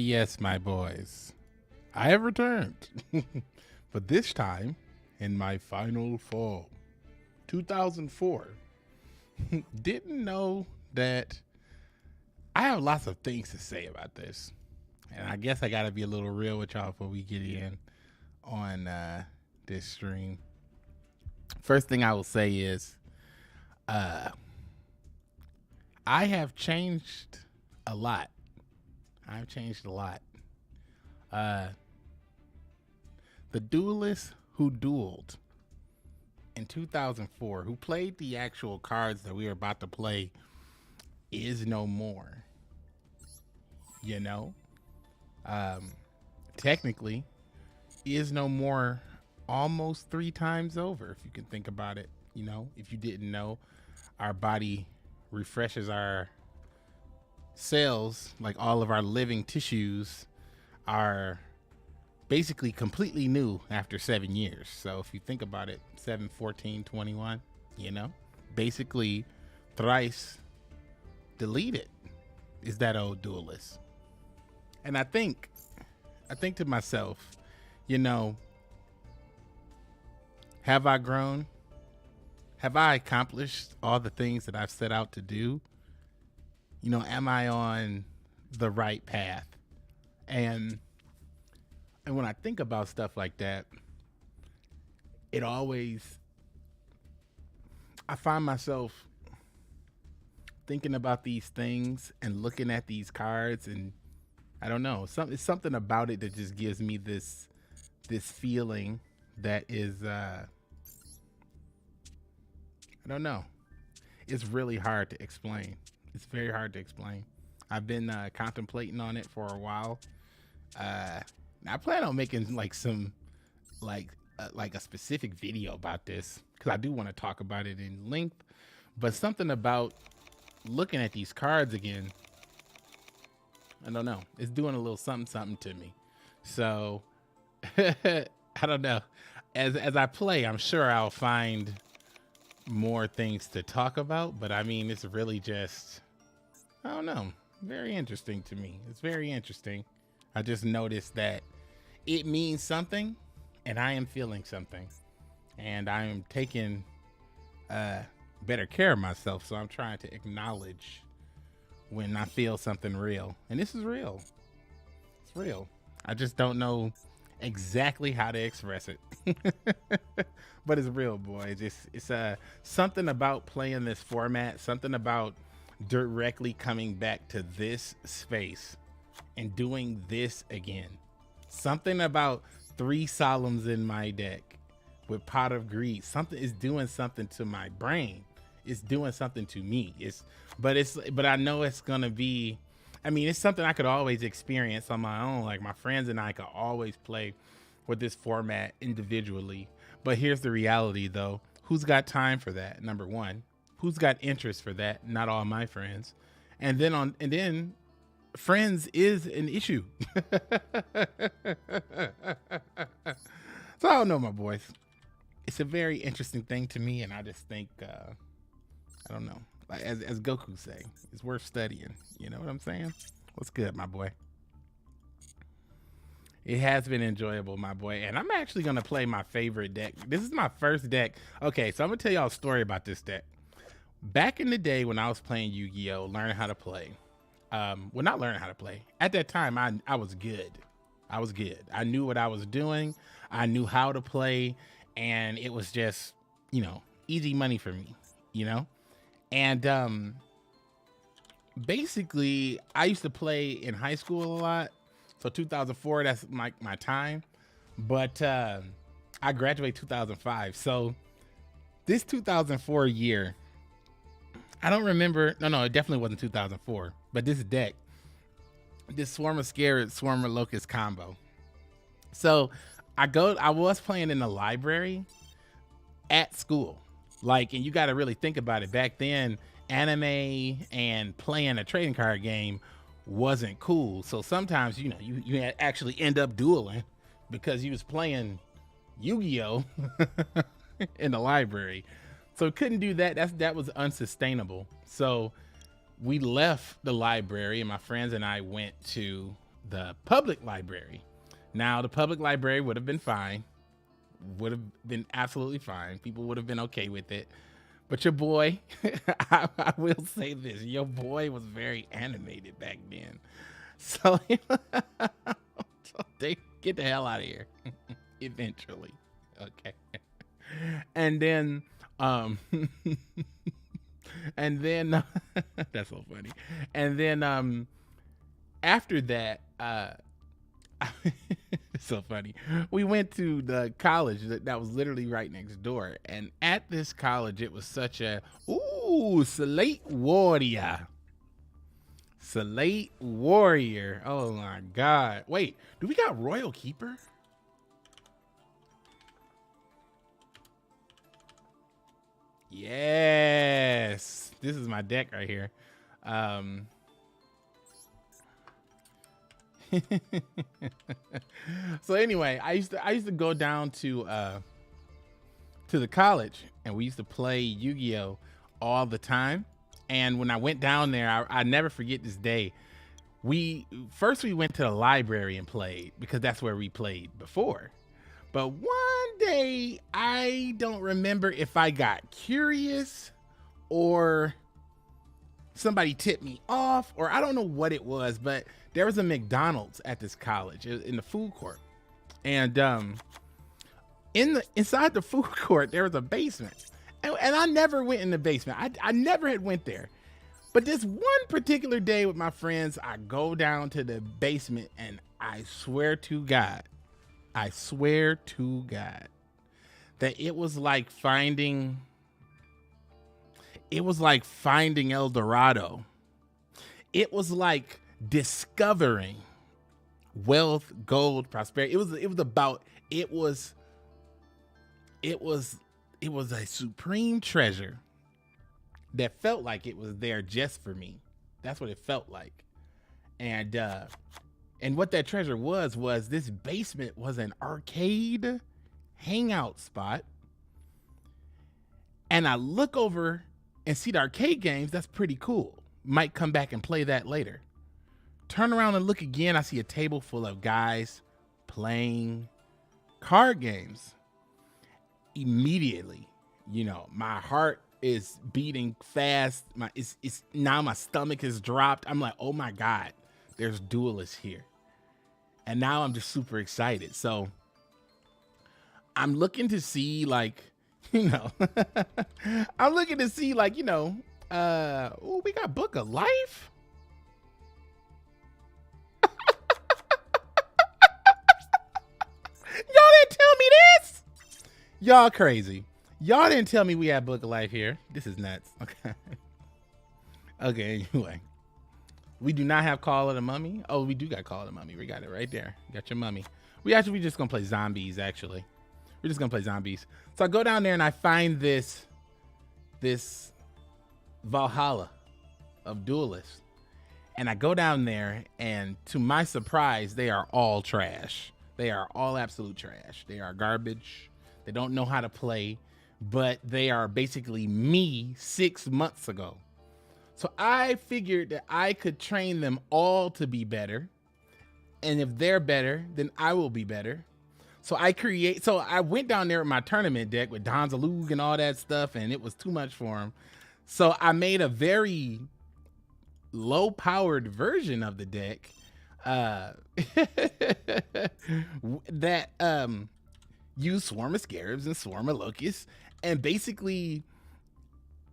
yes, my boys, I have returned, but this time in my final form. 2004. Didn't know that I have lots of things to say about this. And I guess I got to be a little real with y'all before we get in on this stream. First thing I will say is I have changed a lot. I've changed a lot. The duelists who dueled in 2004, who played the actual cards that we are about to play, is no more. You know? Technically, is no more almost 3 times over, if you can think about it. You know, if you didn't know, our body refreshes our cells, like all of our living tissues are basically completely new after 7 years. So if you think about it, 7, 14, 21, you know, basically thrice deleted is that old duelist. And I think to myself, you know, have I grown? Have I accomplished all the things that I've set out to do? You know, am I on the right path? And when I think about stuff like that, it always, I find myself thinking about these things and looking at these cards, and I don't know, it's something about it that just gives me this feeling that is, I don't know. It's really hard to explain. It's very hard to explain. I've been contemplating on it for a while. I plan on making like some, like a specific video about this, because I do want to talk about it in length. But something about looking at these cards again, I don't know. It's doing a little something to me. So I don't know. As I play, I'm sure I'll find more things to talk about. But I mean, it's really just, I don't know. Very interesting to me. It's very interesting. I just noticed that it means something, and I am feeling something, and I am taking better care of myself. So I'm trying to acknowledge when I feel something real, and this is real. It's real. I just don't know exactly how to express it, but it's real, boy. It's something about playing this format, something about directly coming back to this space and doing this again. Something about 3 solemns in my deck with Pot of Greed. Something is doing something to my brain. It's doing something to me. But I know it's gonna be, I mean, it's something I could always experience on my own. Like my friends and I could always play with this format individually. But here's the reality though. Who's got time for that? Number one. Who's got interest for that? Not all my friends. And then friends is an issue. So I don't know, my boys. It's a very interesting thing to me, and I just think I don't know. Like as Goku say, it's worth studying. You know what I'm saying? What's good, my boy? It has been enjoyable, my boy. And I'm actually gonna play my favorite deck. This is my first deck. Okay, so I'm gonna tell y'all a story about this deck. Back in the day when I was playing Yu-Gi-Oh, learning how to play. Well, not learning how to play. At that time, I was good. I was good. I knew what I was doing. I knew how to play, and it was just, you know, easy money for me, you know? And basically, I used to play in high school a lot. So 2004, that's my time. But I graduated 2005. So this 2004 year, I don't remember. No, it definitely wasn't 2004. But this deck, this Swarm of Scared, Swarm of Locust combo. So I was playing in the library at school. Like, and you got to really think about it. Back then, anime and playing a trading card game wasn't cool. So sometimes, you know, you actually end up dueling because you was playing Yu-Gi-Oh in the library. So couldn't do that. That was unsustainable. So we left the library, and my friends and I went to the public library. Now, the public library would have been fine, would have been absolutely fine. People would have been okay with it. But your boy, I will say this, your boy was very animated back then. So, so they get the hell out of here eventually. Okay. And then, and then, that's so funny. And then, after that, it's so funny. We went to the college that was literally right next door. And at this college, it was such a, ooh, Slate Warrior. Slate Warrior. Oh my God. Wait, do we got Royal Keeper? Yes. This is my deck right here. So anyway, I used to go down to the college, and we used to play Yu-Gi-Oh all the time. And when I went down there, I never forget this day. We went to the library and played, because that's where we played before. But one day, I don't remember if I got curious or somebody tipped me off, or I don't know what it was, but there was a McDonald's at this college in the food court. And inside the food court, there was a basement. And I never went in the basement. I never had went there. But this one particular day with my friends, I go down to the basement, and I swear to God, that it was like finding El Dorado. It was like discovering wealth, gold, prosperity. It was a supreme treasure that felt like it was there just for me. That's what it felt like. And what that treasure was this basement was an arcade hangout spot. And I look over and see the arcade games. That's pretty cool. Might come back and play that later. Turn around and look again. I see a table full of guys playing card games. Immediately, my heart is beating fast. Now my stomach has dropped. I'm like, oh my God, there's Duelists here. And now I'm just super excited. So I'm looking to see I'm looking to see oh, we got Book of Life. Y'all didn't tell me this. Y'all crazy. Y'all didn't tell me we had Book of Life here. This is nuts. Okay. Okay, anyway. We do not have Call of the Mummy. Oh, we do got Call of the Mummy. We got it right there. Got your mummy. We just gonna play zombies, actually. We're just gonna play zombies. So I go down there and I find this Valhalla of Duelists. And I go down there, and to my surprise, they are all trash. They are all absolute trash. They are garbage. They don't know how to play, but they are basically me 6 months ago. So I figured that I could train them all to be better. And if they're better, then I will be better. So I went down there with my tournament deck with Donzalug and all that stuff, and it was too much for him. So I made a very low powered version of the deck that used Swarm of Scarabs and Swarm of Locusts. And basically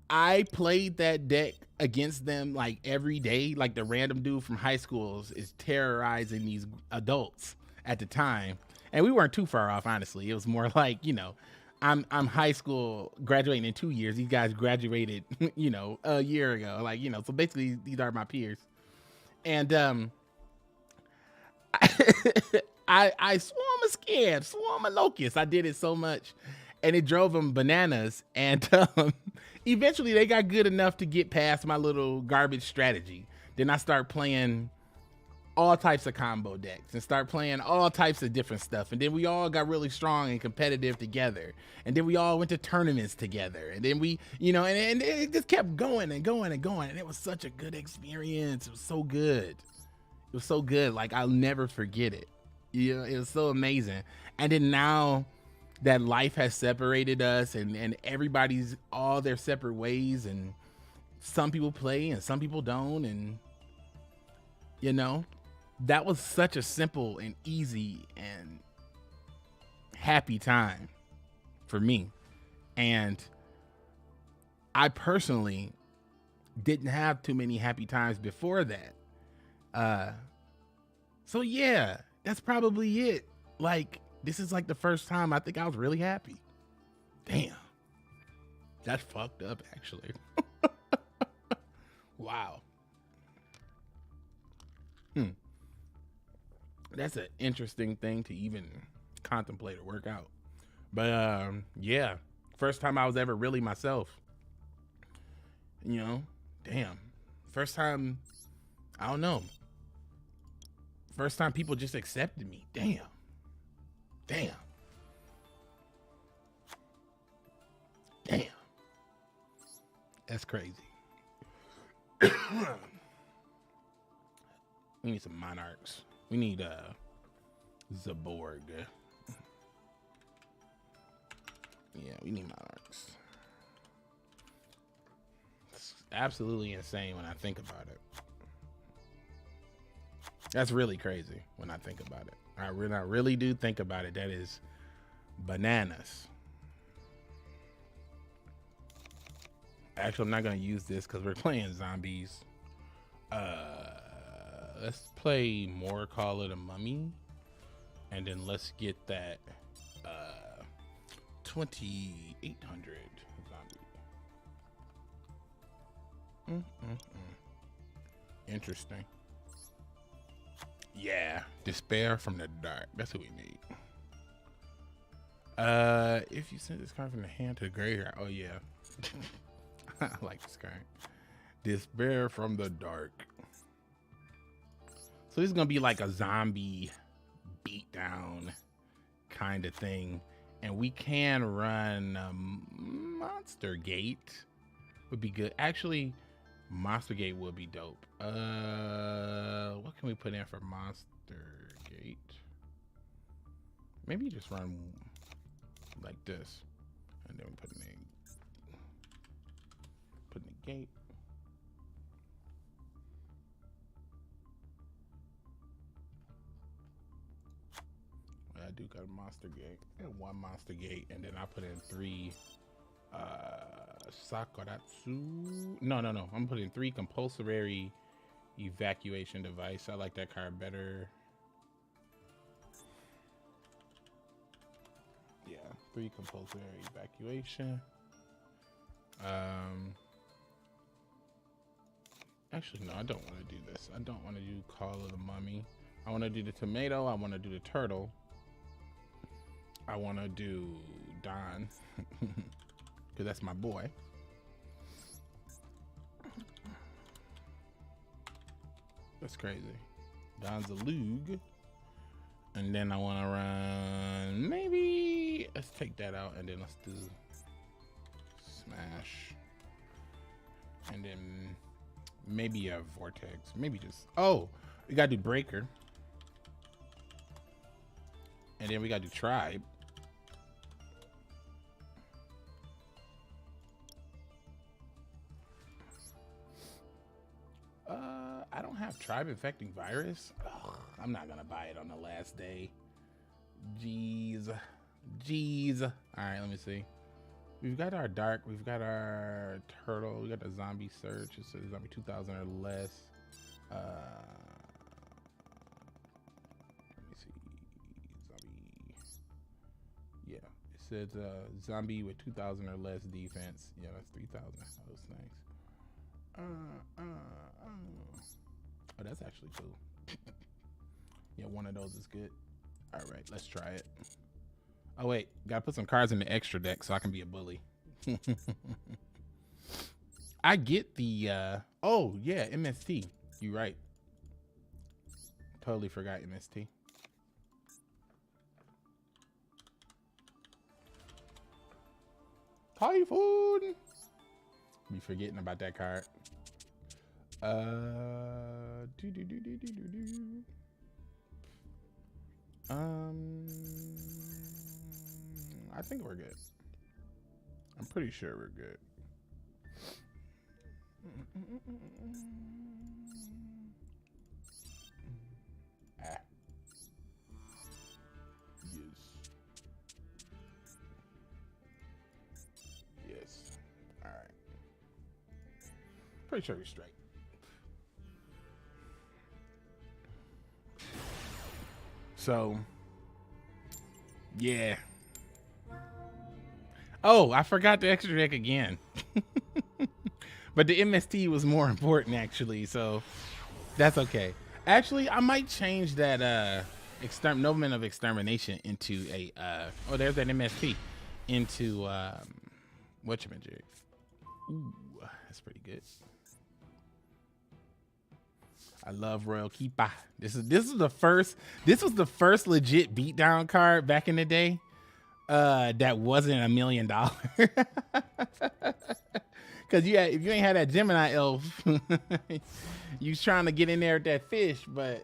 I played that deck against them like every day. Like the random dude from high school is terrorizing these adults at the time. And we weren't too far off, honestly. It was more like, I'm high school graduating in 2 years. These guys graduated, a year ago. Like, so basically these are my peers. And I swarm a scab, swarm a locust. I did it so much, and it drove them bananas. And eventually they got good enough to get past my little garbage strategy. Then I start playing all types of combo decks and start playing all types of different stuff. And then we all got really strong and competitive together. And then we all went to tournaments together. And then we, and it just kept going and going and going. And it was such a good experience. It was so good. It was so good. Like, I'll never forget it. You know, it was so amazing. And then now that life has separated us and everybody's all their separate ways, and some people play and some people don't, and you know, that was such a simple and easy and happy time for me. And I personally didn't have too many happy times before that. So yeah, that's probably it. Like, this is like the first time I think I was really happy. Damn. That's fucked up, actually. Wow. That's an interesting thing to even contemplate or work out. But yeah, first time I was ever really myself. You know, damn. First time, I don't know. First time people just accepted me. Damn. Damn. Damn. That's crazy. We need some monarchs. We need Zaborg. Yeah, we need monarchs. It's absolutely insane when I think about it. That's really crazy when I think about it. I really do think about it. That is bananas. Actually, I'm not gonna use this because we're playing zombies. Let's play more Call of the Mummy, and then let's get that 2800 zombie. Interesting. Yeah, Despair from the Dark. That's what we need. If you send this card from the hand to the graveyard, oh yeah. I like this card. Despair from the Dark. So this is gonna be like a zombie beatdown kind of thing, and we can run Monster Gate. Would be good. Actually, Monster Gate would be dope. What can we put in for Monster Gate? Maybe just run like this, and then we put in the gate. I do got a Monster Gate and one Monster Gate, and then I put in 3 Sakuratsu. No. I'm putting 3 compulsory evacuation device. I like that card better. Yeah, 3 compulsory evacuation. Actually, no, I don't want to do this. I don't want to do Call of the Mummy. I want to do the tomato. I want to do the turtle. I want to do Don, because that's my boy. That's crazy. Don's a Lug. And then I want to run, maybe, let's take that out, and then let's do Smash. And then maybe a Vortex. Maybe just, oh, we got to do Breaker. And then we got to do Tribe. I don't have Tribe Infecting Virus. Ugh, I'm not gonna buy it on the last day. Jeez. All right, let me see. We've got our Dark. We've got our Turtle. We got the Zombie Search. It says Zombie 2000 or less. Let me see. Zombie. Yeah, it says Zombie with 2000 or less defense. Yeah, that's 3000. Those things. Oh, that's actually cool. Yeah, one of those is good. All right, let's try it. Oh wait, gotta put some cards in the extra deck so I can be a bully. I get the oh yeah, MST. You right. Totally forgot MST. Typhoon. Be forgetting about that card. I think we're good. I'm pretty sure we're good. Ah. Yes. All right. Pretty sure we're straight. So, yeah. Oh, I forgot the extra deck again. But the MST was more important, actually, so that's okay. Actually, I might change that Moment of Extermination into a oh, there's that MST into whatchamajig. Ooh, that's pretty good. I love Royal Keeper. This was the first legit beatdown card back in the day. That wasn't $1 million. Cause if you ain't had that Gemini elf, you was trying to get in there with that fish, but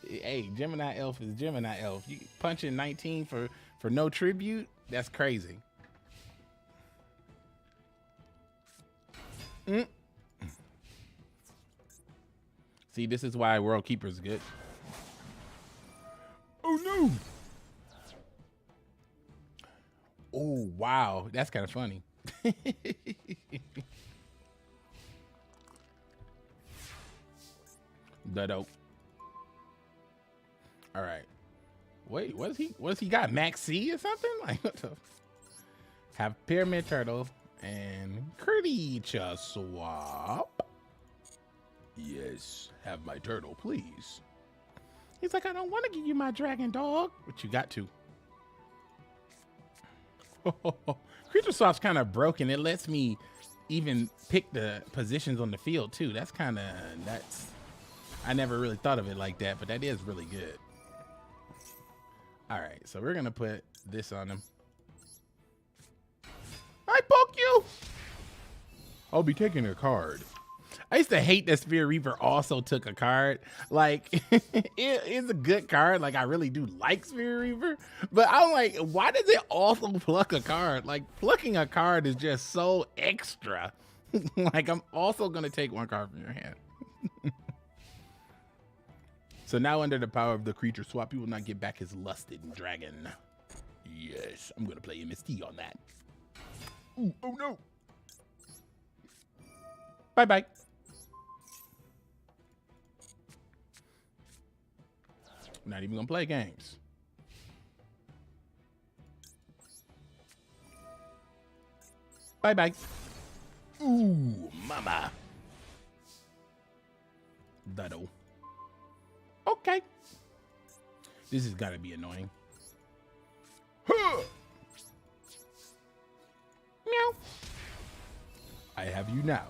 hey, Gemini elf is Gemini elf. You punching 19 for no tribute, that's crazy. See, this is why World Keeper is good. Oh no! Oh wow, that's kind of funny. Dope. All right. Wait, what's he got? Max C or something? Like what the? Have Pyramid Turtle and Creature Swap. Yes, have my turtle, please. He's like, I don't want to give you my dragon dog, but you got to. Creature Swap's kind of broken. It lets me even pick the positions on the field too. That's I never really thought of it like that, but that is really good. All right, so we're gonna put this on him. I poke you. I'll be taking a card. I used to hate that Spirit Reaper also took a card. Like, it's a good card. Like, I really do like Spirit Reaper. But I'm like, why does it also pluck a card? Like, plucking a card is just so extra. Like, I'm also going to take one card from your hand. So now under the power of the Creature Swap, he will not get back his lusted dragon. Yes, I'm going to play MST on that. Ooh, oh, no. Bye-bye. Not even gonna play games. Bye bye. Ooh, mama. That'll. Okay. This is gotta be annoying. Huh. Meow. I have you now.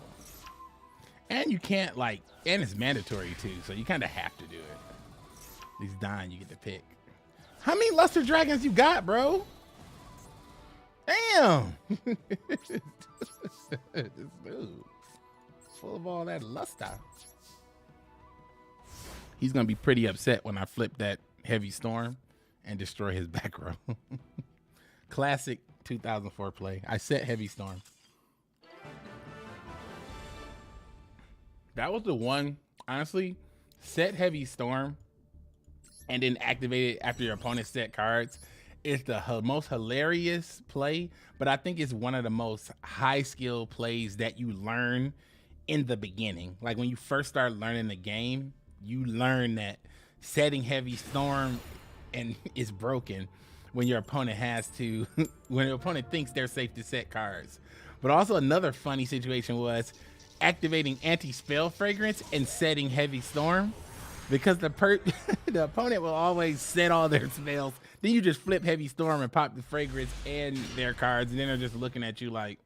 And you can't and it's mandatory too, so you kind of have to do it. At least dying, you get to pick. How many luster dragons you got, bro? Damn. This dude, full of all that luster. He's gonna be pretty upset when I flip that Heavy Storm and destroy his back row. Classic 2004 play. I set Heavy Storm. That was the one, honestly, set Heavy Storm and then activate it after your opponent set cards. It's the most hilarious play, but I think it's one of the most high skill plays that you learn in the beginning. Like when you first start learning the game, you learn that setting Heavy Storm and is broken when your opponent has to, when your opponent thinks they're safe to set cards. But also another funny situation was activating anti-spell fragrance and setting Heavy Storm, because the opponent will always set all their spells. Then you just flip Heavy Storm and pop the fragrance and their cards, and then they're just looking at you like,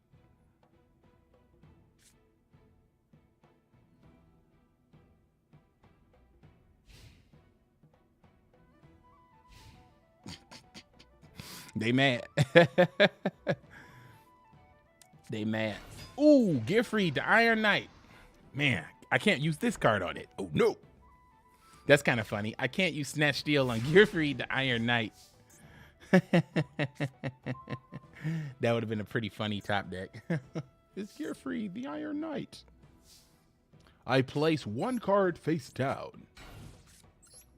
they mad. They mad. Ooh, Giffrey, the Iron Knight. Man, I can't use this card on it. Oh no. That's kind of funny. I can't use Snatch Steel on Gearfried the Iron Knight. That would have been a pretty funny top deck. It's Gearfried the Iron Knight. I place one card face down,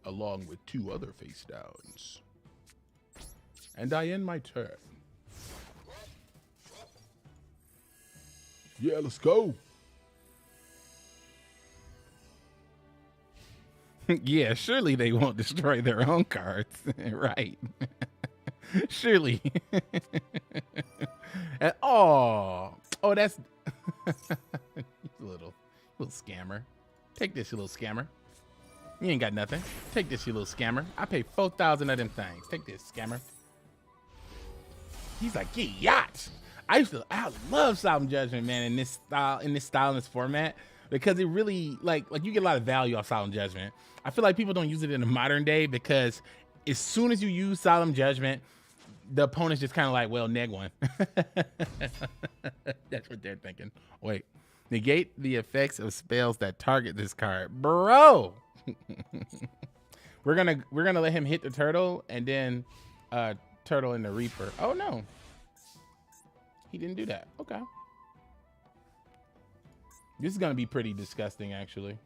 along with two other face downs. And I end my turn. Yeah, let's go. Yeah, surely they won't destroy their own cards. Right. Surely. Oh, that's a little scammer. Take this, you little scammer. You ain't got nothing. Take this, you little scammer. I paid 4,000 of them things. Take this, scammer. He's like, yeah, yacht. I love Solemn Judgment, man, in this style, in this format, because it really like you get a lot of value off Solemn Judgment. I feel like people don't use it in the modern day because as soon as you use Solemn Judgment, the opponent's just kind of like, well, neg one. That's what they're thinking. Wait, negate the effects of spells that target this card, bro. we're gonna let him hit the turtle and then turtle in the Reaper. Oh no, he didn't do that. Okay, this is gonna be pretty disgusting, actually.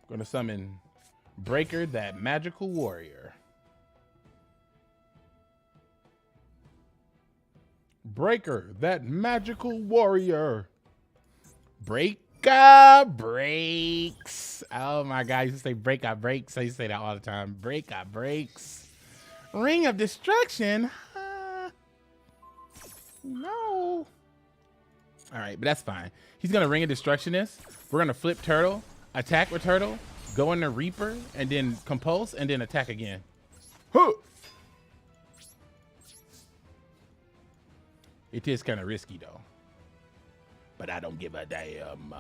Gonna summon Breaker, that magical warrior. Breaker, that magical warrior. Breaker breaks. Oh my God, I used to say breaker breaks. I used to say that all the time. Breaker breaks. Ring of Destruction. No. All right, but that's fine. He's gonna Ring of Destruction this. We're gonna flip turtle, attack with turtle, go in the Reaper, and then compulse, and then attack again. Huh. It is kind of risky though, but I don't give a damn.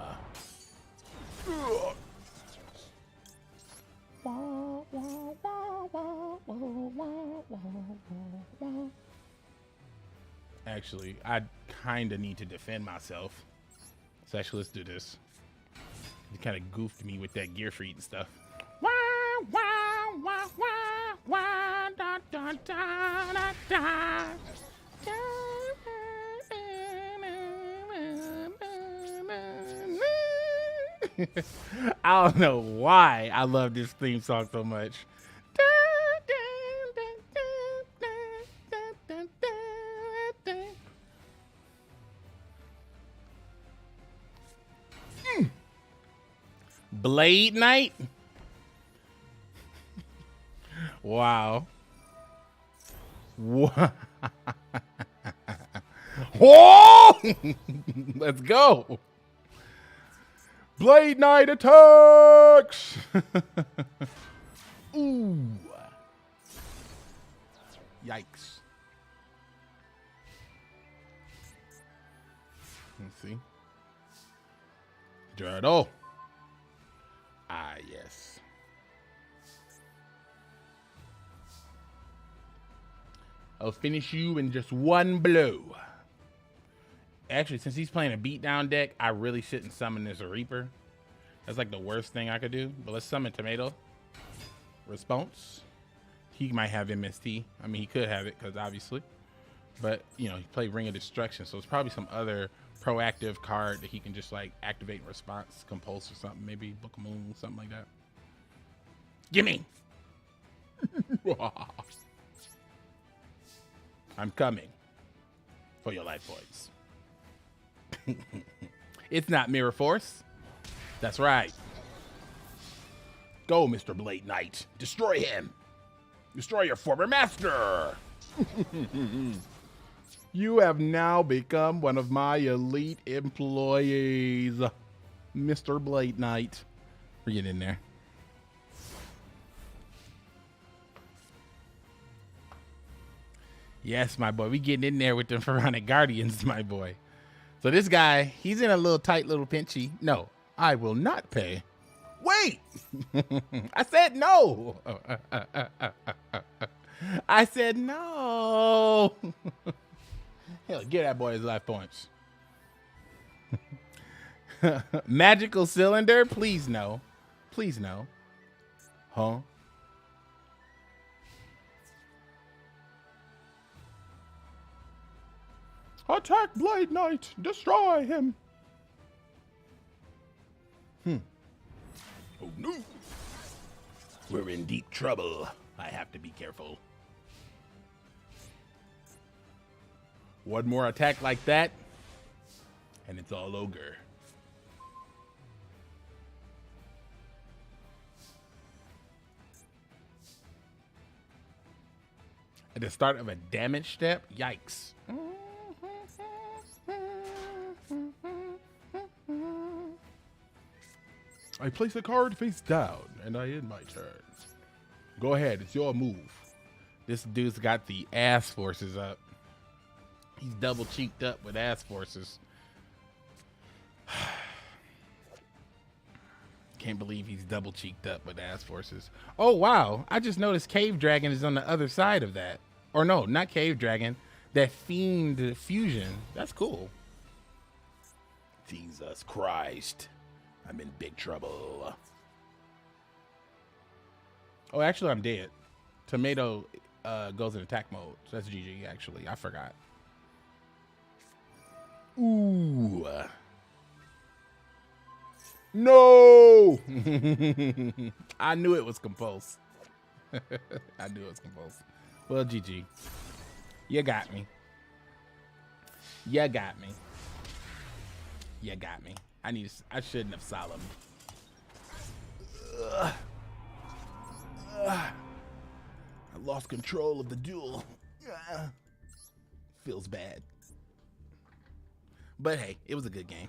Actually, I kind of need to defend myself. So actually, let's do this. You kind of goofed me with that Gearfried and stuff. I don't know why I love this theme song so much. Blade Knight. Wow. Whoa. Let's go. Blade Knight attacks. Ooh. Yikes. Let's see. Turtle. Ah, yes. I'll finish you in just one blow. Actually, since he's playing a beatdown deck, I really shouldn't summon this Reaper. That's like the worst thing I could do. But let's summon Tomato. Response. He might have MST. I mean, he could have it because obviously. But, you know, he played Ring of Destruction. So it's probably some other proactive card that he can just like activate in response. Compulse or something. Maybe Book of Moon, something like that. Gimme! I'm coming for your life points. It's not Mirror Force. That's right. Go, Mr. Blade Knight. Destroy him. Destroy your former master. You have now become one of my elite employees, Mr. Blade Knight. Get in there. Yes, my boy. We getting in there with the Pharaonic Guardians, my boy. So this guy, he's in a little tight little pinchy. No, I will not pay. Wait! I said no. I said no. Hell, give that boy his life points. Magical cylinder? Please no. Please no. Huh? Attack Blade Knight! Destroy him! Oh no! We're in deep trouble. I have to be careful. One more attack like that, and it's all ogre. At the start of a damage step? Yikes. I place a card face down, and I end my turn. Go ahead, it's your move. This dude's got the ass forces up. He's double cheeked up with ass forces. Can't believe he's double cheeked up with ass forces. Oh, wow. I just noticed Cave Dragon is on the other side of that. Or no, not Cave Dragon. That Fiend Fusion. That's cool. Jesus Christ. I'm in big trouble. Oh, actually, I'm dead. Tomato goes in attack mode. So that's GG, actually. I forgot. Ooh. No! I knew it was compulsed. I knew it was compulsed. Well, GG. You got me. You got me. You got me. I shouldn't have solemn. I lost control of the duel. Feels bad. But hey, it was a good game.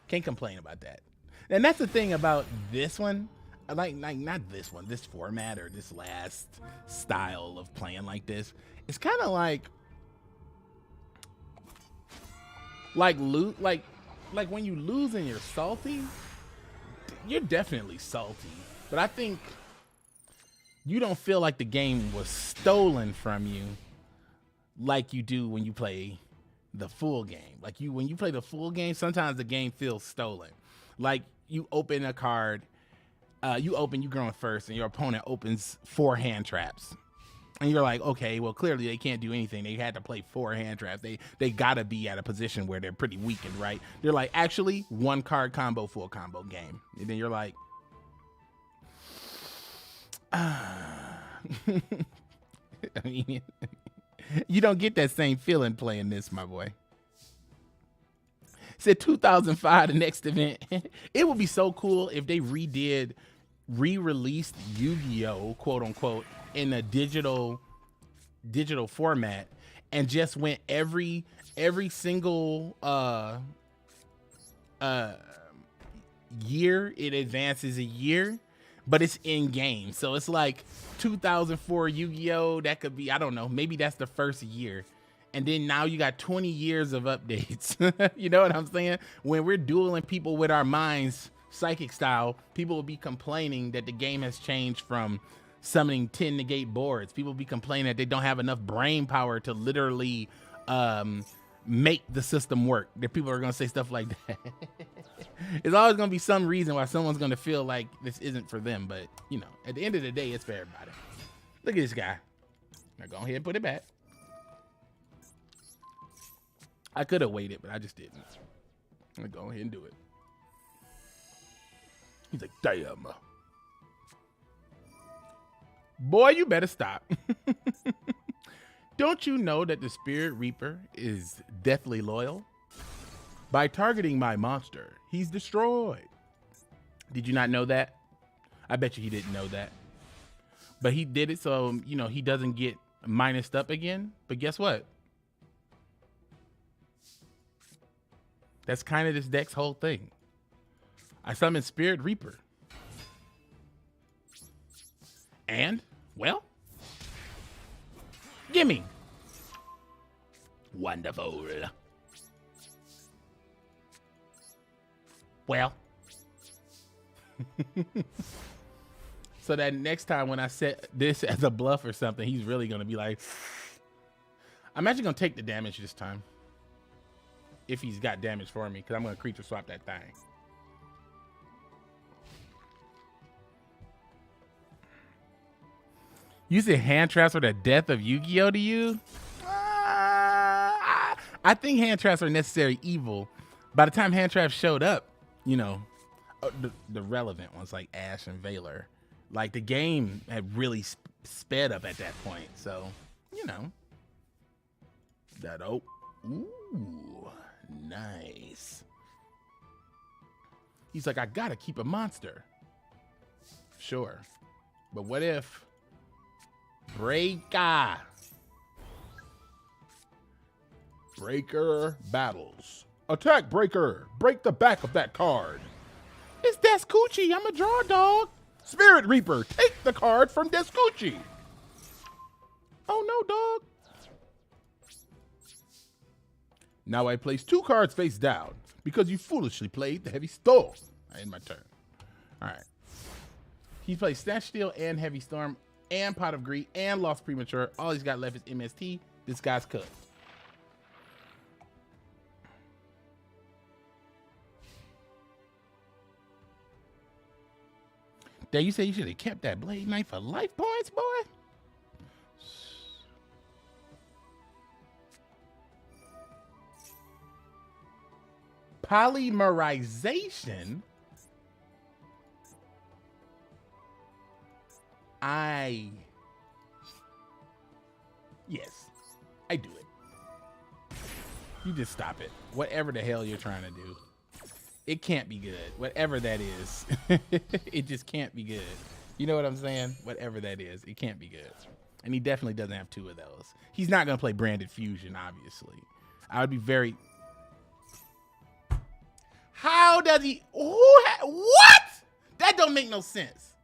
Can't complain about that. And that's the thing about this one. Like not this one, this format or this last style of playing like this. It's kind of like when you lose and you're salty. You're definitely salty, but I think you don't feel like the game was stolen from you like you do when you play the full game. Like when you play the full game, sometimes the game feels stolen. Like you open a card, you going first, and your opponent opens 4 hand traps. And you're like, okay, well, clearly they can't do anything. They had to play 4 hand traps. They gotta be at a position where they're pretty weakened, right? They're like, actually, 1 card combo, full combo game. And then you're like, I mean, you don't get that same feeling playing this, my boy. Said 2005, the next event. It would be so cool if they re-released Yu-Gi-Oh, quote unquote, in a digital format, and just went every single year it advances a year, but it's in game. So it's like 2004 Yu-Gi-Oh, that could be, I don't know, maybe that's the first year. And then now you got 20 years of updates. You know what I'm saying? When we're dueling people with our minds, psychic style, people will be complaining that the game has changed from summoning 10 negate boards. People will be complaining that they don't have enough brain power to literally make the system work. That people are going to say stuff like that. It's always going to be some reason why someone's going to feel like this isn't for them. But, you know, at the end of the day, it's for everybody. Look at this guy. Now go ahead and put it back. I could have waited, but I just didn't. I'm gonna go ahead and do it. He's like, damn. Boy, you better stop. Don't you know that the Spirit Reaper is deathly loyal? By targeting my monster, he's destroyed. Did you not know that? I bet you he didn't know that. But he did it so, you know, he doesn't get minused up again. But guess what? That's kind of this deck's whole thing. I summon Spirit Reaper. And, well, gimme. Wonderful. Well. So that next time when I set this as a bluff or something, he's really going to be like, I'm actually going to take the damage this time. If he's got damage for me, because I'm going to creature swap that thing. You said hand traps were the death of Yu-Gi-Oh to you? I think hand traps are necessary evil. By the time hand traps showed up, you know, the relevant ones like Ash and Valor, like the game had really sped up at that point. So, you know, that ooh, nice. He's like, I gotta keep a monster. Sure, but what if Breaker battles? Attack Breaker. Break the back of that card. It's Descucci. I'm a draw dog. Spirit Reaper. Take the card from Descucci. Oh no, dog. Now I place 2 cards face down because you foolishly played the Heavy Storm. I end my turn. All right. He plays Snatch Steal and Heavy Storm and Pot of Greed and Lost Premature. All he's got left is MST. This guy's cooked. Dad, you said you should have kept that Blade Knight for life points, boy? Polymerization? Yes, I do it. You just stop it. Whatever the hell you're trying to do. It can't be good. Whatever that is. It just can't be good. You know what I'm saying? Whatever that is, it can't be good. And he definitely doesn't have 2 of those. He's not going to play Branded Fusion, obviously. I would be very... How does he... What? That don't make no sense.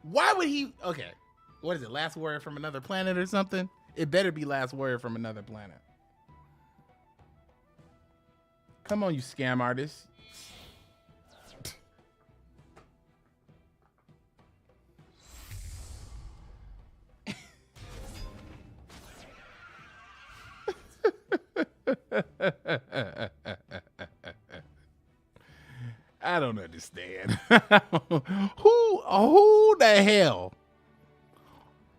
Why would he... Okay. What is it? Last Warrior from Another Planet or something? It better be Last Warrior from Another Planet. Come on, you scam artist. I don't understand. Who the hell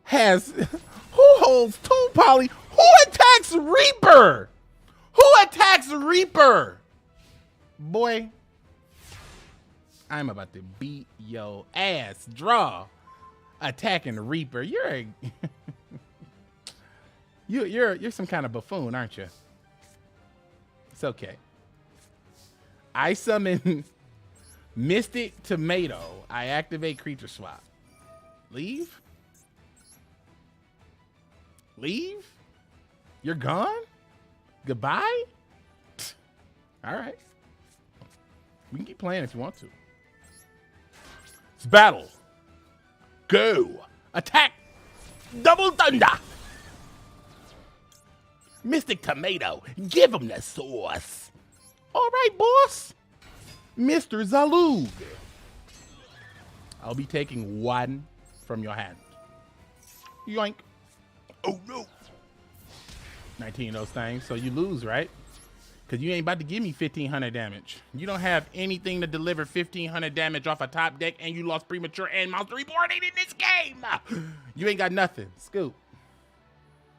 who holds 2 poly? Who attacks Reaper? Who attacks Reaper? Boy, I'm about to beat your ass. Draw. Attacking Reaper. You're you're some kind of buffoon, aren't you? It's okay. I summon Mystic Tomato. I activate creature swap. Leave? Leave? You're gone? Goodbye? All right. We can keep playing if you want to. It's battle. Go. Attack. Double thunder. Mystic Tomato. Give him the sauce. All right, boss. Mr. Zalug. I'll be taking 1 from your hand. Yoink. Oh, no. 19 of those things. So you lose, right? Because you ain't about to give me 1,500 damage. You don't have anything to deliver 1,500 damage off a top deck, and you lost Premature and Monster Reborn in this game. You ain't got nothing. Scoop.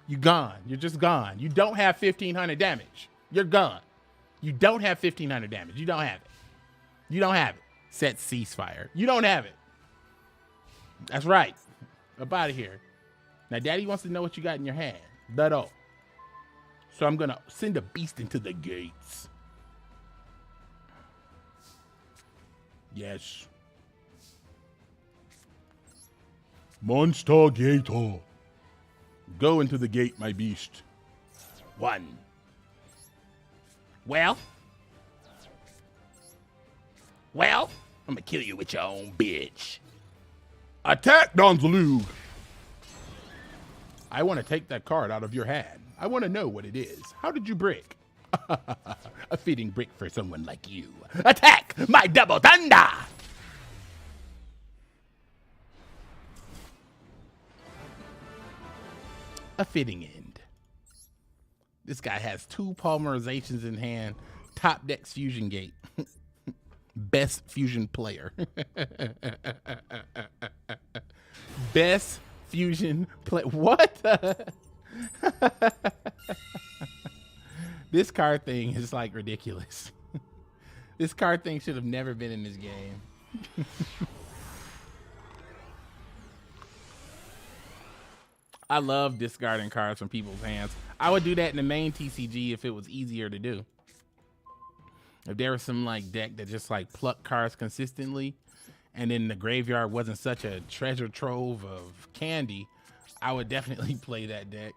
You gone. You're just gone. You don't have 1,500 damage. You're gone. You don't have 1,500 damage. You don't have it. You don't have it. Set ceasefire. You don't have it. That's right. Up out of here. Now, Daddy wants to know what you got in your hand. That all. So I'm going to send a beast into the gates. Yes. Monster Gator. Go into the gate, my beast. 1. Well, I'm going to kill you with your own bitch. Attack, Donzalug. I want to take that card out of your hand. I want to know what it is. How did you break? A fitting break for someone like you. Attack, my double thunder. A fitting end. This guy has 2 polymerizations in hand. Top decks Fusion Gate. Best Fusion player. Best Fusion play. What? This card thing is like ridiculous. This card thing should have never been in this game. I love discarding cards from people's hands. I would do that in the main TCG if it was easier to do. If there was some like deck that just like plucked cards consistently, and then the graveyard wasn't such a treasure trove of candy, I would definitely play that deck.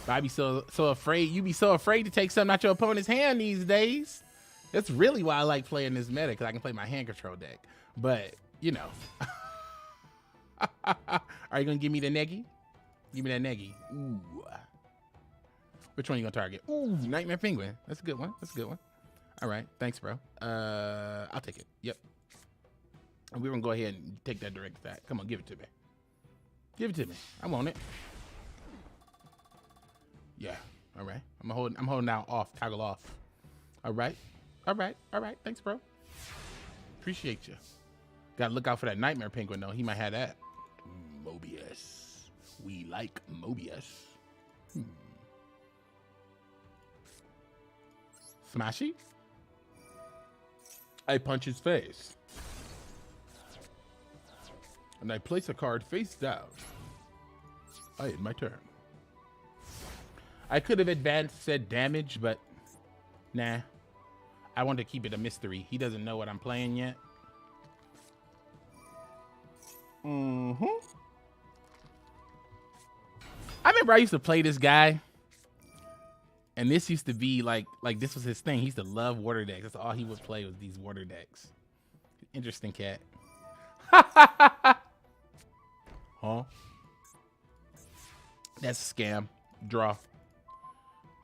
But I'd be so afraid. You'd be so afraid to take something out your opponent's hand these days. That's really why I like playing this meta, because I can play my hand control deck. But, you know. Are you going to give me the neggy? Give me that neggy. Ooh. Which one are you going to target? Ooh, Nightmare Penguin. That's a good one. That's a good one. All right. Thanks, bro. I'll take it. Yep. And we're going to go ahead and take that direct attack. Come on, give it to me. Give it to me. I want it. Yeah. All right. I'm holding now off. Toggle off. All right. All right. All right. Thanks, bro. Appreciate you. Gotta look out for that Nightmare Penguin, though. He might have that. Mobius. We like Mobius. Smashy? I punch his face. And I place a card face down. I end my turn. I could have advanced said damage, but nah. I want to keep it a mystery. He doesn't know what I'm playing yet. I remember I used to play this guy, and this used to be like this was his thing. He used to love water decks. That's all he would play, was these water decks. Interesting cat. Huh? That's a scam. Draw.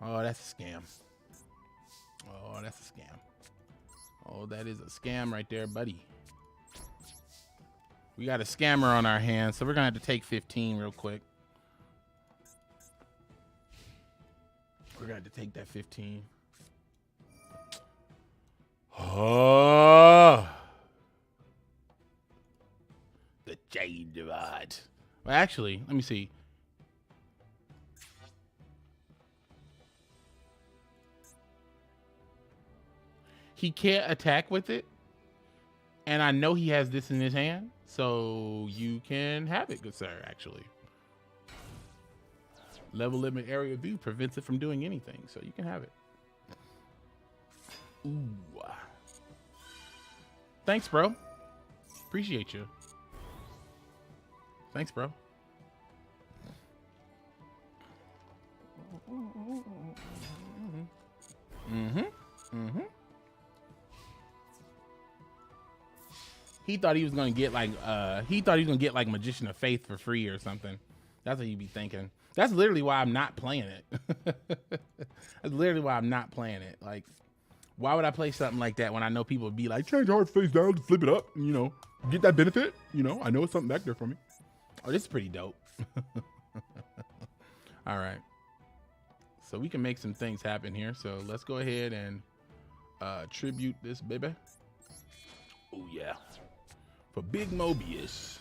Oh, that's a scam. Oh, that's a scam. Oh, that is a scam right there, buddy. We got a scammer on our hands, so we're gonna have to take 15 real quick. We're gonna have to take that 15. Oh, the Jade Divide. Well, actually, let me see. He can't attack with it, and I know he has this in his hand, so you can have it, good sir. Actually, level limit area view prevents it from doing anything, so you can have it. Ooh. Thanks, bro. Appreciate you. Thanks, bro. He thought he was gonna get like Magician of Faith for free or something. That's what he'd be thinking. That's literally why I'm not playing it. That's literally why I'm not playing it. Like, why would I play something like that when I know people would be like, change hard face down to flip it up, you know, get that benefit, you know, I know it's something back there for me. Oh, this is pretty dope. All right. So we can make some things happen here. So let's go ahead and tribute this baby. Oh yeah. For Big Mobius.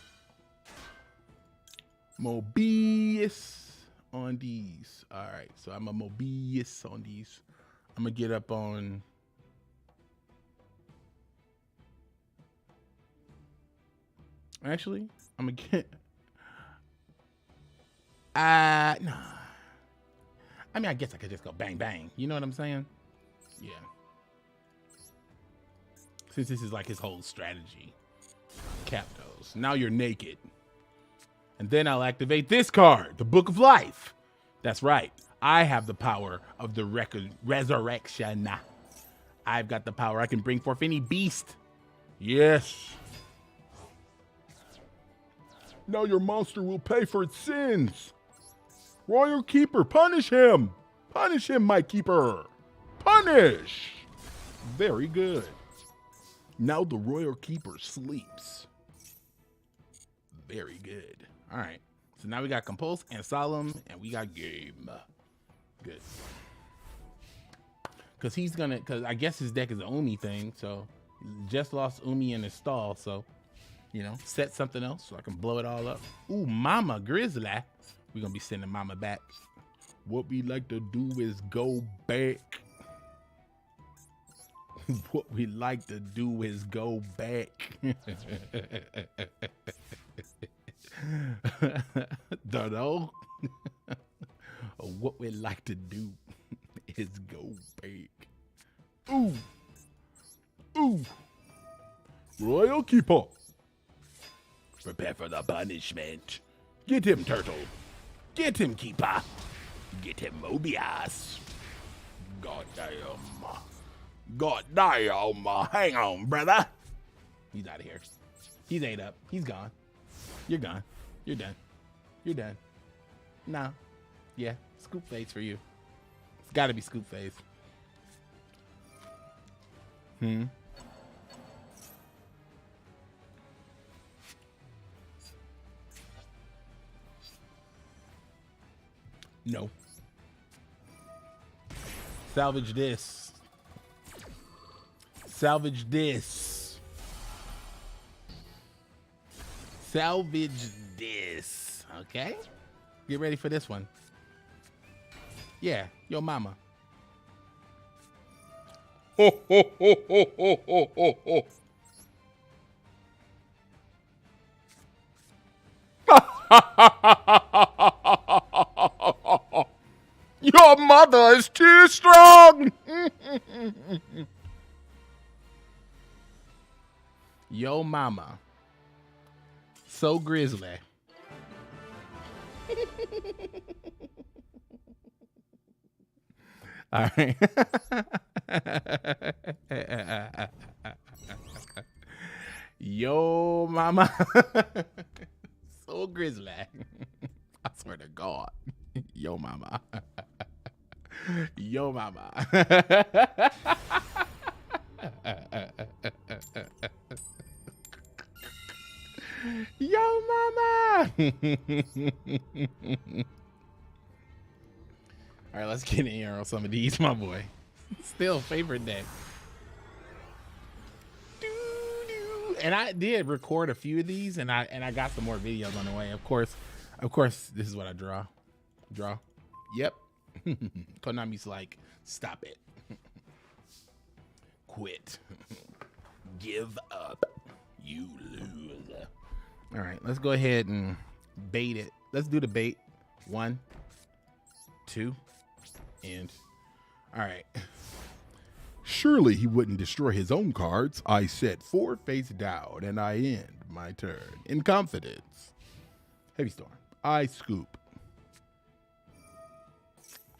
Mobius on these. All right. So I'm a Mobius on these. I'm going to get up on. Actually, I'm going to get. No. I mean, I guess I could just go bang, bang. You know what I'm saying? Yeah. Since this is like his whole strategy. Cap those. Now you're naked. And then I'll activate this card, the Book of Life. That's right. I have the power of the resurrection. I've got the power. I can bring forth any beast. Yes. Now your monster will pay for its sins. Royal Keeper, punish him. Punish him, my keeper. Punish. Very good. Now the Royal Keeper sleeps. Very good. All right. So now we got Compulse and Solemn, and we got Game. Good. Because he's because I guess his deck is an Umi thing, so just lost Umi in his stall, so you know, set something else so I can blow it all up. Ooh, Mama Grizzly. We're gonna be sending Mama back. What we like to do is go back. What we like to do is go back. Don't know. What we like to do is go back. Ooh. Ooh. Royal Keeper. Prepare for the punishment. Get him, Turtle. Get him, Keeper. Get him, Mobius. Goddamn. Goddamn. Hang on, brother. He's out of here. He's ate up. He's gone. You're gone. You're done. You're done. No. Yeah. Scoop phase for you. It's got to be scoop phase. No. Salvage this. Salvage this. Salvage this. Okay? Get ready for this one. Yeah, yo mama. Ho, ho, ho, ho, ho, ho, ho, ho. Your mother is too strong. Yo mama. So grizzly. All right. Yo mama. So grizzly. I swear to God. Yo mama. Yo mama. Yo mama. All right, let's get in here on some of these, my boy. Still favorite deck. And I did record a few of these, and I got some more videos on the way. Of course, this is what I draw. Yep. Konami's like, stop it. Quit. Give up. You lose. All right, let's go ahead and bait it. Let's do the bait. 1, 2, and all right. Surely he wouldn't destroy his own cards. I set 4 face down, and I end my turn in confidence. Heavy Storm. I scoop.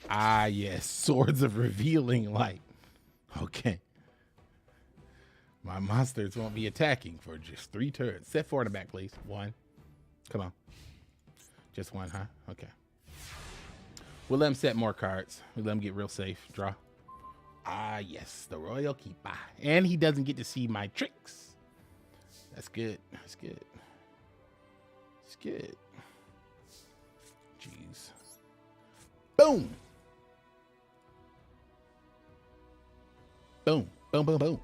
Ah, yes. Swords of Revealing Light. Okay. My monsters won't be attacking for just 3 turns. Set 4 in the back, please. 1. Come on. Just 1, huh? Okay. We'll let him set more cards. We'll let him get real safe. Draw. Ah, yes. The Royal Keeper. And he doesn't get to see my tricks. That's good. That's good. It's good. Jeez. Boom. Boom. Boom, boom, boom.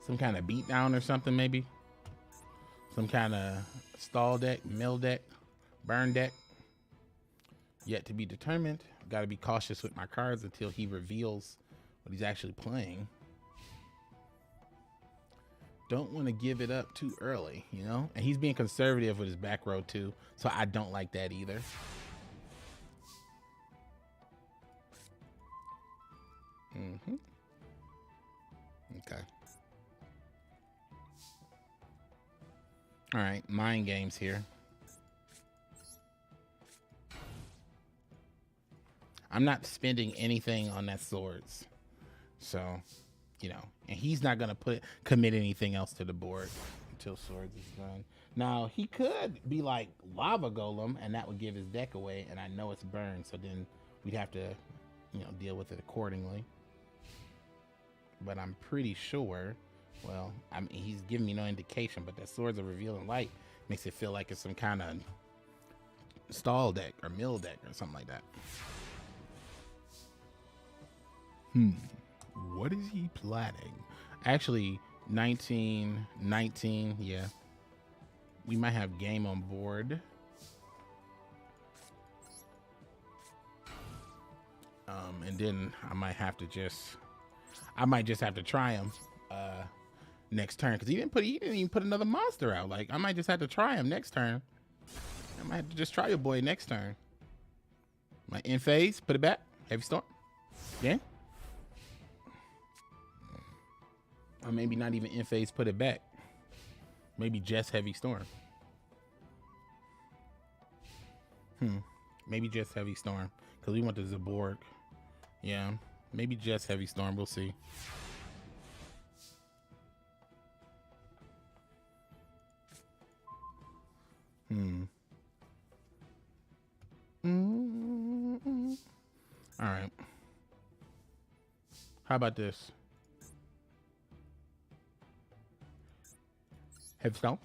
Some kind of beatdown or something, maybe. Some kind of stall deck, mill deck, burn deck. Yet to be determined. Got to be cautious with my cards until he reveals what he's actually playing. Don't want to give it up too early, you know? And he's being conservative with his back row too, so I don't like that either. Okay. All right, mind games here. I'm not spending anything on that swords. So, you know, and he's not going to commit anything else to the board until swords is done. Now, he could be like lava golem, and that would give his deck away, and I know it's burned, so then we'd have to, you know, deal with it accordingly. But I'm pretty sure, well, I mean, he's giving me no indication, but that Swords of Revealing Light Makes it feel like it's some kind of stall deck or mill deck or something like that. What is he planning? Actually, 19, yeah. We might have game on board. And then I might just have to try him next turn, because he didn't even put another monster out. Like, I might just have to try him next turn. I might have to just try your boy next turn. My end phase, put it back. Heavy storm. Yeah. Or maybe not even end phase, put it back. Maybe just heavy storm. Maybe just heavy storm, because we want the Zaborg. Yeah, maybe just heavy storm. We'll see. All right. How about this? Heavy storm.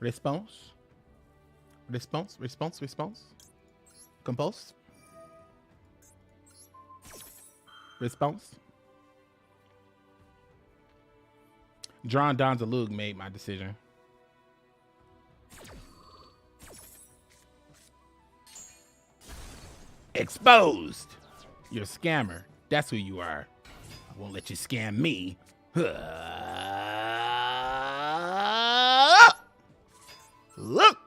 Response. Compose. Response. John Donzalug made my decision. Exposed. You're a scammer. That's who you are. I won't let you scam me. Look.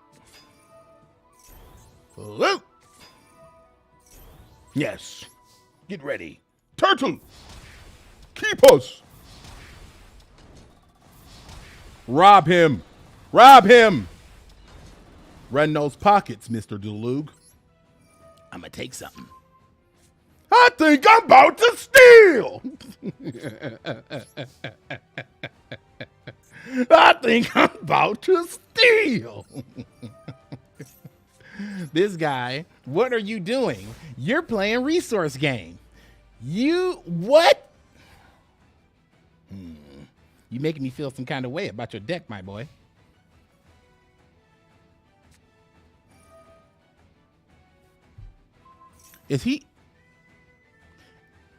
Yes. Get ready. Turtle. Keep us. Rob him. Rob him. Run those pockets, Mr. Delug. I'm gonna take something. I think I'm about to steal. I think I'm about to steal. This guy, what are you doing? You're playing resource game. What? You making me feel some kind of way about your deck, my boy. Is he?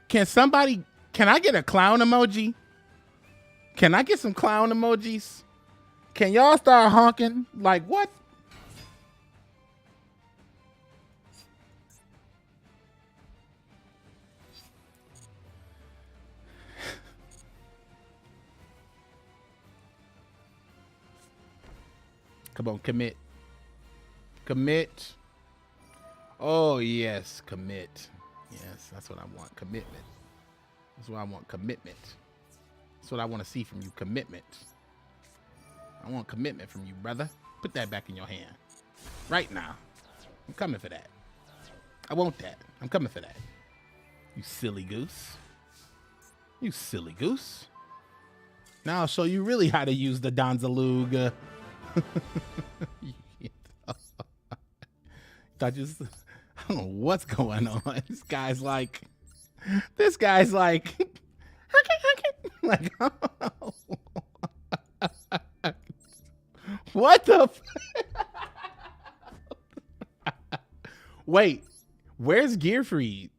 Can I get a clown emoji? Can I get some clown emojis? Can y'all start honking? Like what? Come on, commit. Commit. Oh, yes, commit. Yes, that's what I want, commitment. That's what I want, commitment. That's what I want to see from you, commitment. I want commitment from you, brother. Put that back in your hand. Right now. I'm coming for that. I want that. I'm coming for that. You silly goose. You silly goose. Now I'll show you really how to use the Donzalug. I don't know what's going on. This guy's like, like, oh. What the? Wait, where's Gearfried?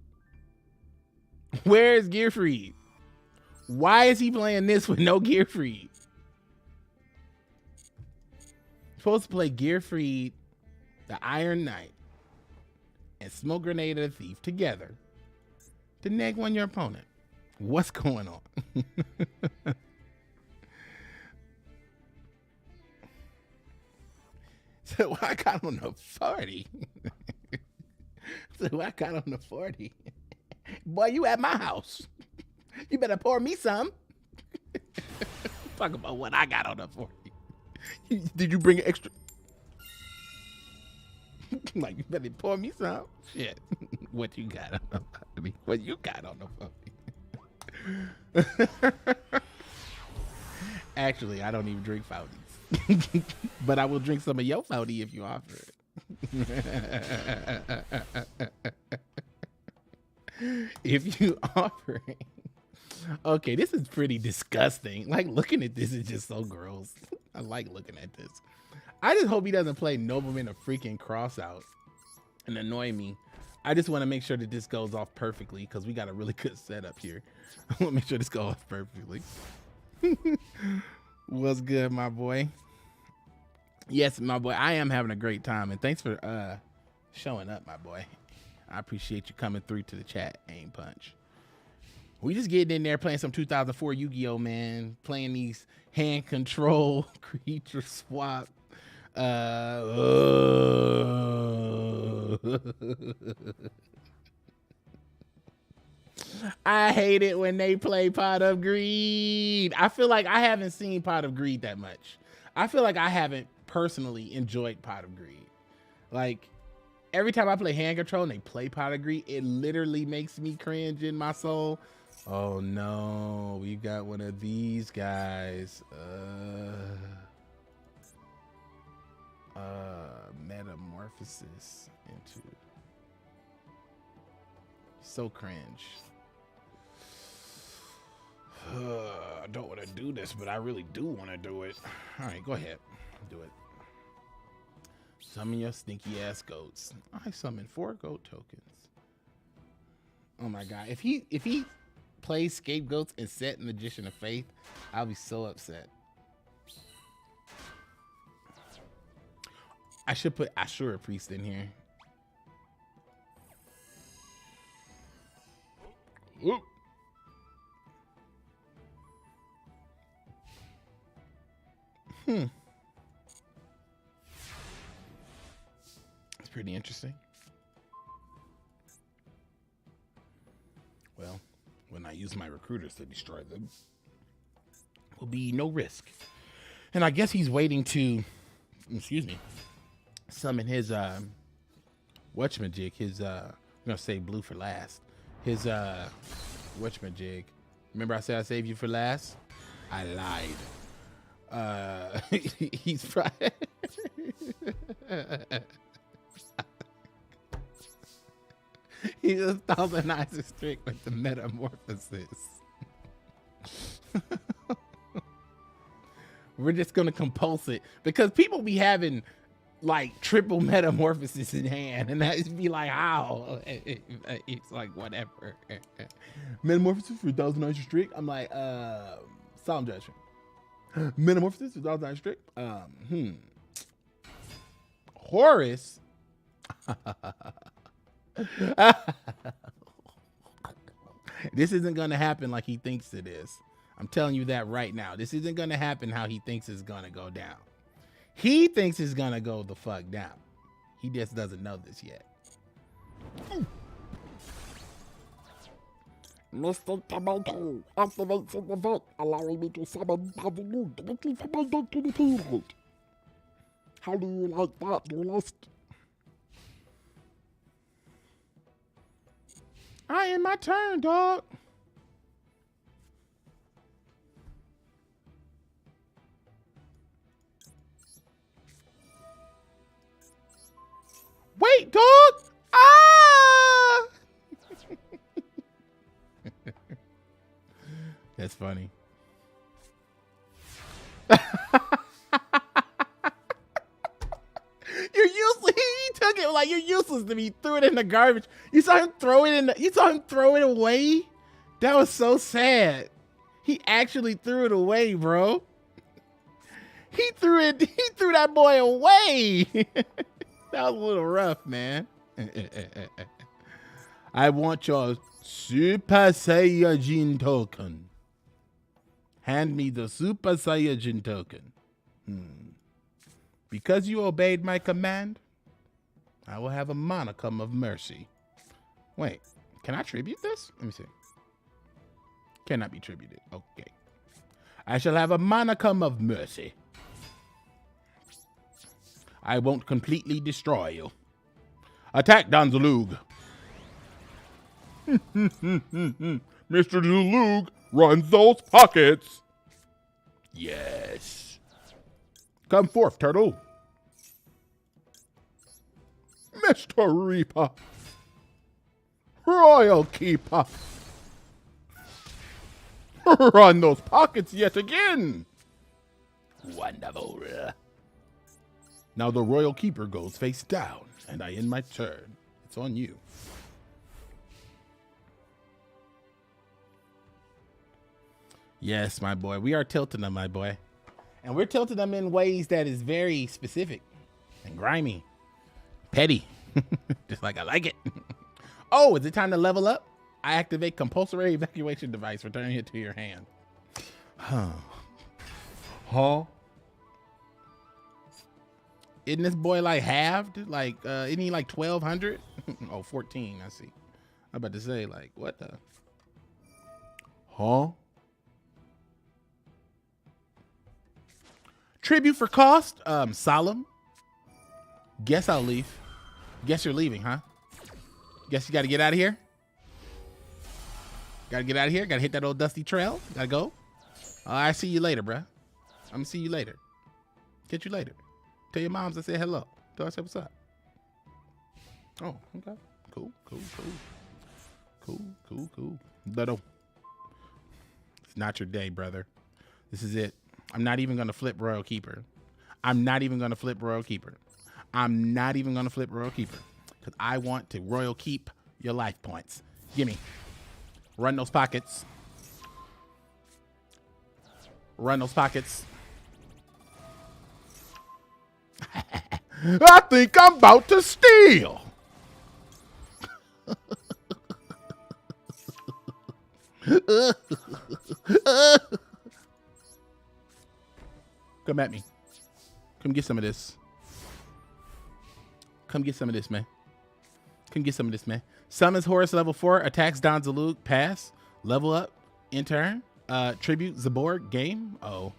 Where's Gearfried? Why is he playing this with no Gearfried? Supposed to play Gearfried, the Iron Knight, and Smoke Grenade of the Thief together to neg one your opponent. What's going on? So I got on the 40. So I got on the 40. Boy, you at my house. You better pour me some. Talk about what I got on the 40. Did you bring an extra? Like, you better pour me some. Shit. What you got on the 40? What you got on the 40? Actually, I don't even drink Fouties. But I will drink some of your Fouty if you offer it. If you offer it. Okay, this is pretty disgusting. Like, looking at this is just so gross. I like looking at this. I just hope he doesn't play Nobleman a freaking cross out and annoy me. I just want to make sure that this goes off perfectly because we got a really good setup here. I want to make sure this goes off perfectly. What's good, my boy? Yes, my boy. I am having a great time, and thanks for showing up, my boy. I appreciate you coming through to the chat, Aim Punch. We just getting in there playing some 2004 Yu-Gi-Oh, man. Playing these hand control, creature swap. I hate it when they play Pot of Greed. I feel like I haven't seen Pot of Greed that much. I feel like I haven't personally enjoyed Pot of Greed. Like, every time I play hand control and they play Pot of Greed, it literally makes me cringe in my soul. Oh no, we got one of these guys. Metamorphosis into so cringe. I don't want to do this, but I really do want to do it. All right, go ahead, do it. Summon your stinky ass goats. I summoned 4 goat tokens. Oh my god, if he plays scapegoats and set Magician of Faith, I'll be so upset. I should put Ashura Priest in here. Ooh. It's pretty interesting. Well, when I use my recruiters to destroy them, will be no risk. And I guess he's waiting to, excuse me, summon his whatchamajig, his I'm gonna say blue for last. His whatchamajig. Remember I said I saved you for last? I lied. He's probably he's 1,000 eyes of strict with the metamorphosis. We're just gonna compulse it because people be having like triple metamorphosis in hand, and that just be like, how? It's like whatever. Metamorphosis for 1,000 eyes of strict. I'm like, solemn judgment. Metamorphosis for 1,000 eyes of strict. Horus. This isn't gonna happen like he thinks it is. I'm telling you that right now. This isn't gonna happen how he thinks it's gonna go down. He thinks it's gonna go the fuck down. He just doesn't know this yet. Mr. Tomato activates an event, allowing me to summon Badu directly from my deck to the field. How do you like that, Duelist? I am my turn, dog. Wait, dog. Ah! That's funny. You're useless. He took it like you're useless to me. Threw it in the garbage. You saw him throw it in. You saw him throw it away. That was so sad. He actually threw it away, bro. He threw it. He threw that boy away. That was a little rough, man. I want your Super Saiyajin token. Hand me the Super Saiyajin token. Because you obeyed my command, I will have a monicum of mercy. Wait, can I tribute this? Let me see. Cannot be tributed. Okay. I shall have a monicum of mercy. I won't completely destroy you. Attack, Danzalug. Mr. Zalug runs those pockets. Yes. Come forth, turtle. Mr. Reaper. Royal Keeper. Run those pockets yet again. Wonderful. Now the royal keeper goes face down, and I end my turn. It's on you. Yes, my boy. We are tilting them, my boy. And we're tilting them in ways that is very specific and grimy. Petty. Just like I like it. Oh, is it time to level up? I activate compulsory evacuation device, returning it to your hand. Huh. Isn't this boy like halved? Like, isn't he like 1,200? Oh, 14, I see. I'm about to say, like, what the? Tribute for cost? Solemn. Guess I'll leave. Guess you're leaving, huh? Guess you gotta get out of here? Gotta get out of here? Gotta hit that old dusty trail? Gotta go? I see you later, bruh. I'm gonna see you later. Catch you later. Tell your moms I said hello. Tell her I said what's up. Oh, okay. Cool. But it's not your day, brother. This is it. I'm not even gonna flip Royal Keeper. I'm not even gonna flip Royal Keeper. Because I want to Royal Keep your life points. Gimme. Run those pockets. I think I'm about to steal. Come at me. Come get some of this. man. Summons Horus level 4, attacks Don Zalug, pass, level up, in turn, tribute Zaborg, game. Oh.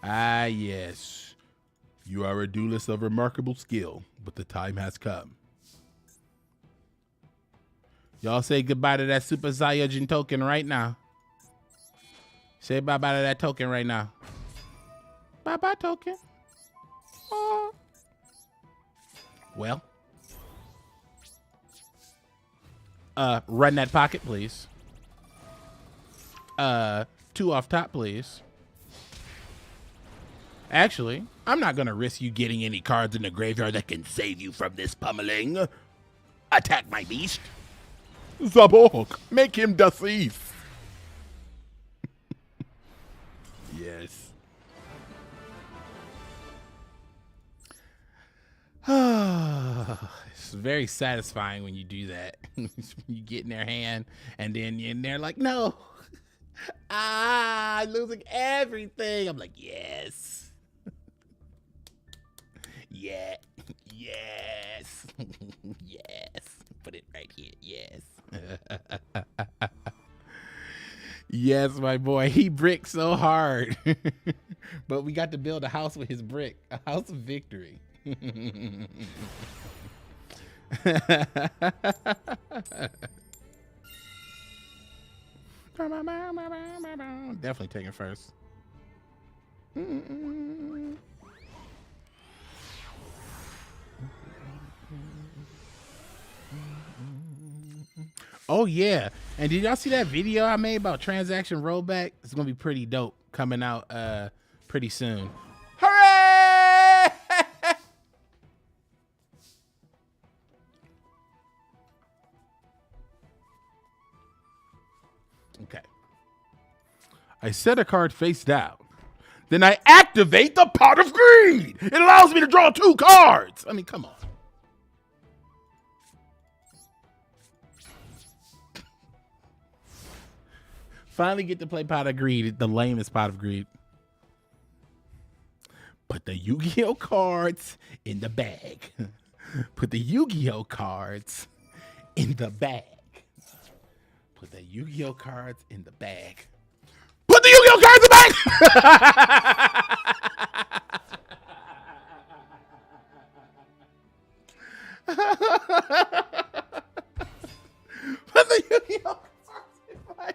Ah, yes. You are a duelist of remarkable skill, but the time has come. Y'all say goodbye to that Super Saiyajin token right now. Say bye-bye to that token right now. Bye-bye, token. Oh. Well. Run that pocket, please. 2 off top, please. Actually, I'm not gonna risk you getting any cards in the graveyard that can save you from this pummeling. Attack my beast. Zaborg, make him deceased. Yes. It's very satisfying when you do that. You get in their hand and then you're in there like, no. I'm losing everything. I'm like, yes. Yeah. Yes. Yes. Put it right here. Yes. Yes, my boy. He bricked so hard. But we got to build a house with his brick. A house of victory. Definitely taking first. Oh yeah, and did y'all see that video I made about transaction rollback? It's gonna be pretty dope, coming out pretty soon. Hooray! Okay. I set a card face down. Then I activate the Pot of Greed. It allows me to draw 2 cards. I mean, come on. Finally get to play Pot of Greed, the lamest Pot of Greed. Put the Yu-Gi-Oh cards in the bag. Put the Yu-Gi-Oh cards in the bag. Put the Yu-Gi-Oh cards in the bag. Put the Yu-Gi-Oh cards in the bag! Put the Yu-Gi-Oh cards in the bag.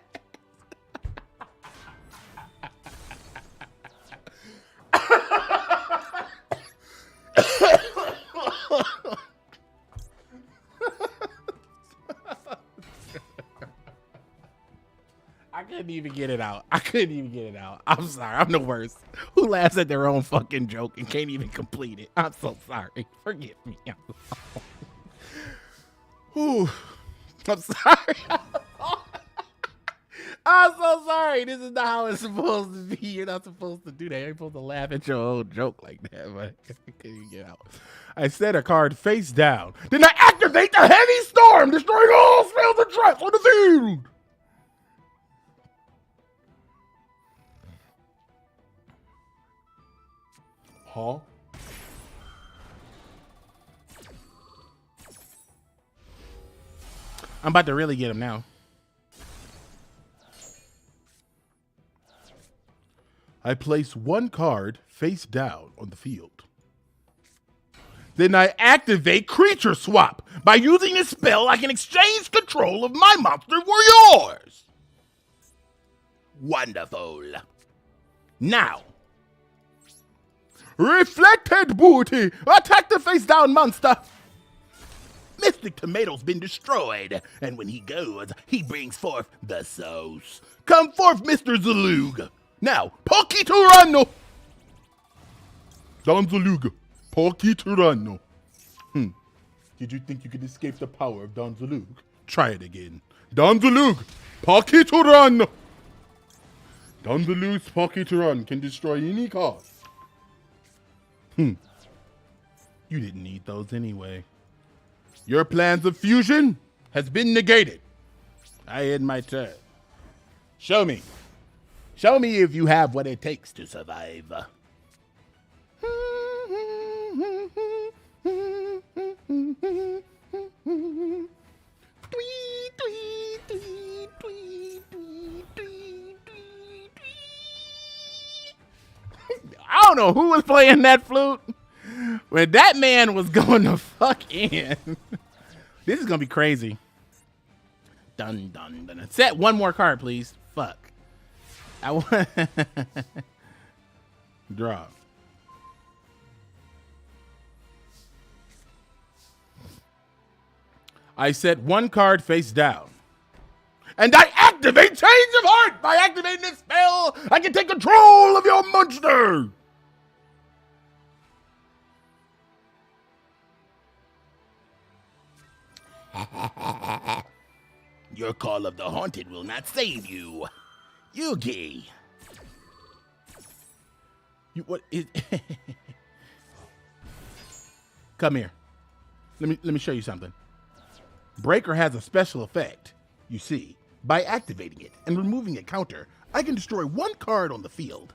I couldn't even get it out. I couldn't even get it out. I'm sorry. I'm the worst. Who laughs at their own fucking joke and can't even complete it? I'm so sorry. Forgive me. Whew. I'm sorry. I'm so sorry. This is not how it's supposed to be. You're not supposed to do that. You're supposed to laugh at your own joke like that, but I couldn't even get out. I set a card face down. Then I activate the heavy storm, destroying all spells and traps on the field. Huh? I'm about to really get him now. I place one card face down on the field. Then I activate Creature Swap. By using this spell, I can exchange control of my monster for yours. Wonderful. Now, Reflected Booty, attack the face down monster. Mystic Tomato's been destroyed, and when he goes, he brings forth the sauce. Come forth, Mr. Zalug. Now, Poki Tyranno. Don Zalug, Poki Tyranno. Did you think you could escape the power of Don Zalug? Try it again. Don Zalug, Poki Tyranno. Don Zalug's Poki Tyranno can destroy any card. You didn't need those anyway. Your plans of fusion has been negated. I end my turn. Show me. Show me if you have what it takes to survive. I don't know who was playing that flute, but that man was going to fuck in. This is going to be crazy. Dun, dun, dun. Set one more card, please. Fuck. I want draw. I set one card face down. And I activate Change of Heart! By activating this spell, I can take control of your monster! Your Call of the Haunted will not save you. Yugi. You what is Come here. Let me show you something. Breaker has a special effect. You see, by activating it and removing a counter, I can destroy one card on the field.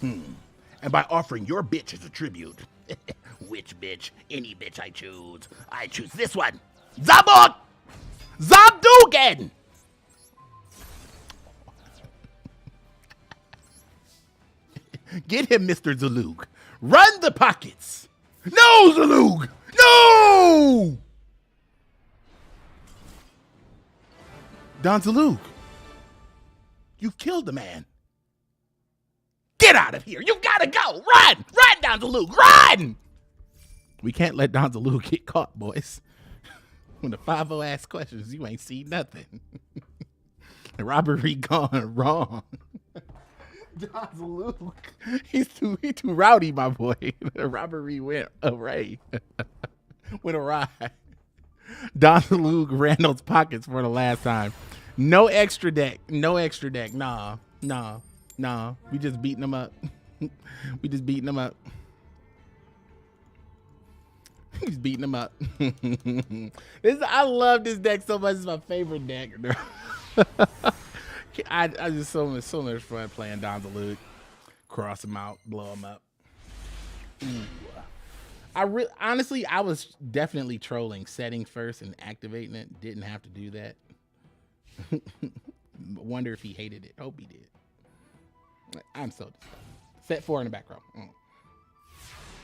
And by offering your bitch as a tribute. Which bitch? Any bitch I choose. I choose this one. Zabot! Zabdugan! Get him, Mr. Zalug. Run the pockets. No, Zalug! No! Don Zalug, you've killed the man. Get out of here. You gotta go. Run! Run, Don Zalug, run! We can't let Don Zalug get caught, boys. When the 5-0 asks questions, you ain't seen nothing. The robbery gone wrong. Don Zalug, he's too rowdy, my boy. The robbery went awry. Went awry. Don Zalug ran those pockets for the last time. No extra deck. No extra deck. Nah. We just beating them up. We just beating them up. He's beating them up. I love this deck so much. It's my favorite deck. I just so much fun playing Don Zalug. Cross him out, blow him up. Ooh. Honestly, I was definitely trolling, setting first and activating it. Didn't have to do that. Wonder if he hated it. Hope he did. I'm so disgusted. Set 4 in the back row.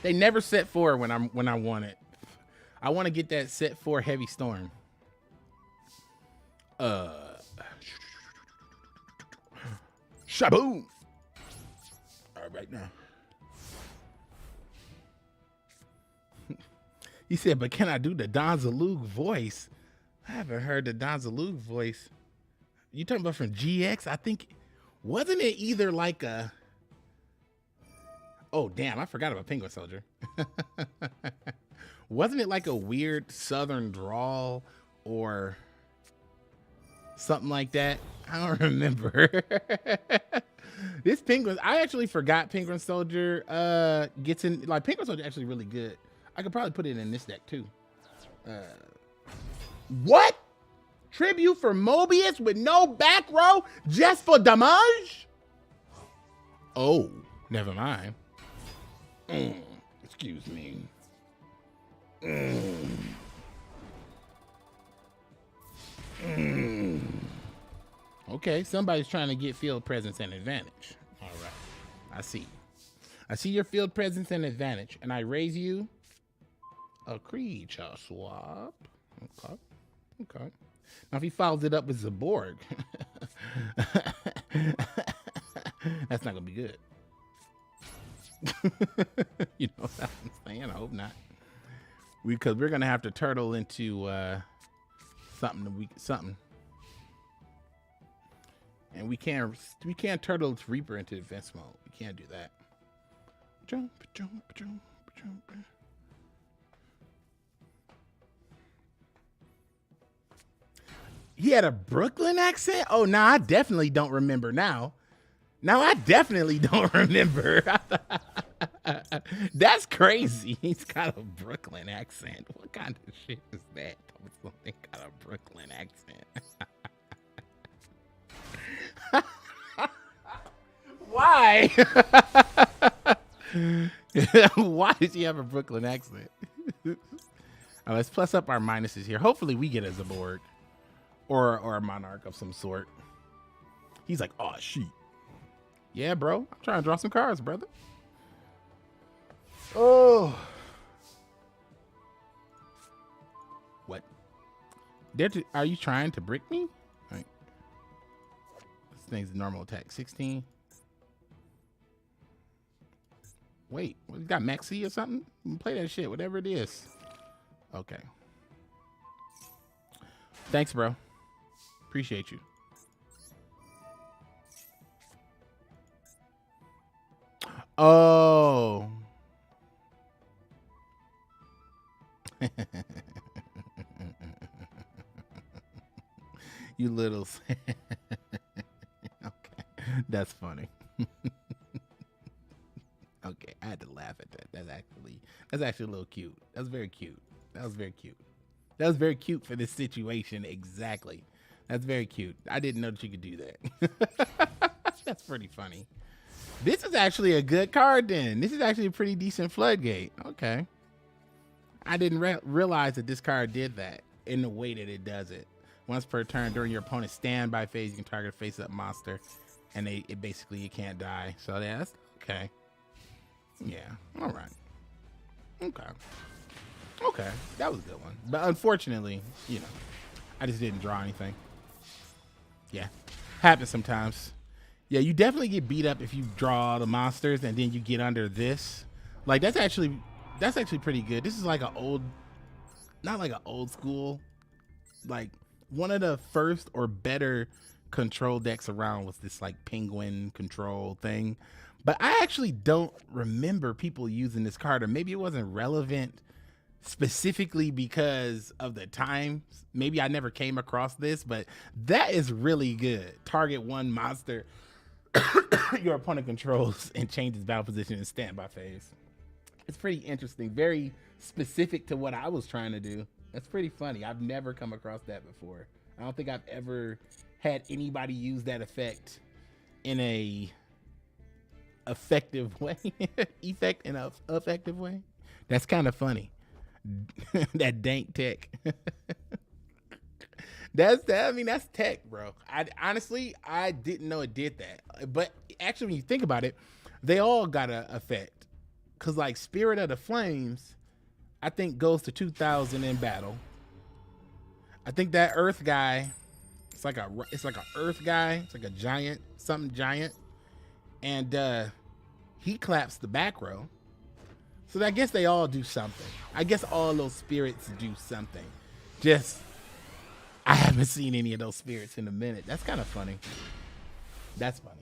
They never set 4 when I want it. I want to get that set 4 heavy storm. Shaboom! All right now. He said, but can I do the Don Zalug voice? I haven't heard the Don Zalug voice. You talking about from GX? I think, wasn't it either like a, oh damn, I forgot about Penguin Soldier. Wasn't it like a weird southern drawl or something like that? I don't remember. This Penguin, I actually forgot Penguin Soldier gets in, like Penguin Soldier actually really good. I could probably put it in this deck too. What? Tribute for Mobius with no back row just for damage? Oh, never mind. Excuse me. Okay, somebody's trying to get field presence and advantage. All right, I see. I see your field presence and advantage, and I raise you a creature swap. Okay, okay. Now if he follows it up with Zaborg, that's not gonna be good. You know what I'm saying? I hope not. Because we're gonna have to turtle into something. And we can't turtle its Reaper into defense mode. We can't do that. Jump, jump, jump, jump. He had a Brooklyn accent? Oh, no, I definitely don't remember now. Now I definitely don't remember. That's crazy. He's got a Brooklyn accent. What kind of shit is that? Something got a Brooklyn accent. Why? Why does he have a Brooklyn accent? Let's plus up our minuses here. Hopefully we get as a board or a monarch of some sort. He's like, oh, shit. Yeah, bro. I'm trying to draw some cards, brother. Oh. What? Are you trying to brick me? All right. This thing's a normal attack. 16. Wait, what, you got Maxi or something? Play that shit, whatever it is. Okay. Thanks, bro. Appreciate you. Oh. You little. Okay, that's funny. Okay, I had to laugh at that. That's actually a little cute. That's very cute. That was very cute. That was very cute for this situation. Exactly. That's very cute. I didn't know that you could do that. That's pretty funny. This is actually a good card then. This is actually a pretty decent floodgate. Okay. I didn't realize that this card did that in the way that it does it. Once per turn during your opponent's standby phase, you can target a face-up monster, and it basically you can't die. So that's okay. Yeah. All right. Okay. Okay. That was a good one. But unfortunately, you know, I just didn't draw anything. Yeah. Happens sometimes. Yeah, you definitely get beat up if you draw the monsters and then you get under this. Like that's actually pretty good. This is like an old, not like an old school, like one of the first or better control decks around was this like penguin control thing. But I actually don't remember people using this card, or maybe it wasn't relevant specifically because of the time. Maybe I never came across this, but that is really good. Target one monster your opponent controls and changes battle position in standby phase. It's pretty interesting, very specific to what I was trying to do. That's pretty funny. I've never come across that before. I don't think I've ever had anybody use that effect in a effective way. Effective way. That's kind of funny. That dank tech. That's tech, bro. I didn't know it did that. But actually, when you think about it, they all got an effect. Cause like Spirit of the Flames, I think goes to 2,000 in battle. I think that Earth guy, it's like an Earth guy. It's like a giant, something giant, and he claps the back row. So I guess they all do something. I guess all those spirits do something. Just I haven't seen any of those spirits in a minute. That's kind of funny. That's funny.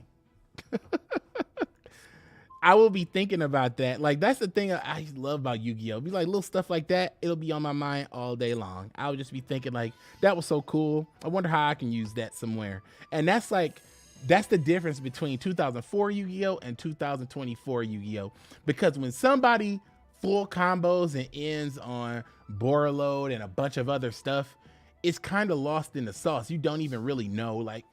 I will be thinking about that. Like, that's the thing I love about Yu-Gi-Oh! Be like little stuff like that. It'll be on my mind all day long. I'll just be thinking like, that was so cool. I wonder how I can use that somewhere. And that's like, that's the difference between 2004 Yu-Gi-Oh! And 2024 Yu-Gi-Oh! Because when somebody full combos and ends on Borreload and a bunch of other stuff, it's kind of lost in the sauce. You don't even really know, like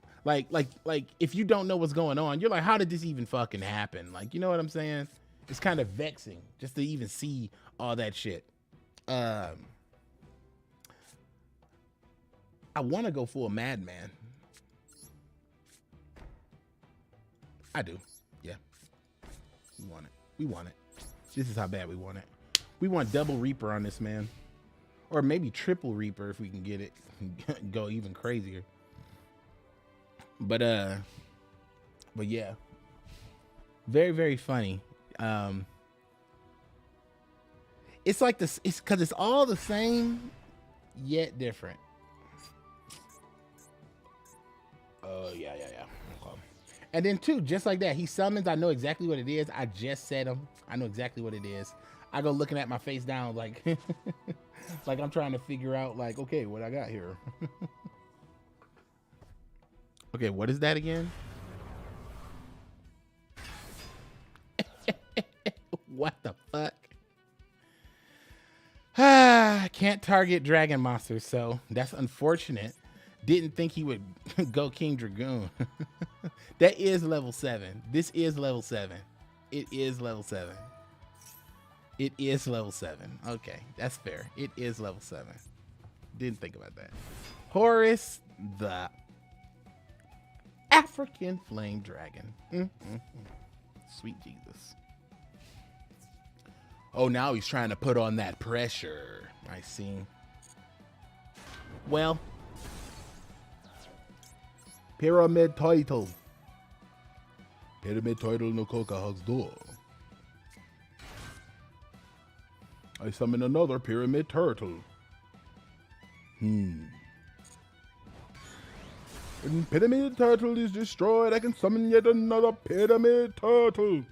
if you don't know what's going on, you're like, how did this even fucking happen? Like, you know what I'm saying? It's kind of vexing just to even see all that shit. I want to go full Madman. I do. Yeah. We want it. We want it. This is how bad we want it. We want double Reaper on this, man. Or maybe triple Reaper if we can get it. Go even crazier. But yeah. Very, very funny. It's like this, it's because it's all the same, yet different. Oh, yeah. Okay. And then too, just like that, he summons, I know exactly what it is. I just said him. I know exactly what it is. I go looking at my face down like, like I'm trying to figure out like, okay, what I got here. Okay, what is that again? What the fuck? Can't target dragon monsters, so that's unfortunate. Didn't think he would go King Dragoon. That is level 7. This is level 7. It is level 7. It is level 7. Okay, that's fair. It is level 7. Didn't think about that. Horus the African Flame Dragon. Sweet Jesus. Oh, now he's trying to put on that pressure. I see. Well, Pyramid title. Pyramid title no Coca Hugs door. I summon another pyramid turtle. When pyramid turtle is destroyed, I can summon yet another pyramid turtle.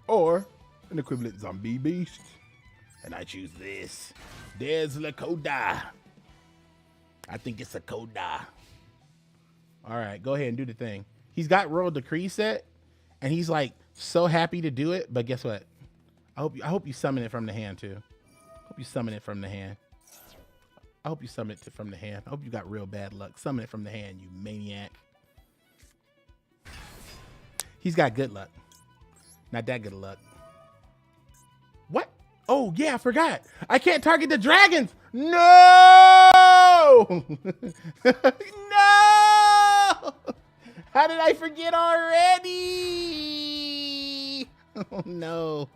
Or an equivalent zombie beast. And I choose this. There's Lakoda. I think it's a Koda. All right, go ahead and do the thing. He's got Royal Decree set, and he's like so happy to do it. But guess what? I hope you summon it from the hand too. Hope you summon it from the hand. I hope you summon it from the hand. I hope you got real bad luck. Summon it from the hand, you maniac. He's got good luck. Not that good of luck. What? Oh, yeah, I forgot. I can't target the dragons. No! No! How did I forget already? Oh, no.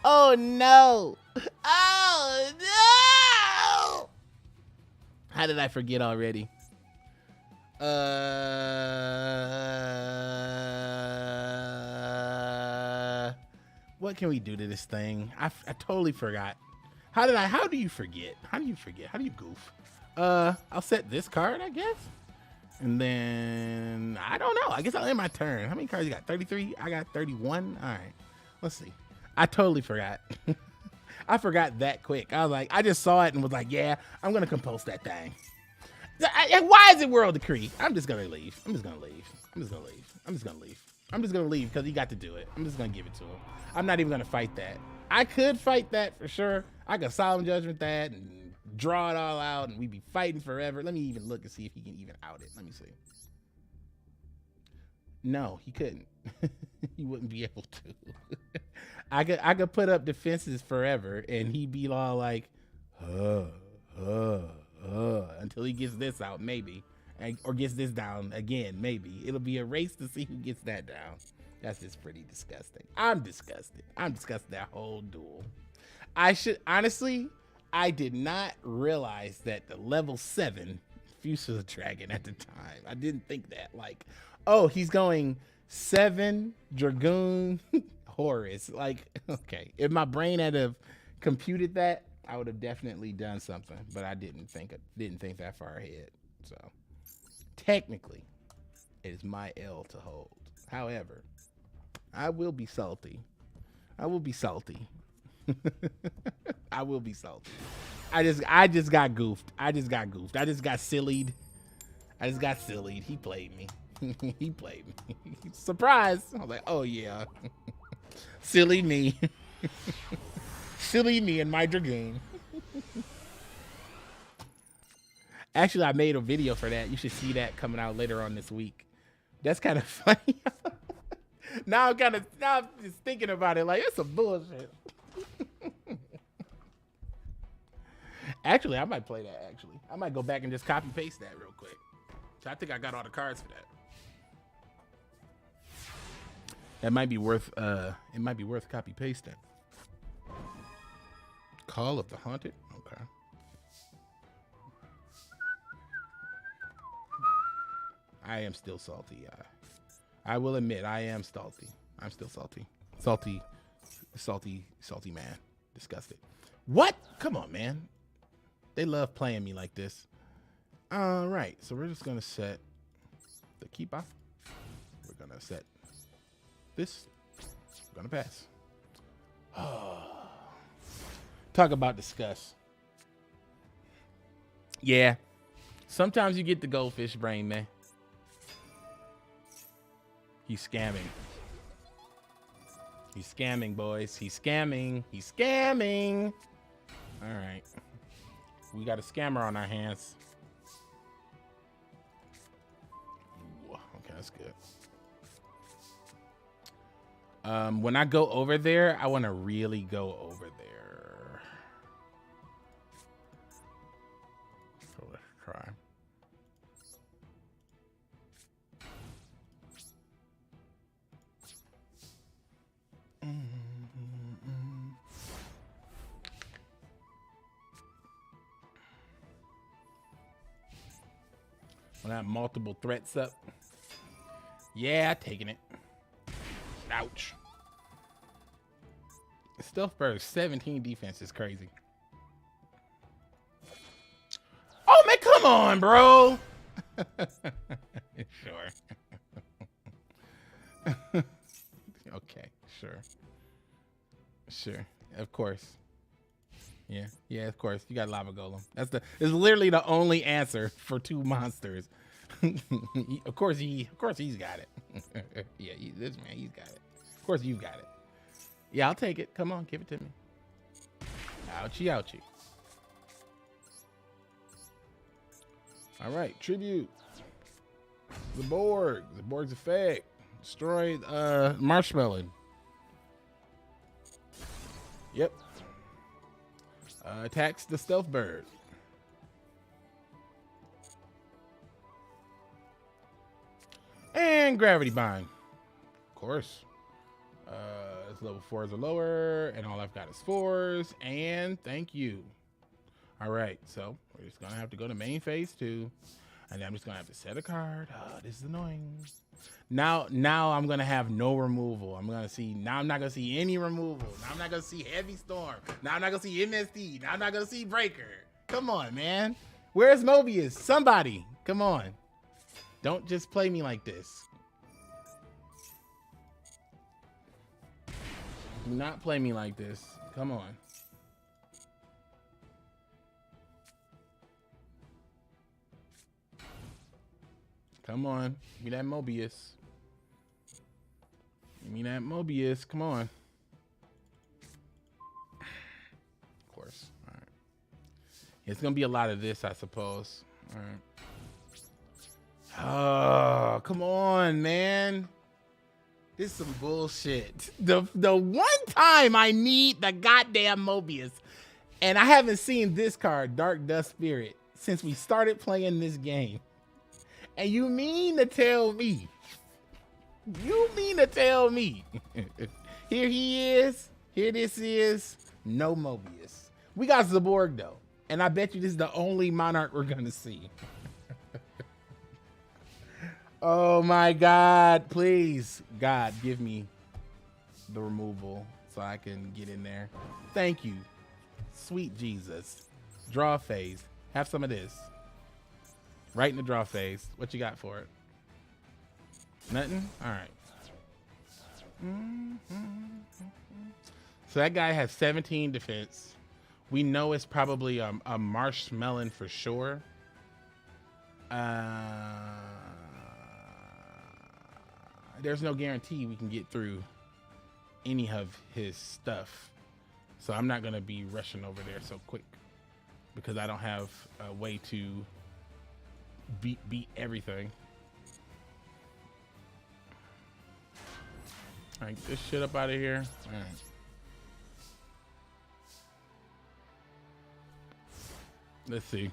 Oh, no. Oh, no! How did I forget already? What can we do to this thing? I totally forgot. How do you forget? How do you forget? How do you goof? I'll set this card, I guess. And then, I don't know. I guess I'll end my turn. How many cards you got? 33? I got 31. All right. Let's see. I totally forgot. I forgot that quick. I was like, I just saw it and was like, yeah, I'm going to compose that thing. Why is it World Decree? I'm just going to leave. I'm just going to leave. I'm just going to leave. I'm just going to leave. I'm just going to leave because he got to do it. I'm just going to give it to him. I'm not even going to fight that. I could fight that for sure. I could solemn judgment that and draw it all out and we'd be fighting forever. Let me even look and see if he can even out it. Let me see. No, he couldn't. He wouldn't be able to. I could put up defenses forever and he'd be all like, until he gets this out, maybe. Or gets this down again, maybe. It'll be a race to see who gets that down. That's just pretty disgusting. I'm disgusted. I'm disgusted that whole duel. Honestly, I did not realize that the level 7 Fuchsia Dragon at the time. I didn't think that. Like, oh, he's going 7 Dragoon Horus. Like, okay. If my brain had have computed that, I would have definitely done something. But I didn't think that far ahead. So technically, it is my L to hold. However, I will be salty. I will be salty. I will be salty. I just got goofed. I just got sillied. He played me. He played me. Surprise. I was like, oh yeah. Silly me. Silly me in my game. Actually, I made a video for that. You should see that coming out later on this week. That's kind of funny. Now I'm just thinking about it like it's some bullshit. Actually, I might play that. Actually, I might go back and just copy paste that real quick. So I think I got all the cards for that. That might be worth. It might be worth copy pasting. Call of the Haunted. Okay. I am still salty. I will admit I am salty. I'm still salty. Salty man. Disgusted. What? Come on, man. They love playing me like this. All right, so we're just gonna set the keeper. We're gonna set this. We're gonna pass. Talk about disgust. Yeah. Sometimes you get the goldfish brain, man. He's scamming. He's scamming, boys. He's scamming. He's scamming. All right. We got a scammer on our hands. Ooh, okay, that's good. When I go over there, I want to really go over there. So let's try. When I have multiple threats up. Yeah, taking it. Ouch. Stealth Bird 17 defense is crazy. Oh man, come on, bro. Sure. Okay, sure. Sure. Of course. Yeah, of course. You got Lava Golem. It's literally the only answer for two monsters. Of course he's got it. Yeah, this man, he's got it. Of course you got it. Yeah, I'll take it. Come on, give it to me. Ouchie, ouchie. All right, tribute. The Borg's effect. Destroy marshmallow. Yep. Attacks the Stealth Bird. And Gravity Bind. Of course. It's level 4s or lower, and all I've got is 4s. And thank you. All right, so we're just gonna have to go to main phase 2, and then I'm just gonna have to set a card. Oh, this is annoying. Now I'm gonna have no removal. I'm not gonna see any removal. Now I'm not gonna see Heavy Storm. Now I'm not gonna see MSD. Now I'm not gonna see Breaker. Come on, man. Where's Mobius? Somebody, come on. Don't just play me like this. Do not play me like this. Come on. Come on. Give me that Mobius. Give me that Mobius. Come on. Of course. All right. It's going to be a lot of this, I suppose. All right. Oh, come on, man. This is some bullshit. The one time I need the goddamn Mobius, and I haven't seen this card, Dark Dust Spirit, since we started playing this game. And you mean to tell me, here he is, here this is, no Mobius. We got Zaborg though, and I bet you this is the only Monarch we're gonna see. Oh my God, please, God, give me the removal so I can get in there. Thank Sweet Jesus. Draw phase. Have some of this. Right in the draw phase. What you got for it? Nothing? All right. So that guy has 17 defense. We know it's probably a marshmallow for sure. There's no guarantee we can get through any of his stuff. So I'm not going to be rushing over there so quick because I don't have a way to beat everything. All right, get this shit up out of here. All right. Let's see.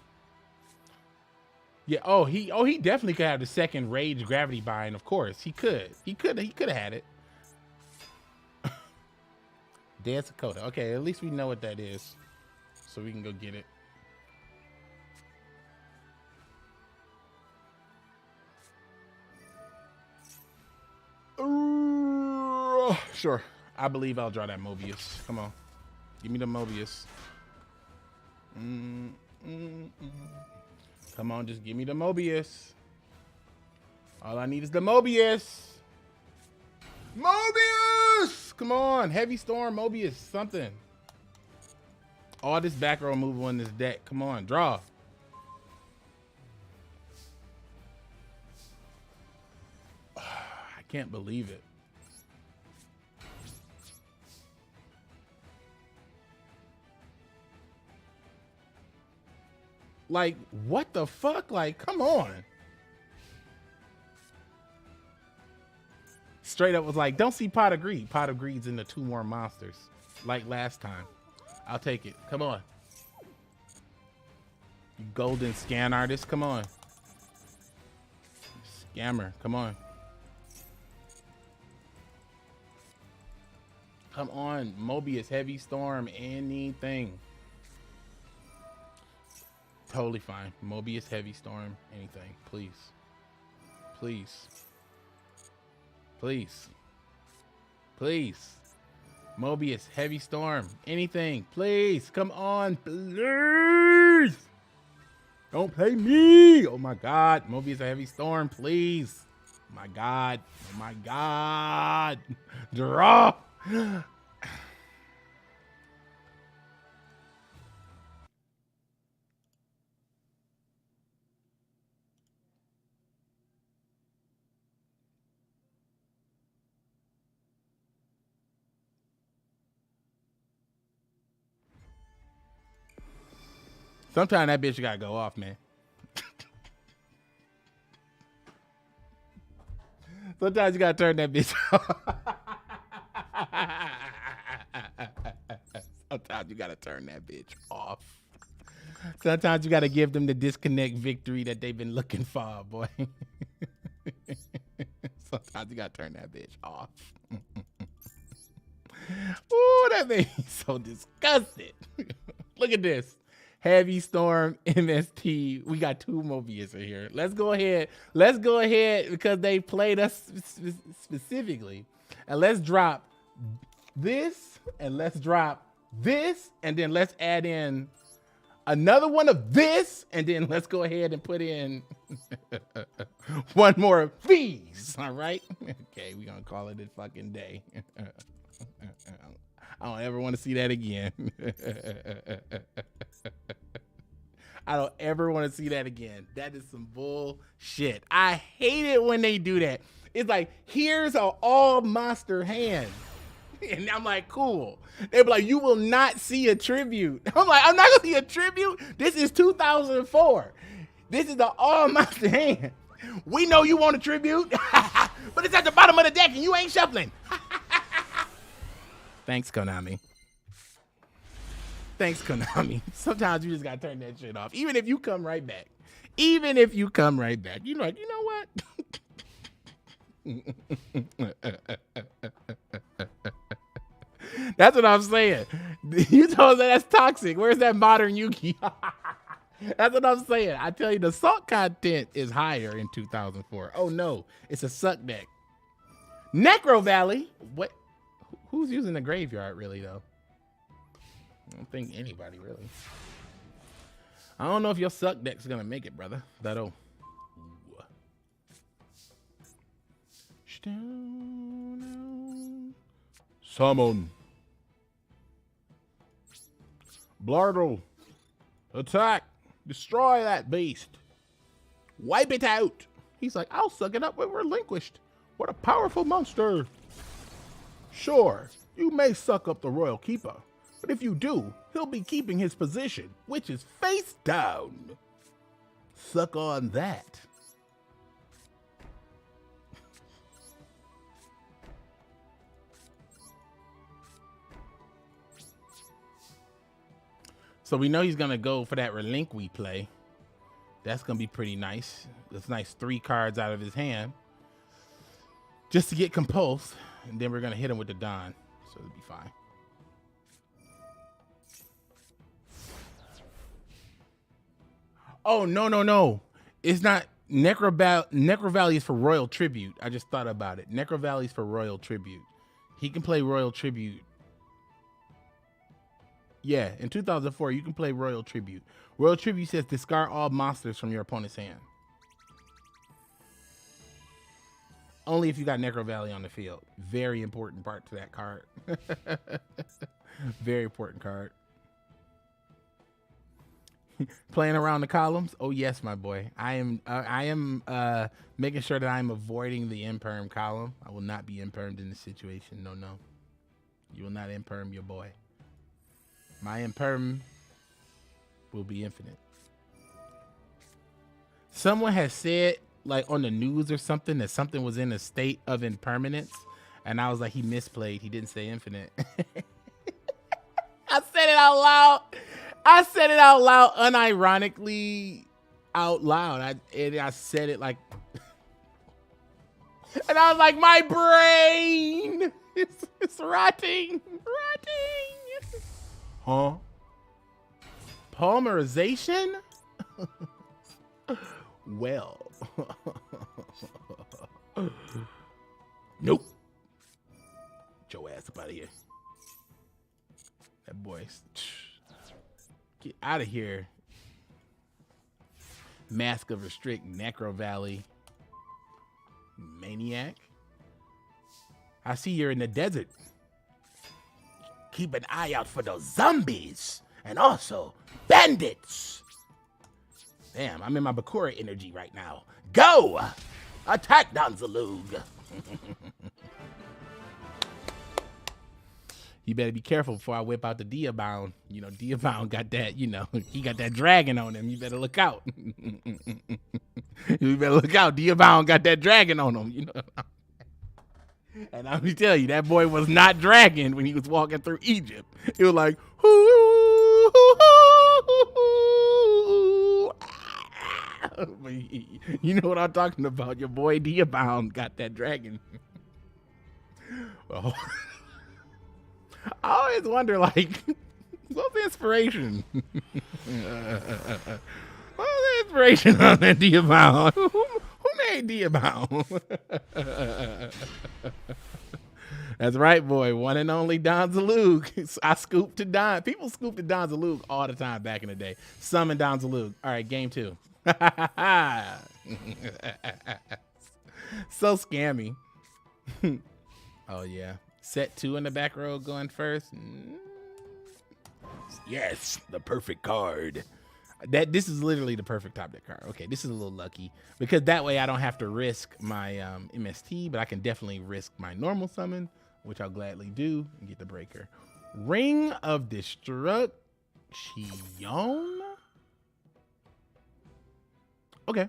Yeah. Oh, he definitely could have the second rage gravity bind. Of course, he could. He could have had it. Dance Dakota. Okay, at least we know what that is, so we can go get it. Sure. I believe I'll draw that Mobius. Come on. Give me the Mobius. Come on, just give me the Mobius. All I need is the Mobius. Mobius! Come on. Heavy Storm, Mobius, something. All this back row removal in this deck. Come on, draw. I can't believe it. Like, what the fuck? Like, come on. Straight up was like, don't see Pot of Greed. Pot of Greed's into 2 more monsters. Like last time. I'll take it. Come on. You golden scan artist. Come on. Scammer. Come on. Come on. Mobius, Heavy Storm, anything. Totally fine. Mobius, Heavy Storm, anything. Please. Please. Please. Please. Mobius, Heavy Storm, anything. Please. Come on. Please. Don't play me. Oh my God. Mobius, Heavy Storm, please. Oh my God. Oh my God. Draw. Sometimes that bitch gotta go off, man. Sometimes you gotta turn that bitch off. Sometimes you gotta turn that bitch off. Sometimes you gotta give them the disconnect victory that they've been looking for, boy. Sometimes you gotta turn that bitch off. Ooh, that made me so disgusted. Look at this. Heavy Storm, MST. We got 2 Mobius in here. Let's go ahead. Let's go ahead because they played us specifically. And let's drop this and let's drop this and then let's add in another one of this and then let's go ahead and put in one more of these. All right? Okay, we're going to call it a fucking day. I don't ever want to see that again. I don't ever want to see that again. That is some bullshit. I hate it when they do that. It's like, here's an all monster hand. And I'm like, cool. They'll be like, you will not see a tribute. I'm like, I'm not going to see a tribute. This is 2004. This is the all monster hand. We know you want a tribute, but it's at the bottom of the deck and you ain't shuffling. Thanks, Konami. Thanks, Konami. Sometimes you just gotta turn that shit off. Even if you come right back. Even if you come right back. You're like, you know what? That's what I'm saying. You told me that's toxic. Where's that modern Yu-Gi-Oh? That's what I'm saying. I tell you, the salt content is higher in 2004. Oh no, it's a suck deck. Necro Valley. What? Who's using the graveyard really though? I don't think anybody really. I don't know if your suck deck's gonna make it, brother. That'll. Summon. Blardle. Attack. Destroy that beast. Wipe it out. He's like, I'll suck it up when relinquished. What a powerful monster. Sure, you may suck up the royal keeper, but if you do, he'll be keeping his position, which is face down. Suck on that. So we know he's gonna go for that relinquish play. That's gonna be pretty nice. That's nice 3 cards out of his hand. Just to get compulsed, and then we're gonna hit him with the Don. So it'll be fine. Oh, no. It's not Necro Valley is for Royal Tribute. I just thought about it. Necro Valley is for Royal Tribute. He can play Royal Tribute. Yeah, in 2004, you can play Royal Tribute. Royal Tribute says discard all monsters from your opponent's hand. Only if you got Necro Valley on the field. Very important part to that card. Very important card. Playing around the columns? Oh yes, my boy. I am making sure that I'm avoiding the imperm column. I will not be impermed in this situation. No. You will not imperm your boy. My imperm will be infinite. Someone has said, like on the news or something, that something was in a state of impermanence, and I was like, he misplayed. He didn't say infinite. I said it out loud. I said it out loud, unironically out loud. I said it like, and I was like, my brain, it's rotting. Huh? Polymerization? Well. Nope. Get your ass up out of here. That boy. Get out of here. Mask of Restrict, Necro Valley. Maniac. I see you're in the desert. Keep an eye out for those zombies and also bandits. Damn, I'm in my Bakura energy right now. Go! Attack Danzalug. You better be careful before I whip out the Diabound. You know, Diabound got that, you know, he got that dragon on him. You better look out. You better look out. Diabound got that dragon on him, you know. And I'm gonna tell you, that boy was not dragon when he was walking through Egypt. It was like, you know what I'm talking about. Your boy Diabound got that dragon. Well, I always wonder, like, what's the inspiration? What's the inspiration on that Diabound? Who made Diabound? That's right, boy. One and only Don Zalug. I scooped to Don. People scooped to Don Zalug all the time back in the day. Summon Don Zalug. All right, game 2. So scammy. Oh, yeah. Set 2 in the back row going first. Yes, the perfect card. This is literally the perfect top deck card. Okay, this is a little lucky because that way I don't have to risk my MST, but I can definitely risk my normal summon, which I'll gladly do, and get the breaker. Ring of Destruction. Okay.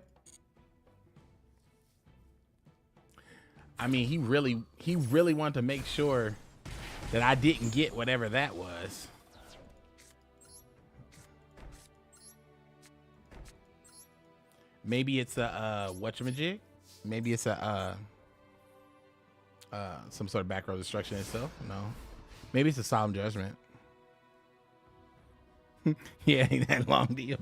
I mean, he really wanted to make sure that I didn't get whatever that was. Maybe it's a whatchamajig. Maybe it's a some sort of back row destruction itself. No. Maybe it's a solemn judgment. Yeah, ain't that long deal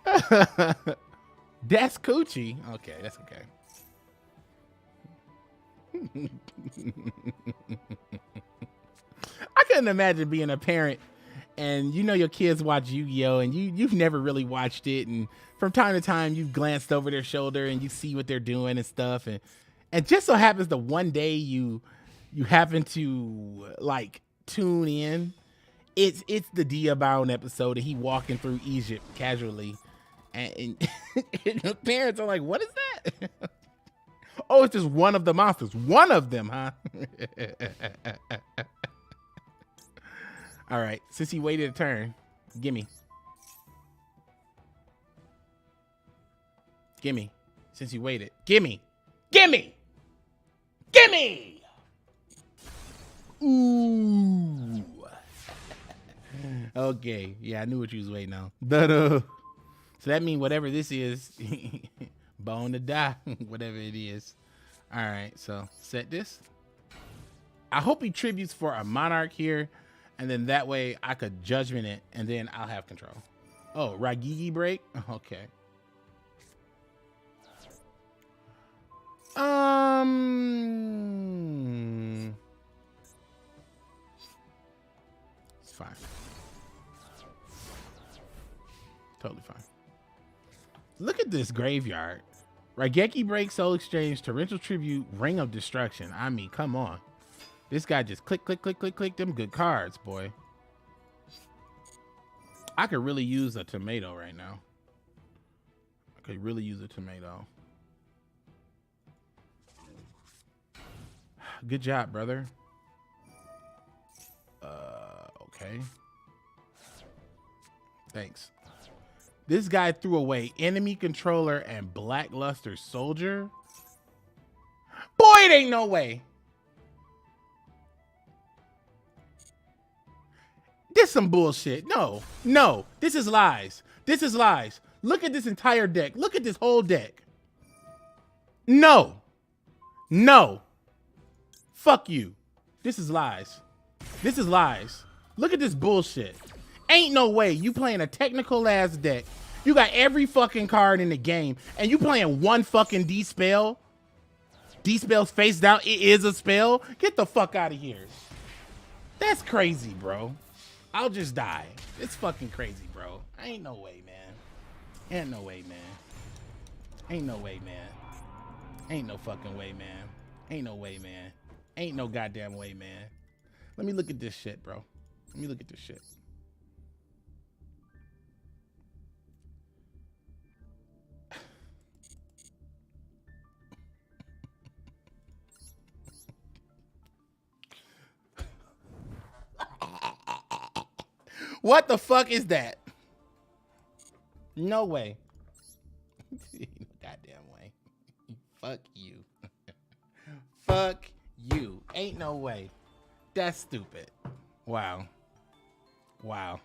about. That's coochie. Okay, that's okay. I couldn't imagine being a parent and you know your kids watch Yu-Gi-Oh, and you've never really watched it, and from time to time you've glanced over their shoulder and you see what they're doing and stuff, and just so happens the one day you happen to like tune in, it's the Diabound episode, and he walking through Egypt casually, and the parents are like, "What is that?" Oh, it's just one of the monsters. One of them, huh? All right, since he waited a turn, gimme. Gimme. Since you waited. Gimme. Gimme. Gimme. Ooh. Okay. Yeah, I knew what you was waiting on. So that means whatever this is, bone to die, whatever it is. All right, so set this. I hope he tributes for a monarch here, and then that way I could judgment it, and then I'll have control. Oh, Ragigi break? Okay. It's fine. Totally fine. Look at this graveyard. Raigeki break, soul exchange, torrential tribute, ring of destruction. I mean, come on. This guy just click, click, click, click, click. Them good cards, boy. I could really use a tomato right now. I could really use a tomato. Good job, brother. Okay. Thanks. This guy threw away enemy controller and blackluster soldier. Boy, it ain't no way. This some bullshit. No, no, this is lies. This is lies. Look at this entire deck. Look at this whole deck. No, no. Fuck you. This is lies. This is lies. Look at this bullshit. Ain't no way you playing a technical ass deck. You got every fucking card in the game, and you playing one fucking D-spell. D-spell's face down. It is a spell. Get the fuck out of here. That's crazy, bro. I'll just die. It's fucking crazy, bro. Ain't no way, man. Ain't no way, man. Ain't no way, man. Ain't no fucking way, man. Ain't no way, man. Ain't no goddamn way, man. Let me look at this shit, bro. Let me look at this shit. What the fuck is that? No way. Goddamn way. Fuck you. Fuck you. Ain't no way. That's stupid. Wow. Wow.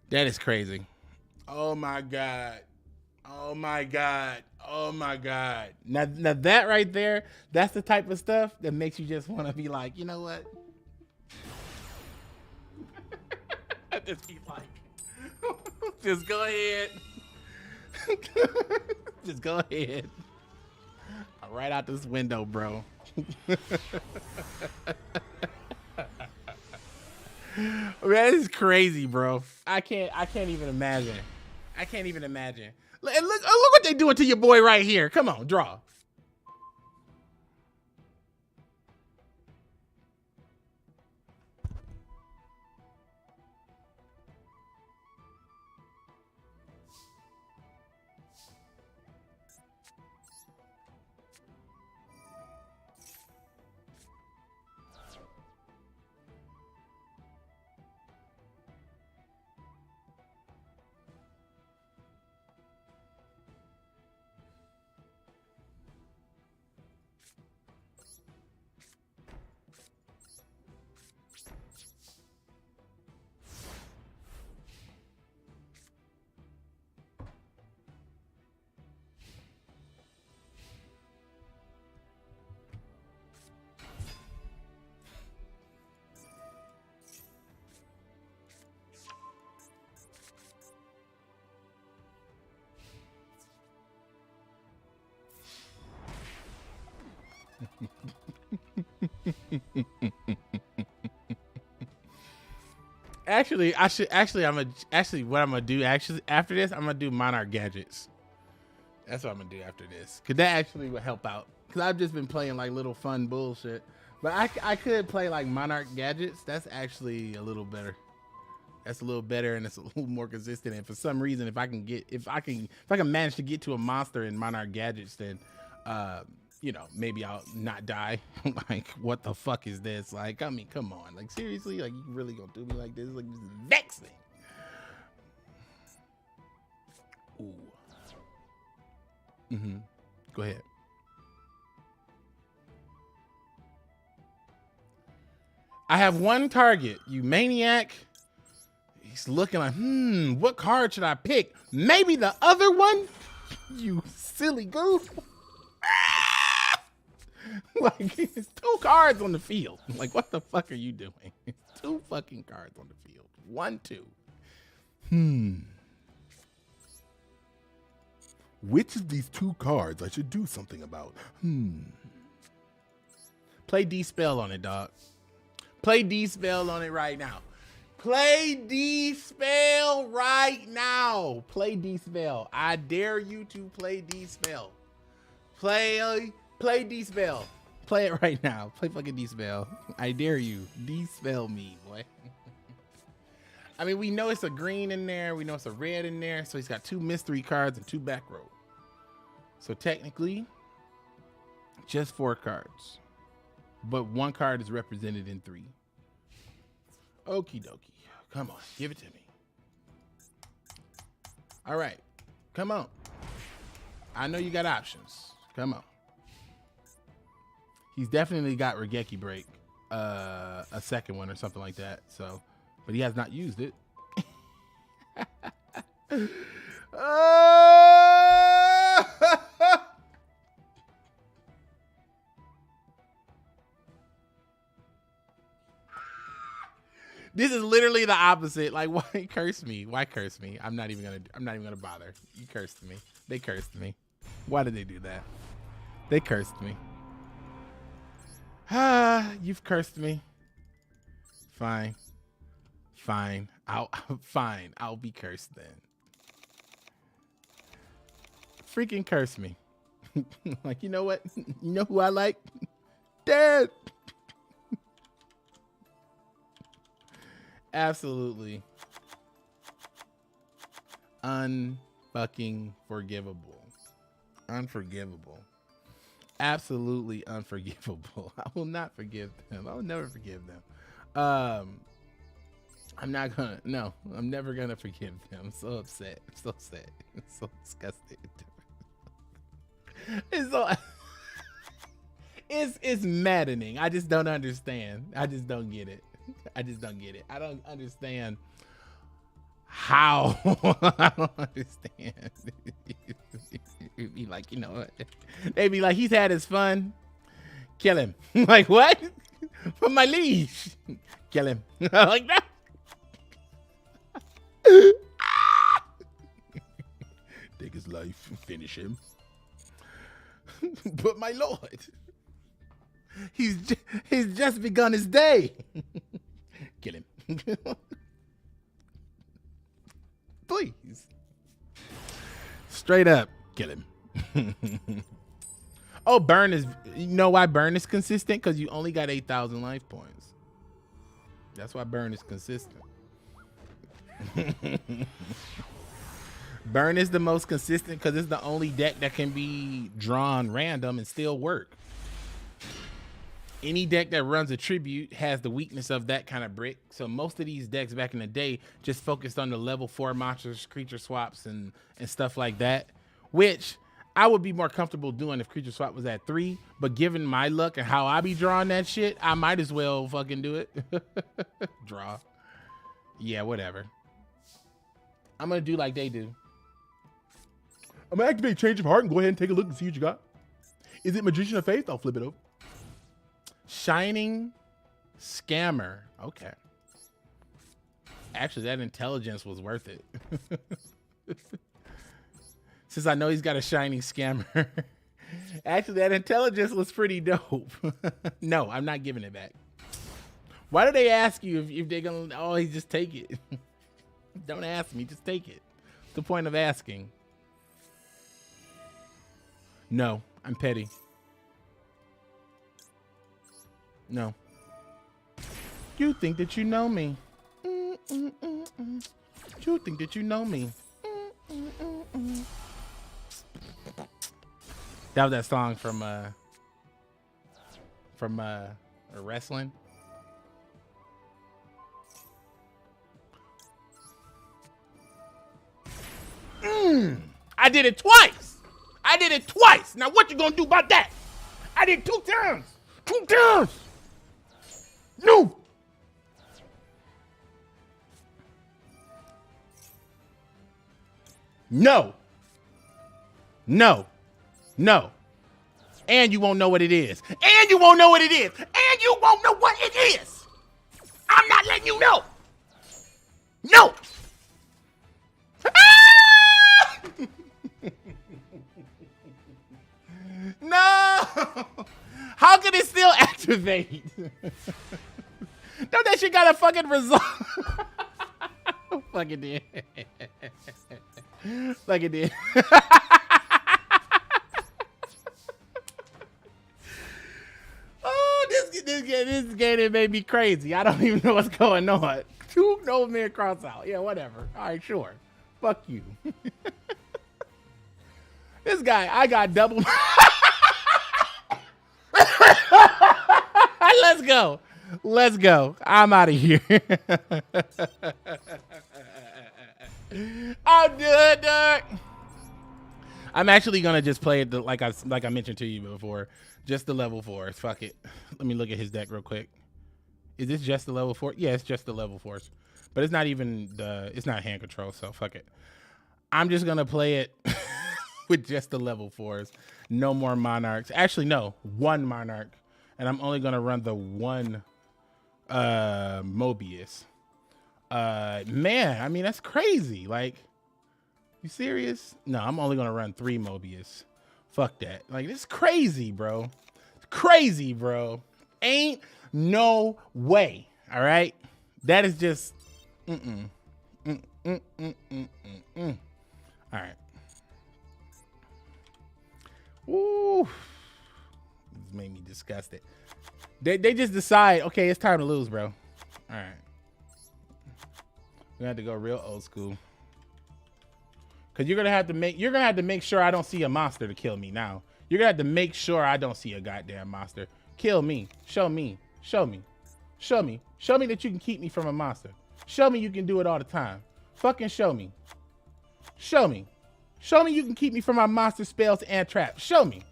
That is crazy. Oh my God. Oh my God. Oh my God. Now that right there, that's the type of stuff that makes you just want to be like, you know what? Just keep like, just go ahead. Just go ahead. Right out this window, bro. Man, this is crazy, bro. I can't even imagine. I can't even imagine. Look what they doing to your boy right here. Come on, draw. Actually, what I'm gonna do after this, I'm gonna do Monarch gadgets. That's what I'm gonna do after this, cause that actually would help out. Cause I've just been playing like little fun bullshit, but I could play like Monarch gadgets. That's actually a little better. That's a little better, and it's a little more consistent. And for some reason, if I can manage to get to a monster in Monarch gadgets, then you know, maybe I'll not die. Like, what the fuck is this? Like, I mean, come on. Like, seriously? Like, you really gonna do me like this? Like, this is vexing. Ooh. Mm-hmm. Go ahead. I have one target, you maniac. He's looking like, what card should I pick? Maybe the other one? You silly goof. Like, it's 2 cards on the field. Like, what the fuck are you doing? It's 2 fucking cards on the field. 1, 2. Which of these 2 cards I should do something about? Play D-Spell on it, dog. Play D-Spell on it right now. Play D-Spell right now. Play D-Spell. I dare you to play D-Spell. Play D-Spell. Play it right now. Play fucking D-Spell. I dare you. D-Spell me, boy. I mean, we know it's a green in there. We know it's a red in there. So he's got 2 mystery cards and 2 back row. So technically, just 4 cards. But 1 card is represented in 3. Okie dokie. Come on. Give it to me. All right. Come on. I know you got options. Come on. He's definitely got Regeki Break, a second one or something like that. So, but he has not used it. This is literally the opposite. Like, why curse me? Why curse me? I'm not even gonna bother. You cursed me. They cursed me. Why did they do that? They cursed me. You've cursed me. Fine. I'll be cursed then. Freaking curse me. Like, you know what? You know who I like? Dad. Absolutely unfucking forgivable. Unforgivable. Absolutely unforgivable. I will not forgive them. I will never forgive them. I'm never gonna forgive them. I'm so upset. I'm so sad. I'm so disgusted. It's so it's maddening. I just don't understand. I just don't get it. I don't understand how. I don't understand. It'd be like, you know what? They'd be like, he's had his fun. Kill him. Like, what? For my liege. Kill him. Like that. Take his life. Finish him. But my lord, he's just begun his day. Kill him. Please. Straight up, kill him. Oh, burn is, you know why burn is consistent? Because you only got 8,000 life points. That's why burn is consistent. Burn is the most consistent because it's the only deck that can be drawn random and still work. Any deck that runs a tribute has the weakness of that kind of brick. So most of these decks back in the day just focused on the level 4 monsters, creature swaps, and stuff like that, which I would be more comfortable doing if creature swap was at 3. But given my luck and how I be drawing that shit, I might as well fucking do it. Draw. Yeah, whatever. I'm gonna do like they do. I'm gonna activate Change of Heart and go ahead and take a look and see what you got. Is it Magician of Faith? I'll flip it over. Shining Scammer. Okay. Actually, that intelligence was worth it. Since I know he's got a Shining Scammer, Actually, that intelligence was pretty dope. No, I'm not giving it back. Why do they ask you if they're gonna always just take it? Don't ask me, just take it. What's the point of asking? No, I'm petty. No. You think that you know me. You think that you know me. That was that song from wrestling. I did it twice. I did it twice. Now what you gonna do about that? I did it 2 times. 2 times. No. No. No. No. And you won't know what it is. And you won't know what it is. And you won't know what it is. I'm not letting you know. No. No. How can it still activate? Don't that shit got a fucking result? Fuck it did. Fuck it did. Oh, this game it made me crazy. I don't even know what's going on. 2 no man cross out. Yeah, whatever. All right, sure. Fuck you. This guy, I got double. Let's go. Let's go. I'm out of here. I'm good, dog. I'm actually gonna just play it like I mentioned to you before, just the level 4s. Fuck it. Let me look at his deck real quick. Is this just the level 4? Yeah, it's just the level 4s, but it's not even it's not hand control. So fuck it. I'm just gonna play it with just the level 4s. No more monarchs. Actually, no, 1 monarch, and I'm only gonna run the 1 Mobius. Man, I mean that's crazy. Like, you serious? No, I'm only gonna run 3 Mobius. Fuck that. Like, it's crazy, bro. It's crazy, bro. Ain't no way. All right, that is just All right. Ooh, this made me disgusted. They just decide, okay, it's time to lose, bro. All right, we have to go real old school, cause you're gonna have to make sure I don't see a monster to kill me now. You're gonna have to make sure I don't see a goddamn monster. Kill me. Show me. Show me. Show me. Show me that you can keep me from a monster. Show me you can do it all the time. Fucking show me. Show me. Show me you can keep me from my monster spells and traps. Show me.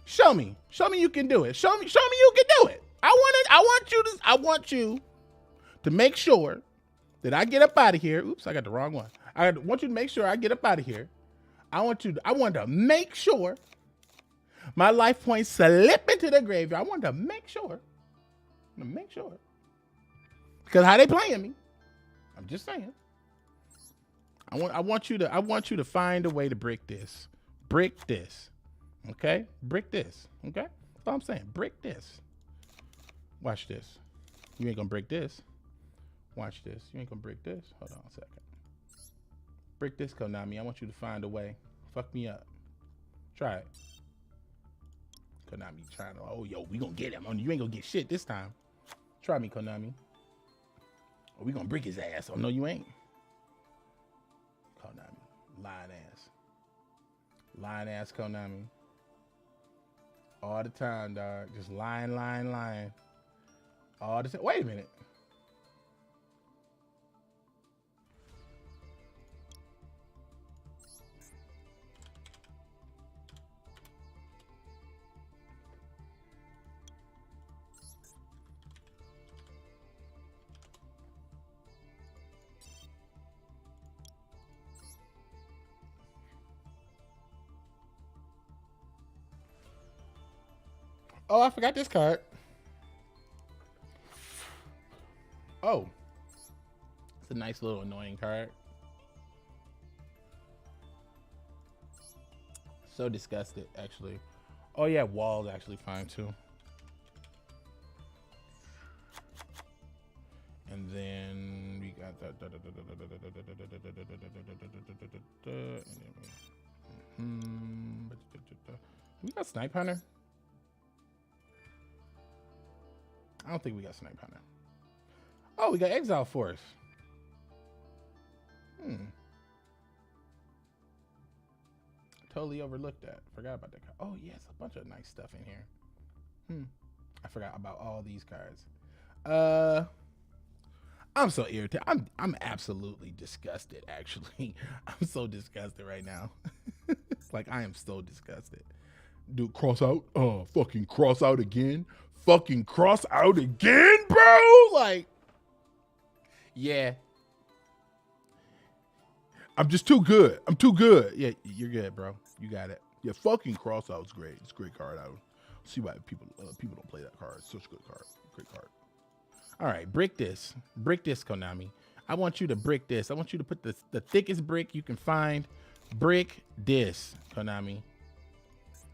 Show me. Show me you can do it. Show me you can do it. I want you to make sure that I get up out of here. Oops, I got the wrong one. I want you to make sure I get up out of here. I want to make sure my life points slip into the graveyard. I want to make sure. Because how they playing me? I'm just saying. I want you to find a way to brick this. Brick this. Okay? Brick this. Okay? That's all I'm saying. Brick this. Watch this. You ain't gonna break this. Watch this. You ain't gonna break this. Hold on a second. Brick this, Konami. I want you to find a way. Fuck me up. Try it. Konami trying to, oh, yo, we gonna get him. You ain't gonna get shit this time. Try me, Konami. Or we gonna brick his ass. Oh, no, you ain't. Konami. Lying ass. Lying ass Konami. All the time, dog. Just lying. All the time. Wait a minute. Oh, I forgot this card. Oh. It's a nice little annoying card. So disgusted, actually. Oh yeah, wall's actually fine too. And then we got that. We got Snipe Hunter. I don't think we got Snipe Hunter. Oh, we got Exile Force. Totally overlooked that. Forgot about that card. Oh, yes, a bunch of nice stuff in here. I forgot about all these cards. I'm so irritated. I'm absolutely disgusted, actually. I'm so disgusted right now. Like, I am so disgusted. Dude, cross out? Fucking cross out again? Fucking cross out again, bro? Like, yeah. I'm just too good. I'm too good. Yeah, you're good, bro. You got it. Yeah, fucking cross out's great. It's a great card. I don't see why people don't play that card. It's such a good card. Great card. All right, brick this. Brick this, Konami. I want you to brick this. I want you to put the thickest brick you can find. Brick this, Konami.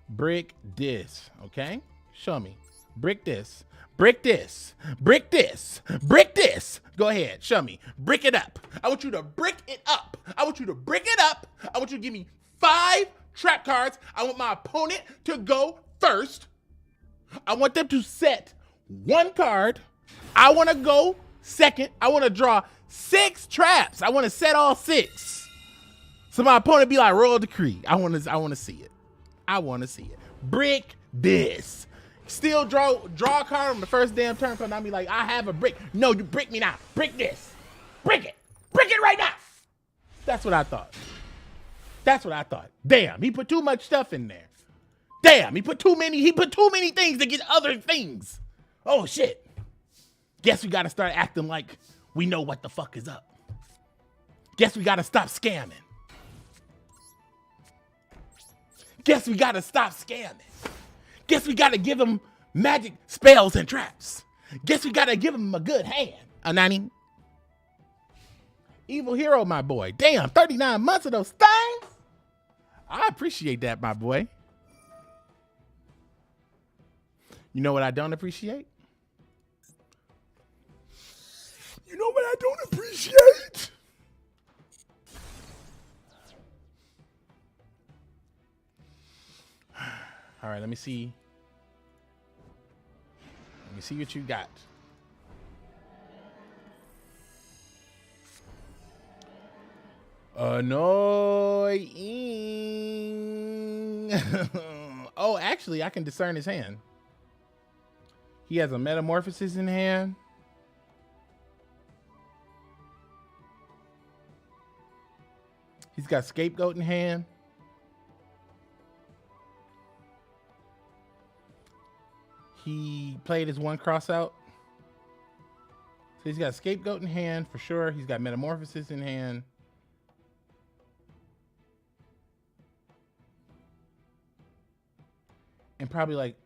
Brick this, okay? Show me. Brick this. Brick this. Brick this. Brick this. Go ahead. Show me. Brick it up. I want you to brick it up. I want you to brick it up. I want you to give me 5 trap cards. I want my opponent to go first. I want them to set 1 card. I want to go second. I want to draw 6 traps. I want to set all 6. So my opponent be like, royal decree. I want to see it. I want to see it. Brick this. Still draw a card on the first damn turn. So I'm be like, I have a brick. No, you brick me now. Brick this. Brick it. Brick it right now. That's what I thought. That's what I thought. Damn, he put too much stuff in there. Damn, he put too many things to get other things. Oh shit. Guess we gotta start acting like we know what the fuck is up. Guess we gotta stop scamming. Guess we gotta stop scamming. Guess we gotta give him magic spells and traps. Guess we gotta give him a good hand. Anani. Evil hero, my boy. Damn, 39 months of those things. I appreciate that, my boy. You know what I don't appreciate? You know what I don't appreciate? All right, let me see. Let me see what you got. Annoying. Oh, actually, I can discern his hand. He has a metamorphosis in hand. He's got scapegoat in hand. He played his 1 cross out. So he's got scapegoat in hand for sure. He's got metamorphosis in hand. And probably like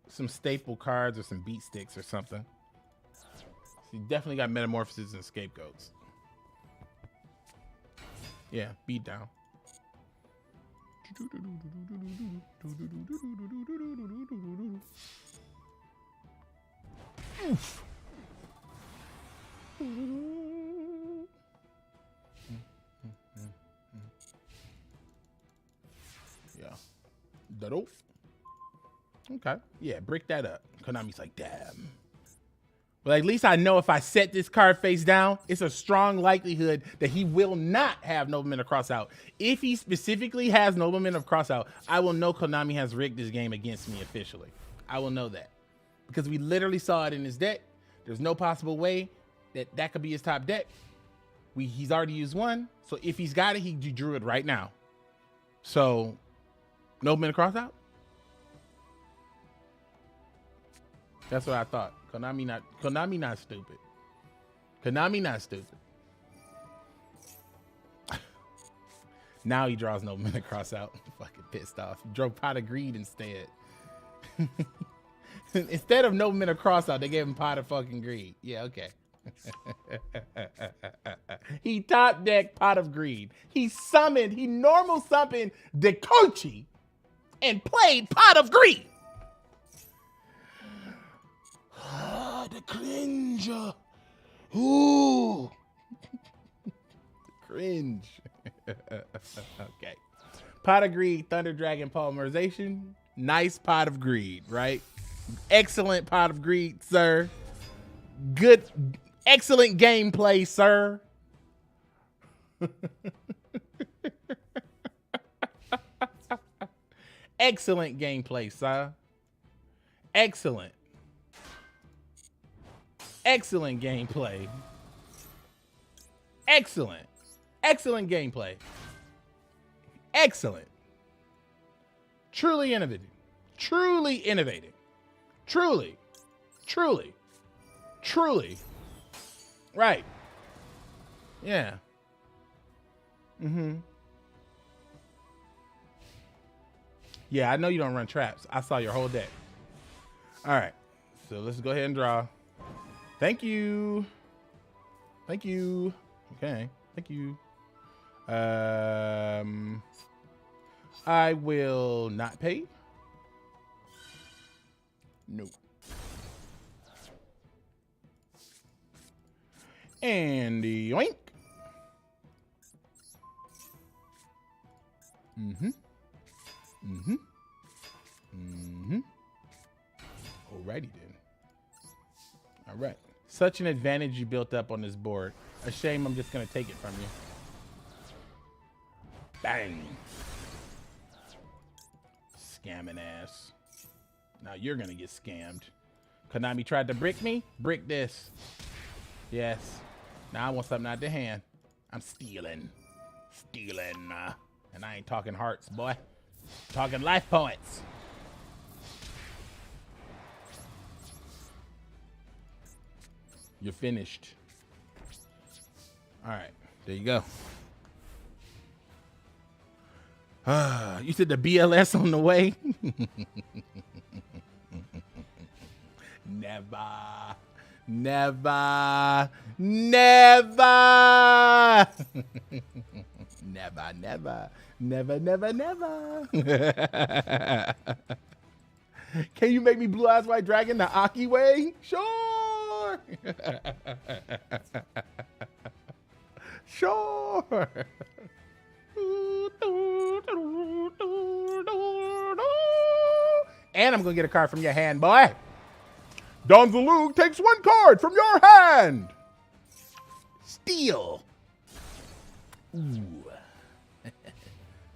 some staple cards or some beat sticks or something. So he definitely got metamorphosis and scapegoats. Yeah, beat down. Oof. Yeah. That-o. Okay. Yeah, brick that up. Konami's like, damn. Well, at least I know if I set this card face down, it's a strong likelihood that he will not have Nobleman of Crossout. If he specifically has Nobleman of Crossout, I will know Konami has rigged this game against me officially. I will know that. Because we literally saw it in his deck. There's no possible way that that could be his top deck. He's already used 1. So if he's got it, he drew it right now. So, Nobleman of Crossout? That's what I thought. Konami not stupid. Konami not stupid. Now he draws Nobleman to cross out. Fucking pissed off. He drew Pot of Greed instead. Instead of Nobleman to cross out, they gave him Pot of fucking Greed. Yeah, okay. He top decked Pot of Greed. He normal summoned Dekochi and played Pot of Greed. Ah, the cringe. Ooh. Cringe. Okay. Pot of Greed, Thunder Dragon Polymerization. Nice Pot of Greed, right? Excellent Pot of Greed, sir. Good, excellent gameplay, sir. Excellent gameplay, sir. Excellent. Excellent gameplay. Excellent. Excellent gameplay. Excellent. Truly innovative. Truly innovative. Truly. Truly. Truly. Right. Yeah. Mm-hmm. Yeah, I know you don't run traps. I saw your whole deck. All right. So let's go ahead and draw. Thank you. Thank you. Okay. Thank you. I will not pay. Nope. And yoink. Mm-hmm. Mm-hmm. Mm-hmm. Alrighty then. All right. Such an advantage you built up on this board. A shame I'm just gonna take it from you. Bang. Scamming ass. Now you're gonna get scammed. Konami tried to brick me. Brick this. Yes. Now I want something out the hand. I'm stealing. Stealing. And I ain't talking hearts, boy. I'm talking life points. You're finished. All right. There you go. You said the BLS on the way? Never. Never. Never. Never, never. Never, never, never. Can you make me Blue Eyes White Dragon the Aki way? Sure. Sure. And I'm gonna get a card from your hand, boy. Don Zalug takes one card from your hand. Steal. Ooh.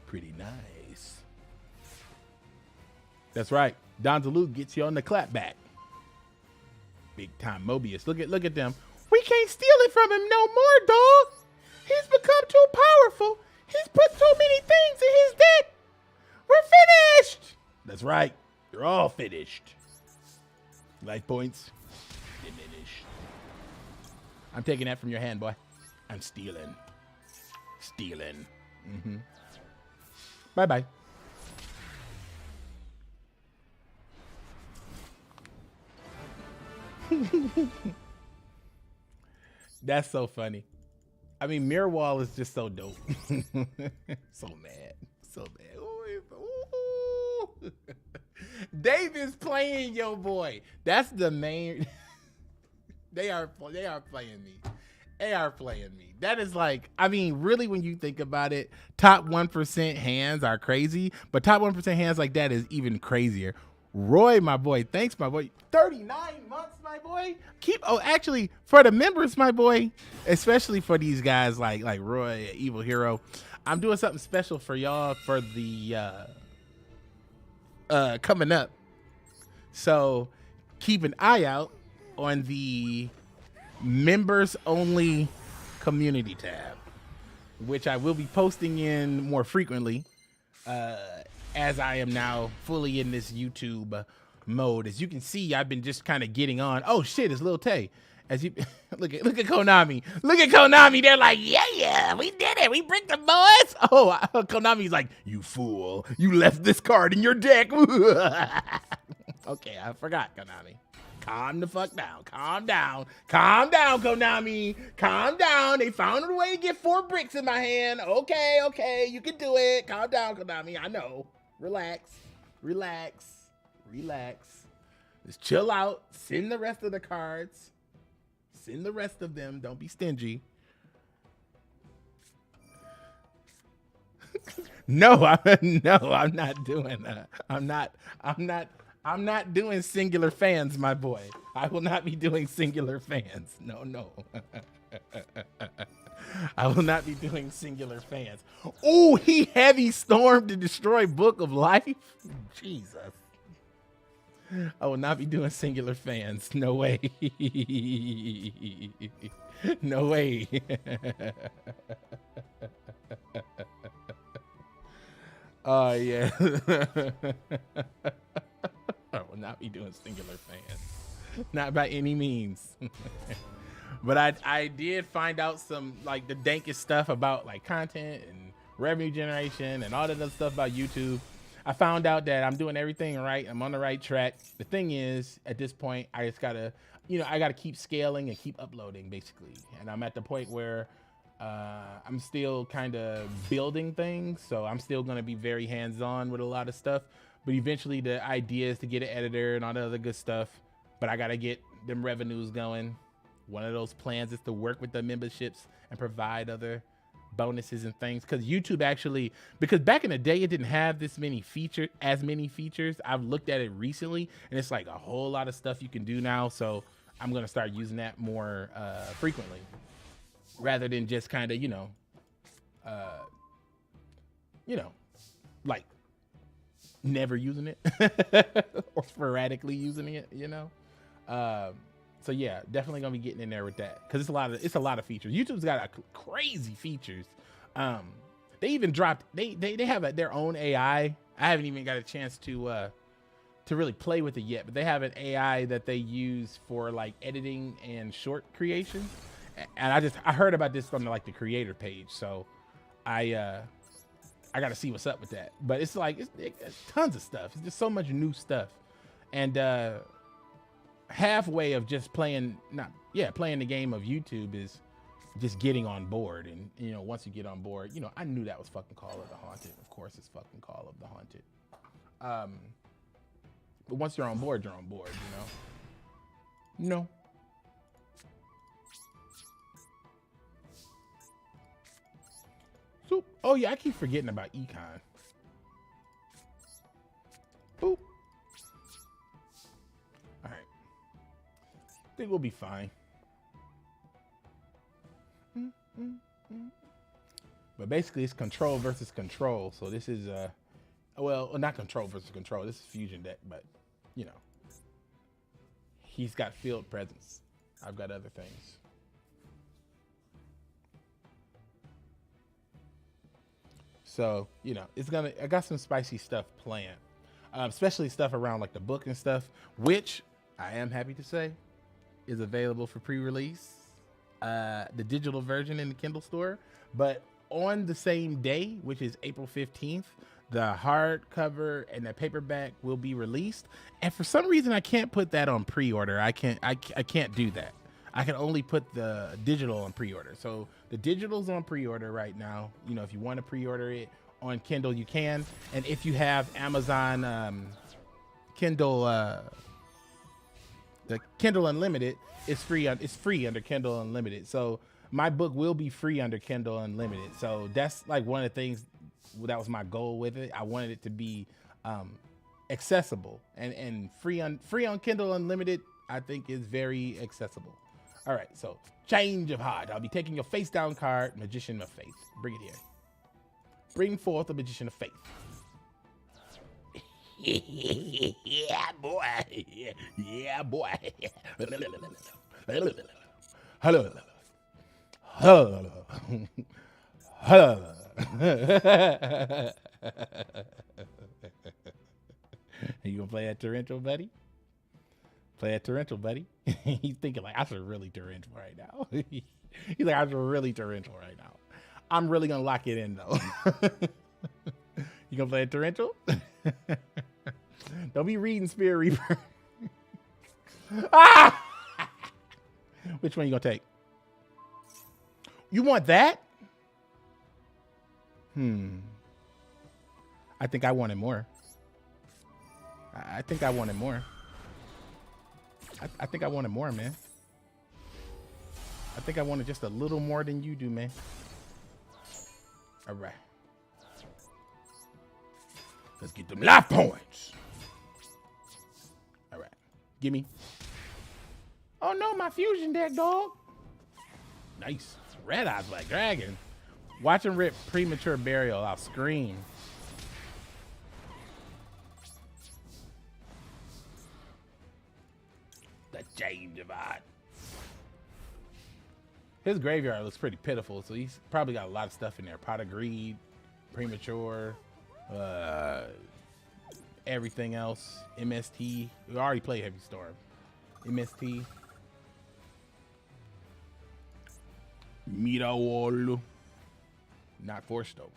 Pretty nice. That's right. Don Zalug gets you on the clapback. Big time Mobius. Look at them. We can't steal it from him no more, dog. He's become too powerful. He's put so many things in his deck. We're finished. That's right. You're all finished. Life points diminished. I'm taking that from your hand, boy. I'm stealing. Stealing. Mm-hmm. Bye-bye. That's so funny. I mean, Mirror Wall is just so dope. So mad. So mad. Ooh. Dave is playing your boy. That's the main. They are playing me. They are playing me. That is like, I mean, really, when you think about it, top 1% hands are crazy, but top 1% hands like that is even crazier. Roy, my boy, thanks, my boy. 39 months, my boy. Actually, for the members, my boy, especially for these guys like Roy, Evil Hero, I'm doing something special for y'all for the coming up. So keep an eye out on the members only community tab, which I will be posting in more frequently as I am now fully in this YouTube mode. As you can see, I've been just kind of getting on. Oh shit, it's Lil Tay. As you look at Konami. Look at Konami. They're like, yeah, we did it. We bricked the boys. Oh, Konami's like, you fool. You left this card in your deck. Okay, I forgot, Konami. Calm the fuck down. Calm down. Calm down, Konami. Calm down. They found a way to get 4 bricks in my hand. Okay, you can do it. Calm down, Konami. I know. Relax. Relax. Relax. Just chill out. Send the rest of the cards. Send the rest of them. Don't be stingy. No, I'm not doing that. I'm not doing singular fans, my boy. I will not be doing singular fans. No. I will not be doing singular fans. Oh, he heavy stormed to destroy Book of Life. Jesus. I will not be doing singular fans. No way. No way. Oh, yeah. I will not be doing singular fans. Not by any means. But I did find out some, like, the dankest stuff about, like, content and revenue generation and all that other stuff about YouTube. I found out that I'm doing everything right. I'm on the right track. The thing is, at this point, I just gotta, I gotta keep scaling and keep uploading, basically. And I'm at the point where I'm still kind of building things. So I'm still gonna be very hands-on with a lot of stuff. But eventually the idea is to get an editor and all the other good stuff. But I gotta get them revenues going. One of those plans is to work with the memberships and provide other bonuses and things, because YouTube actually, because back in the day it didn't have as many features. I've looked at it recently and it's like a whole lot of stuff you can do now, so I'm gonna start using that more frequently rather than just kind of like never using it or sporadically using it, so yeah, definitely gonna be getting in there with that, because it's a lot of features. YouTube's got crazy features. They even dropped, they have their own AI. I haven't even got a chance to really play with it yet, but they have an AI that they use for like editing and short creation. And I heard about this from the creator page, so I gotta see what's up with that. But it's like it's tons of stuff. It's just so much new stuff, and halfway of just playing the game of YouTube is just getting on board. And once you get on board, I knew that was fucking Call of the Haunted. Of course it's fucking Call of the Haunted. But once you're on board, So, oh yeah, I keep forgetting about Econ. Boop. All right. I think we'll be fine. But basically it's control versus control. So this is well, not control versus control. This is fusion deck, but he's got field presence. I've got other things. So, I got some spicy stuff planned, especially stuff around like the book and stuff, which I am happy to say is available for pre-release, the digital version in the Kindle store. But on the same day, which is April 15th, the hardcover and the paperback will be released. And for some reason, I can't put that on pre-order. I can't do that. I can only put the digital on pre-order. So the digital's on pre-order right now. If you want to pre-order it on Kindle, you can. And if you have Amazon Kindle, the Kindle Unlimited, it's free under Kindle Unlimited. So my book will be free under Kindle Unlimited. So that's like one of the things that was my goal with it. I wanted it to be accessible and free on Kindle Unlimited. I think is very accessible. All right, so change of heart. I'll be taking your face down card, Magician of Faith. Bring it here. Bring forth the Magician of Faith. Yeah, boy. Yeah, boy. Hello. Hello. Hello. You gonna play that torrential, buddy? Play that torrential, buddy. He's thinking like, I should really torrential right now. He's like, I should really torrential right now. I'm really gonna lock it in though. You gonna play a torrential? Don't be reading Spirit Reaper. Ah! Which one you gonna take? You want that? I think I wanted more. I think I wanted more. I think I wanted more, man. I think I wanted just a little more than you do, man. All right. Let's get them life points. All right. Gimme. Oh, no, my fusion deck, dog. Nice. Red Eyes Black Dragon. Watch him rip Premature Burial. I'll scream. The Jade Divide. His graveyard looks pretty pitiful, so he's probably got a lot of stuff in there. Pot of Greed, Premature, everything else. MST. We already played Heavy Storm. MST. Mira Wall. Not forced though.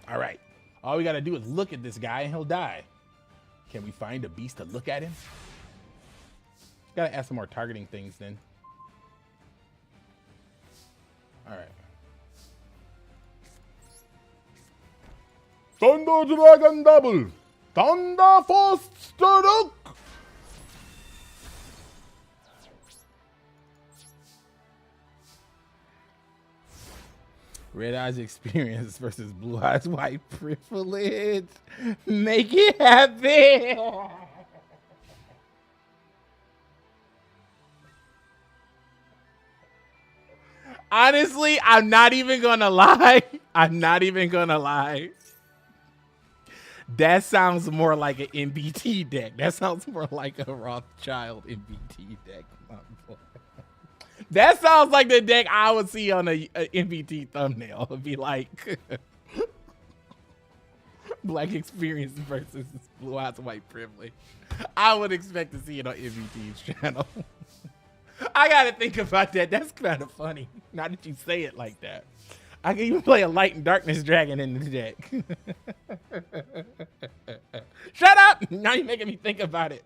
All right. All we got to do is look at this guy and he'll die. Can we find a beast to look at him? Got to add some more targeting things then. All right. Thunder Dragon Double. Thunder Force Starduk. Red Eyes Experience versus Blue Eyes White Privilege. Make it happen. Honestly, I'm not even gonna lie. I'm not even gonna lie. That sounds more like an MBT deck. That sounds more like a Rothschild MBT deck. That sounds like the deck I would see on a MBT thumbnail. It would be like Black Experience versus Blue Eyes White Privilege. I would expect to see it on MBT's channel. I gotta think about that. That's kind of funny. Now that you say it like that. I can even play a Light and Darkness Dragon in the deck. Shut up! Now you're making me think about it.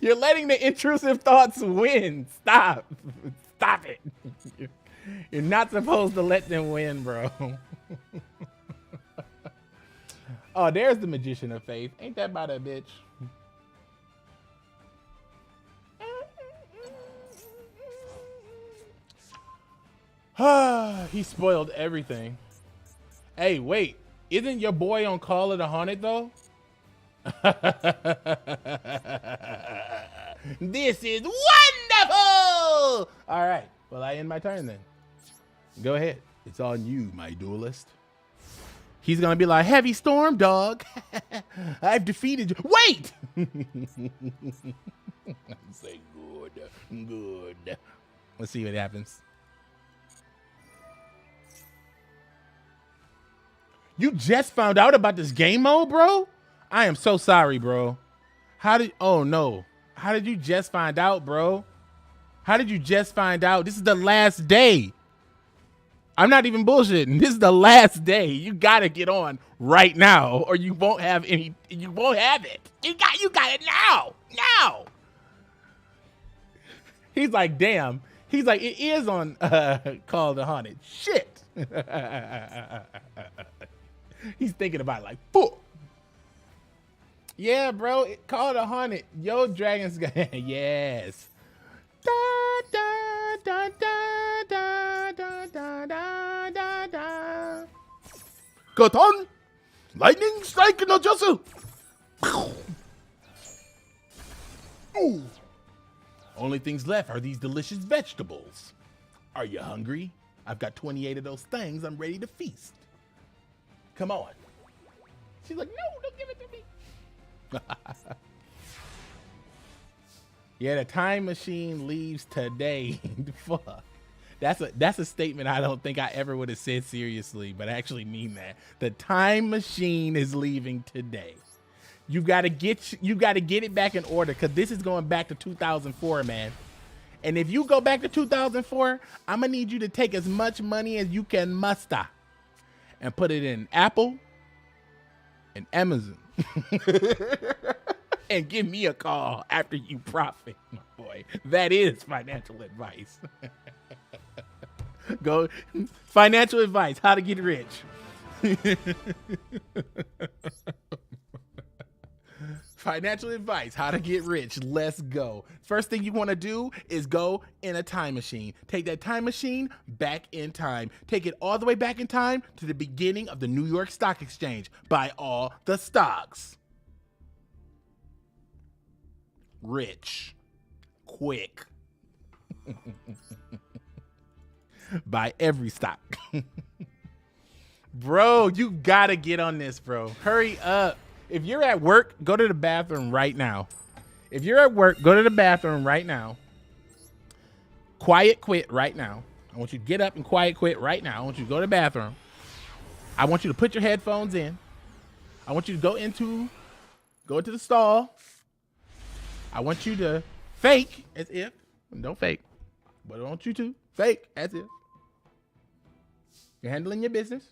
You're letting the intrusive thoughts win. Stop. Stop it. You're not supposed to let them win, bro. Oh, there's the Magician of Faith. Ain't that about a bitch? He spoiled everything. Hey, wait. Isn't your boy on Call of the Haunted, though? This is wonderful! All right. Well, I end my turn then. Go ahead. It's on you, my duelist. He's going to be like, Heavy Storm, dog. I've defeated you. Wait! Say good. Good. Let's see what happens. You just found out about this game mode, bro? I am so sorry, bro. Oh no. How did you just find out, bro? How did you just find out? This is the last day. I'm not even bullshitting. This is the last day. You gotta get on right now or you won't have it. You got it now. Now. He's like, damn. He's like, it is on Call of the Haunted. Shit. He's thinking about it like, fuck. Yeah, bro. Call it 100. Yo, Dragon's yes. Da, da, da, da, da, da, da, da, da. Cotton. Lightning strike no jutsu. Ooh. Only things left are these delicious vegetables. Are you hungry? I've got 28 of those things. I'm ready to feast. Come on. She's like, no, don't give it to me. Yeah, the time machine leaves today. Fuck. That's a statement I don't think I ever would have said seriously, but I actually mean that. The time machine is leaving today. You gotta get it back in order because this is going back to 2004, man. And if you go back to 2004, I'm gonna need you to take as much money as you can muster and put it in Apple and Amazon And give me a call after you profit, my boy. That is financial advice. Go financial advice, how to get rich. Financial advice, how to get rich. Let's go. First thing you want to do is go in a time machine. Take that time machine back in time. Take it all the way back in time to the beginning of the New York Stock Exchange. Buy all the stocks. Rich. Quick. Buy every stock. Bro, you gotta get on this, bro. Hurry up. If you're at work, go to the bathroom right now. If you're at work, go to the bathroom right now. Quiet quit right now. I want you to get up and quiet quit right now. I want you to go to the bathroom. I want you to put your headphones in. I want you to go into the stall. I want you to fake as if, don't fake, but I want you to fake as if you're handling your business.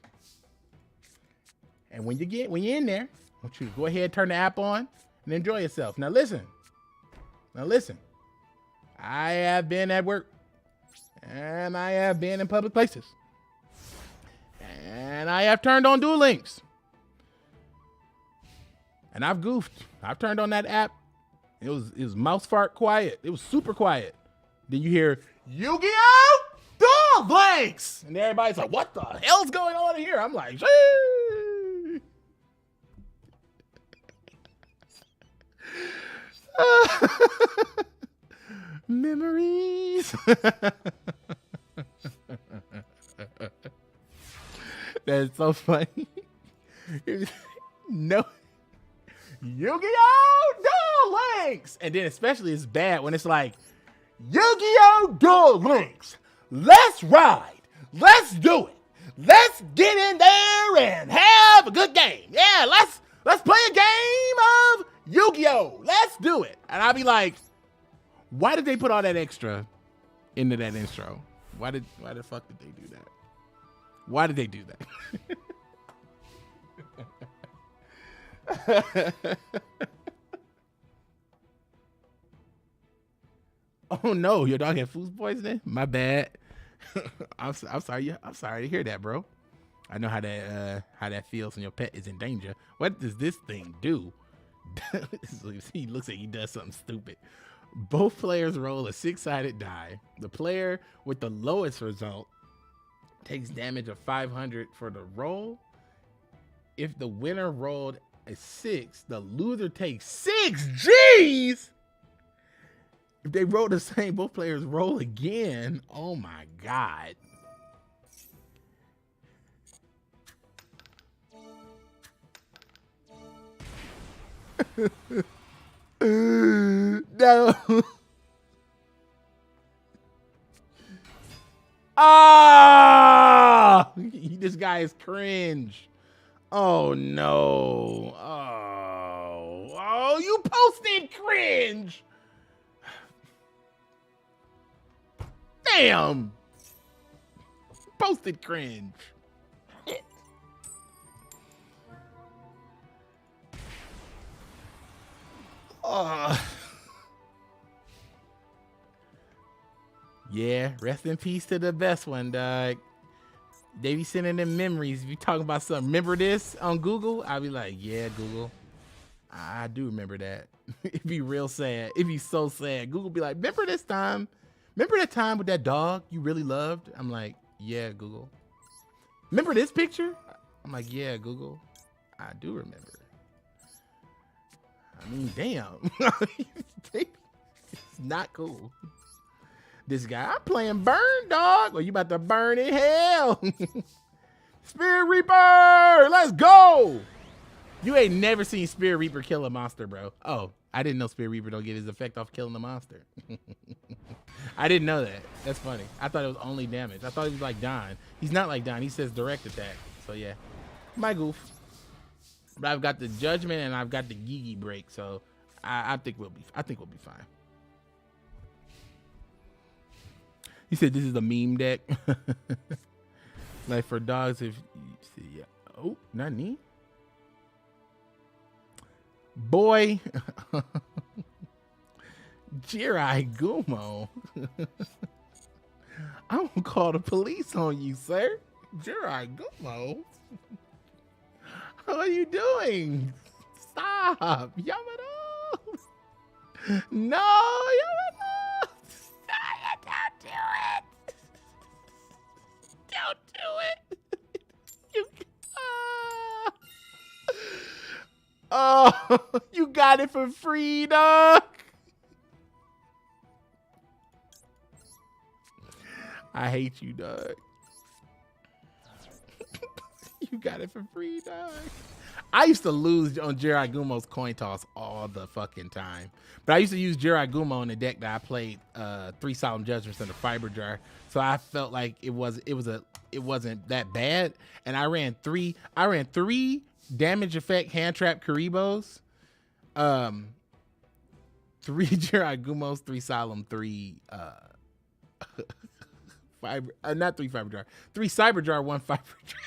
And when you're in there, I want you to go ahead, turn the app on, and enjoy yourself. Now listen. I have been at work, and I have been in public places, and I have turned on Duel Links, and I've goofed. I've turned on that app. It was mouse fart quiet. It was super quiet. Then you hear Yu-Gi-Oh Duel Links, and everybody's like, "What the hell's going on here?" I'm like, "Shee." Memories. That's so funny. No. Yu-Gi-Oh Duel Links. And then especially it's bad when it's like, Yu-Gi-Oh Duel Links. Let's ride. Let's do it. Let's get in there and have a good game. Yeah, let's play a game of Yu-Gi-Oh! Let's do it. And I'll be like, why did they put all that extra into that intro? Why the fuck did they do that? Why did they do that? Oh no, your dog had food poisoning? My bad. I'm sorry. I'm sorry to hear that, bro. I know how that feels when your pet is in danger. What does this thing do? He looks like he does something stupid. Both players roll a 6-sided die. The player with the lowest result takes damage of 500 for the roll. If the winner rolled a 6, the loser takes 6 G's. If they roll the same, both players roll again. Oh my God. No. Ah! This guy is cringe. Oh no. Oh, you posted cringe. Damn. Posted cringe. Yeah, rest in peace to the best one, dog. They be sending them memories. If you talking about something, remember this on Google? I'll be like, yeah, Google. I do remember that. It'd be real sad. It'd be so sad. Google be like, remember this time? Remember that time with that dog you really loved? I'm like, yeah, Google. Remember this picture? I'm like, yeah, Google. I do remember. I mean, damn. It's not cool. This guy, I'm playing burn, dog. Or you about to burn in hell. Spirit Reaper, let's go. You ain't never seen Spirit Reaper kill a monster, bro. Oh, I didn't know Spirit Reaper don't get his effect off killing the monster. I didn't know that. That's funny. I thought it was only damage. I thought he was like Don. He's not like Don. He says direct attack. So yeah, my goof. But I've got the judgment and I've got the Gigi break. So I think we'll be fine. He said this is a meme deck. Like for dogs, if you see, yeah. Oh, not me. Boy, Jirai Gumo. I'm gonna call the police on you, sir. Jirai Gumo. What are you doing? Stop, Yamado. No, Yamado. Don't do it. Don't do it. You, oh, you got it for free, dog. I hate you, dog. You got it for free, dog. I used to lose on Jirai Gumo's coin toss all the fucking time. But I used to use Jirai Gumo in the deck that I played 3 Solemn Judgments and a Fiber Jar. So I felt like it wasn't that bad. And I ran three damage effect hand trap Karibos. 3 Jirai Gumos, 3 Solemn, 3 Fiber, not 3 Fiber Jar, 3 Cyber Jar, 1 Fiber Jar.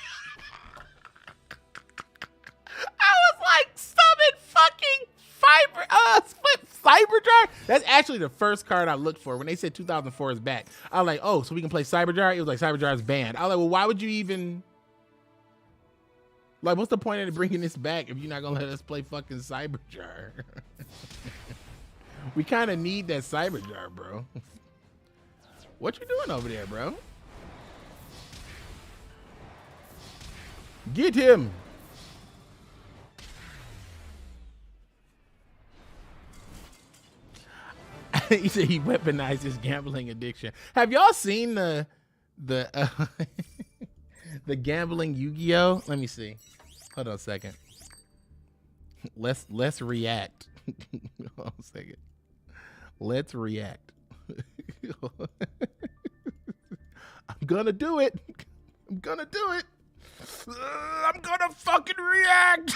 Split Cyber Jar? That's actually the first card I looked for. When they said 2004 is back, I was like, oh, so we can play Cyber Jar? It was like Cyber Jar is banned. I was like, well, why would you even... Like, what's the point of bringing this back if you're not going to let us play fucking Cyber Jar? We kind of need that Cyber Jar, bro. What you doing over there, bro? Get him! He said he weaponized his gambling addiction. Have y'all seen the the gambling Yu-Gi-Oh? Let me see. Hold on a second. Let's react. Hold on a second. Let's react. I'm gonna do it. I'm gonna do it. I'm gonna fucking react.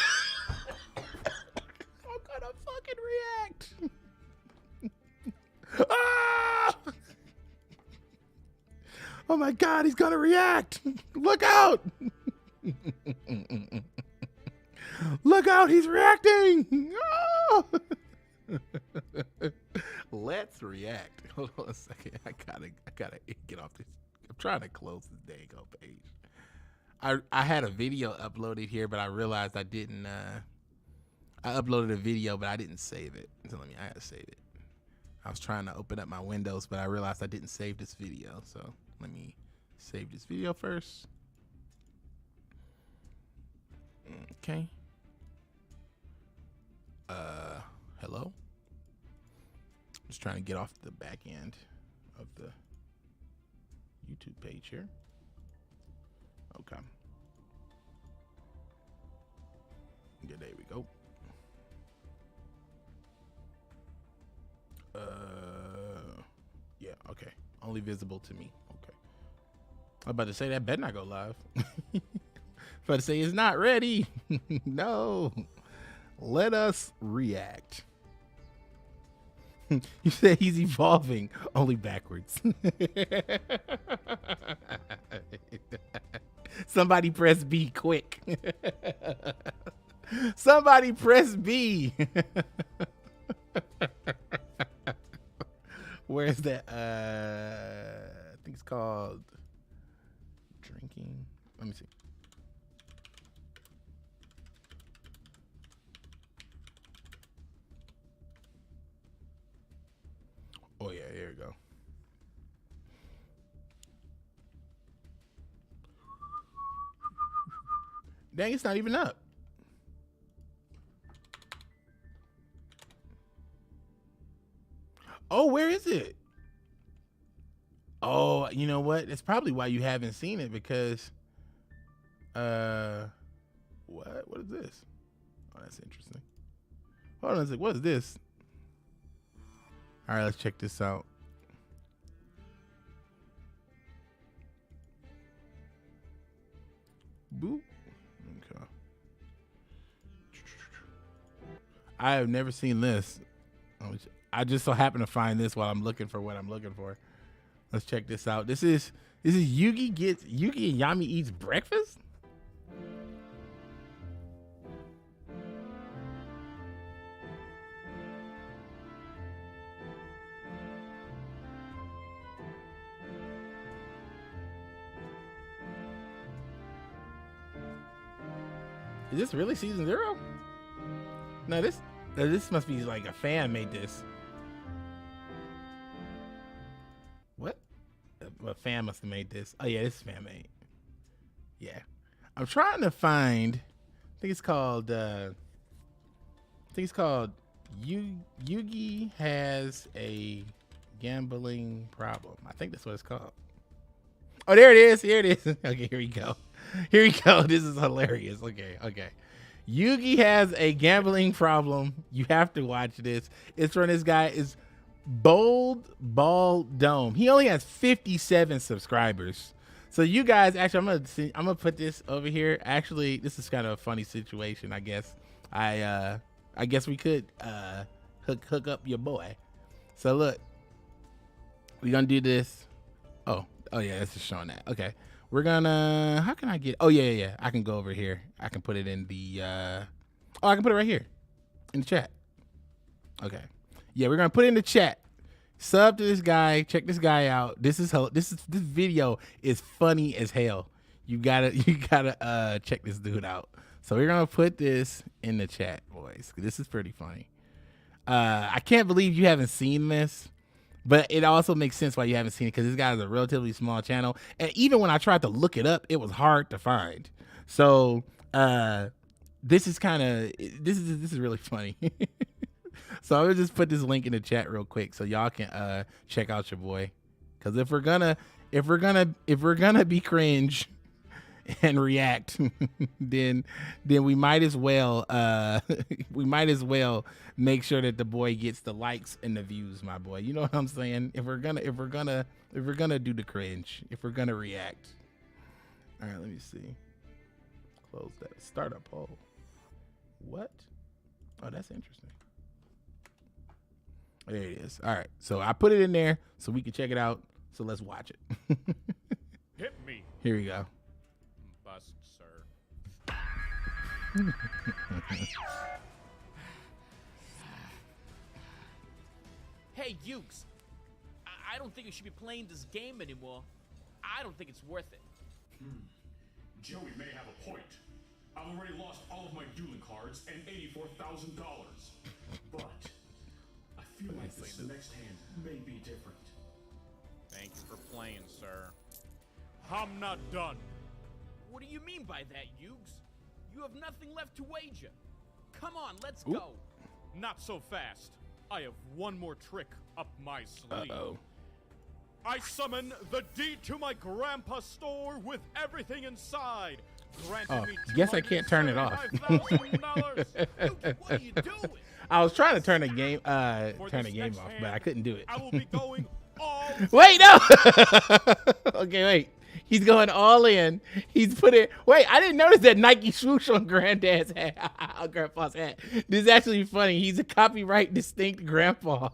I'm gonna fucking react. Ah! Oh my God, he's gonna react. Look out. Look out, he's reacting. Ah! Let's react. Hold on a second. I gotta get off this. I'm trying to close this dang page. I had a video uploaded here, but I realized I didn't I uploaded a video, but I didn't save it. So I had to save it. I was trying to open up my windows, but I realized I didn't save this video. So let me save this video first. Okay. Hello? Just trying to get off the back end of the YouTube page here. Okay. Yeah, there we go. Yeah, okay. Only visible to me. Okay. I'm about to say that better not go live. About to say it's not ready. No. Let us react. You said he's evolving, only backwards. Somebody press B quick. Somebody press B. Where's that? I think it's called drinking. Let me see. Oh yeah, here we go. Dang, it's not even up. Oh, where is it? Oh, you know what? That's probably why you haven't seen it, because what is this? Oh, that's interesting. Hold on a sec. What is this? All right, let's check this out. Boop. Okay. I have never seen this. I just so happen to find this while I'm looking for what I'm looking for. Let's check this out. This is Yugi and Yami eats breakfast? Is this really season 0? No, this must be like a fan made this. What? A fan must have made this. Oh yeah, this is fan made. Yeah. I'm trying to find, I think it's called Yu-Gi has a gambling problem. I think that's what it's called. Oh, there it is. Here it is. Okay, here we go. Here we go. This is hilarious. Okay. Yu-Gi has a gambling problem. You have to watch this. It's from this guy. Is Bold Ball Dome. He only has 57 subscribers. So you guys, actually, I'm gonna put this over here. Actually, this is kind of a funny situation. I guess I guess we could hook up your boy. So look, we're gonna do this. Oh yeah, this is showing that. Okay, we're gonna. How can I get? Oh yeah. I can go over here. I can put it in the. I can put it right here in the chat. Okay. Yeah, we're gonna put it in the chat. Sub to this guy. Check this guy out. This video is funny as hell. You gotta check this dude out. So we're gonna put this in the chat, boys. This is pretty funny. I can't believe you haven't seen this, but it also makes sense why you haven't seen it, because this guy is a relatively small channel, and even when I tried to look it up, it was hard to find. So this is really funny. So I'm gonna just put this link in the chat real quick so y'all can check out your boy. Because if we're gonna be cringe and react, then we might as well make sure that the boy gets the likes and the views, my boy. You know what I'm saying? If we're gonna do the cringe, if we're gonna react. All right, let me see. Close that. Start a poll. What? Oh, that's interesting. There it is. All right. So I put it in there so we can check it out. So let's watch it. Hit me. Here we go. Bust, sir. Hey, Ukes. I don't think you should be playing this game anymore. I don't think it's worth it. Joey may have a point. I've already lost all of my dueling cards and $84,000. But I feel like this next hand may be different. Thank you for playing, sir. I'm not done. What do you mean by that, Ukes? You have nothing left to wager. Come on, let's go. Not so fast. I have one more trick up my sleeve. Uh-oh. I summon the D to my grandpa store with everything inside. Oh, guess I can't turn it off. Ukes, what are you doing? I was trying to turn the game off, but I couldn't do it. I will be going all Wait, no. Okay, wait. He's going all in. He's putting. Wait, I didn't notice that Nike swoosh on Granddad's hat. On Grandpa's hat. This is actually funny. He's a copyright distinct grandpa.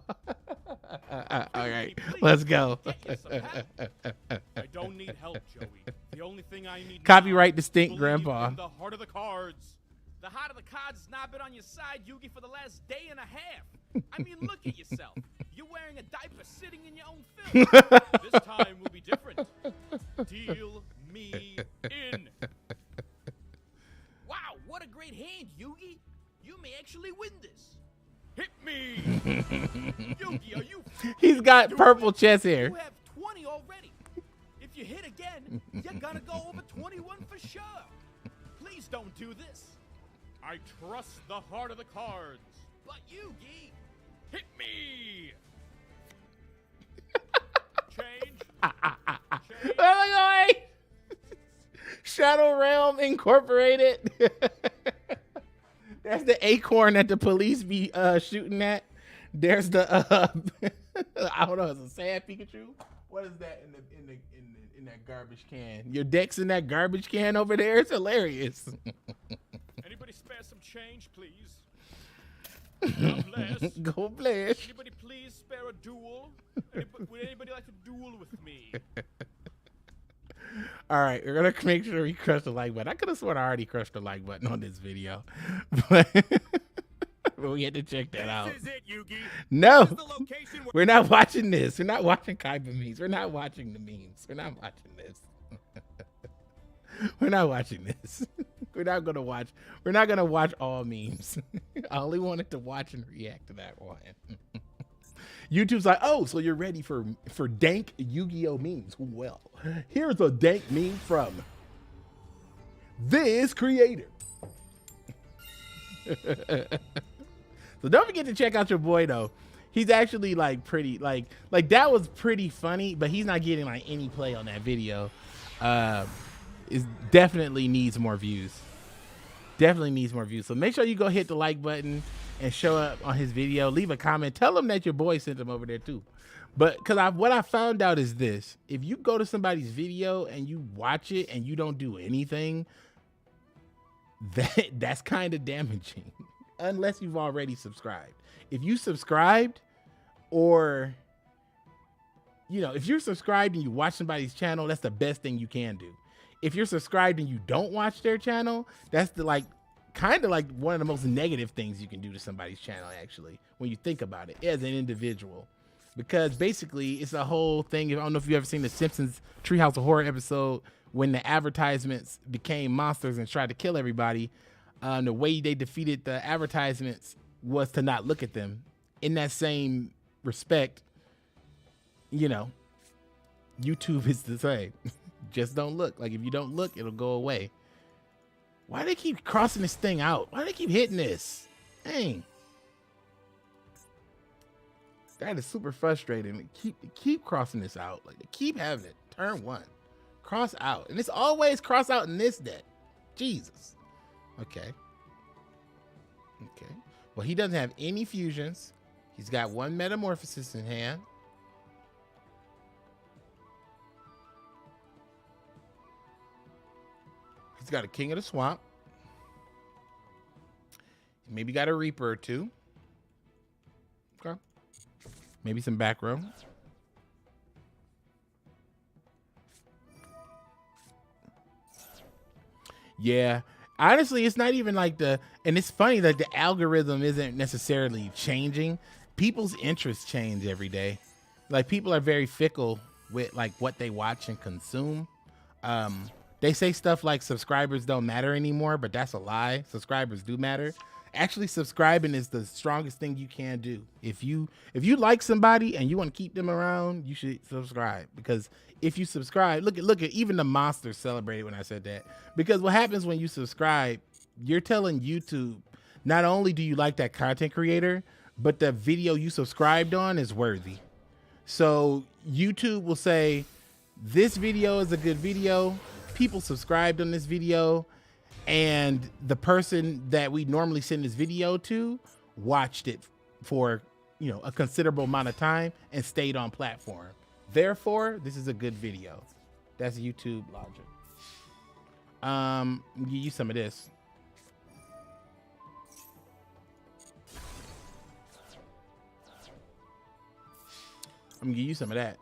All right, let's go. I don't need help, Joey. The only thing I need Copyright now distinct is grandpa. the heart of the cards. The heart of the cards has not been on your side, Yugi, for the last day and a half. I mean, look at yourself. You're wearing a diaper sitting in your own film. This time will be different. Deal me in. Wow, what a great hand, Yugi. You may actually win this. Hit me. Yugi, are you He's got purple chest hair. You have 20 already. If you hit again, you're gonna go over 21 for sure. Please don't do this. I trust the heart of the cards. But Yugi, Hit me. Change. Wait. Shadow Realm Incorporated. That's the acorn that the police be shooting at. There's the I don't know, it's a sad Pikachu. What is that in that garbage can? Your deck's in that garbage can over there. It's hilarious. Anybody spare some change, please? God bless. Go bless. Anybody please spare a duel? Would anybody like to duel with me? All right, we're gonna make sure we crush the like button. I could have sworn I already crushed the like button on this video, but we had to check that out. This is it, Yugi. No, This is the location where we're not watching this. We're not watching Kaiba memes. We're not watching the memes. We're not watching this. We're not watching this. We're not gonna watch. We're not gonna watch all memes. I only wanted to watch and react to that one. YouTube's like, oh, so you're ready for dank Yu-Gi-Oh memes? Well, here's a dank meme from this creator. So don't forget to check out your boy though. He's actually like pretty like that was pretty funny, but he's not getting like any play on that video. It definitely needs more views. Definitely needs more views. So make sure you go hit the like button and show up on his video. Leave a comment. Tell him that your boy sent him over there too. But because what I found out is this: if you go to somebody's video and you watch it and you don't do anything, that's kind of damaging. Unless you've already subscribed. If you subscribed, or if you're subscribed and you watch somebody's channel, that's the best thing you can do. If you're subscribed and you don't watch their channel, that's the kind of like one of the most negative things you can do to somebody's channel, actually, when you think about it as an individual. Because basically it's a whole thing. I don't know if you've ever seen the Simpsons Treehouse of Horror episode when the advertisements became monsters and tried to kill everybody. The way they defeated the advertisements was to not look at them. In that same respect, YouTube is the same. Just don't look. Like, if you don't look, it'll go away. Why do they keep crossing this thing out? Why do they keep hitting this? Dang. That is super frustrating. They keep crossing this out. Like, they keep having it. Turn 1. Cross out. And it's always cross out in this deck. Jesus. Okay. Okay. Well, he doesn't have any fusions. He's got 1 metamorphosis in hand. He's got a King of the Swamp. Maybe got a Reaper or 2. Okay. Maybe some back row. Yeah. Honestly, it's not even like and it's funny that the algorithm isn't necessarily changing. People's interests change every day. Like, people are very fickle with like what they watch and consume. They say stuff like subscribers don't matter anymore, but that's a lie. Subscribers do matter. Actually, subscribing is the strongest thing you can do. If you like somebody and you want to keep them around, you should subscribe. Because if you subscribe, look at even the monsters celebrated when I said that. Because what happens when you subscribe, you're telling YouTube, not only do you like that content creator, but the video you subscribed on is worthy. So YouTube will say, this video is a good video. People subscribed on this video, and the person that we normally send this video to watched it for a considerable amount of time and stayed on platform. Therefore, this is a good video. That's YouTube logic. Give you some of this. I'm gonna give you some of that.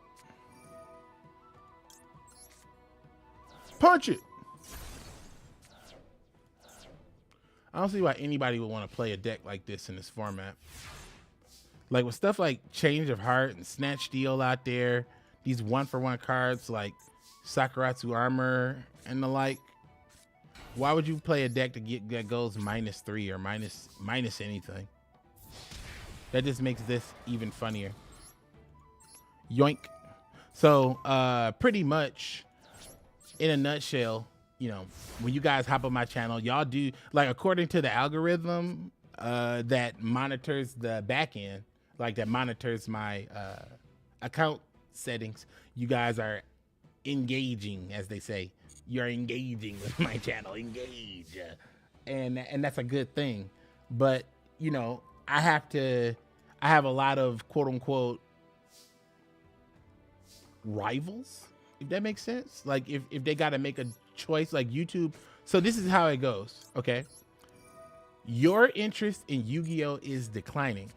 Punch it. I don't see why anybody would want to play a deck like this in this format. Like, with stuff like Change of Heart and Snatch Steal out there, these 1-for-1 cards like Sakuratsu Armor and the like, why would you play a deck that goes -3 or minus anything? That just makes this even funnier. Yoink. So pretty much in a nutshell, when you guys hop on my channel, y'all do, like, according to the algorithm that monitors the back end, like that monitors my account settings, you guys are engaging, as they say. You're engaging with my channel. Engage. And that's a good thing. But I have a lot of quote unquote rivals, if that makes sense. Like, if they got to make a choice, like YouTube. So this is how it goes. Okay. Your interest in Yu-Gi-Oh is declining,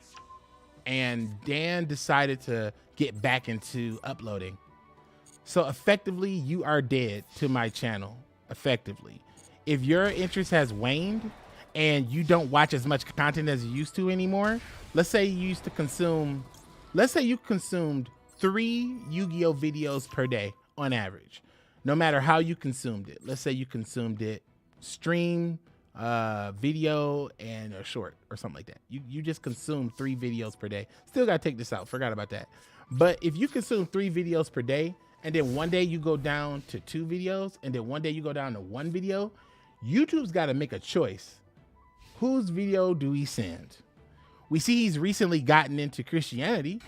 and Dan decided to get back into uploading. So effectively, you are dead to my channel. Effectively, if your interest has waned and you don't watch as much content as you used to anymore, let's say you used to consume, let's say you consumed 3 Yu-Gi-Oh videos per day on average, no matter how you consumed it. Let's say you consumed it stream, video, and a short or something like that. You just consume 3 videos per day. Still gotta take this out, forgot about that. But if you consume 3 videos per day, and then one day you go down to 2 videos, and then one day you go down to 1 video, YouTube's got to make a choice. Whose video do we send? We see he's recently gotten into Christianity,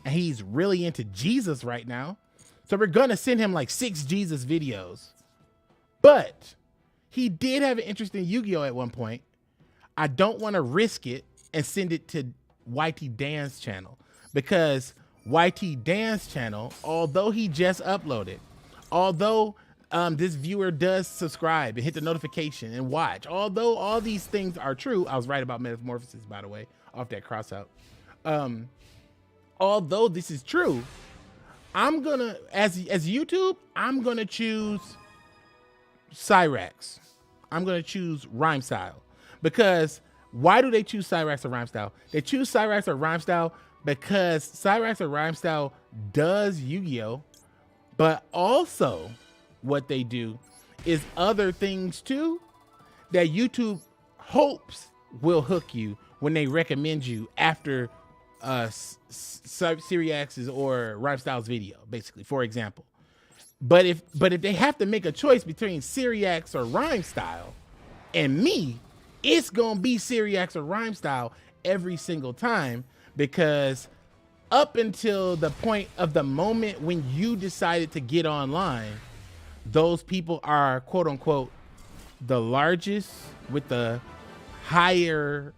and he's really into Jesus right now. So we're gonna send him like 6 Jesus videos. But he did have an interest in Yu-Gi-Oh at one point. I don't want to risk it and send it to YTDan's channel, because YTDan's channel, although he just uploaded, although this viewer does subscribe and hit the notification and watch, although all these things are true, I was right about metamorphosis, by the way, off that cross out. Although this is true, I'm gonna, as YouTube, I'm gonna choose Cyrax. I'm gonna choose Rhyme Style. Because why do they choose Cyrax or Rhyme Style? They choose Cyrax or Rhyme Style because Cyrax or Rhyme Style does Yu-Gi-Oh, but also what they do is other things too that YouTube hopes will hook you when they recommend you after Cyrax's or Rhyme Style's video, basically, for example. But if they have to make a choice between Cyrax or Rhyme Style and me, it's gonna be Cyrax or Rhyme Style every single time, because up until the point of the moment when you decided to get online, those people are quote unquote the largest with the higher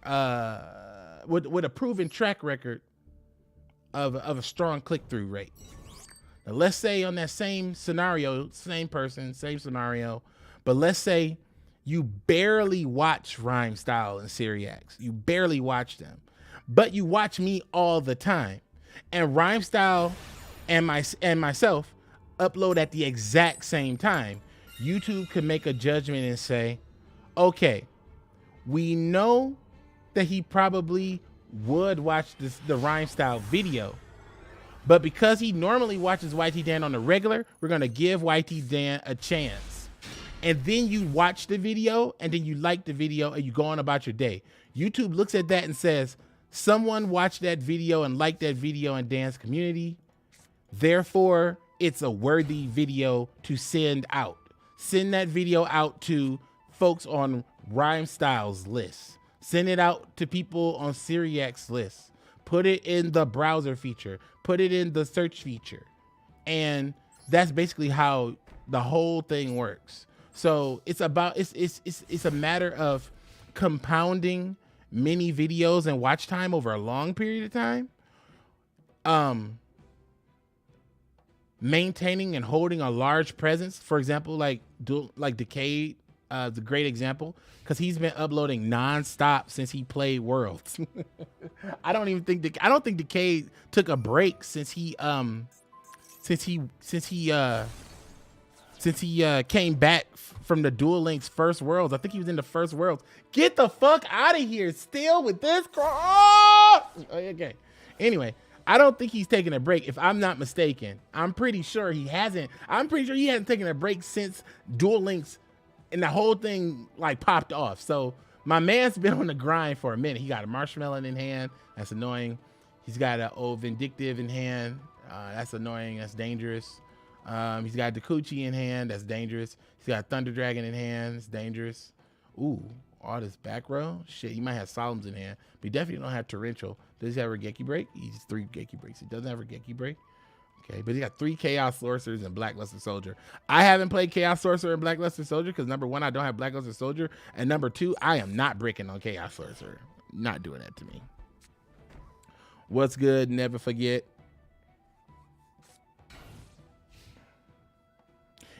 with a proven track record of a strong click-through rate. Now let's say on that same scenario, same person, same scenario, but let's say you barely watch Rhyme Style and Cyrax. You barely watch them, but you watch me all the time. And Rhyme Style and myself upload at the exact same time. YouTube could make a judgment and say, okay, we know that he probably would watch the Rhyme Style video, but because he normally watches YTDan on the regular, we're gonna give YTDan a chance. And then you watch the video, and then you like the video, and you go on about your day. YouTube looks at that and says, someone watched that video and liked that video in Dan's community, therefore it's a worthy video to send out. Send that video out to folks on Rhyme Style's list. Send it out to people on Cyrax's list. Put it in the browser feature. Put it in the search feature. And that's basically how the whole thing works. So it's about, it's a matter of compounding many videos and watch time over a long period of time. Maintaining and holding a large presence. For example, like Decade, the great example, because he's been uploading nonstop since he played Worlds. I don't think Decade took a break since he came back from the Duel Links first Worlds. I think he was in the first Worlds. Get the fuck out of here still with this. Oh! Okay. Anyway, I don't think he's taking a break, if I'm not mistaken. I'm pretty sure he hasn't taken a break since Duel Links and the whole thing like popped off. So my man's been on the grind for a minute. He got a Marshmallow in hand. That's annoying. He's got an old Vindictive in hand. That's annoying. That's dangerous. He's got Dakuchi in hand. That's dangerous. He's got Thunder Dragon in hand. It's dangerous. Ooh, all this back row. Shit, he might have Solemns in hand, but he definitely don't have Torrential. Does he have a Regeki Break? He's 3 Regeki Breaks. He doesn't have a Regeki Break. Okay, but he got 3 Chaos Sorcerers and Blackluster Soldier. I haven't played Chaos Sorcerer and Blackluster Soldier because number 1, I don't have Blackluster Soldier, and number 2, I am not breaking on Chaos Sorcerer. Not doing that to me. What's good? Never forget.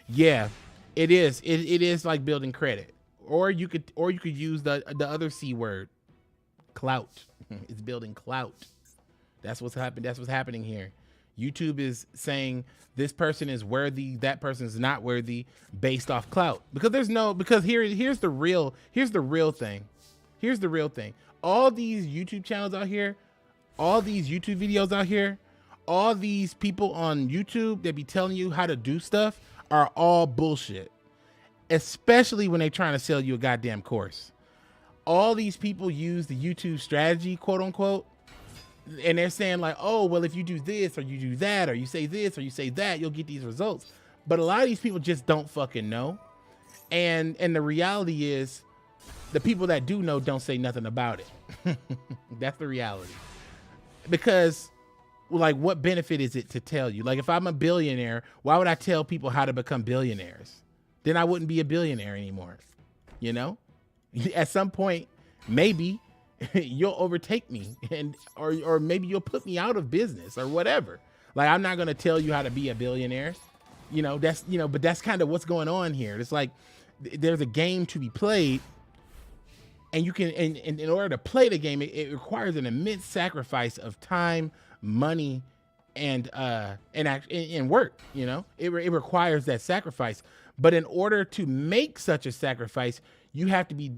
Yeah, it is. It is like building credit, or you could use the other C word, clout. It's building clout. That's what's happening. That's what's happening here. YouTube is saying this person is worthy, that person is not worthy based off clout, because here's the real thing. Here's the real thing. All these YouTube channels out here, all these YouTube videos out here, all these people on YouTube that be telling you how to do stuff are all bullshit. especially when they're trying to sell you a goddamn course. All these people use the YouTube strategy, quote unquote, and they're saying like, oh, well, if you do this or you do that, or you say this or you say that, you'll get these results. But a lot of these people just don't fucking know. And the reality is the people that do know don't say nothing about it. That's the reality. Because like, what benefit is it to tell you? Like, if I'm a billionaire, why would I tell people how to become billionaires? Then I wouldn't be a billionaire anymore. You know, at some point, maybe you'll overtake me or maybe you'll put me out of business or whatever. Like, I'm not going to tell you how to be a billionaire. But that's kind of what's going on here. It's like there's a game to be played, and you can, and in order to play the game, it requires an immense sacrifice of time, money, and work. It requires that sacrifice. But in order to make such a sacrifice, you have to be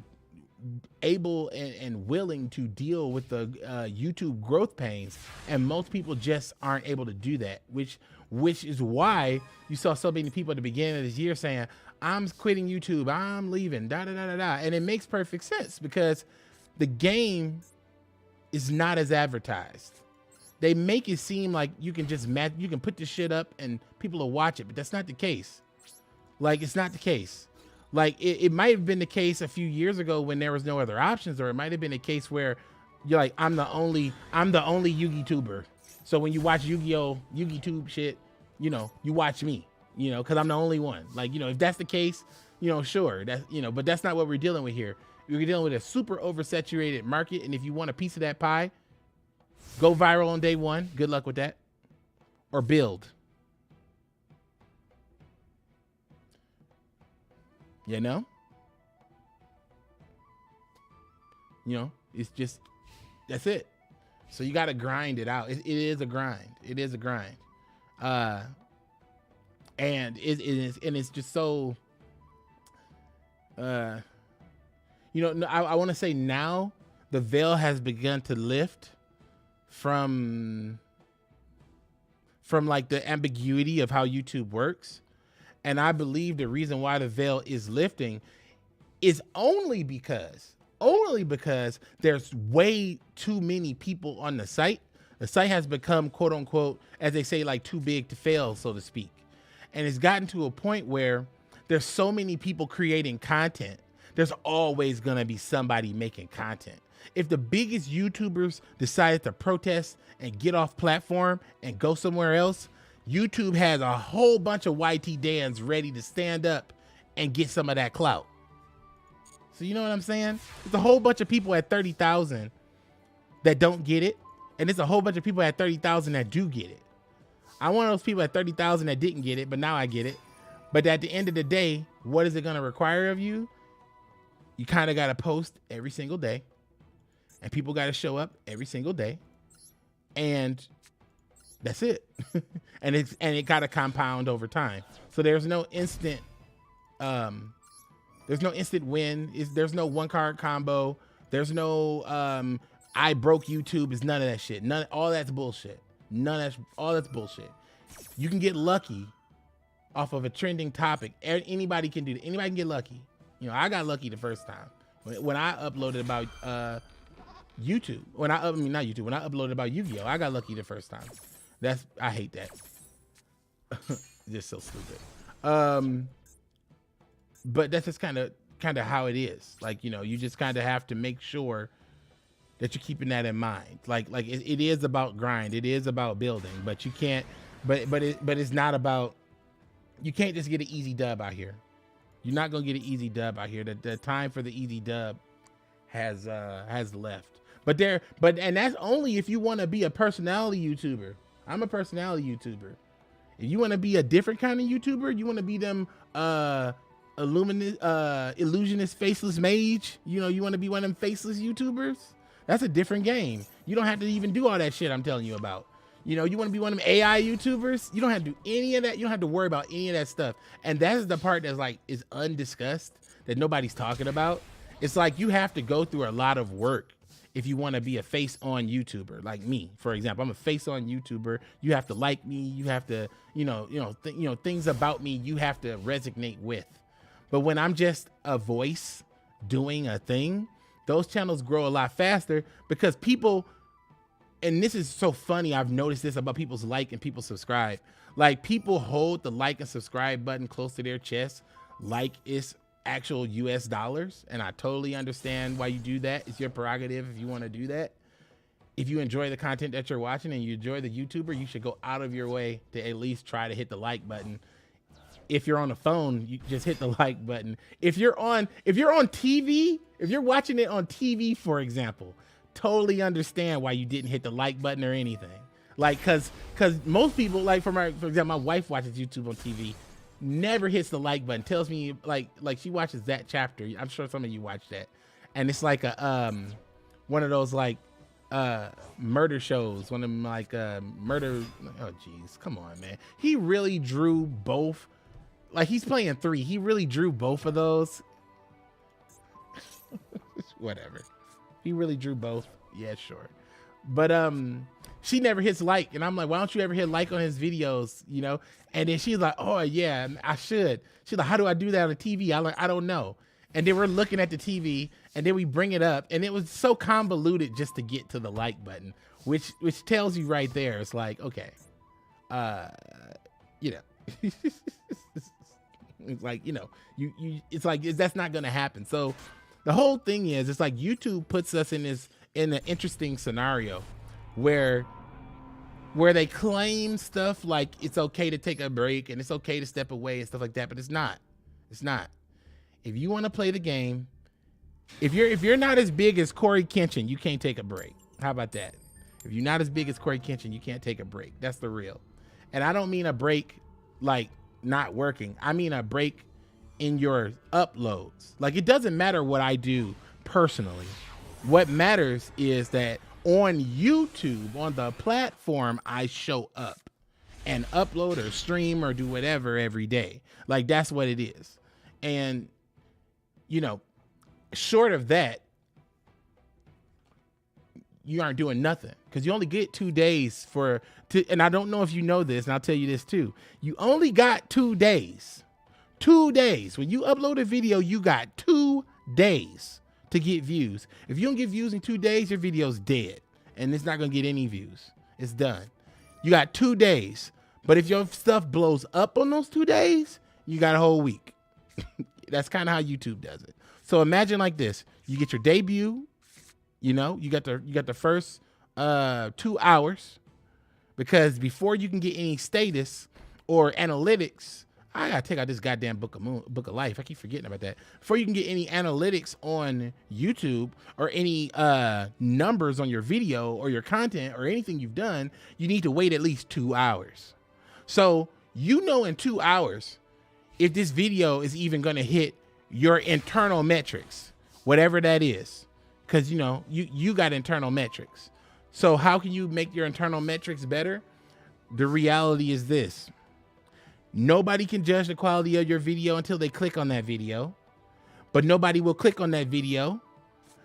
able and willing to deal with the YouTube growth pains, and most people just aren't able to do that, which is why you saw so many people at the beginning of this year saying, I'm quitting YouTube, I'm leaving, da da da da da. And it makes perfect sense because the game is not as advertised. They make it seem like you can just you can put this shit up and people will watch it, but that's not the case. Like, it's not the case. Like, it might have been the case a few years ago when there was no other options, or it might have been a case where you're like, I'm the only Yu-Gi tuber. So when you watch Yu-Gi-Oh Yu-Gi-Tube shit, you watch me, because I'm the only one. Like, if that's the case, sure, that's, but that's not what we're dealing with here. We're dealing with a super oversaturated market, and if you want a piece of that pie, go viral on day one. Good luck with that. Or build. It's just, that's it. So you got to grind it out. It is a grind. It is a grind. And it's just so, I want to say now the veil has begun to lift from like the ambiguity of how YouTube works. And I believe the reason why the veil is lifting is only because there's way too many people on the site. The site has become, quote unquote, as they say, like too big to fail, so to speak. And it's gotten to a point where there's so many people creating content. There's always going to be somebody making content. If the biggest YouTubers decided to protest and get off platform and go somewhere else, YouTube has a whole bunch of YTDans ready to stand up and get some of that clout. So you know what I'm saying? There's a whole bunch of people at 30,000 that don't get it. And there's a whole bunch of people at 30,000 that do get it. I'm one of those people at 30,000 that didn't get it, but now I get it. But at the end of the day, what is it going to require of you? You kind of got to post every single day. And people got to show up every single day. And that's it. and it got to compound over time. So there's no instant win. There's no one card combo. There's no I broke YouTube. It's none of that shit. All that's bullshit. All that's bullshit. You can get lucky off of a trending topic. Anybody can do that. Anybody can get lucky. I got lucky the first time when I uploaded about YouTube. When I uploaded about Yu-Gi-Oh, I got lucky the first time. I hate that. Just so stupid. But that's just kind of how it is. Like, you just kind of have to make sure that you're keeping that in mind. Like it is about grind. It is about building, but you can't, but it's not about, you can't just get an easy dub out here. You're not going to get an easy dub out here. The time for the easy dub has left. But that's only if you want to be a personality YouTuber. I'm a personality YouTuber. If you want to be a different kind of YouTuber, you want to be them illusionist faceless mage, you want to be one of them faceless YouTubers, that's a different game. You don't have to even do all that shit I'm telling you about. You want to be one of them AI YouTubers, you don't have to do any of that. You don't have to worry about any of that stuff. And that's the part that's like is undiscussed, that nobody's talking about. It's like you have to go through a lot of work if you want to be a face on YouTuber. Like me, for example, I'm a face on YouTuber. You have to like me. You have to, things about me you have to resonate with. But when I'm just a voice doing a thing, those channels grow a lot faster because people, and this is so funny, I've noticed this about people's like and people subscribe. Like people hold the like and subscribe button close to their chest like it's actual US dollars. And I totally understand why you do that. It's your prerogative if you want to do that. If you enjoy the content that you're watching and you enjoy the YouTuber, you should go out of your way to at least try to hit the like button. If you're on a phone, you just hit the like button. If you're on TV, if you're watching it on TV, for example, totally understand why you didn't hit the like button or anything. Like, cause most people, like for example, my wife watches YouTube on TV, never hits the like button, tells me like she watches that chapter. I'm sure some of you watch that. And it's like a, one of those like, murder shows, one of them like, murder. Oh geez, come on, man. He really drew both. Like he's playing 3. He really drew both of those. Whatever. He really drew both. Yeah, sure. But she never hits like, and I'm like, why don't you ever hit like on his videos? You know? And then she's like, oh yeah, I should. She's like, how do I do that on the TV? I'm like, I don't know. And then we're looking at the TV, and then we bring it up, and it was so convoluted just to get to the like button, which tells you right there. It's like, okay, you know. It's like, you know, it's like, that's not going to happen. So the whole thing is, it's like YouTube puts us in an interesting scenario where they claim stuff like it's okay to take a break and it's okay to step away and stuff like that. But it's not. If you want to play the game, if you're not as big as Corey Kenshin, you can't take a break. How about that? If you're not as big as Corey Kenshin, you can't take a break. That's the real. And I don't mean a break like not working. I mean a break in your uploads. Like it doesn't matter what I do personally. What matters is that on YouTube, on the platform, I show up and upload or stream or do whatever every day. Like that's what it is. And you know, short of that, you aren't doing nothing because you only get 2 days and I don't know if you know this, and I'll tell you this too. You only got 2 days. 2 days. When you upload a video, you got 2 days to get views. If you don't get views in 2 days, your video's dead and it's not going to get any views. It's done. You got 2 days. But if your stuff blows up on those 2 days, you got a whole week. That's kind of how YouTube does it. So imagine like this. You get your debut, you know, you got the first 2 hours, because before you can get any status or analytics, I gotta take out this goddamn book of life. I keep forgetting about that. Before you can get any analytics on YouTube or any numbers on your video or your content or anything you've done, you need to wait at least 2 hours. So you know in 2 hours if this video is even gonna hit your internal metrics, whatever that is, because you know you got internal metrics. So how can you make your internal metrics better? The reality is this. Nobody can judge the quality of your video until they click on that video, but nobody will click on that video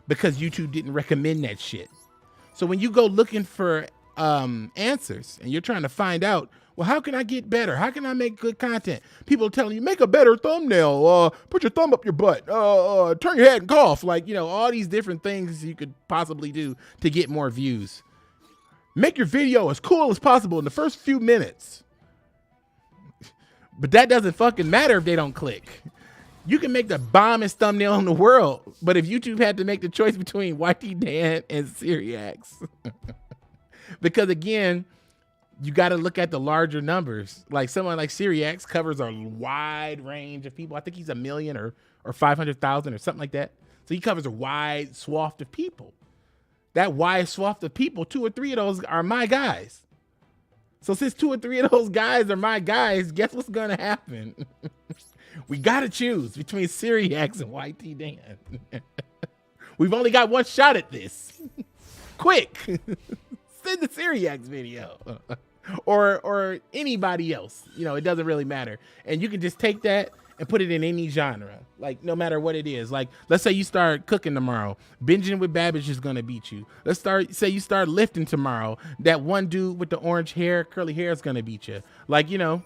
because YouTube didn't recommend that shit. So when you go looking for answers and you're trying to find out, well, how can I get better? How can I make good content? People are telling you, make a better thumbnail, put your thumb up your butt, turn your head and cough. Like, you know, all these different things you could possibly do to get more views. Make your video as cool as possible in the first few minutes. But that doesn't fucking matter if they don't click. You can make the bombest thumbnail in the world, but if YouTube had to make the choice between YTDan and Syriax, because again, you got to look at the larger numbers. Like someone like Syriax covers a wide range of people. I think he's 1 million or 500,000 or something like that. So he covers a wide swath of people. That wide swath of people, 2 or 3 of those are my guys. So since 2 or 3 of those guys are my guys, guess what's going to happen? We got to choose between Syriax and YTDan. We've only got one shot at this. Quick, send the Syriax video. Or anybody else. You know, it doesn't really matter. And you can just take that and put it in any genre, like no matter what it is. Like, let's say you start cooking tomorrow. Binging with Babbage is gonna beat you. Say you start lifting tomorrow. That one dude with the orange hair, curly hair is gonna beat you. Like, you know,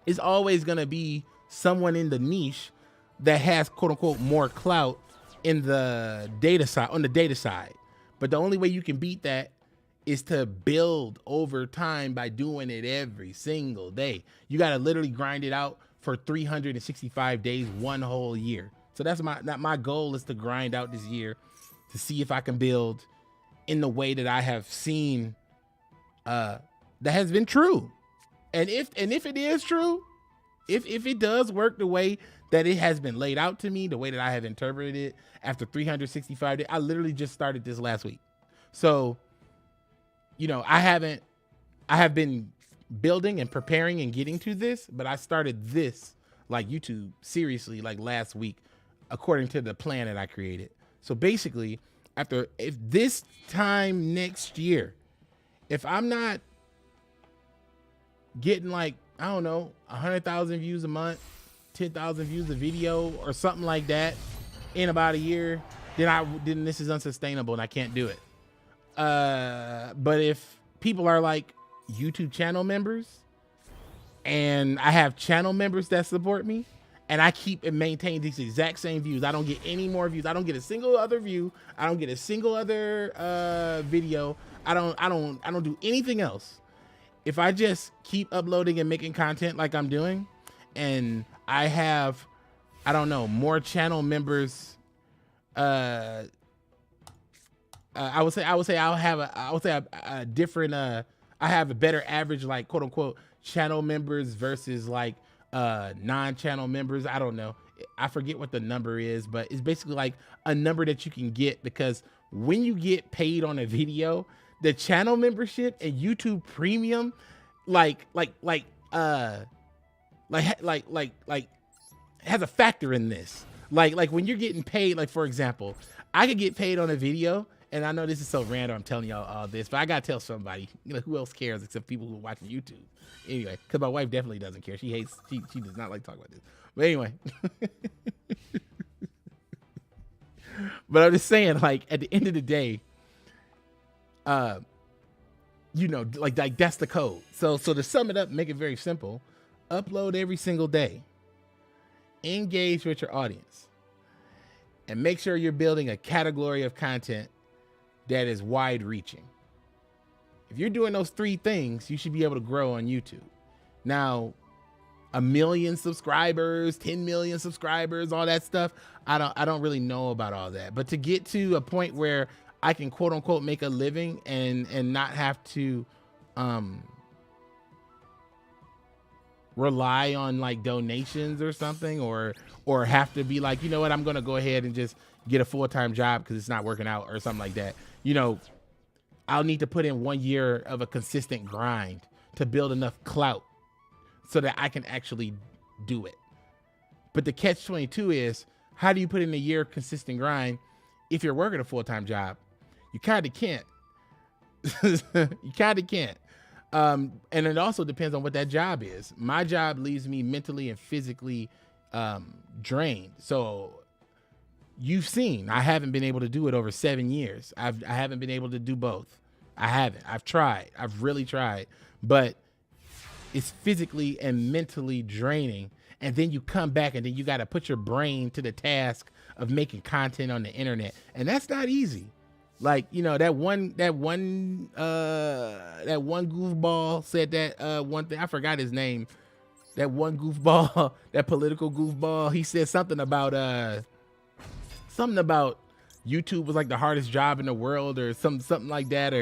it's always gonna be someone in the niche that has quote unquote more clout in the data side, on the data side. But the only way you can beat that is to build over time by doing it every single day. You got to literally grind it out for 365 days, one whole year. So that's my goal is to grind out this year to see if I can build in the way that I have seen that has been true. And if it is true, if it does work the way that it has been laid out to me, the way that I have interpreted it after 365 days, I literally just started this last week. So, you know, I have been building and preparing and getting to this, but I started this like YouTube seriously like last week, according to the plan that I created. So basically, if this time next year, if I'm not getting like, I don't know, 100,000 views a month, 10,000 views a video or something like that in about a year, then this is unsustainable and I can't do it. But if people are like YouTube channel members and I have channel members that support me and I keep and maintain these exact same views, I don't get any more views. I don't get a single other view. I don't get a single other video. I don't do anything else. If I just keep uploading and making content like I'm doing, and I have, I don't know, more channel members, I would say I'll have a different, I have a better average, like quote unquote channel members versus like non-channel members. I don't know. I forget what the number is, but it's basically like a number that you can get, because when you get paid on a video, the channel membership and YouTube Premium, has a factor in this. Like when you're getting paid, like for example, I could get paid on a video, and I know this is so random, I'm telling y'all all this, but I gotta tell somebody, you know, who else cares except people who are watching YouTube. Anyway, because my wife definitely doesn't care. She does not like talking about this. But anyway. But I'm just saying, like, at the end of the day, you know, like that's the code. So to sum it up, make it very simple, upload every single day, engage with your audience, and make sure you're building a category of content that is wide reaching. If you're doing those three things, you should be able to grow on YouTube. Now, 1 million subscribers, 10 million subscribers, all that stuff, I don't really know about all that. But to get to a point where I can quote unquote make a living and not have to rely on like donations or something, or have to be like, you know what, I'm gonna go ahead and just get a full-time job because it's not working out or something like that. You know, I'll need to put in 1 year of a consistent grind to build enough clout so that I can actually do it. But the catch-22 is, how do you put in a year of consistent grind if you're working a full-time job? You kind of can't. You kind of can't. And it also depends on what that job is. My job leaves me mentally and physically drained. So you've seen, I haven't been able to do it over 7 years. I haven't been able to do both. I haven't. I've tried. I've really tried. But it's physically and mentally draining. And then you come back and then you got to put your brain to the task of making content on the internet. And that's not easy. Like, you know, that one goofball said that one thing, I forgot his name. That one goofball, that political goofball, he said something about YouTube was like the hardest job in the world, or something like that,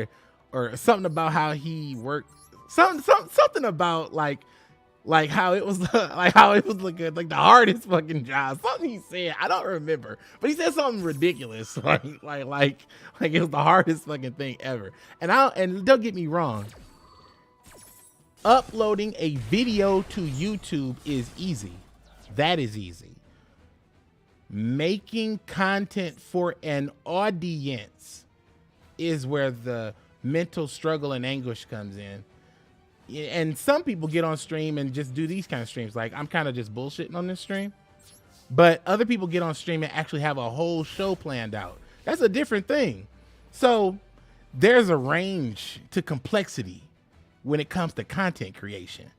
or something about how he worked, something about like how it was like the hardest fucking job. Something he said, I don't remember, but he said something ridiculous, like it was the hardest fucking thing ever. And don't get me wrong, uploading a video to YouTube is easy. That is easy. Making content for an audience is where the mental struggle and anguish comes in. And some people get on stream and just do these kind of streams. Like, I'm kind of just bullshitting on this stream. But other people get on stream and actually have a whole show planned out. That's a different thing. So there's a range to complexity when it comes to content creation.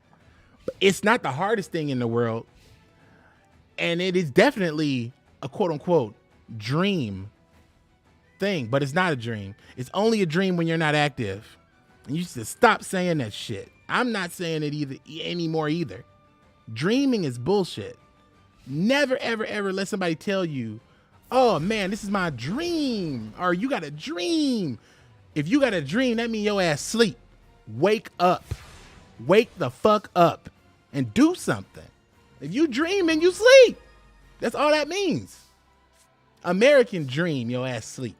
But it's not the hardest thing in the world. And it is definitely a quote unquote dream thing, but it's not a dream. It's only a dream when you're not active. And you should stop saying that shit. I'm not saying it anymore either. Dreaming is bullshit. Never, ever, ever let somebody tell you, oh man, this is my dream, or you got a dream. If you got a dream, that means your ass sleep. Wake up. Wake the fuck up and do something. If you dream and you sleep, that's all that means. American dream, your ass sleep.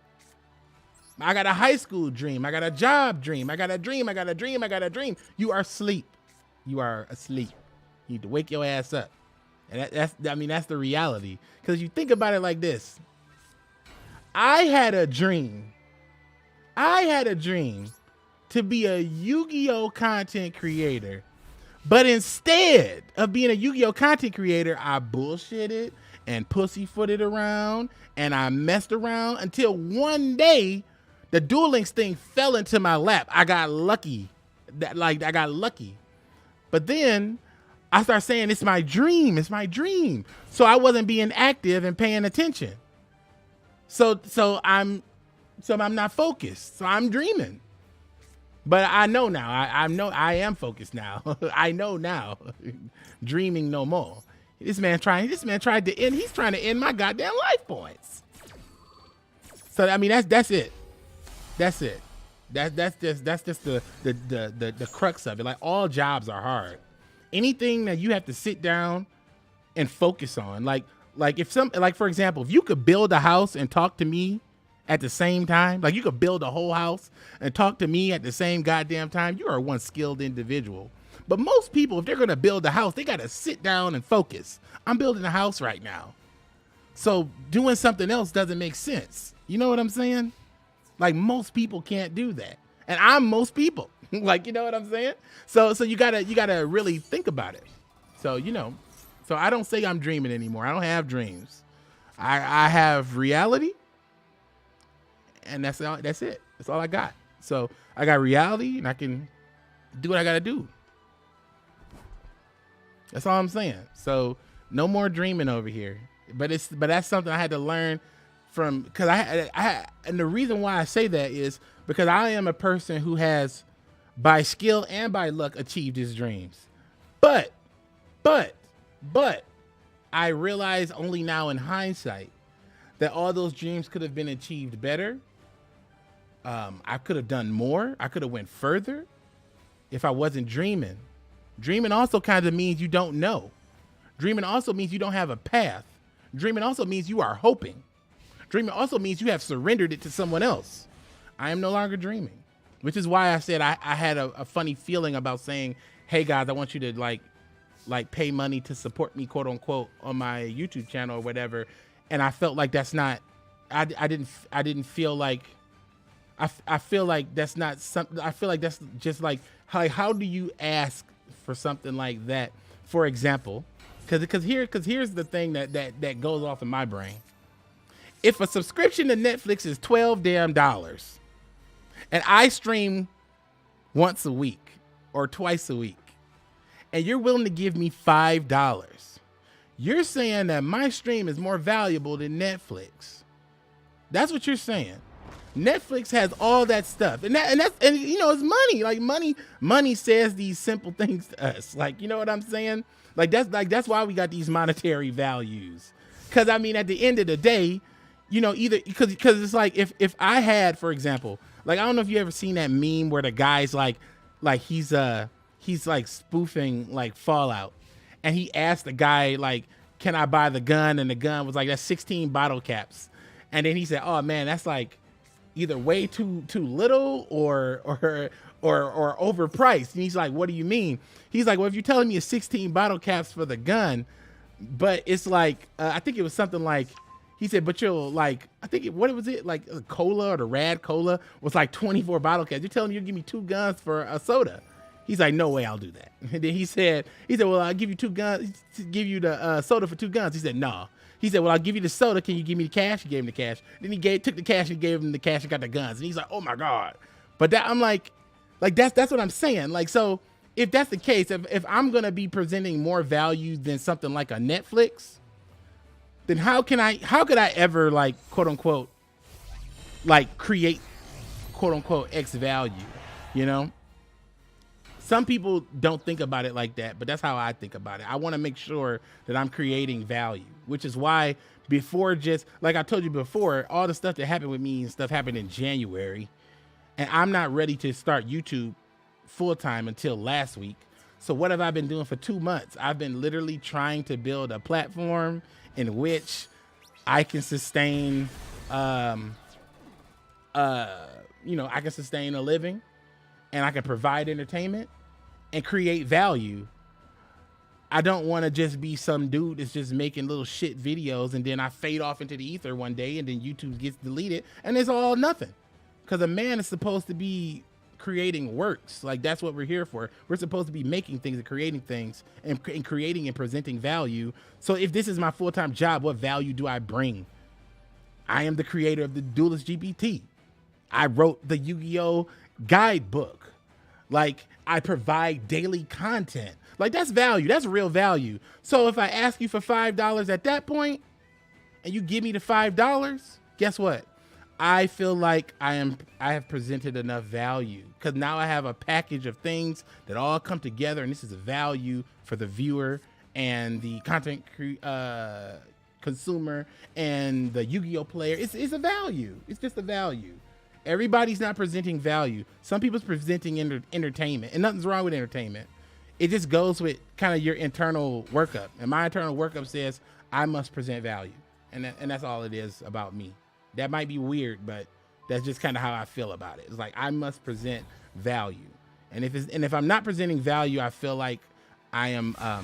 I got a high school dream. I got a job dream. I got a dream. I got a dream. I got a dream. You are asleep. You are asleep. You need to wake your ass up. And that's the reality. Because you think about it like this. I had a dream to be a Yu-Gi-Oh content creator. But instead of being a Yu-Gi-Oh content creator, I bullshitted and pussyfooted around and I messed around until one day the Duel Links thing fell into my lap. I got lucky. I got lucky. But then I started saying, it's my dream. It's my dream. So I wasn't being active and paying attention. So I'm not focused. So I'm dreaming. But I know now. I am focused now. I know now. Dreaming no more. This man tried to end. He's trying to end my goddamn life points. So I mean that's it. That's it. That's just the crux of it. Like, all jobs are hard. Anything that you have to sit down and focus on, like for example, if you could build a house and talk to me at the same time, like you could build a whole house and talk to me at the same goddamn time, you are one skilled individual. But most people, if they're gonna build a house, they gotta sit down and focus. I'm building a house right now, so doing something else doesn't make sense. You know what I'm saying? Like, most people can't do that, and I'm most people. Like, you know what I'm saying? So you gotta really think about it. So, you know, so I don't say I'm dreaming anymore. I don't have dreams. I have reality, and that's it. That's all I got. So I got reality, and I can do what I gotta do. That's all I'm saying. So no more dreaming over here. But that's something I had to learn from, because and the reason why I say that is because I am a person who has, by skill and by luck, achieved his dreams. But I realize only now in hindsight that all those dreams could have been achieved better. I could have done more. I could have went further if I wasn't dreaming. Dreaming also kind of means you don't know. Dreaming also means you don't have a path. Dreaming also means you are hoping. Dreaming also means you have surrendered it to someone else. I am no longer dreaming, which is why I said I had a funny feeling about saying, hey guys, I want you to like pay money to support me, quote unquote, on my YouTube channel or whatever. And I felt like that's not, I didn't feel like, I feel like that's not something. I feel like that's just like, how do you ask for something like that? For example, because here's the thing that goes off in my brain. If a subscription to Netflix is $12 damn, and I stream once a week or twice a week, and you're willing to give me $5, you're saying that my stream is more valuable than Netflix. That's what you're saying. Netflix has all that stuff, and you know, it's money. Like, money says these simple things to us. Like, you know what I'm saying? That's why we got these monetary values. Because I mean, at the end of the day, you know, either because it's like if I had, for example, like, I don't know if you ever seen that meme where the guy's like he's like spoofing like Fallout, and he asked the guy like, can I buy the gun? And the gun was like, that's 16 bottle caps. And then he said, oh man, that's like either way too little or overpriced. And he's like, what do you mean? He's like, well, if you're telling me it's 16 bottle caps for the gun, but it's like, I think it was something like, he said, but you'll like, I think what was it? Like a cola, or the Rad Cola was like 24 bottle caps. You're telling me you give me 2 guns for a soda. He's like, no way I'll do that. And then he said, well, I'll give you 2 guns, give you the soda for 2 guns. He said, no. He said, well, I'll give you the soda. Can you give me the cash? He gave him the cash. Then he took the cash and gave him the cash and got the guns. And he's like, oh my God. But that, I'm like that's what I'm saying. Like, so if that's the case, if I'm going to be presenting more value than something like a Netflix, then how could I ever like quote unquote like create quote unquote X value, you know? Some people don't think about it like that, but that's how I think about it. I want to make sure that I'm creating value, which is why before, just like I told you before, all the stuff that happened with me and stuff happened in January, and I'm not ready to start YouTube full time until last week. So what have I been doing for 2 months? I've been literally trying to build a platform in which I can sustain, I can sustain a living, and I can provide entertainment and create value. I don't want to just be some dude that's just making little shit videos and then I fade off into the ether one day and then YouTube gets deleted and it's all nothing. Because a man is supposed to be creating works. Like, that's what we're here for. We're supposed to be making things and creating things and creating and presenting value. So if this is my full-time job, what value do I bring? I am the creator of the Duelist GPT. I wrote the Yu-Gi-Oh guidebook. Like, I provide daily content. Like, that's value. That's real value. So if I ask you for $5 at that point and you give me the $5, guess what? I feel like I have presented enough value, because now I have a package of things that all come together, and this is a value for the viewer and the content consumer and the Yu-Gi-Oh player. It's a value. It's just a value. Everybody's not presenting value. Some people's presenting entertainment, and nothing's wrong with entertainment. It just goes with kind of your internal workup. And my internal workup says I must present value, and that's all it is about me. That might be weird, but that's just kind of how I feel about it. It's like I must present value, and if I'm not presenting value, I feel like I am, I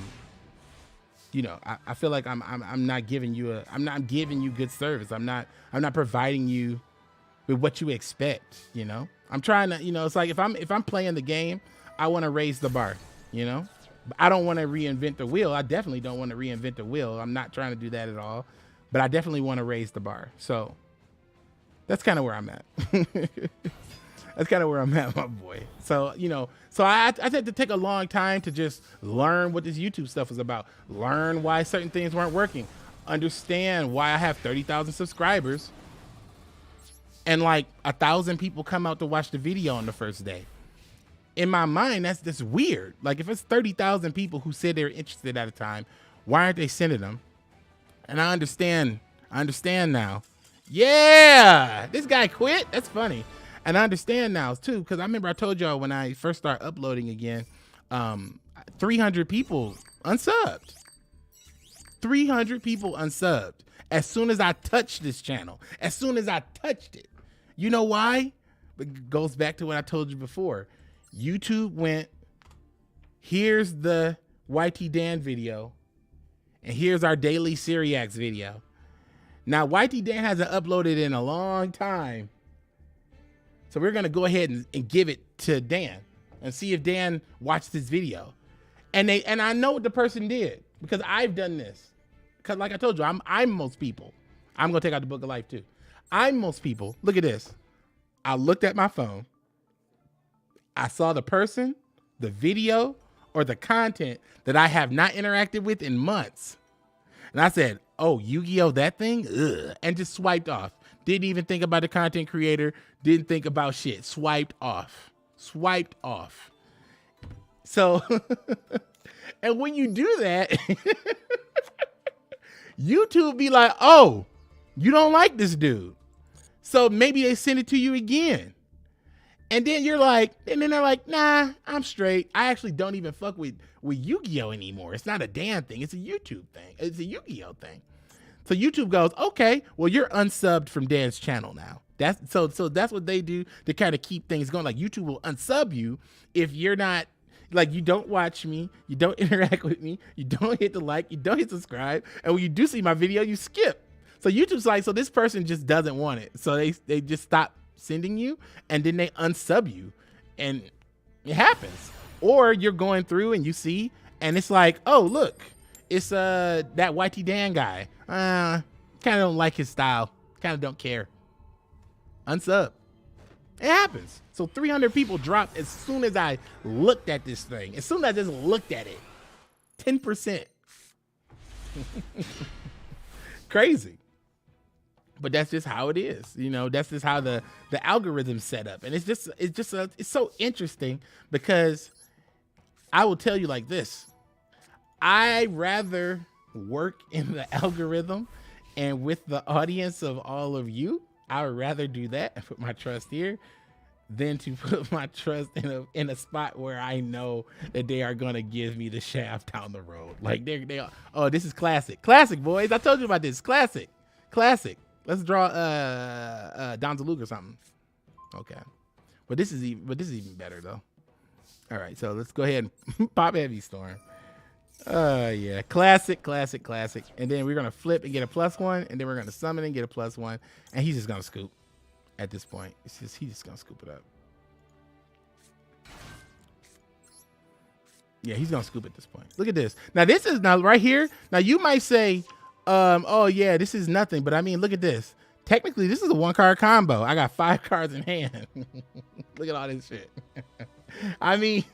feel like I'm not giving you good service. I'm not providing you with what you expect. I'm trying to, it's like if I'm playing the game, I want to raise the bar. But I don't want to reinvent the wheel. I definitely don't want to reinvent the wheel. I'm not trying to do that at all, but I definitely want to raise the bar. So that's kind of where I'm at. That's kind of where I'm at, my boy. So, I had to take a long time to just learn what this YouTube stuff is about, learn why certain things weren't working, understand why I have 30,000 subscribers and like 1,000 people come out to watch the video on the first day. In my mind, that's weird. Like, if it's 30,000 people who said they're interested at a time, why aren't they sending them? And I understand now. Yeah, this guy quit. That's funny. And I understand now too, because I remember I told y'all when I first started uploading again, 300 people unsubbed. 300 people unsubbed as soon as I touched this channel. As soon as I touched it. You know why? It goes back to what I told you before. YouTube went, here's the YTDan video, and here's our daily Syriacs video. Now, YTDan hasn't uploaded in a long time, so we're going to go ahead and give it to Dan and see if Dan watched this video. And I know what the person did, because I've done this. Because like I told you, I'm most people. I'm going to take out the Book of Life too. I'm most people. Look at this. I looked at my phone. I saw the person, the video, or the content that I have not interacted with in months. And I said, oh, Yu-Gi-Oh, that thing? Ugh. And just swiped off. Didn't even think about the content creator. Didn't think about shit. Swiped off. Swiped off. So, and when you do that, YouTube be like, oh, you don't like this dude. So maybe they send it to you again. And then you're like, and then they're like, nah, I'm straight. I actually don't even fuck with Yu-Gi-Oh anymore. It's not a Dan thing. It's a YouTube thing. It's a Yu-Gi-Oh thing. So YouTube goes, okay, well, you're unsubbed from Dan's channel now. So that's what they do to kind of keep things going. Like, YouTube will unsub you if you're not, like, you don't watch me, you don't interact with me, you don't hit the like, you don't hit subscribe, and when you do see my video, you skip. So YouTube's like, so this person just doesn't want it. So they just stop sending you, and then they unsub you, and it happens. Or you're going through and you see, and it's like, oh, look, it's that YTDan guy. Kind of don't like his style. Kind of don't care. Unsub. It happens. So 300 people dropped as soon as I looked at this thing. As soon as I just looked at it. 10%. crazy. But that's just how it is. You know, that's just how the algorithm's set up. And it's so interesting because I will tell you like this. I rather work in the algorithm and with the audience of all of you. I would rather do that and put my trust here than to put my trust in a spot where I know that they are gonna give me the shaft down the road. Like they are, oh, this is classic. Classic, boys. I told you about this. Classic. Let's draw Don Luke or something. Okay. But this is even better though. All right, so let's go ahead and pop Heavy Storm. Yeah, classic. And then we're gonna flip and get a +1, and then we're gonna summon and get a +1, and he's just gonna scoop at this point. He's just gonna scoop it up. Yeah, he's gonna scoop at this point. Look at this. Now this is now right here. Now you might say, oh yeah, this is nothing, but I mean, look at this. Technically, this is a 1-card combo. I got 5 cards in hand. Look at all this shit. I mean,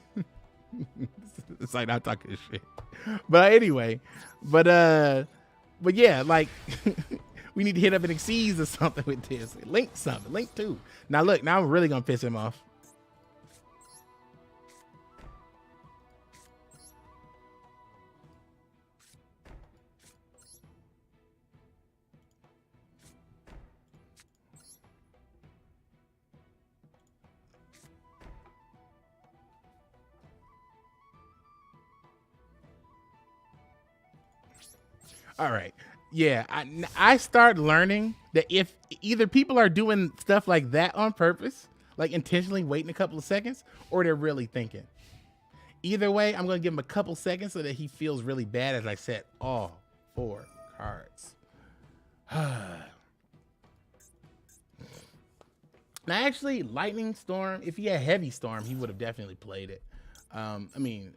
it's like not talking shit. But anyway, but yeah, like we need to hit up an Exceeds or something with this. Link 2. Now look, now I'm really gonna piss him off. All right. Yeah, I start learning that if either people are doing stuff like that on purpose, like intentionally waiting a couple of seconds, or they're really thinking. Either way, I'm going to give him a couple seconds so that he feels really bad as I set all 4 cards. Now, actually, Lightning Storm, if he had Heavy Storm, he would have definitely played it. So I'm going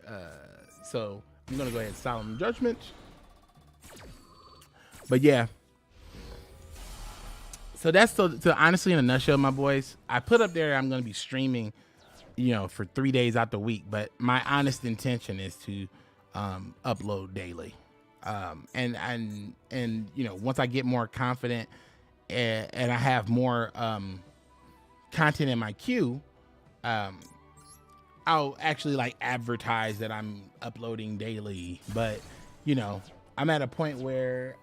to go ahead and Solemn Judgment. But yeah, so that's so honestly in a nutshell, my boys. I put up there I'm going to be streaming, you know, for 3 days out the week, but my honest intention is to upload daily. And you know, once I get more confident and I have more content in my queue, I'll actually like advertise that I'm uploading daily. But you know, I'm at a point where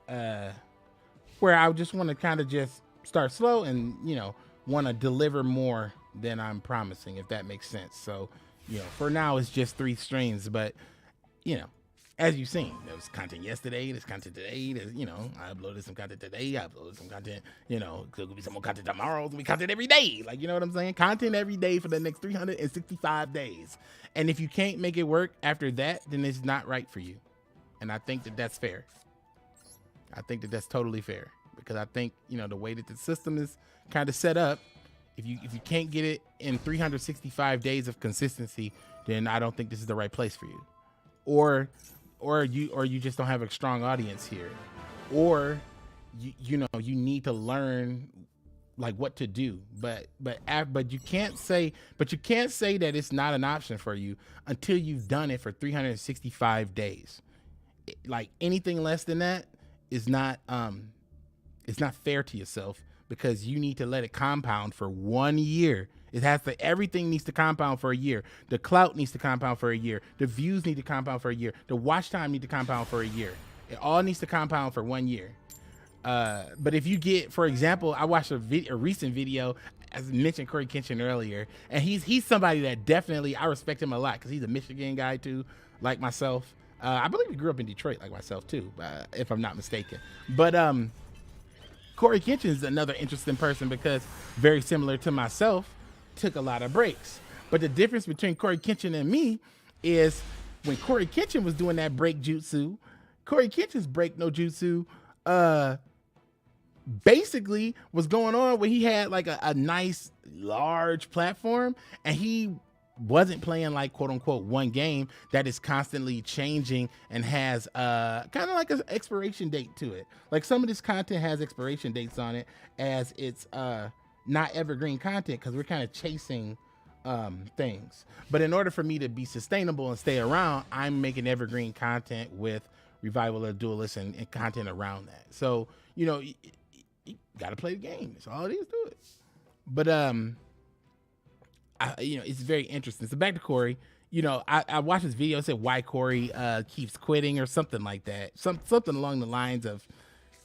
I just want to kind of just start slow and, you know, want to deliver more than I'm promising, if that makes sense. So, you know, for now it's just 3 streams, but you know, as you've seen, there was content yesterday, there's content today, there's, you know, I uploaded some content today, I uploaded some content, you know, there'll be some more content tomorrow, there'll be content every day. Like, you know what I'm saying? Content every day for the next 365 days. And if you can't make it work after that, then it's not right for you. And I think that that's fair. I think that that's totally fair, because I think, you know, the way that the system is kind of set up, if you can't get it in 365 days of consistency, then I don't think this is the right place for you. Or you just don't have a strong audience here, or you know, you need to learn like what to do. But you can't say that it's not an option for you until you've done it for 365 days. Like anything less than that is not it's not fair to yourself, because you need to let it compound for 1 year. Everything needs to compound for a year. The clout needs to compound for a year. The views need to compound for a year. The watch time need to compound for a year. It all needs to compound for 1 year. But if you get, for example, I watched a recent video, as mentioned Corey Kenshin earlier, and he's somebody that definitely, I respect him a lot, because he's a Michigan guy too, like myself. I believe he grew up in Detroit like myself too, if I'm not mistaken. But Corey Kenshin is another interesting person, because very similar to myself, took a lot of breaks. But the difference between Corey Kenshin and me is when Corey Kenshin was doing that break jutsu, Corey Kenshin's break no jutsu basically was going on where he had like a nice large platform, and he wasn't playing like quote unquote one game that is constantly changing and has kind of like an expiration date to it. Like some of this content has expiration dates on it, as it's not evergreen content, because we're kind of chasing things. But in order for me to be sustainable and stay around, I'm making evergreen content with revival of Duelists and content around that. So, you know, you got to play the game. That's all it is to it. But, you know, it's very interesting. So back to Corey. You know, I watched this video. It said why Corey keeps quitting or something like that. Something along the lines of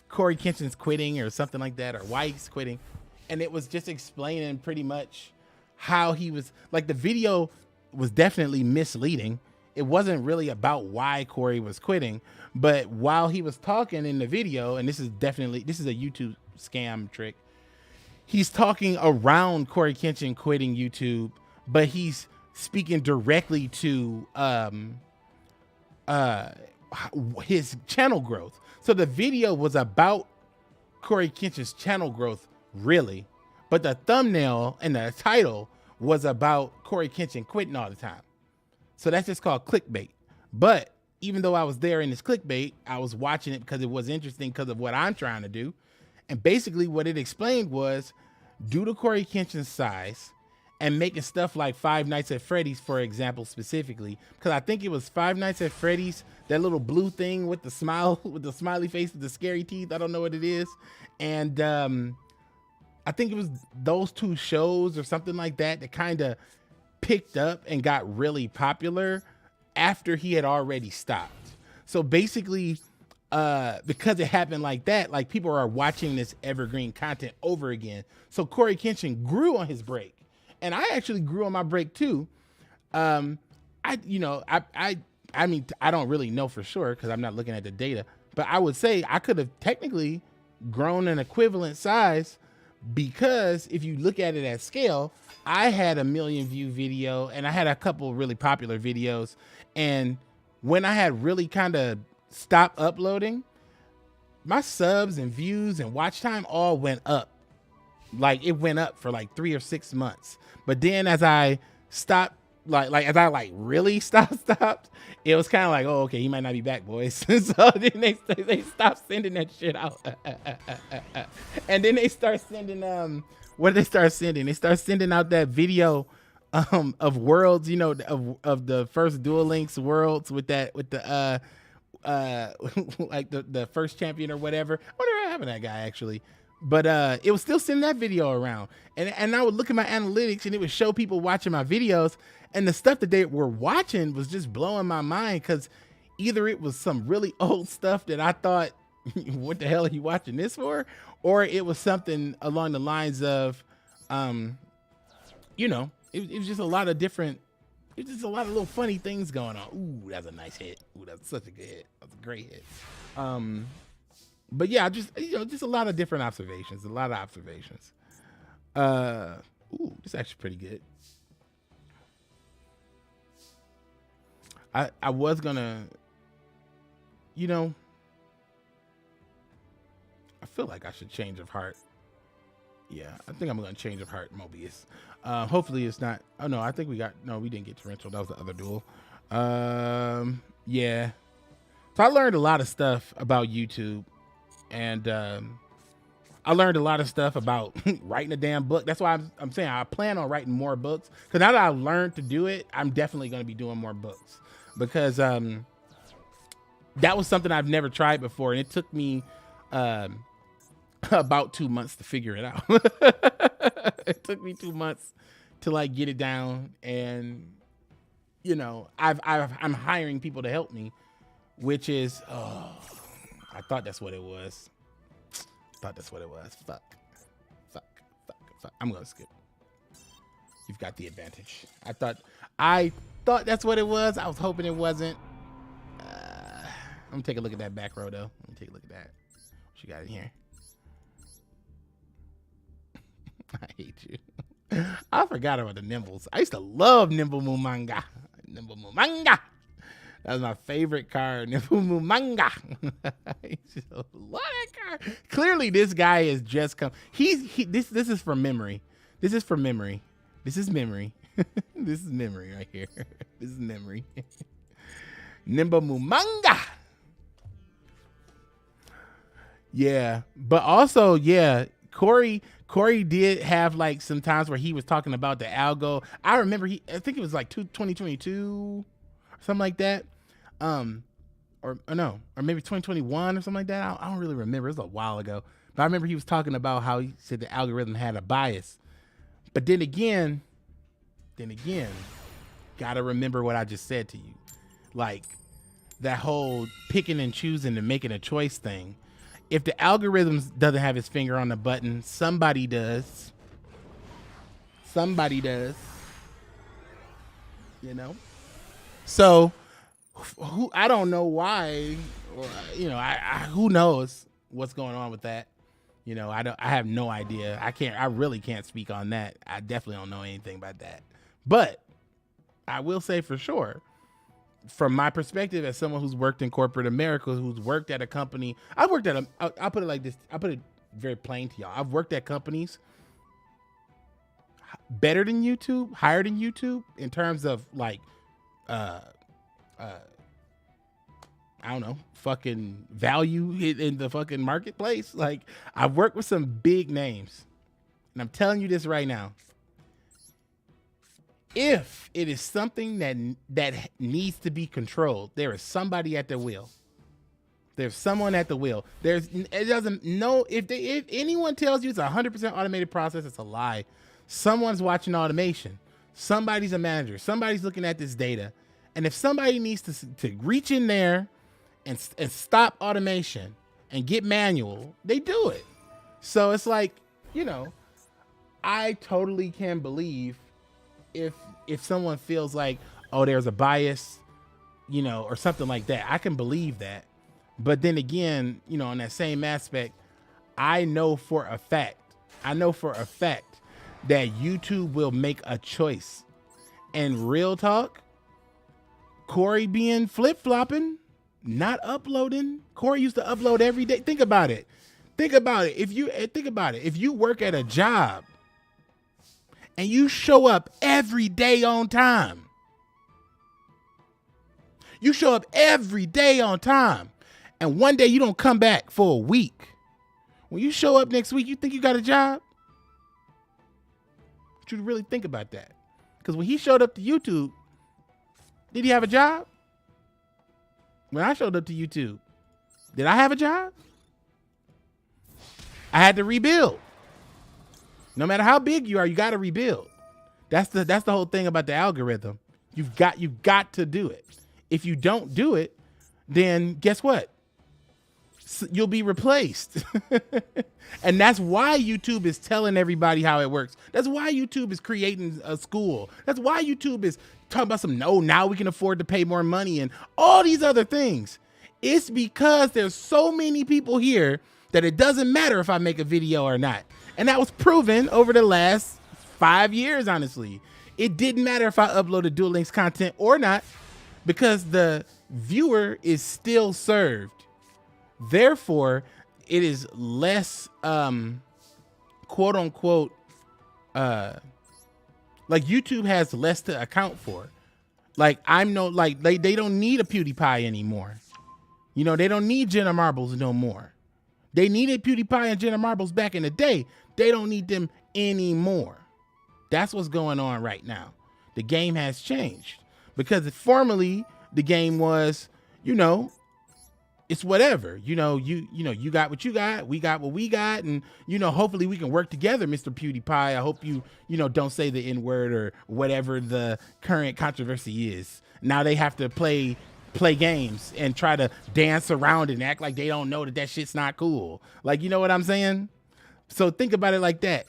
Corey Kenshin's quitting or something like that, or why he's quitting. And it was just explaining pretty much how he was, like, the video was definitely misleading. It wasn't really about why Corey was quitting, but while he was talking in the video, and this is a YouTube scam trick, he's talking around Corey Kenshin quitting YouTube, but he's speaking directly to his channel growth. So the video was about Corey Kenshin's channel growth, really, but the thumbnail and the title was about Corey Kenshin quitting all the time. So that's just called clickbait. But even though I was there in this clickbait, I was watching it because it was interesting because of what I'm trying to do. And basically what it explained was, due to Corey Kenshin's size and making stuff like Five Nights at Freddy's, for example, specifically, because I think it was Five Nights at Freddy's, that little blue thing with the smile, with the smiley face with the scary teeth. I don't know what it is. And I think it was those two shows or something like that that kind of picked up and got really popular after he had already stopped. So basically, because it happened like that, like, people are watching this evergreen content over again. So Corey Kenshin grew on his break, and I actually grew on my break too. I mean, I don't really know for sure because I'm not looking at the data, but I would say I could have technically grown an equivalent size, because if you look at it at scale, I had a 1 million view video and I had a couple really popular videos. And when I had really kind of stopped uploading, my subs and views and watch time all went up. Like, it went up for like 3 or 6 months. But then as I stopped, as I really stopped, it was kind of like, oh, okay, he might not be back, boys. So then they stopped sending that shit out. And then they start sending, what did they start sending? They start sending out that video of worlds, you know, of the first Duel Links worlds with the like the first champion or whatever. I wonder what happened to that guy actually. But it was still sending that video around. And I would look at my analytics and it would show people watching my videos, and the stuff that they were watching was just blowing my mind, because either it was some really old stuff that I thought, what the hell are you watching this for? Or it was something along the lines of, you know, it was just a lot of different, it was just a lot of little funny things going on. Ooh, that's a nice hit. Ooh, that's such a good hit. That's a great hit. But yeah, just, you know, just a lot of different observations, Ooh, this is actually pretty good. I was gonna, you know, I feel like I should change of heart. Yeah, I think I'm gonna change of heart Mobius. Hopefully it's not, oh no, I think we didn't get torrential. That was the other duel. Yeah. So I learned a lot of stuff about YouTube, and I learned a lot of stuff about writing a damn book. That's why I'm saying I plan on writing more books, because now that I've learned to do it, I'm definitely going to be doing more books, because that was something I've never tried before, and it took me about 2 months to figure it out. It took me 2 months to like get it down, and you know, I'm hiring people to help me, which is, oh, I thought that's what it was. Fuck. I'm gonna skip. You've got the advantage. I thought that's what it was. I was hoping it wasn't. I'm gonna take a look at that back row though. Let me take a look at that. What you got in here? I hate you. I forgot about the nimbles. I used to love Nimble Mumanga. That was my favorite card, Nimble Mumanga. I used to love that card. Clearly, this guy is just come. This is from memory. This is memory. This is memory right here. This is memory. Nimble Mumanga. Yeah, but also, yeah, Corey did have like some times where he was talking about the algo. I remember I think it was like 2022, something like that. or no, or maybe 2021 or something like that. I don't really remember. It was a while ago. But I remember he was talking about how he said the algorithm had a bias. But then again, gotta remember what I just said to you. Like that whole picking and choosing and making a choice thing. If the algorithm doesn't have his finger on the button, somebody does. Somebody does. You know? So who, I don't know why, or, you know, who knows what's going on with that. You know, I have no idea. I really can't speak on that. I definitely don't know anything about that. But I will say for sure, from my perspective as someone who's worked in corporate America, who's worked at a company, I'll put it like this. I'll put it very plain to y'all. I've worked at companies better than YouTube, higher than YouTube in terms of like, I don't know, fucking value in the fucking marketplace. Like I've worked with some big names, and I'm telling you this right now. If it is something that needs to be controlled, there is somebody at the wheel. There's someone at the wheel. It doesn't know if anyone tells you it's 100% automated process, it's a lie. Someone's watching automation. Somebody's a manager. Somebody's looking at this data. And if somebody needs to reach in there and stop automation and get manual, they do it. So it's like, you know, I totally can believe if someone feels like, oh, there's a bias, you know, or something like that. I can believe that. But then again, you know, in that same aspect, I know for a fact that YouTube will make a choice. And real talk, Corey being flip-flopping, not uploading. Corey used to upload every day. Think about it. If you work at a job and you show up every day on time, and one day you don't come back for a week, when you show up next week, you think you got a job? I want you to really think about that. Because when he showed up to YouTube, did he have a job? When I showed up to YouTube, did I have a job? I had to rebuild. No matter how big you are, you got to rebuild. That's the whole thing about the algorithm. You've got to do it. If you don't do it, then guess what? You'll be replaced. And that's why YouTube is telling everybody how it works. That's why YouTube is creating a school. That's why YouTube is talking about now we can afford to pay more money and all these other things. It's because there's so many people here that it doesn't matter if I make a video or not. And that was proven over the last 5 years, honestly. It didn't matter if I uploaded Duel Links content or not, because the viewer is still served. Therefore, it is less, quote unquote, like YouTube has less to account for. Like they don't need a PewDiePie anymore. You know, they don't need Jenna Marbles no more. They needed PewDiePie and Jenna Marbles back in the day. They don't need them anymore. That's what's going on right now. The game has changed, because formerly the game was, you know, it's whatever, you got what you got, we got what we got. And, you know, hopefully we can work together, Mr. PewDiePie. I hope you don't say the N-word or whatever the current controversy is. Now they have to play games and try to dance around and act like they don't know that shit's not cool. Like, you know what I'm saying? So think about it like that.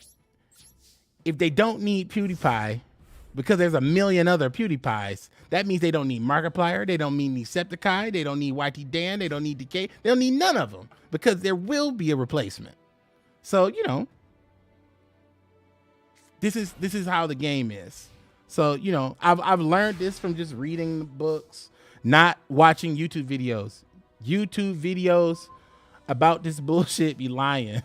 If they don't need PewDiePie, because there's a million other PewDiePies, that means they don't need Markiplier, they don't need Decepticeye, they don't need YTDan, they don't need Decay, they don't need none of them, because there will be a replacement. So, you know, this is how the game is. So, you know, I've learned this from just reading the books, not watching YouTube videos. YouTube videos about this bullshit be lying.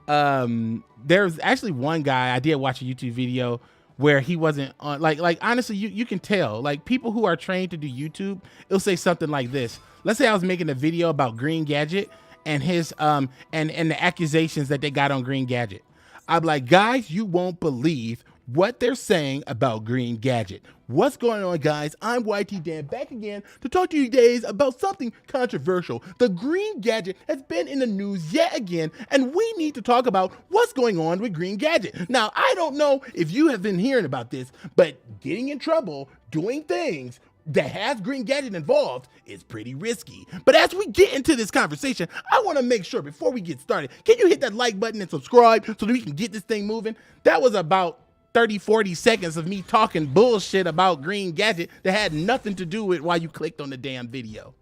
There's actually one guy, I did watch a YouTube video where he wasn't on, like honestly, you can tell, like, people who are trained to do YouTube, it'll say something like this. Let's say I was making a video about Green Gadget and his and the accusations that they got on Green Gadget. I'm like, guys, you won't believe what they're saying about Green Gadget. What's going on, guys? I'm YTDan, back again to talk to you guys about something controversial. The Green Gadget has been in the news yet again, and we need to talk about what's going on with Green Gadget. Now, I don't know if you have been hearing about this, but getting in trouble, doing things that has Green Gadget involved is pretty risky. But as we get into this conversation, I want to make sure before we get started, can you hit that like button and subscribe so that we can get this thing moving? That was about 30-40 seconds of me talking bullshit about Green Gadget that had nothing to do with why you clicked on the damn video.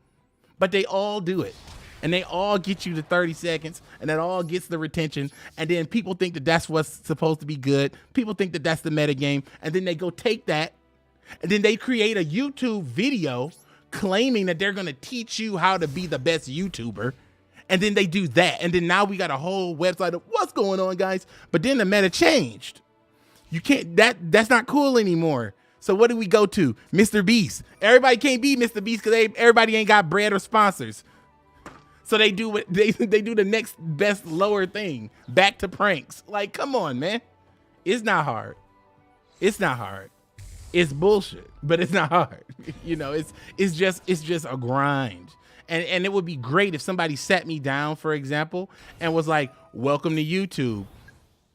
But they all do it. And they all get you to 30 seconds, and that all gets the retention. And then people think that that's what's supposed to be good. People think that that's the metagame. And then they go take that, and then they create a YouTube video claiming that they're going to teach you how to be the best YouTuber. And then they do that. And then now we got a whole website of what's going on, guys. But then the meta changed. You can't, that's not cool anymore. So what do we go to? Mr. Beast. Everybody can't be Mr. Beast because everybody ain't got bread or sponsors. So they do what they do the next best lower thing. Back to pranks. Like, come on, man. It's not hard. It's not hard. It's bullshit, but it's not hard. You know, it's just a grind. And it would be great if somebody sat me down, for example, and was like, welcome to YouTube.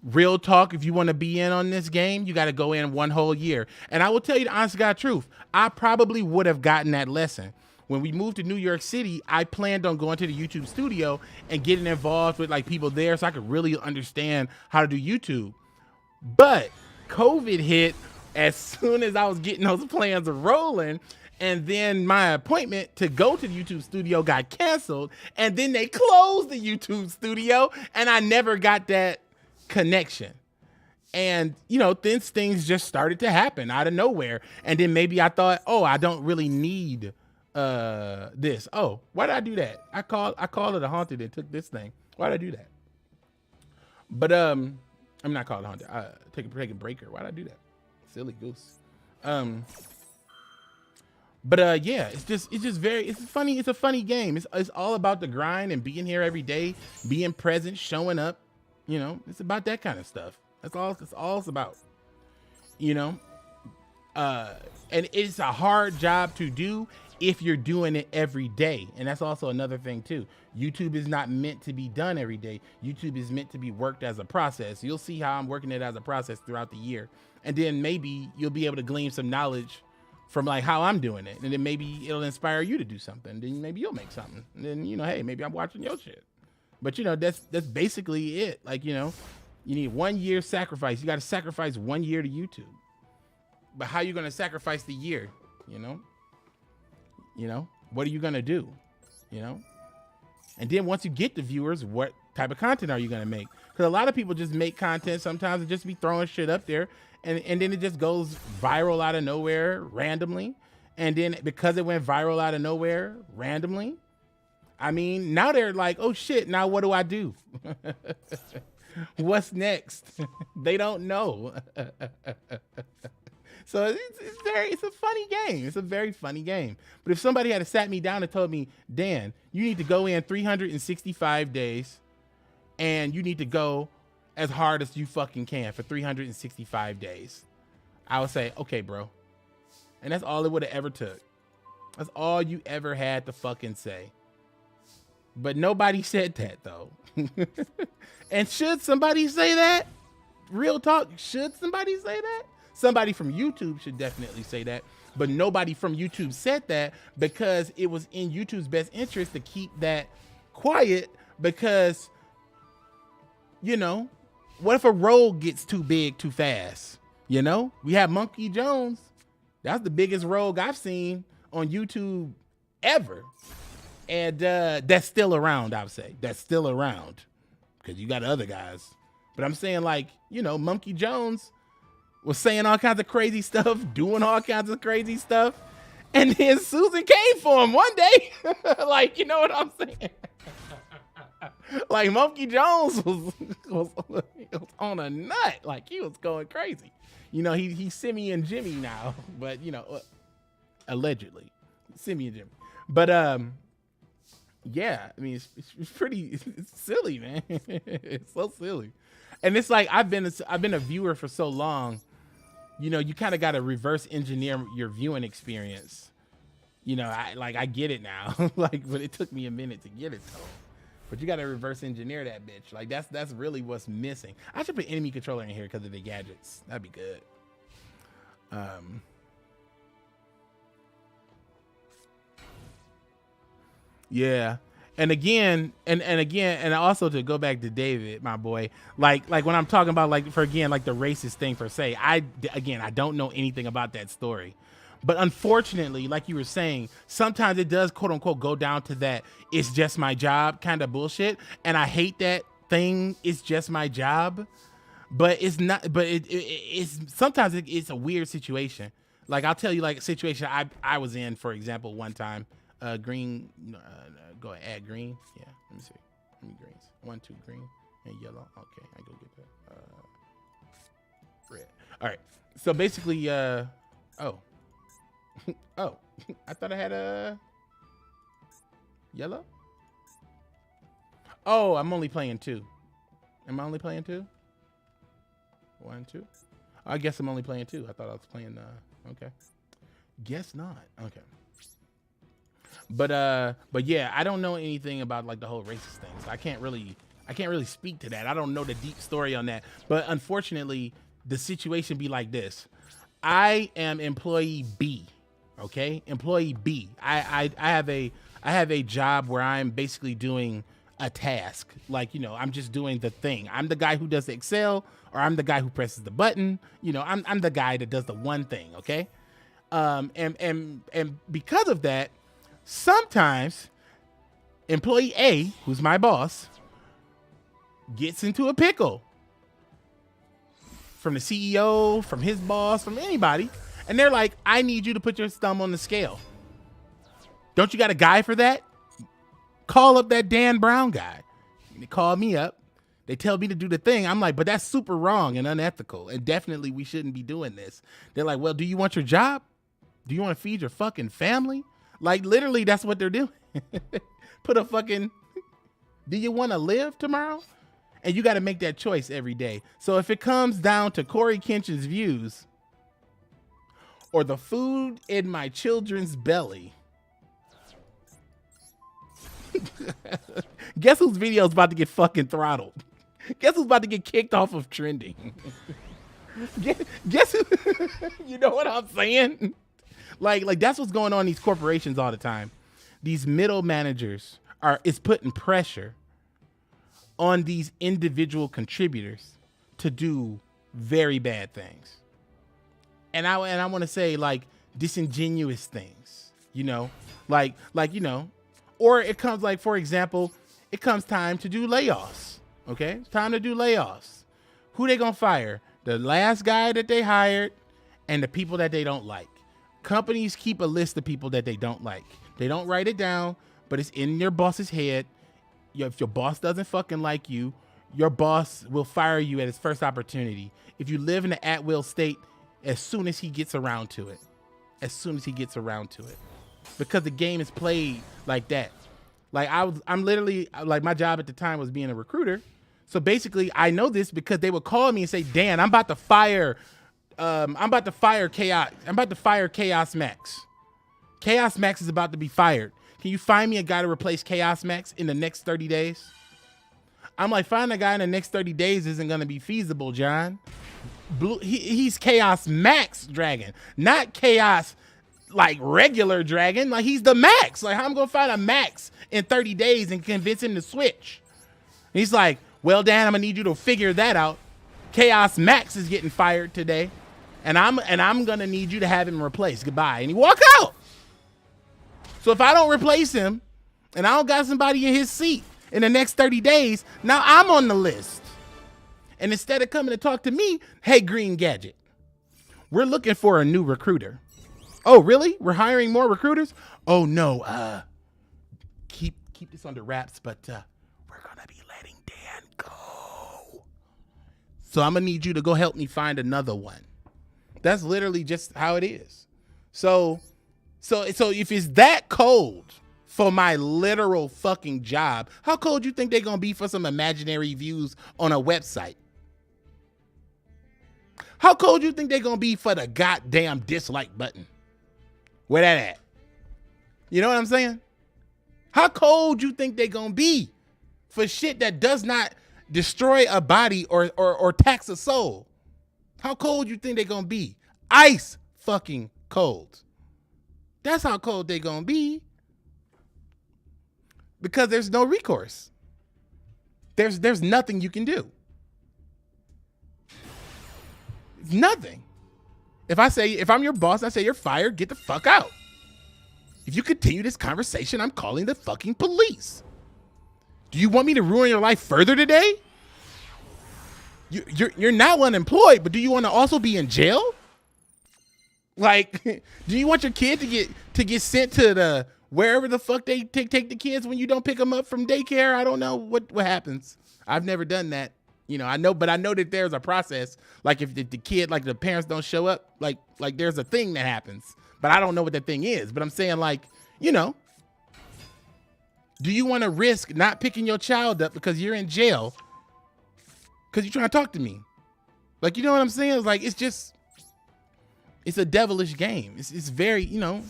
Real talk, if you want to be in on this game, you got to go in one whole year. And I will tell you the honest to God truth, I probably would have gotten that lesson. When we moved to New York City, I planned on going to the YouTube studio and getting involved with like people there so I could really understand how to do YouTube. But COVID hit as soon as I was getting those plans rolling. And then my appointment to go to the YouTube studio got canceled. And then they closed the YouTube studio and I never got that connection. And you know, then things just started to happen out of nowhere. And then maybe I thought, oh, I don't really need this. Oh, why did I do that? I called it a haunted and took this thing. Why did I do that? But I'm not called a haunted. Take a breaker. Why did I do that? Silly goose. But yeah, it's funny. It's a funny game. It's all about the grind and being here every day, being present, showing up. You know, it's about that kind of stuff. That's all it's about. You know, and it's a hard job to do if you're doing it every day. And that's also another thing too. YouTube is not meant to be done every day. YouTube is meant to be worked as a process. You'll see how I'm working it as a process throughout the year. And then maybe you'll be able to glean some knowledge from like how I'm doing it. And then maybe it'll inspire you to do something. Then maybe you'll make something. And then, you know, hey, maybe I'm watching your shit. But you know, that's basically it. Like, you know, you need 1 year sacrifice. You got to sacrifice 1 year to YouTube. But how are you going to sacrifice the year? You know, what are you going to do? You know, and then once you get the viewers, what type of content are you going to make? Because a lot of people just make content sometimes and just be throwing shit up there. And then it just goes viral out of nowhere randomly. And then because it went viral out of nowhere randomly, I mean, now they're like, oh shit, now what do I do? What's next? They don't know. So it's a funny game. It's a very funny game. But if somebody had sat me down and told me, Dan, you need to go in 365 days and you need to go as hard as you fucking can for 365 days, I would say, okay, bro. And that's all it would have ever took. That's all you ever had to fucking say. But nobody said that though. And should somebody say that? Real talk, should somebody say that? Somebody from YouTube should definitely say that, but nobody from YouTube said that because it was in YouTube's best interest to keep that quiet because, you know, what if a rogue gets too big too fast? You know, we have Monkey Jones. That's the biggest rogue I've seen on YouTube ever. And that's still around, I would say. That's still around because you got other guys. But I'm saying, like, you know, Monkey Jones was saying all kinds of crazy stuff, doing all kinds of crazy stuff. And then Susan came for him one day. Like, you know what I'm saying? Like, Monkey Jones was on a nut. Like, he was going crazy. You know, he's Simmy and Jimmy now. But, you know, allegedly. Simmy and Jimmy. But, yeah, I mean, it's pretty it's silly, man. It's so silly. And it's like I've been a viewer for so long you know, you kind of got to reverse engineer your viewing experience. You know, I get it now. Like, but it took me a minute to get it though. But you got to reverse engineer that bitch. Like that's really what's missing. I should put enemy controller in here because of the gadgets. That'd be good. Yeah. And again, and also to go back to David, my boy, like when I'm talking about like the racist thing per se, I don't know anything about that story. But unfortunately, like you were saying, sometimes it does quote unquote go down to that it's just my job kind of bullshit. And I hate that thing. It's just my job, but it's not, but it's sometimes it's a weird situation. Like I'll tell you like a situation I was in, for example, one time, green, go ahead, add green. Yeah, let me see. How many greens? 1, 2 green and yellow. Okay, I go get that. Red. All right. So basically, oh, I thought I had a yellow. Oh, I'm only playing 2. Am I only playing 2? 1, 2. I guess I'm only playing 2. I thought I was playing. Okay. Guess not. Okay. But yeah, I don't know anything about like the whole racist thing, so I can't really speak to that. I don't know the deep story on that. But unfortunately, the situation be like this. I am employee B. Okay, employee B. I have a job where I'm basically doing a task. Like, you know, I'm just doing the thing. I'm the guy who does the Excel, or I'm the guy who presses the button. You know, I'm the guy that does the one thing. Okay, and because of that, sometimes employee A, who's my boss, gets into a pickle from the CEO, from his boss, from anybody. And they're like, I need you to put your thumb on the scale. Don't you got a guy for that? Call up that Dan Brown guy. They call me up. They tell me to do the thing. I'm like, but that's super wrong and unethical. And definitely we shouldn't be doing this. They're like, well, do you want your job? Do you want to feed your fucking family? Like literally that's what they're doing. Put a fucking, do you want to live tomorrow? And you got to make that choice every day. So if it comes down to Corey Kenshin's views or the food in my children's belly, guess whose video is about to get fucking throttled? Guess who's about to get kicked off of trending? guess who? You know what I'm saying? Like that's what's going on in these corporations all the time. These middle managers is putting pressure on these individual contributors to do very bad things. And I want to say like disingenuous things, you know, like, you know, or it comes like, for example, it comes time to do layoffs. Okay. It's time to do layoffs. Who they going to fire? The last guy that they hired and the people that they don't like. Companies keep a list of people that they don't like. They don't write it down, but it's in your boss's head. If your boss doesn't fucking like you, your boss will fire you at his first opportunity. If you live in an at-will state, as soon as he gets around to it. As soon as he gets around to it. Because the game is played like that. Like I'm literally, like my job at the time was being a recruiter. So basically I know this because they would call me and say, Dan, I'm about to fire Chaos. I'm about to fire Chaos Max. Chaos Max is about to be fired. Can you find me a guy to replace Chaos Max in the next 30 days? I'm like, finding a guy in the next 30 days isn't going to be feasible, John. He's Chaos Max Dragon, not Chaos like regular Dragon. Like he's the Max. Like how I'm going to find a Max in 30 days and convince him to switch? He's like, well, Dan, I'm going to need you to figure that out. Chaos Max is getting fired today. And I'm going to need you to have him replaced. Goodbye. And he walk out. So if I don't replace him and I don't got somebody in his seat in the next 30 days, now I'm on the list. And instead of coming to talk to me, hey, Green Gadget, we're looking for a new recruiter. Oh, really? We're hiring more recruiters? Oh, no. Keep this under wraps, but we're going to be letting Dan go. So I'm going to need you to go help me find another one. That's literally just how it is. So if it's that cold for my literal fucking job, how cold you think they're going to be for some imaginary views on a website? How cold you think they're gonna be for the goddamn dislike button? Where that at? You know what I'm saying? How cold you think they're gonna be for shit that does not destroy a body or tax a soul? How cold you think they're gonna be? Ice fucking cold. That's how cold they're gonna be. Because there's no recourse. There's nothing you can do. Nothing. If I'm your boss, I say you're fired, get the fuck out. If you continue this conversation, I'm calling the fucking police. Do you want me to ruin your life further today? You're now unemployed, but do you want to also be in jail? Like, do you want your kid to get sent to the wherever the fuck they take the kids when you don't pick them up from daycare? I don't know what happens. I've never done that. You know, I know that there's a process. Like if the kid, like the parents don't show up, like there's a thing that happens, but I don't know what that thing is. But I'm saying, like, you know, do you want to risk not picking your child up because you're in jail because you're trying to talk to me? Like, you know what I'm saying? It's like, it's a devilish game. It's very, you know,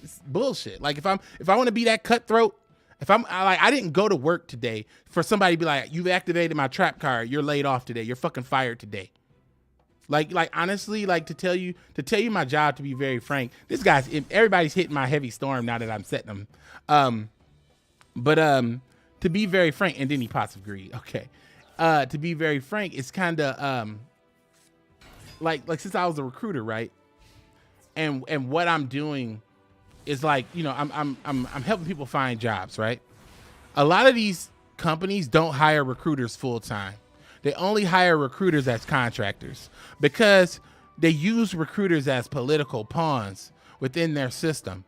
it's bullshit. Like if I want to be that cutthroat, I didn't go to work today for somebody to be like, you've activated my trap card, you're laid off today, you're fucking fired today. Like honestly, like to tell you my job, to be very frank, everybody's hitting my heavy storm now that I'm setting them. But to be very frank, and then he pots of greed. Okay. To be very frank, it's kind of like since I was a recruiter, right? And what I'm doing is like, you know, I'm helping people find jobs, right? A lot of these companies don't hire recruiters full time. They only hire recruiters as contractors because they use recruiters as political pawns within their system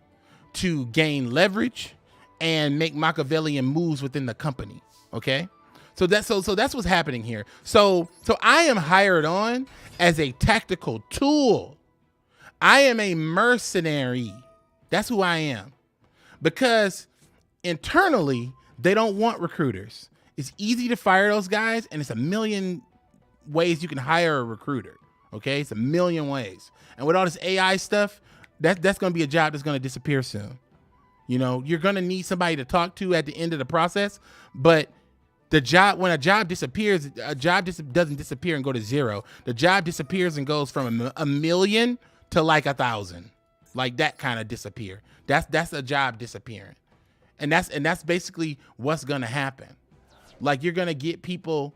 to gain leverage and make Machiavellian moves within the company. Okay. So that's what's happening here. So I am hired on as a tactical tool. I am a mercenary. That's who I am. Because internally, they don't want recruiters. It's easy to fire those guys, and it's a million ways you can hire a recruiter. Okay? It's a million ways. And with all this AI stuff, that's going to be a job that's going to disappear soon. You know, you're going to need somebody to talk to at the end of the process, but when a job disappears, doesn't disappear and go to zero. The job disappears and goes from a million to like 1,000. Like that kind of disappear. That's a job disappearing. And that's basically what's going to happen. Like you're going to get people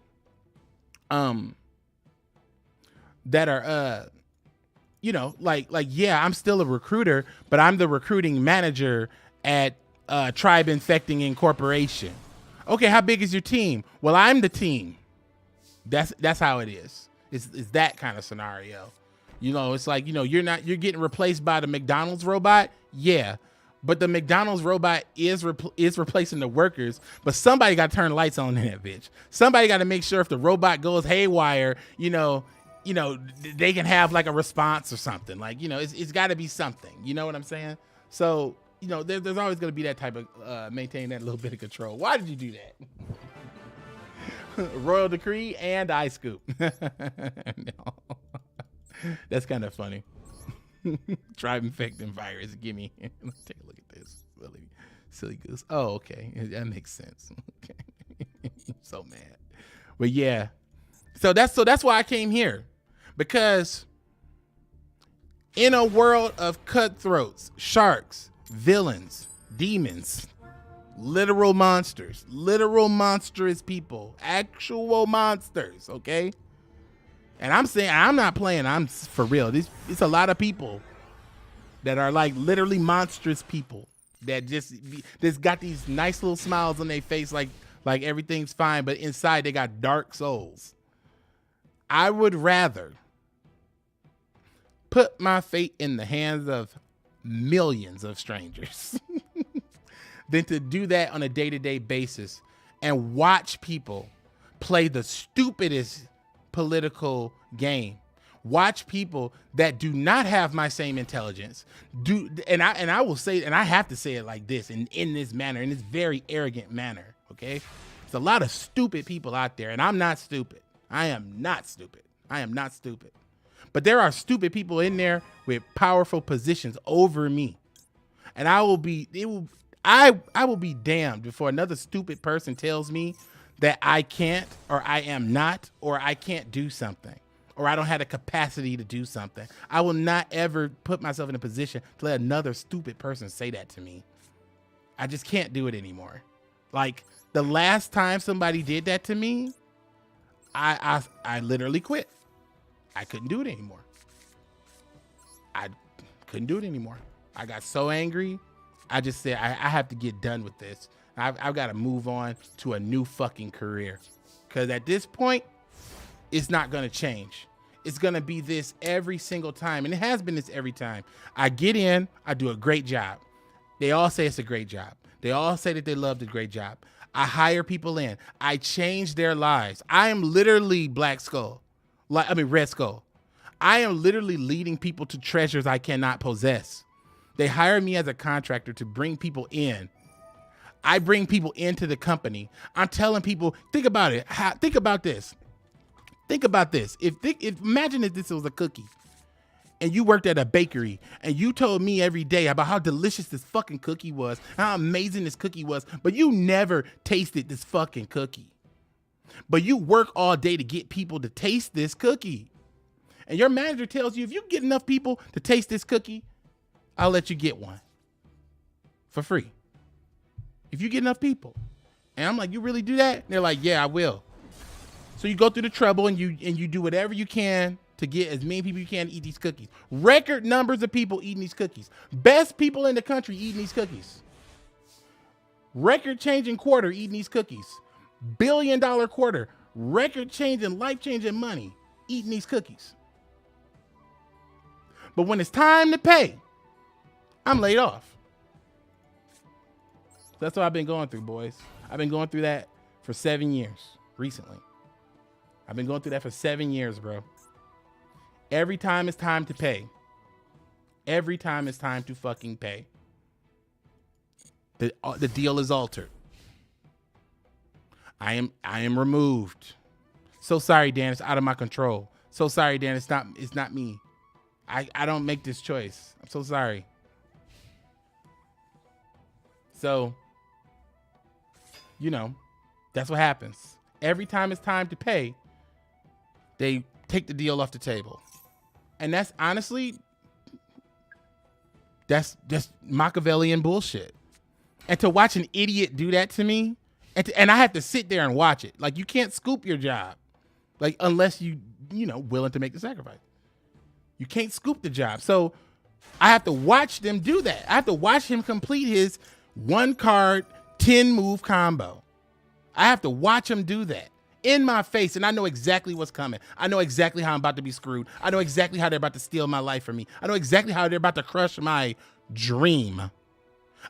that are you know, like yeah, I'm still a recruiter, but I'm the recruiting manager at Tribe Infecting Incorporation. Okay, how big is your team? Well, I'm the team. That's how it is. It's that kind of scenario. You know, it's like, you know, you're getting replaced by the McDonald's robot. Yeah. But the McDonald's robot is replacing the workers, but somebody got to turn the lights on in that bitch. Somebody got to make sure if the robot goes haywire, you know, they can have like a response or something. Like, you know, it's got to be something. You know what I'm saying? So, you know, there's always going to be that type of maintain that little bit of control. Why did you do that? Royal decree and I scoop. No. That's kind of funny. Tribe infecting virus. Give me. Let's take a look at this. Silly goose. Oh, okay. That makes sense. Okay. So mad. But yeah. So that's why I came here. Because in a world of cutthroats, sharks, villains, demons, literal monsters, literal monstrous people, actual monsters, okay? And I'm saying, I'm not playing, I'm for real. It's a lot of people that are like literally monstrous people that just got these nice little smiles on their face like everything's fine, but inside they got dark souls. I would rather put my fate in the hands of millions of strangers than to do that on a day-to-day basis and watch people play the stupidest political game. Watch people that do not have my same intelligence and I will say, and I have to say it like this in this manner, in this very arrogant manner, okay? There's a lot of stupid people out there, and I'm not stupid. I am not stupid. I am not stupid. But there are stupid people in there with powerful positions over me. And I will be damned before another stupid person tells me that I can't, or I am not, or I can't do something, or I don't have the capacity to do something. I will not ever put myself in a position to let another stupid person say that to me. I just can't do it anymore. Like the last time somebody did that to me, I literally quit. I couldn't do it anymore. I couldn't do it anymore. I got so angry. I just said, I have to get done with this. I've got to move on to a new fucking career. Because at this point, it's not going to change. It's going to be this every single time. And it has been this every time. I get in, I do a great job. They all say it's a great job. They all say that they love the great job. I hire people in. I change their lives. I am literally Red Skull. I am literally leading people to treasures I cannot possess. They hire me as a contractor to bring people in. I bring people into the company. I'm telling people, think about it. Think about this. Think about this. Imagine if this was a cookie and you worked at a bakery and you told me every day about how delicious this fucking cookie was, how amazing this cookie was, but you never tasted this fucking cookie. But you work all day to get people to taste this cookie. And your manager tells you, if you get enough people to taste this cookie, I'll let you get one for free. If you get enough people. And I'm like, you really do that? And they're like, yeah, I will. So you go through the trouble and you do whatever you can to get as many people you can to eat these cookies. Record numbers of people eating these cookies. Best people in the country eating these cookies. Record-changing quarter eating these cookies. Billion-dollar quarter. Record-changing, life-changing money eating these cookies. But when it's time to pay, I'm laid off. That's what I've been going through, boys. I've been going through that for 7 years recently. I've been going through that for 7 years, bro. Every time it's time to pay. Every time it's time to fucking pay. The deal is altered. I am removed. So sorry, Dan. It's out of my control. So sorry, Dan. It's not me. I don't make this choice. I'm so sorry. So, you know, that's what happens. Every time it's time to pay, they take the deal off the table. And that's honestly, that's just Machiavellian bullshit. And to watch an idiot do that to me, and I have to sit there and watch it. Like, you can't scoop your job. Like, unless you know, willing to make the sacrifice. You can't scoop the job. So I have to watch them do that. I have to watch him complete his 1 card, 10 move combo. I have to watch him do that in my face. And I know exactly what's coming. I know exactly how I'm about to be screwed. I know exactly how they're about to steal my life from me. I know exactly how they're about to crush my dream.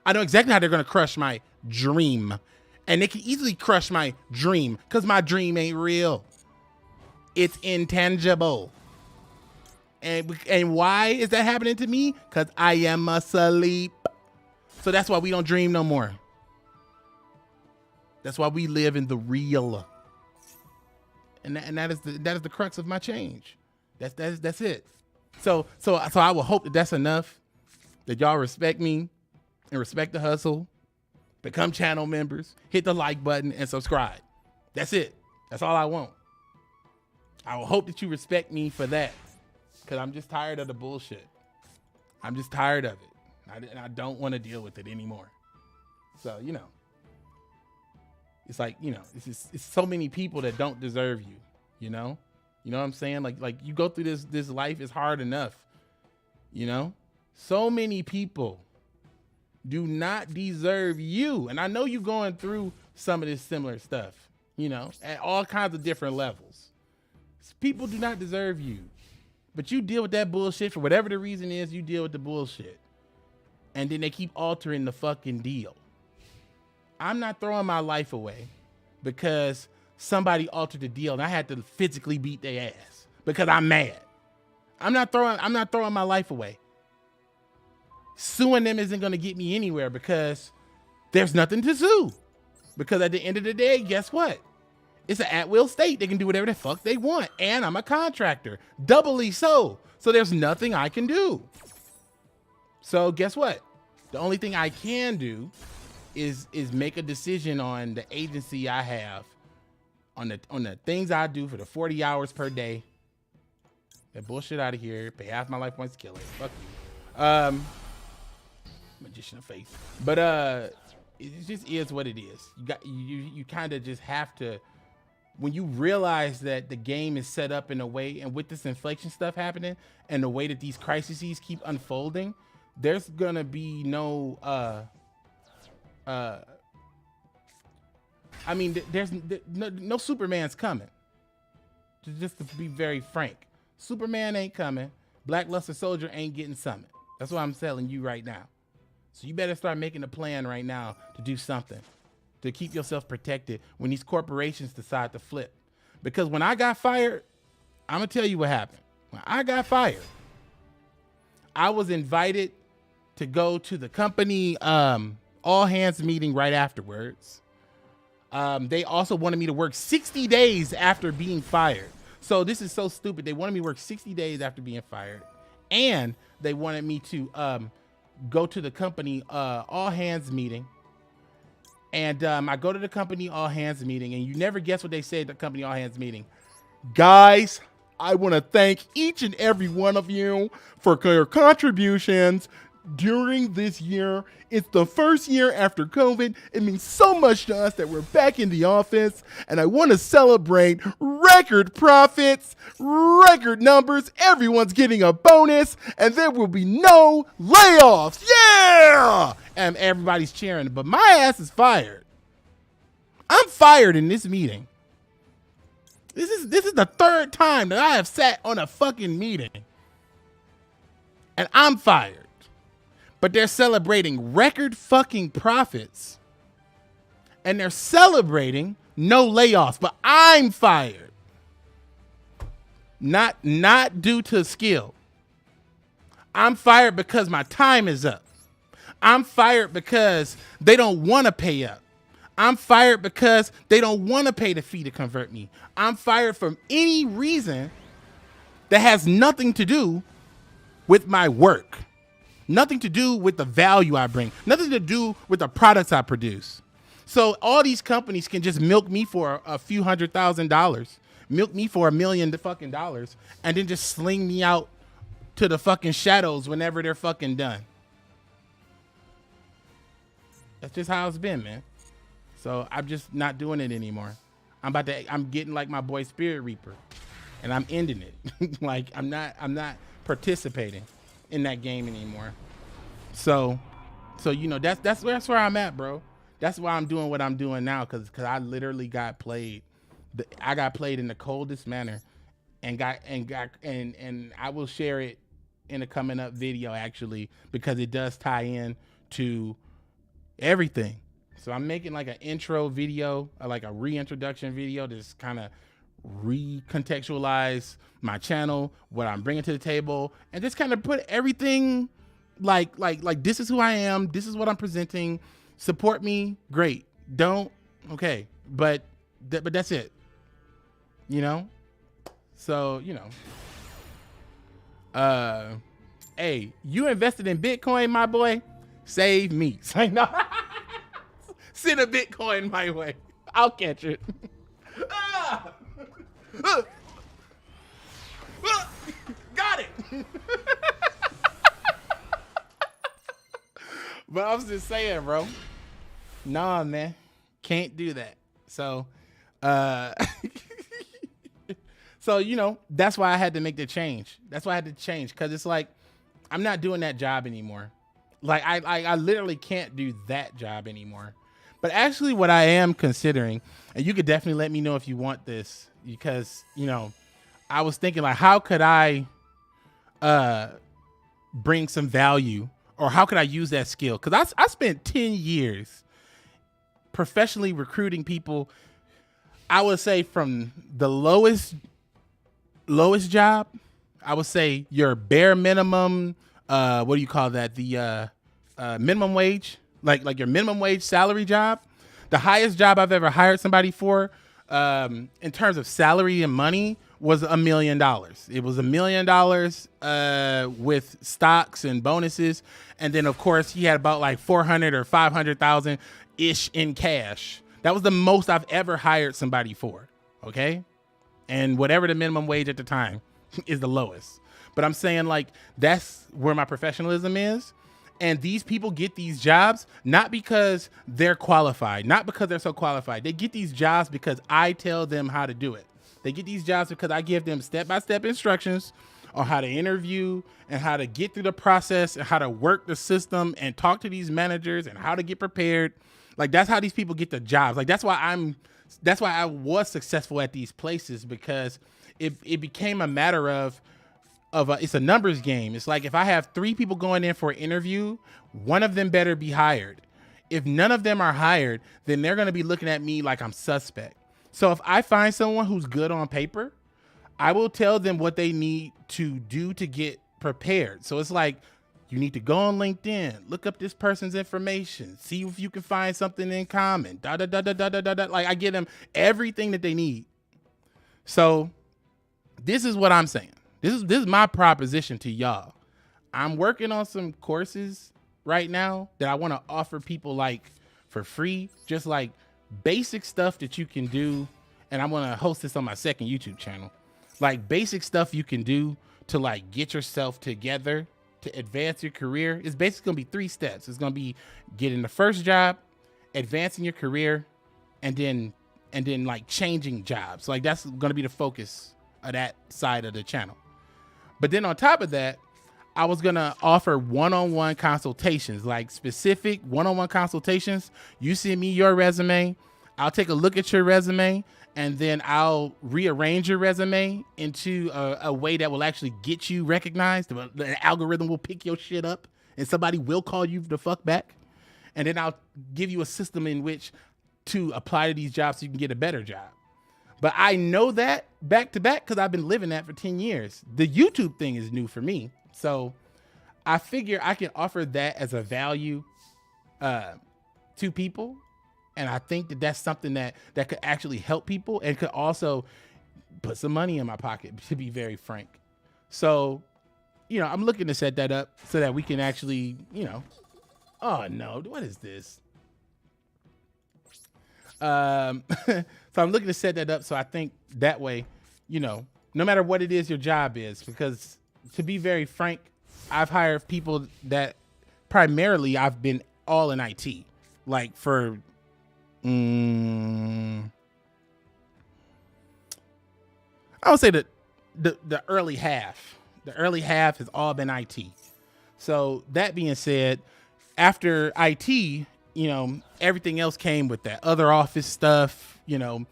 I know exactly how they're going to crush my dream. And they can easily crush my dream because my dream ain't real. It's intangible. And why is that happening to me? Because I am asleep. So that's why we don't dream no more. That's why we live in the real. And that is the crux of my change. That's it. So I will hope that that's enough, that y'all respect me and respect the hustle. Become channel members, hit the like button, and subscribe. That's it. That's all I want. I will hope that you respect me for that. Because I'm just tired of the bullshit. I'm just tired of it. And I don't want to deal with it anymore. So, you know. It's like, you know, it's so many people that don't deserve you, you know? You know what I'm saying? Like you go through this life, it's hard enough. You know? So many people do not deserve you. And I know you're going through some of this similar stuff, you know, at all kinds of different levels. People do not deserve you. But you deal with that bullshit for whatever the reason is, you deal with the bullshit. And then they keep altering the fucking deal. I'm not throwing my life away because somebody altered the deal and I had to physically beat their ass because I'm mad. I'm not throwing my life away. Suing them isn't going to get me anywhere because there's nothing to sue. Because at the end of the day, guess what? It's an at-will state. They can do whatever the fuck they want. And I'm a contractor, doubly so. So there's nothing I can do. So guess what? The only thing I can do is make a decision on the agency I have, on the things I do for the 40 hours per day. That bullshit out of here. Pay half my life points to kill it. Fuck you. Magician of face. But it just is what it is. You kind of just have to, when you realize that the game is set up in a way, and with this inflation stuff happening and the way that these crises keep unfolding, there's gonna be no I mean, there's no Superman's coming. Just to be very frank, Superman ain't coming. Black Luster Soldier ain't getting summoned. That's what I'm telling you right now. So you better start making a plan right now to do something to keep yourself protected when these corporations decide to flip. Because when I got fired, I'm gonna tell you what happened. When I got fired, I was invited to go to the company all hands meeting right afterwards. They also wanted me to work 60 days after being fired. So this is so stupid. They wanted me to work 60 days after being fired. And they wanted me to go to the company all hands meeting. And I go to the company all hands meeting, and you never guess what they say at the company all hands meeting. Guys, I want to thank each and every one of you for your contributions during this year. It's the first year after COVID. It means so much to us that we're back in the office, and I want to celebrate record profits, record numbers. Everyone's getting a bonus, and there will be no layoffs. Yeah! And everybody's cheering, but my ass is fired. I'm fired in this meeting. This is the third time that I have sat on a fucking meeting, and I'm fired. But they're celebrating record fucking profits, and they're celebrating no layoffs, but I'm fired. Not due to skill. I'm fired because my time is up. I'm fired because they don't want to pay up. I'm fired because they don't want to pay the fee to convert me. I'm fired from any reason that has nothing to do with my work. Nothing to do with the value I bring. Nothing to do with the products I produce. So all these companies can just milk me for a few $100,000, milk me for $1 million fucking dollars, and then just sling me out to the fucking shadows whenever they're fucking done. That's just how it's been, man. So I'm just not doing it anymore. I'm getting like my boy Spirit Reaper, and I'm ending it. Like I'm not participating in that game anymore. So you know, that's where I'm at, bro. That's why I'm doing what I'm doing now, because I literally got played. I got played in the coldest manner, and I will share it in a coming up video, actually, because it does tie in to everything. So I'm making like an intro video, like a reintroduction video, to just kind of recontextualize my channel, what I'm bringing to the table, and just kind of put everything like this is who I am, this is what I'm presenting. Support me, great. Don't, okay, but that's it, you know. So you know, hey, you invested in Bitcoin, my boy? Save me. Send a Bitcoin my way. I'll catch it. Got it. But I was just saying, bro. Nah, man, can't do that. So, so you know, that's why I had to make the change. That's why I had to change, because it's like I'm not doing that job anymore. Like I literally can't do that job anymore. But actually, what I am considering, and you could definitely let me know if you want this, because you know, I was thinking like, how could I bring some value, or how could I use that skill? Because I spent 10 years professionally recruiting people. I would say from the lowest job, I would say your bare minimum, what do you call that? The minimum wage, like your minimum wage salary job. The highest job I've ever hired somebody for in terms of salary and money was $1 million. It was $1 million with stocks and bonuses. And then of course he had about like 400 or 500,000 ish in cash. That was the most I've ever hired somebody for. Okay. And whatever the minimum wage at the time is the lowest. But I'm saying like, that's where my professionalism is. And these people get these jobs not because they're qualified, not because they're so qualified. They get these jobs because I tell them how to do it. They get these jobs because I give them step-by-step instructions on how to interview and how to get through the process and how to work the system and talk to these managers and how to get prepared. Like that's how these people get the jobs. Like that's why I was successful at these places, because it became a matter of it's a numbers game. It's like if I have 3 people going in for an interview, one of them better be hired. If none of them are hired, then they're going to be looking at me like I'm suspect. So if I find someone who's good on paper, I will tell them what they need to do to get prepared. So it's like, you need to go on LinkedIn, look up this person's information, see if you can find something in common, Like I give them everything that they need. So this is what I'm saying. This is my proposition to y'all. I'm working on some courses right now that I want to offer people like for free, just like basic stuff that you can do. And I'm going to host this on my second YouTube channel, like basic stuff you can do to like get yourself together to advance your career. It's basically going to be 3 steps. It's going to be getting the first job, advancing your career, and then like changing jobs. Like that's going to be the focus of that side of the channel. But then on top of that, I was going to offer one-on-one consultations, like specific one-on-one consultations. You send me your resume, I'll take a look at your resume, and then I'll rearrange your resume into a way that will actually get you recognized. The algorithm will pick your shit up and somebody will call you the fuck back. And then I'll give you a system in which to apply to these jobs so you can get a better job. But I know that back to back because I've been living that for 10 years. The YouTube thing is new for me. So I figure I can offer that as a value to people. And I think that that's something that could actually help people and could also put some money in my pocket, to be very frank. So, you know, I'm looking to set that up so that we can actually, you know, oh no, what is this? So I'm looking to set that up. So I think that way, you know, no matter what it is your job is, because to be very frank, I've hired people that primarily I've been all in IT, like for, I would say that the early half has all been IT. So that being said, after IT, you know, everything else came with that other office stuff, you know,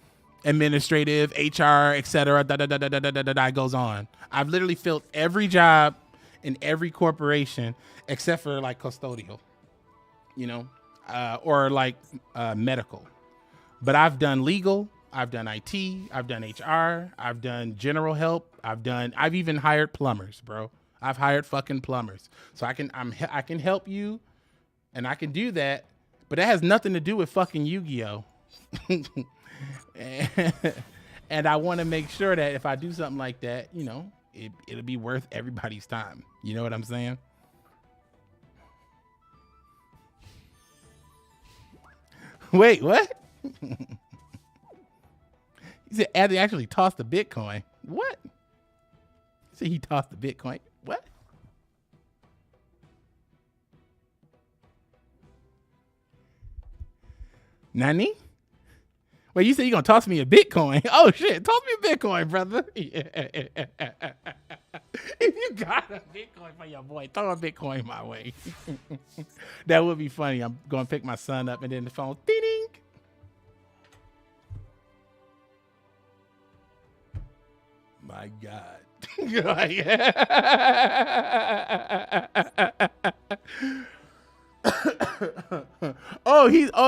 administrative, HR, etc. Goes on. I've literally filled every job in every corporation except for like custodial, you know, or like medical. But I've done legal, I've done IT, I've done HR, I've done general help, I've even hired plumbers, bro. I've hired fucking plumbers. So I can help you, and I can do that. But that has nothing to do with fucking Yu-Gi-Oh. And I want to make sure that if I do something like that, you know, it'll be worth everybody's time. You know what I'm saying? Wait, what? He said Addy actually tossed the Bitcoin. What? He said he tossed the Bitcoin. What? Nani? Wait, you said you're going to toss me a Bitcoin? Oh, shit. Toss me a Bitcoin, brother. Yeah. If you got a Bitcoin for your boy, throw a Bitcoin my way. That would be funny. I'm going to pick my son up and then the phone, ding. My God.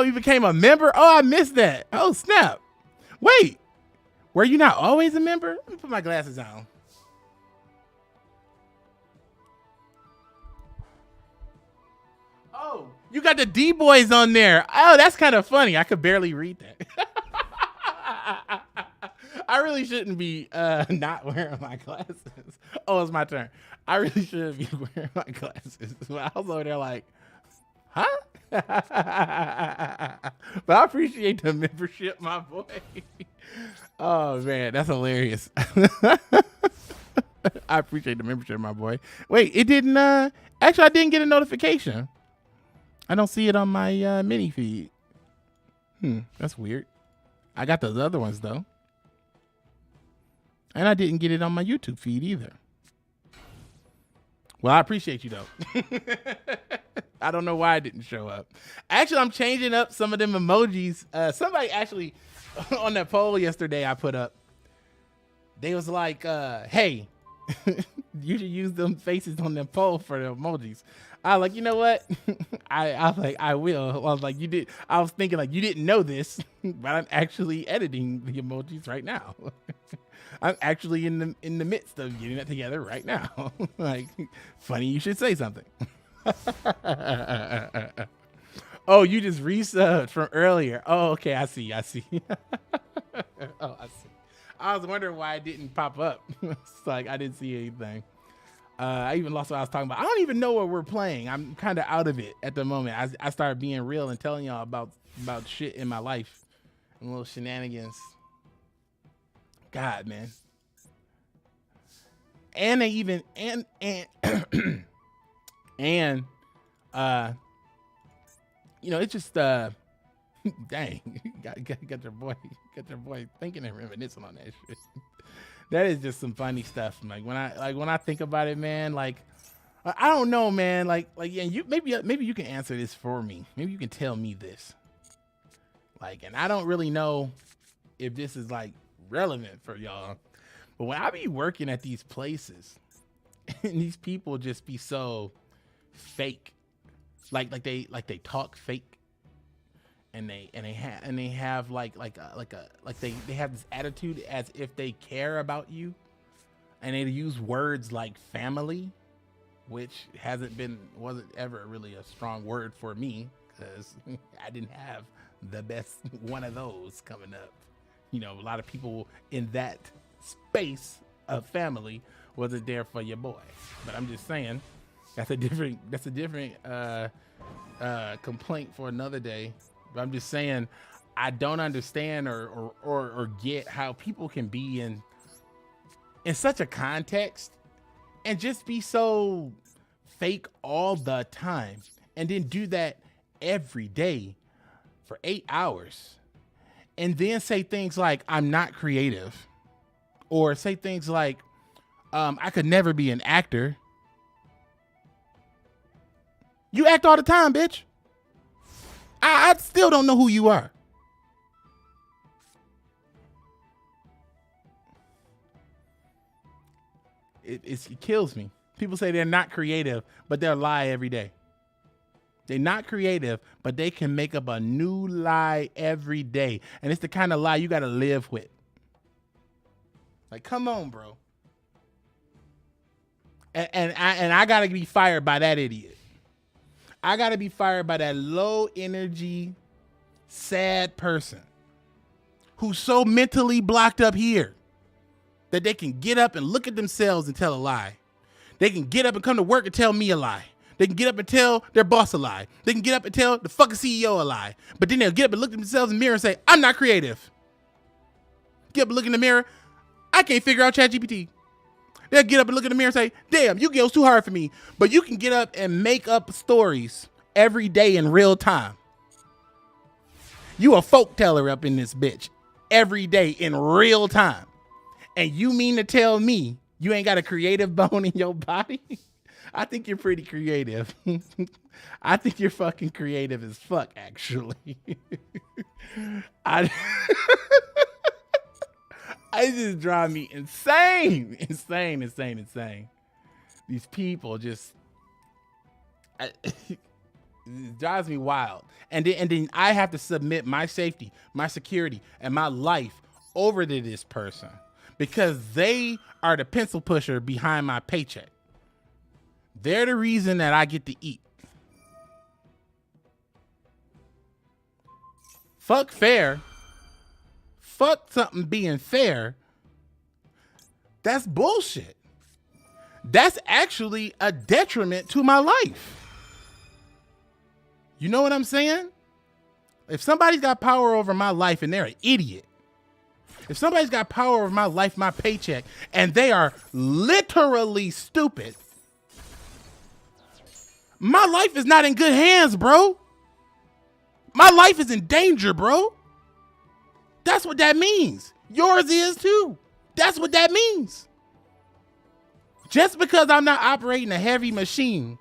he became a member. Oh, I missed that. Oh, snap. Wait, were you not always a member? Let me put my glasses on. Oh, you got the D-Boys on there. Oh, that's kind of funny. I could barely read that. I really shouldn't be not wearing my glasses. Oh, it's my turn. I really shouldn't be wearing my glasses. I was over there like, huh? But I appreciate the membership, my boy. Oh man, that's hilarious. I appreciate the membership, my boy. Wait, it didn't actually I didn't get a notification. I don't see it on my mini feed. That's weird. I got those other ones though. And I didn't get it on my YouTube feed either. Well, I appreciate you though. I don't know why it didn't show up. Actually, I'm changing up some of them emojis. Somebody actually on that poll yesterday I put up, they was like, hey, you should use them faces on the poll for the emojis. I was like, you know what? I was like, I will. I was like, I was thinking like, you didn't know this, but I'm actually editing the emojis right now. I'm actually in the midst of getting that together right now. Like, funny you should say something. Oh, you just resubbed from earlier. Oh, okay, I see. Oh, I see. I was wondering why it didn't pop up. It's like I didn't see anything. I even lost what I was talking about. I don't even know what we're playing. I'm kind of out of it at the moment. I started being real and telling y'all about shit in my life and little shenanigans. God, man. And they even and you know, it's just dang, got your boy thinking and reminiscing on that shit. That is just some funny stuff. Like when I think about it, man, like I don't know, man, like yeah, you maybe you can answer this for me. Maybe you can tell me this. Like, and I don't really know if this is like relevant for y'all, but when I be working at these places and these people just be so fake, like they talk fake, and they have like they have this attitude as if they care about you, and they use words like family, which wasn't ever really a strong word for me because I didn't have the best one of those coming up. You know, a lot of people in that space of family wasn't there for your boy. But I'm just saying, that's a different complaint for another day. But I'm just saying, I don't understand or get how people can be in such a context and just be so fake all the time, and then do that every day for 8 hours. And then say things like, I'm not creative, or say things like, I could never be an actor. You act all the time, bitch. I still don't know who you are. It kills me. People say they're not creative, but they'll lie every day. They're not creative, but they can make up a new lie every day. And it's the kind of lie you got to live with. Like, come on, bro. And I got to be fired by that idiot. I got to be fired by that low energy, sad person who's so mentally blocked up here that they can get up and look at themselves and tell a lie. They can get up and come to work and tell me a lie. They can get up and tell their boss a lie. They can get up and tell the fucking CEO a lie. But then they'll get up and look at themselves in the mirror and say, I'm not creative. Get up and look in the mirror. I can't figure out ChatGPT. They'll get up and look in the mirror and say, damn, Yu-Gi-Oh's too hard for me. But you can get up and make up stories every day in real time. You a folk teller up in this bitch every day in real time. And you mean to tell me you ain't got a creative bone in your body? I think you're pretty creative. I think you're fucking creative as fuck, actually. It just drive me insane. These people just, it drives me wild. And then I have to submit my safety, my security, and my life over to this person because they are the pencil pusher behind my paycheck. They're the reason that I get to eat. Fuck fair. fuck something being fair, that's bullshit. That's actually a detriment to my life. You know what I'm saying? If somebody's got power over my life and they're an idiot, if somebody's got power over my life, my paycheck, and they are literally stupid, my life is not in good hands, bro. My life is in danger, bro. That's what that means. Yours is too. That's what that means. Just because I'm not operating a heavy machine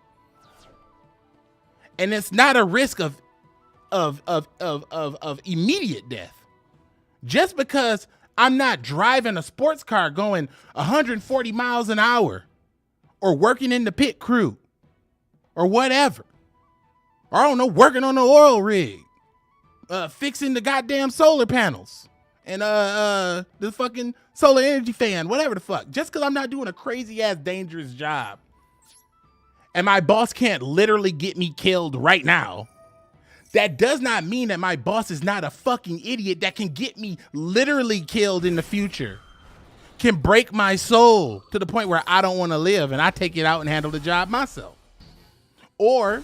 and it's not a risk of immediate death. Just because I'm not driving a sports car going 140 miles an hour or working in the pit crew or whatever. Or I don't know, working on the oil rig, fixing the goddamn solar panels and the fucking solar energy fan, whatever the fuck. Just because I'm not doing a crazy ass dangerous job and my boss can't literally get me killed right now, that does not mean that my boss is not a fucking idiot that can get me literally killed in the future, can break my soul to the point where I don't want to live and I take it out and handle the job myself. Or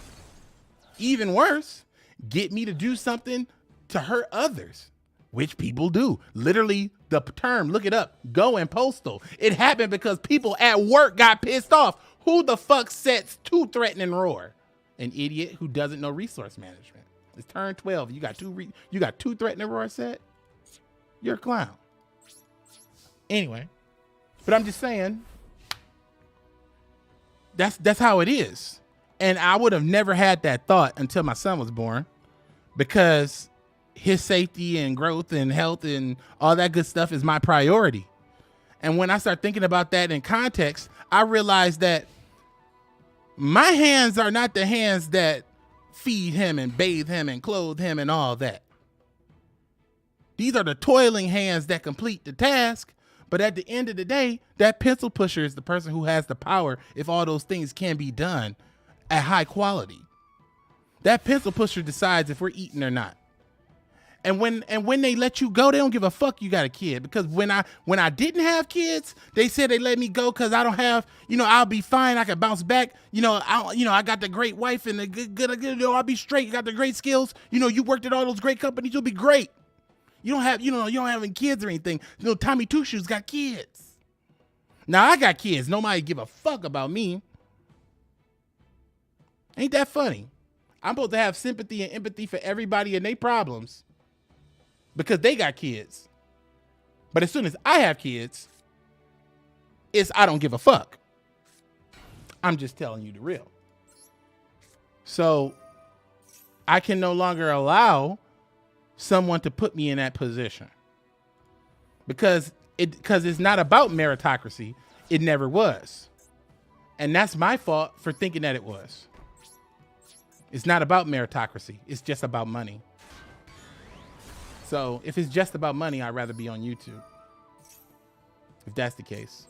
even worse, get me to do something to hurt others, which people do. Literally, the term, look it up, go and postal. It happened because people at work got pissed off. Who the fuck sets two threatening roar? An idiot who doesn't know resource management. It's turn 12. You got two threatening roar set? You're a clown. Anyway, but I'm just saying, that's how it is. And I would have never had that thought until my son was born, because his safety and growth and health and all that good stuff is my priority. And when I start thinking about that in context, I realized that my hands are not the hands that feed him and bathe him and clothe him and all that. These are the toiling hands that complete the task. But at the end of the day, that pencil pusher is the person who has the power if all those things can be done at high quality. That pencil pusher decides if we're eating or not. And when they let you go, they don't give a fuck you got a kid. Because when I didn't have kids, they said they let me go because I don't have, I'll be fine. I can bounce back. I got the great wife and the good, I'll be straight. You got the great skills. You worked at all those great companies. You'll be great. You don't have, you don't have any kids or anything. Tommy Two Shoes got kids. Now I got kids. Nobody give a fuck about me. Ain't that funny? I'm supposed to have sympathy and empathy for everybody and their problems because they got kids. But as soon as I have kids, I don't give a fuck. I'm just telling you the real. So I can no longer allow someone to put me in that position because it's not about meritocracy. It never was. And that's my fault for thinking that it was. It's not about meritocracy. It's just about money. So if it's just about money, I'd rather be on YouTube. If that's the case,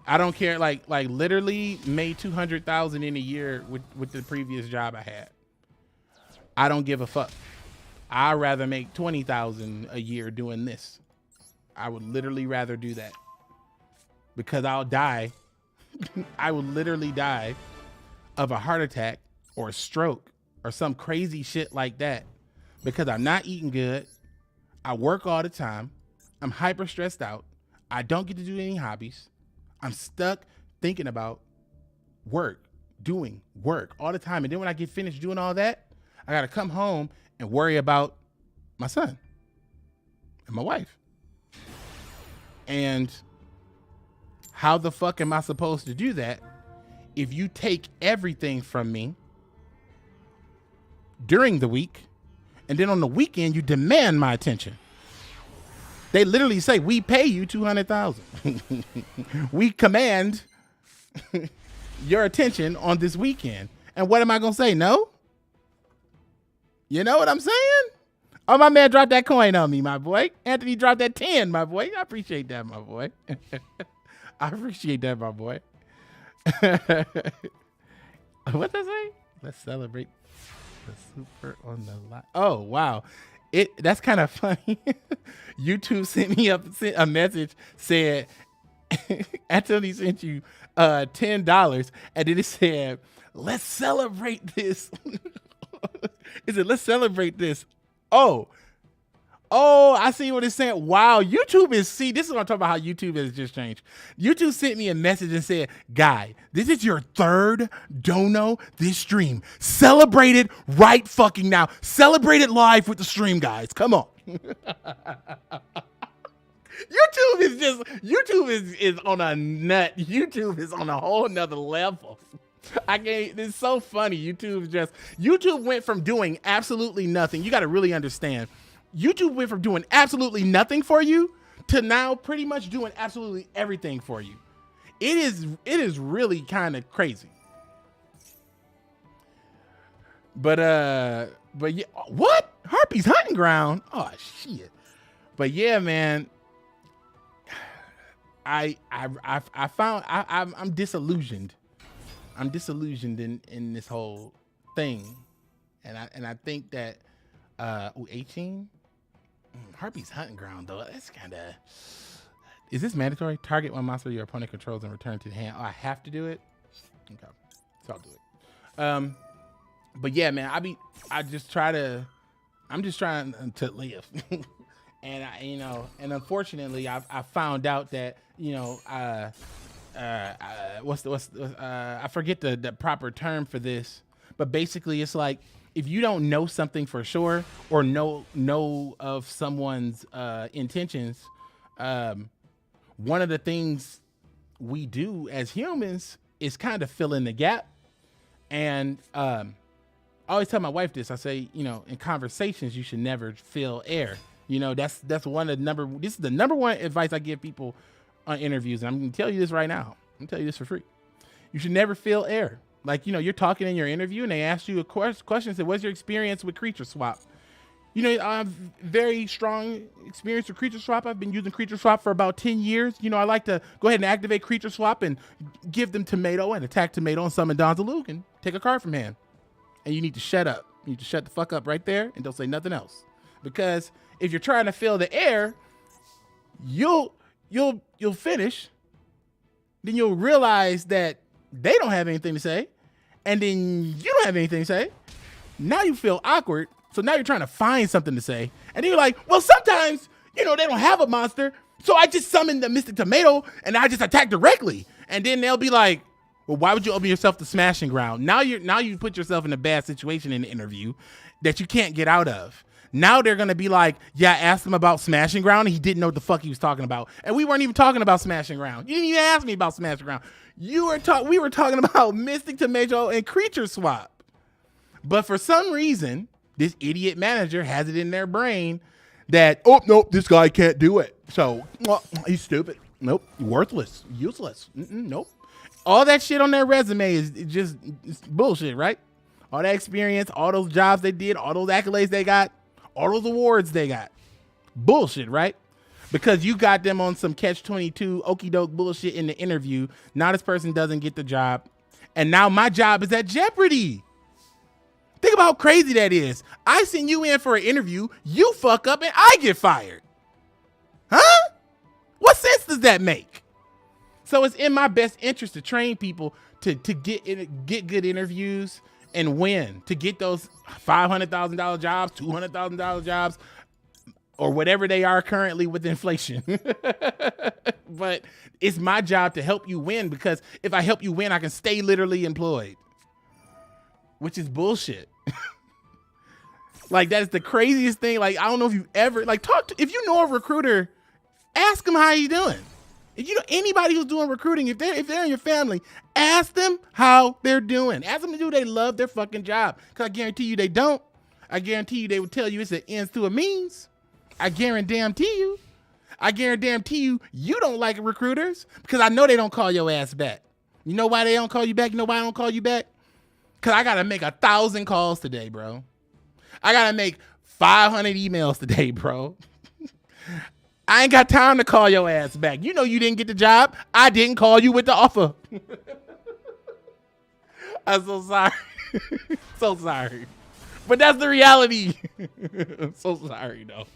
I don't care. Like literally made 200,000 in a year with the previous job I had. I don't give a fuck. I'd rather make 20,000 a year doing this. I would literally rather do that because I'll die. I will literally die of a heart attack or a stroke or some crazy shit like that because I'm not eating good. I work all the time. I'm hyper stressed out. I don't get to do any hobbies. I'm stuck thinking about doing work all the time. And then when I get finished doing all that, I got to come home and worry about my son and my wife. And how the fuck am I supposed to do that if you take everything from me during the week and then on the weekend you demand my attention? They literally say, we pay you 200,000. We command your attention on this weekend. And what am I going to say? No? You know what I'm saying? Oh, my man dropped that coin on me, my boy. Anthony dropped that 10, my boy. I appreciate that, my boy. I appreciate that, my boy. What'd I say? Let's celebrate the super on the line. Oh, wow. That's kind of funny. YouTube sent me a message, said Anthony sent you $10, and then it said, let's celebrate this. Is it let's celebrate this? Oh, I see what it's saying. Wow, YouTube is, see, this is what I'm talking about, how YouTube has just changed. YouTube sent me a message and said, guy, this is your third dono this stream. Celebrate it right fucking now. Celebrate it live with the stream, guys. Come on. YouTube is on a nut. YouTube is on a whole nother level. It's so funny. YouTube went from doing absolutely nothing. You got to really understand. YouTube went from doing absolutely nothing for you to now pretty much doing absolutely everything for you. It is really kind of crazy. But yeah, what? Harpy's hunting ground? Oh shit. But yeah, man. I'm disillusioned. I'm disillusioned in this whole thing. And I think that 18? Harpy's hunting ground though. That's kinda, is this mandatory? Target one monster your opponent controls and return to the hand. Oh, I have to do it? Okay. So I'll do it. But yeah, man, I'm just trying to live. And and unfortunately I found out that, I forget the proper term for this, but basically it's like, if you don't know something for sure or know of someone's intentions, one of the things we do as humans is kind of fill in the gap. And I always tell my wife this. I say, in conversations, you should never fill air. That's one of this is the number one advice I give people on interviews. And I'm going to tell you this right now. I'm going to tell you this for free. You should never fill air. Like, you're talking in your interview and they ask you a question, say, what's your experience with creature swap? I have very strong experience with creature swap. I've been using creature swap for about 10 years. I like to go ahead and activate creature swap and give them tomato and attack tomato and summon Donzaluk and take a card from hand. And you need to shut up. You need to shut the fuck up right there and don't say nothing else. Because if you're trying to fill the air, you'll finish. Then you'll realize that they don't have anything to say. And then you don't have anything to say. Now you feel awkward. So now you're trying to find something to say. And then you're like, well, sometimes, they don't have a monster. So I just summoned the Mystic Tomato and I just attack directly. And then they'll be like, well, why would you open yourself to smashing ground? Now you put yourself in a bad situation in the interview that you can't get out of. Now they're going to be like, yeah, I asked him about smashing ground and he didn't know what the fuck he was talking about. And we weren't even talking about smashing ground. You didn't even ask me about smashing ground. We were talking about Mystic Tomato and creature swap. But for some reason, this idiot manager has it in their brain that, oh, nope, this guy can't do it. So, he's stupid. Nope, worthless, useless. Nope. All that shit on their resume is just bullshit, right? All that experience, all those jobs they did, all those accolades they got, all those awards they got. Bullshit, right? Because you got them on some catch-22 okie doke bullshit in the interview. Now this person doesn't get the job. And now my job is at jeopardy. Think about how crazy that is. I send you in for an interview, you fuck up and I get fired. Huh? What sense does that make? So it's in my best interest to train people to get good interviews and win, to get those $500,000 jobs, $200,000 jobs, or whatever they are currently with inflation. But it's my job to help you win, because if I help you win, I can stay literally employed, which is bullshit. Like, that is the craziest thing. Like, I don't know if you ever, like, if you know a recruiter, ask them how you doing. If you know anybody who's doing recruiting, if they're in your family, ask them how they're doing. Ask them do they love their fucking job. Because I guarantee you they don't. I guarantee you they would tell you it's an ends to a means. I guarantee you. I guarantee you don't like recruiters, because I know they don't call your ass back. You know why they don't call you back? You know why I don't call you back? Because I got to make 1,000 calls today, bro. I got to make 500 emails today, bro. I ain't got time to call your ass back. You know you didn't get the job. I didn't call you with the offer. I'm so sorry. So sorry. But that's the reality. I'm so sorry, though.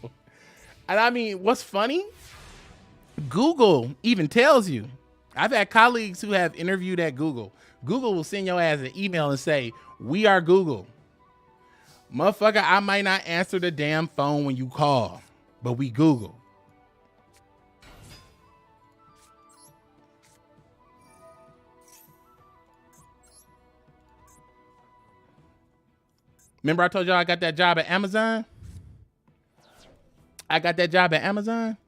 And I mean, what's funny? Google even tells you. I've had colleagues who have interviewed at Google. Google will send your ass an email and say, we are Google. Motherfucker, I might not answer the damn phone when you call, but we Google. Remember I told y'all I got that job at Amazon? I got that job at Amazon.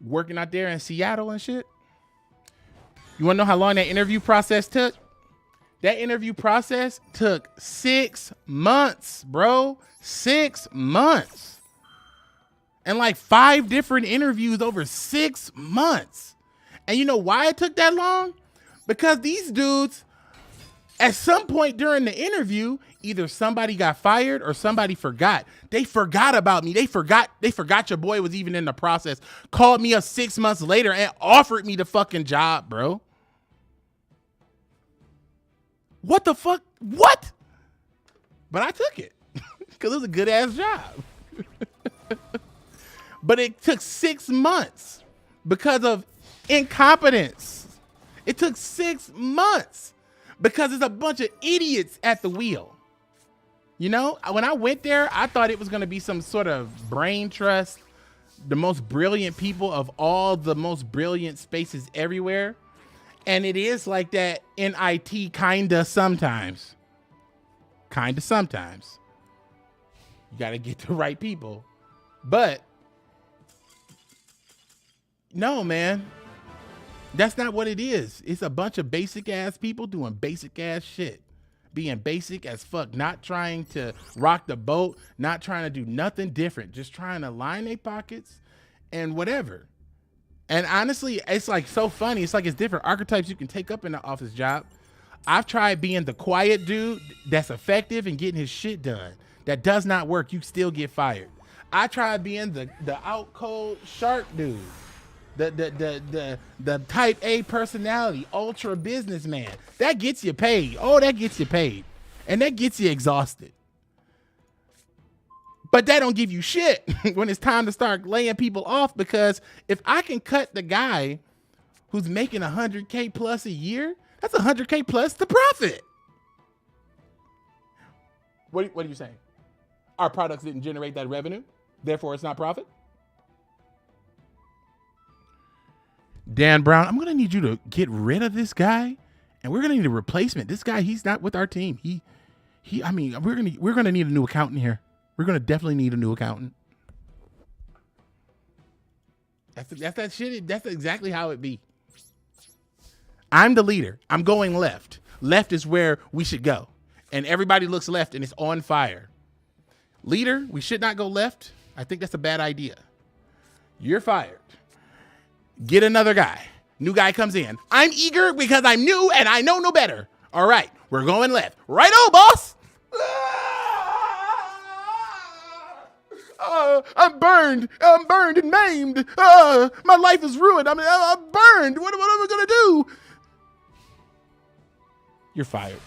Working out there in Seattle and shit. You want to know how long that interview process took? That interview process took 6 months, bro. 6 months. And like 5 different interviews over 6 months. And you know why it took that long? Because these dudes, at some point during the interview, either somebody got fired or somebody forgot. They forgot about me. They forgot your boy was even in the process. Called me up 6 months later and offered me the fucking job, bro. What the fuck? What? But I took it because it was a good ass job. But it took 6 months because of incompetence. It took 6 months because there's a bunch of idiots at the wheel. You know, when I went there, I thought it was going to be some sort of brain trust, the most brilliant people of all the most brilliant spaces everywhere. And it is like that in IT kinda sometimes. Kinda sometimes. You got to get the right people. But no, man. That's not what it is. It's a bunch of basic ass people doing basic ass shit. Being basic as fuck, not trying to rock the boat, not trying to do nothing different, just trying to line their pockets and whatever. And honestly, it's like so funny. It's like it's different archetypes you can take up in the office job. I've tried being the quiet dude that's effective and getting his shit done. That does not work. You still get fired. I tried being the out cold shark dude. The type A personality, ultra businessman. That gets you paid. Oh, that gets you paid. And that gets you exhausted. But that don't give you shit when it's time to start laying people off, because if I can cut the guy who's making 100K plus a year, that's 100K plus the profit. What are you saying? Our products didn't generate that revenue, therefore it's not profit? Dan Brown, I'm gonna need you to get rid of this guy, and we're gonna need a replacement. This guy, he's not with our team. I mean, we're gonna need a new accountant here. We're gonna definitely need a new accountant. That's that shit. That's exactly how it be. I'm the leader. I'm going left. Left is where we should go, and everybody looks left, and it's on fire. Leader, we should not go left. I think that's a bad idea. You're fired. Get another guy. New guy comes in. I'm eager because I'm new and I know no better. All right, we're going left. Righto, boss. I'm burned. I'm burned and maimed. My life is ruined. I'm burned. What am I gonna do? You're fired.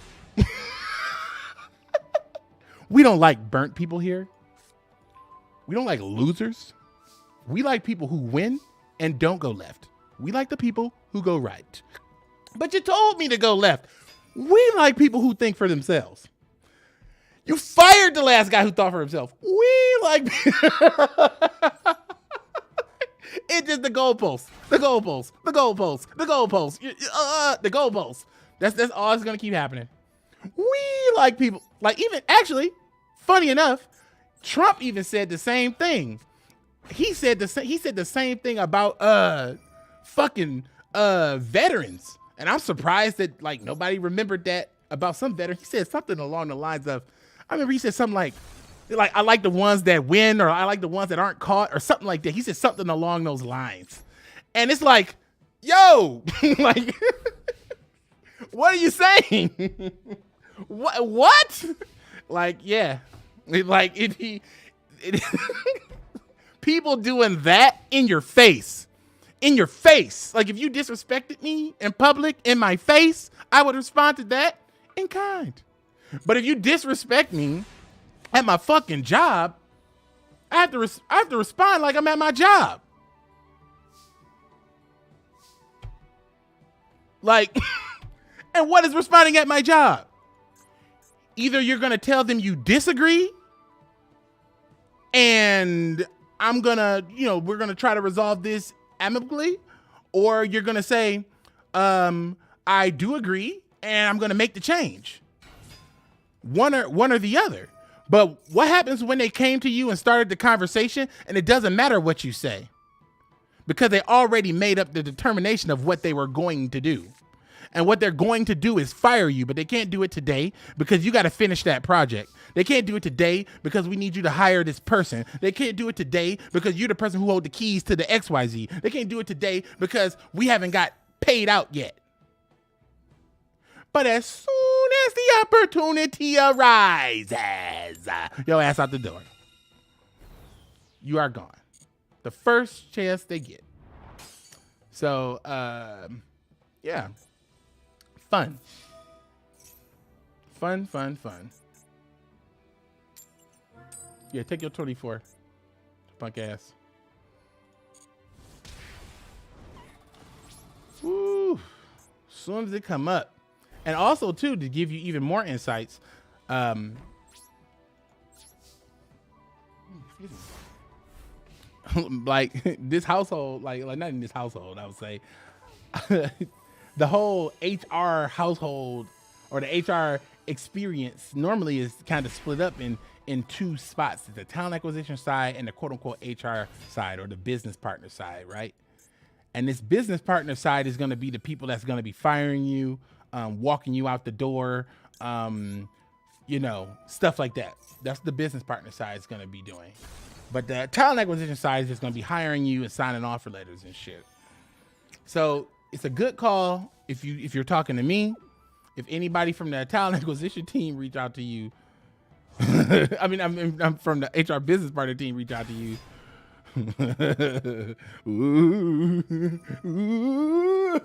We don't like burnt people here. We don't like losers. We like people who win and don't go left. We like the people who go right. But you told me to go left. We like people who think for themselves. You fired the last guy who thought for himself. We like... It's just the goalposts. The goalposts. The goalposts. The goalposts. The goalposts. That's all that's going to keep happening. We like people... Like, even... Actually, funny enough, Trump even said the same thing. He said the same thing about fucking veterans, and I'm surprised that like nobody remembered that about some veterans. He said something along the lines of, I remember he said something like I like the ones that win, or I like the ones that aren't caught, or something like that. He said something along those lines, and it's like, yo, like, what are you saying? What? Like, yeah, like people doing that in your face. In your face. Like, if you disrespected me in public, in my face, I would respond to that in kind. But if you disrespect me at my fucking job, I have to respond like I'm at my job. Like, and what is responding at my job? Either you're going to tell them you disagree and I'm going to, we're going to try to resolve this amicably, or you're going to say, I do agree and I'm going to make the change. One or the other. But what happens when they came to you and started the conversation and it doesn't matter what you say? Because they already made up the determination of what they were going to do. And what they're going to do is fire you, but they can't do it today because you got to finish that project. They can't do it today because we need you to hire this person. They can't do it today because you're the person who holds the keys to the XYZ. They can't do it today because we haven't got paid out yet. But as soon as the opportunity arises, your ass out the door. You are gone. The first chance they get. So, yeah. Fun. Yeah, take your 24. Punk ass. Woo. As soon as it come up. And also, too, to give you even more insights, like this household, like not in this household, I would say, the whole HR household or the HR experience normally is kind of split up in two spots: the talent acquisition side and the quote unquote HR side, or the business partner side, right? And this business partner side is going to be the people that's going to be firing you, walking you out the door, stuff like that. That's the business partner side is going to be doing. But the talent acquisition side is just going to be hiring you and signing offer letters and shit. So it's a good call if you're talking to me. If anybody from the talent acquisition team reach out to you, I mean, I'm from the HR business partner team reach out to you. Ooh, ooh.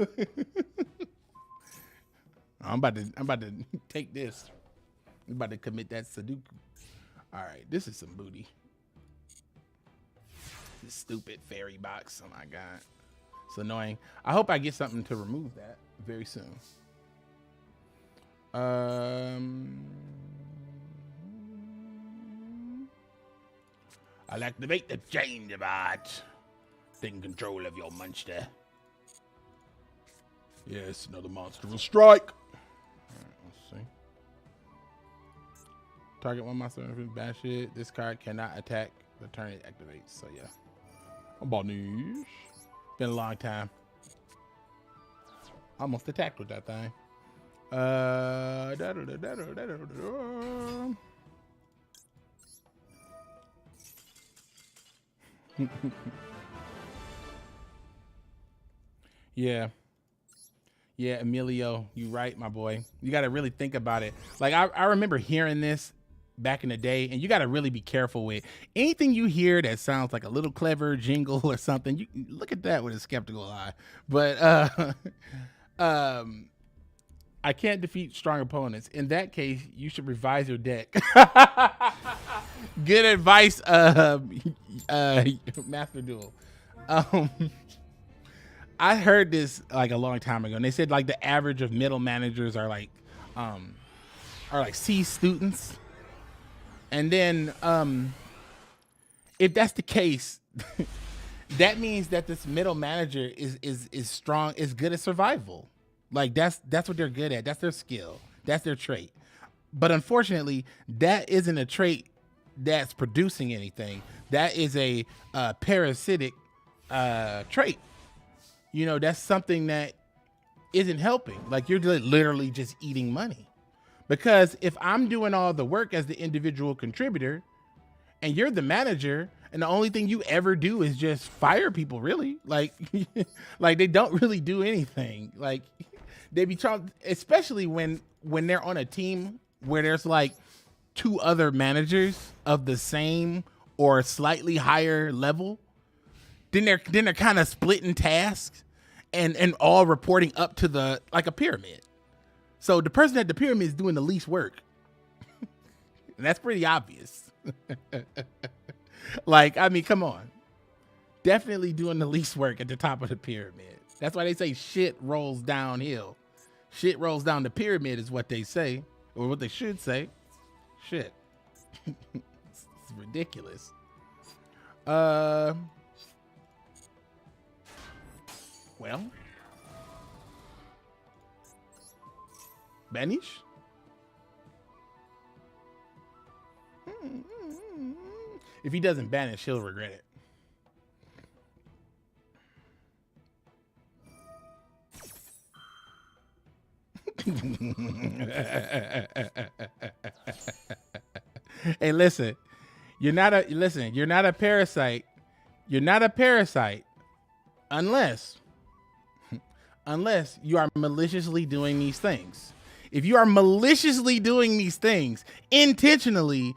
I'm about to take this. I'm about to commit that Sudoku. All right, this is some booty. This stupid fairy box. Oh my god, it's annoying. I hope I get something to remove that very soon. I'll activate the change bot. Taking control of your monster. Yes, another monster will strike. Alright, let's see. Target one monster with bad shit. This card cannot attack the turn it activates. So yeah. About news. Been a long time. Almost attacked with that thing. Yeah, Emilio, you right, my boy. You got to really think about it. Like I remember hearing this back in the day, and you got to really be careful with anything you hear that sounds like a little clever jingle or something. You look at that with a skeptical eye. But I can't defeat strong opponents. In that case, you should revise your deck. Good advice, Master Duel. I heard this like a long time ago, and they said like the average of middle managers are like C students. And then if that's the case, that means that this middle manager is strong, is good at survival. Like that's what they're good at. That's their skill. That's their trait. But unfortunately, that isn't a trait that's producing anything. That is a parasitic trait. You know, that's something that isn't helping. Like you're literally just eating money. Because if I'm doing all the work as the individual contributor and you're the manager and the only thing you ever do is just fire people, really, like, like they don't really do anything. Like they be trying, especially when they're on a team where there's like two other managers of the same or slightly higher level, then they're kind of splitting tasks and all reporting up to the, like a pyramid. So the person at the pyramid is doing the least work. And that's pretty obvious. Like, I mean, come on. Definitely doing the least work at the top of the pyramid. That's why they say shit rolls downhill. Shit rolls down the pyramid is what they say, or what they should say. Shit. It's ridiculous. Well, Banish? If he doesn't banish, he'll regret it. Hey, listen. You're not a parasite. You're not a parasite unless you are maliciously doing these things. If you are maliciously doing these things intentionally,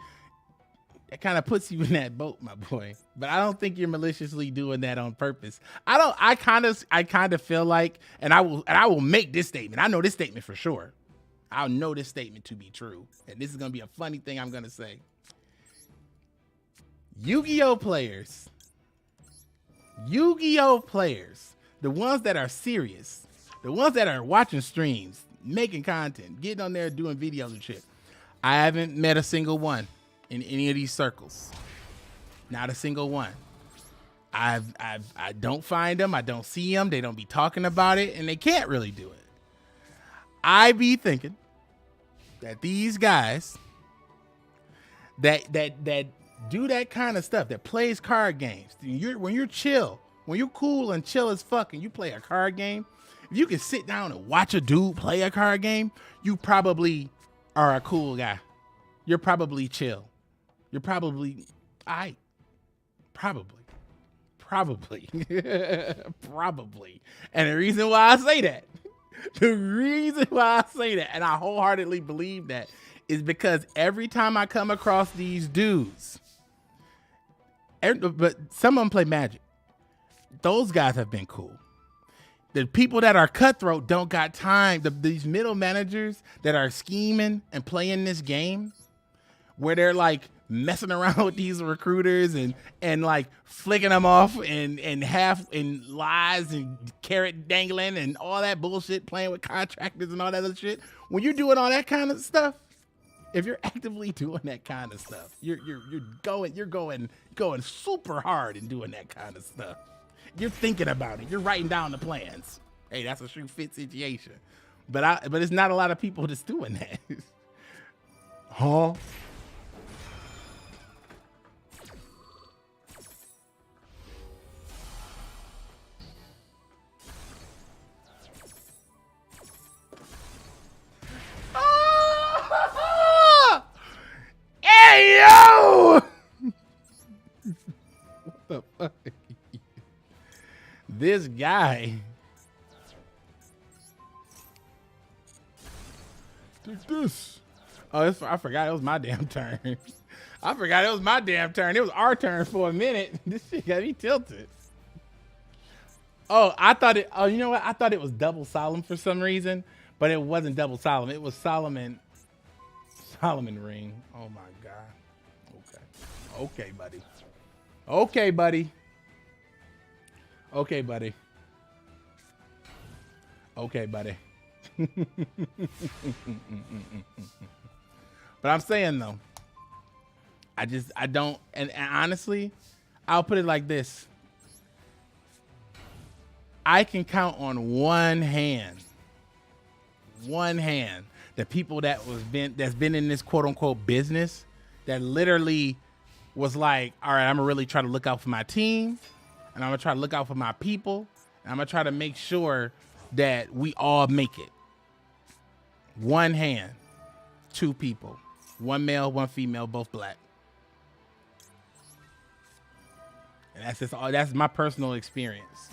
that kind of puts you in that boat, my boy. But I don't think you're maliciously doing that on purpose. I kind of feel like, and I will make this statement. I know this statement for sure. I'll know this statement to be true. And this is going to be a funny thing I'm going to say. Yu-Gi-Oh players, the ones that are serious, the ones that are watching streams, making content, getting on there doing videos and shit. I haven't met a single one in any of these circles. Not a single one. I don't find them. I don't see them. They don't be talking about it, and they can't really do it. I be thinking that these guys that do that kind of stuff, that plays card games, when you're chill, when you're cool and chill as fuck, and you play a card game, if you can sit down and watch a dude play a card game, you probably are a cool guy. You're probably chill. You're probably, probably. And the reason why I say that, and I wholeheartedly believe that, is because every time I come across these dudes, but some of them play Magic. Those guys have been cool. The people that are cutthroat don't got time. These middle managers that are scheming and playing this game, where they're like messing around with these recruiters and like flicking them off and lies and carrot dangling and all that bullshit, playing with contractors and all that other shit. When you're doing all that kind of stuff, if you're actively doing that kind of stuff, you're going super hard in doing that kind of stuff. You're thinking about it. You're writing down the plans. Hey, that's a shoot fit situation. But it's not a lot of people that's doing that. Huh? Hey, yo! What the fuck? This guy. Take this. Oh, I forgot it was my damn turn. It was our turn for a minute. This shit got me tilted. Oh, you know what? I thought it was double Solemn for some reason, but it wasn't double Solemn. It was Solomon ring. Oh my God. Okay, buddy. But I'm saying though, I don't, and honestly, I'll put it like this. I can count on one hand the people that's been in this quote unquote business that literally was like, all right, I'm gonna really try to look out for my team, and I'm gonna try to look out for my people, and I'm gonna try to make sure that we all make it. One hand, two people, one male, one female, both black. And that's my personal experience.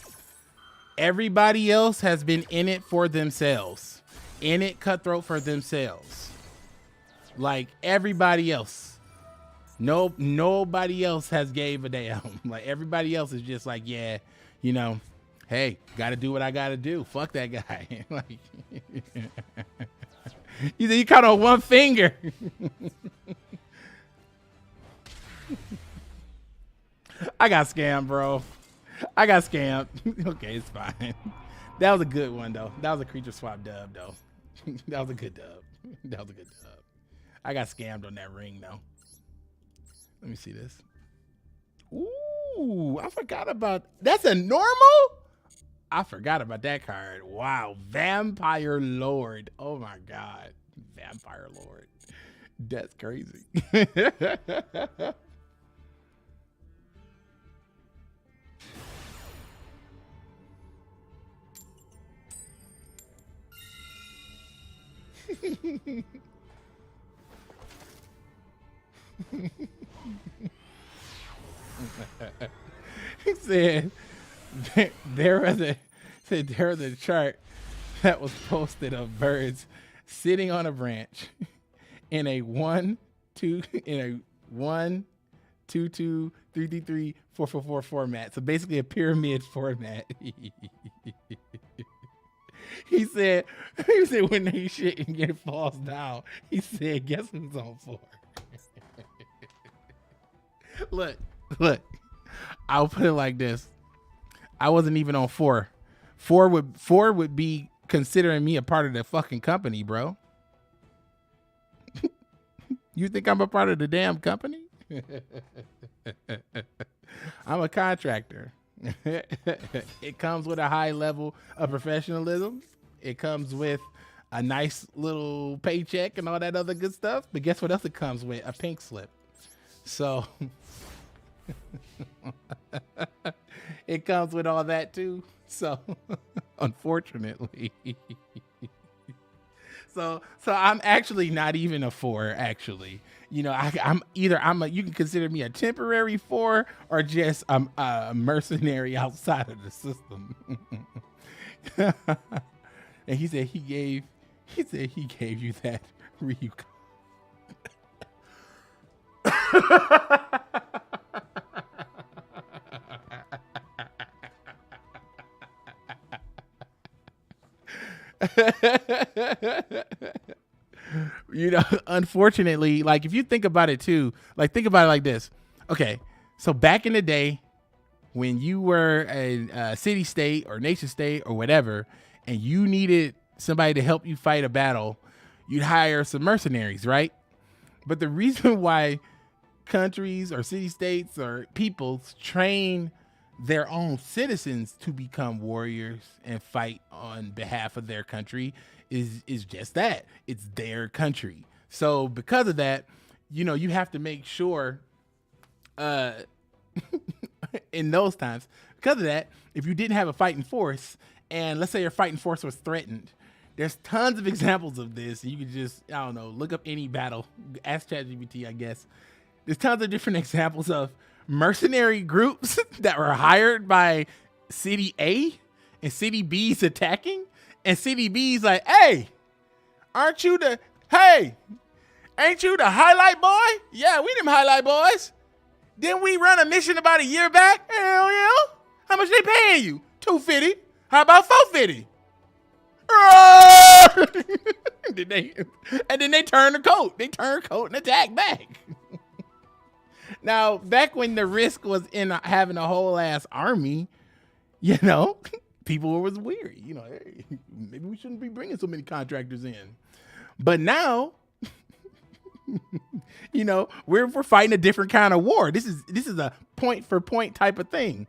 Everybody else has been in it for themselves, in it cutthroat for themselves. Like everybody else. Nobody else has gave a damn. Like everybody else is just like, yeah, you know, hey, gotta do what I gotta do. Fuck that guy. Like, you count on one finger. I got scammed, bro. I got scammed. Okay, it's fine. That was a good one, though. That was a creature swap dub, though. That was a good dub. That was a good dub. I got scammed on that ring, though. Let me see this. Ooh, I forgot about... That's a normal? I forgot about that card. Wow. Vampire Lord. Oh, my God. Vampire Lord. That's crazy. He said there was a chart that was posted of birds sitting on a branch in a 1 2 3 3 4 4 4 format. So basically a pyramid format. He said when they shit and it falls down, he said, guess who's on 4? Look. I'll put it like this. I wasn't even on 4. 4 would be considering me a part of the fucking company, bro. You think I'm a part of the damn company? I'm a contractor. It comes with a high level of professionalism. It comes with a nice little paycheck and all that other good stuff. But guess what else it comes with? A pink slip. So it comes with all that too. So unfortunately. So I'm actually not even a 4, actually. You know, you can consider me a temporary 4 or just a mercenary outside of the system. And he said he gave you that Ryu. You know, unfortunately, like if you think about it too, like think about it like this. Okay, so back in the day when you were a city state or nation state or whatever, and you needed somebody to help you fight a battle, you'd hire some mercenaries, right? But the reason why countries or city states or peoples train their own citizens to become warriors and fight on behalf of their country is just that. It's their country. So because of that, you know, you have to make sure in those times, because of that, if you didn't have a fighting force, and let's say your fighting force was threatened, there's tons of examples of this. You could just, I don't know, look up any battle, ask ChatGPT, I guess. There's tons of different examples of mercenary groups that were hired by City A and City B's attacking, and City B's like, hey, ain't you the highlight boy? Yeah, we them highlight boys. Didn't we run a mission about a year back? Hell yeah. How much they paying you? $250. How about $450? And then they turn the coat. They turn coat and attack back. Now, back when the risk was in having a whole ass army, you know, people was weary. You know, hey, maybe we shouldn't be bringing so many contractors in. But now, you know, we're fighting a different kind of war. This is a point for point type of thing.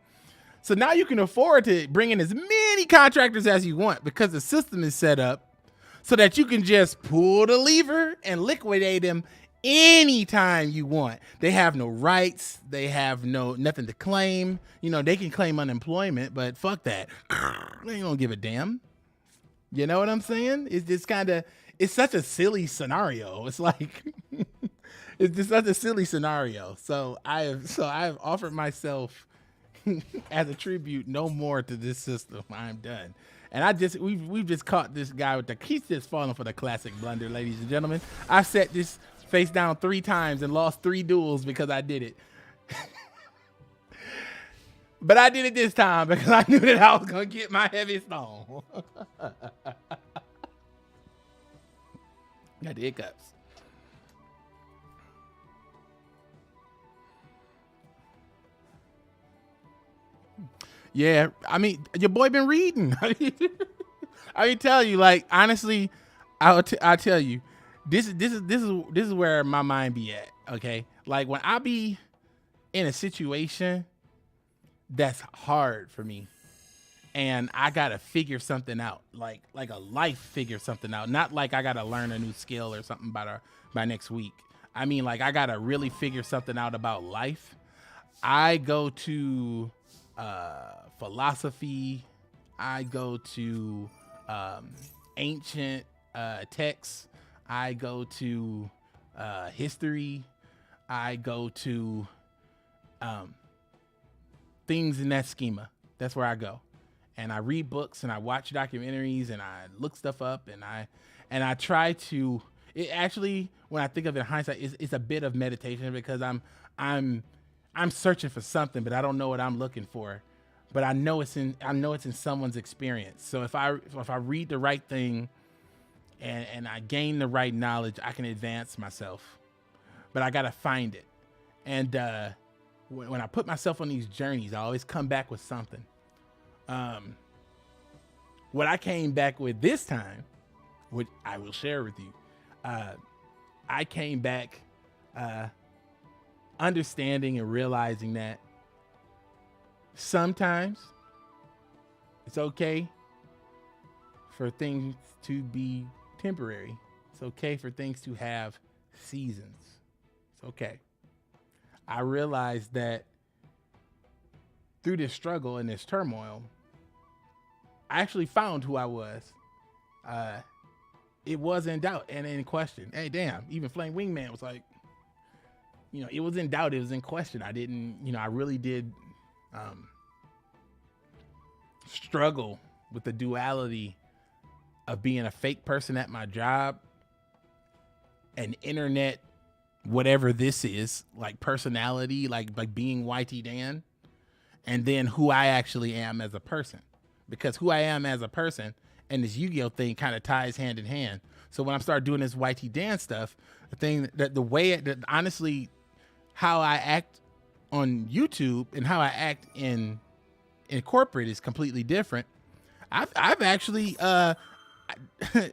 So now you can afford to bring in as many contractors as you want because the system is set up so that you can just pull the lever and liquidate them anytime you want. They have no rights. They have nothing to claim. You know, they can claim unemployment, but fuck that. They don't give a damn. You know what I'm saying? It's just it's such a silly scenario. It's like, it's just such a silly scenario. So I have offered myself as a tribute no more to this system. I'm done. And we've just caught this guy he's just falling for the classic blunder, ladies and gentlemen. I've set this face down 3 times and lost 3 duels because I did it. But I did it this time because I knew that I was going to get my heavy stone. Got the hiccups. Yeah, I mean, your boy been reading. I mean, tell you, like, honestly, I'll tell you, this is where my mind be at. Okay, like when I be in a situation that's hard for me, and I gotta figure something out, like a life figure something out, not like I gotta learn a new skill or something by next week. I mean, like I gotta really figure something out about life. I go to philosophy. I go to ancient texts. I go to history. I go to things in that schema. That's where I go. And I read books and I watch documentaries and I look stuff up and I try to, it actually, when I think of it in hindsight, it's a bit of meditation, because I'm searching for something, but I don't know what I'm looking for. But I know it's in someone's experience. So if I read the right thing and I gain the right knowledge, I can advance myself. But I gotta find it. And when I put myself on these journeys, I always come back with something. What I came back with this time, which I will share with you, I came back understanding and realizing that sometimes it's okay for things to be temporary. It's okay for things to have seasons. It's okay. I realized that through this struggle and this turmoil, I actually found who I was. It was in doubt and in question. Hey, damn, even Flame Wingman was like, it was in doubt. It was in question. I didn't, I really did struggle with the duality of being a fake person at my job, an internet, whatever this is, like personality, like being YTDan, and then who I actually am as a person. Because who I am as a person and this Yu-Gi-Oh thing kind of ties hand in hand. So when I started doing this YTDan stuff, the way that honestly, how I act on YouTube and how I act in corporate is completely different. I've actually I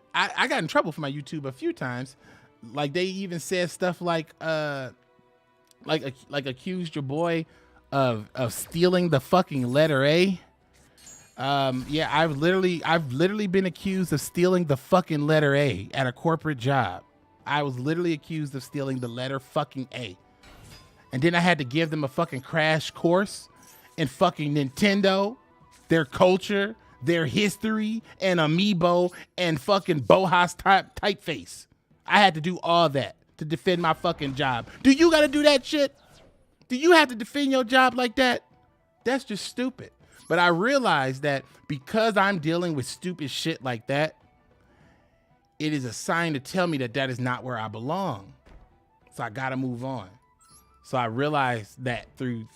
got in trouble for my YouTube a few times. Like they even said stuff like accused your boy of stealing the fucking letter A. Yeah, I've literally been accused of stealing the fucking letter A at a corporate job. I was literally accused of stealing the letter fucking A. And then I had to give them a fucking crash course in fucking Nintendo, their culture, their history, and Amiibo, and fucking Bojas typeface. I had to do all that to defend my fucking job. Do you gotta do that shit? Do you have to defend your job like that? That's just stupid. But I realized that because I'm dealing with stupid shit like that, it is a sign to tell me that that is not where I belong. So I gotta move on. So I realized that through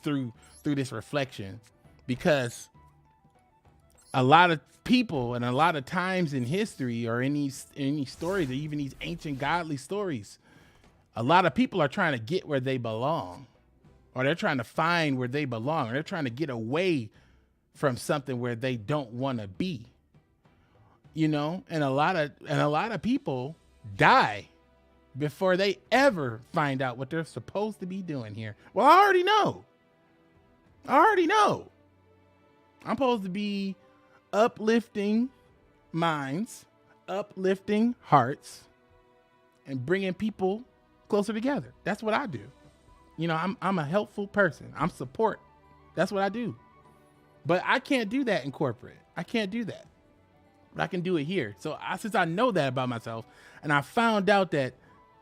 this reflection, because a lot of people and a lot of times in history or in these stories, or even these ancient godly stories, a lot of people are trying to get where they belong, or they're trying to find where they belong, or they're trying to get away from something where they don't want to be, and a lot of people die before they ever find out what they're supposed to be doing here. Well, I already know. I'm supposed to be uplifting minds, uplifting hearts, and bringing people closer together. That's what I do. I'm a helpful person. I'm support. That's what I do. But I can't do that in corporate. I can't do that. But I can do it here. So since I know that about myself, and I found out that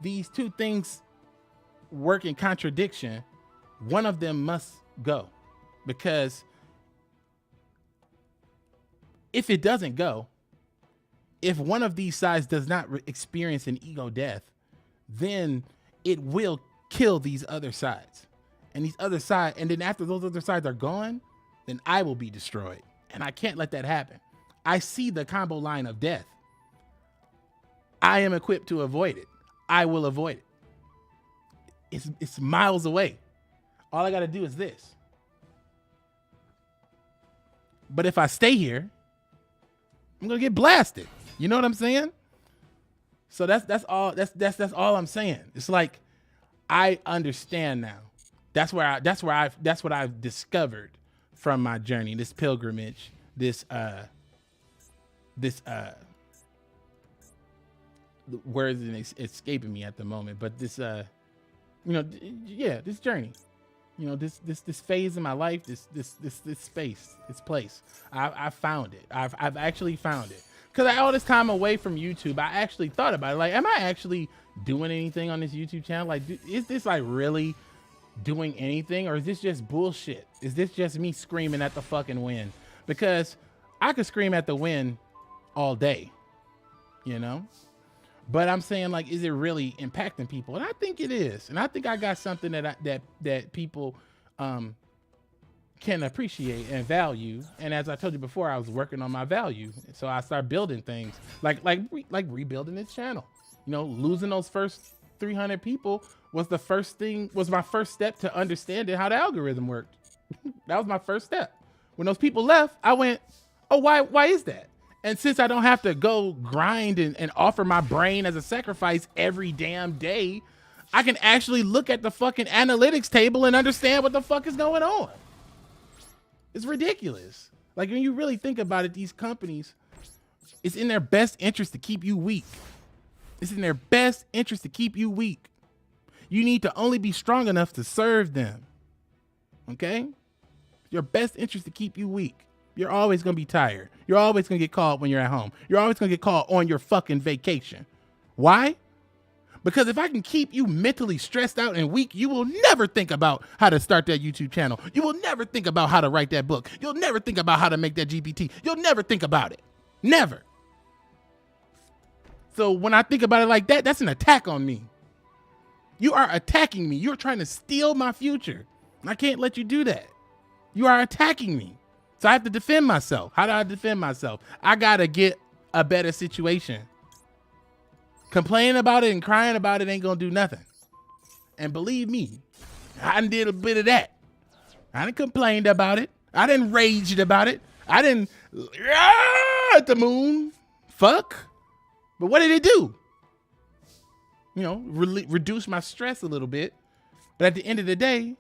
these two things work in contradiction, one of them must go. Because if it doesn't go, if one of these sides does not experience an ego death, then it will kill these other sides. And then after those other sides are gone, then I will be destroyed. And I can't let that happen. I see the combo line of death. I am equipped to avoid it. I will avoid it. It's miles away. All I got to do is this. But if I stay here, I'm gonna get blasted. You know what I'm saying? So that's all I'm saying. It's like I understand now. That's what I've discovered from my journey, this pilgrimage, this words is escaping me at the moment, but this this journey, this phase in my life, this space, this place, I found it. I've actually found it. Because all this time away from YouTube, I actually thought about it. Like, am I actually doing anything on this YouTube channel? Like, is this like really doing anything, or is this just bullshit? Is this just me screaming at the fucking wind? Because I could scream at the wind all day, but I'm saying, like, is it really impacting people? And I think it is. And I think I got something that people can appreciate and value. And as I told you before, I was working on my value. So I started building things like rebuilding this channel. Losing those first 300 people was my first step to understanding how the algorithm worked. That was my first step. When those people left, I went, oh, why is that? And since I don't have to go grind and offer my brain as a sacrifice every damn day, I can actually look at the fucking analytics table and understand what the fuck is going on. It's ridiculous. Like, when you really think about it, these companies, it's in their best interest to keep you weak. It's in their best interest to keep you weak. You need to only be strong enough to serve them. Okay? Your best interest to keep you weak. You're always going to be tired. You're always going to get called when you're at home. You're always going to get called on your fucking vacation. Why? Because if I can keep you mentally stressed out and weak, you will never think about how to start that YouTube channel. You will never think about how to write that book. You'll never think about how to make that GPT. You'll never think about it. Never. So when I think about it like that, that's an attack on me. You are attacking me. You're trying to steal my future. I can't let you do that. You are attacking me. So I have to defend myself. How do I defend myself? I got to get a better situation. Complaining about it and crying about it ain't going to do nothing. And believe me, I did a bit of that. I done complained about it. I done raged about it. I done at the moon. Fuck. But what did it do? Reduce my stress a little bit. But at the end of the day,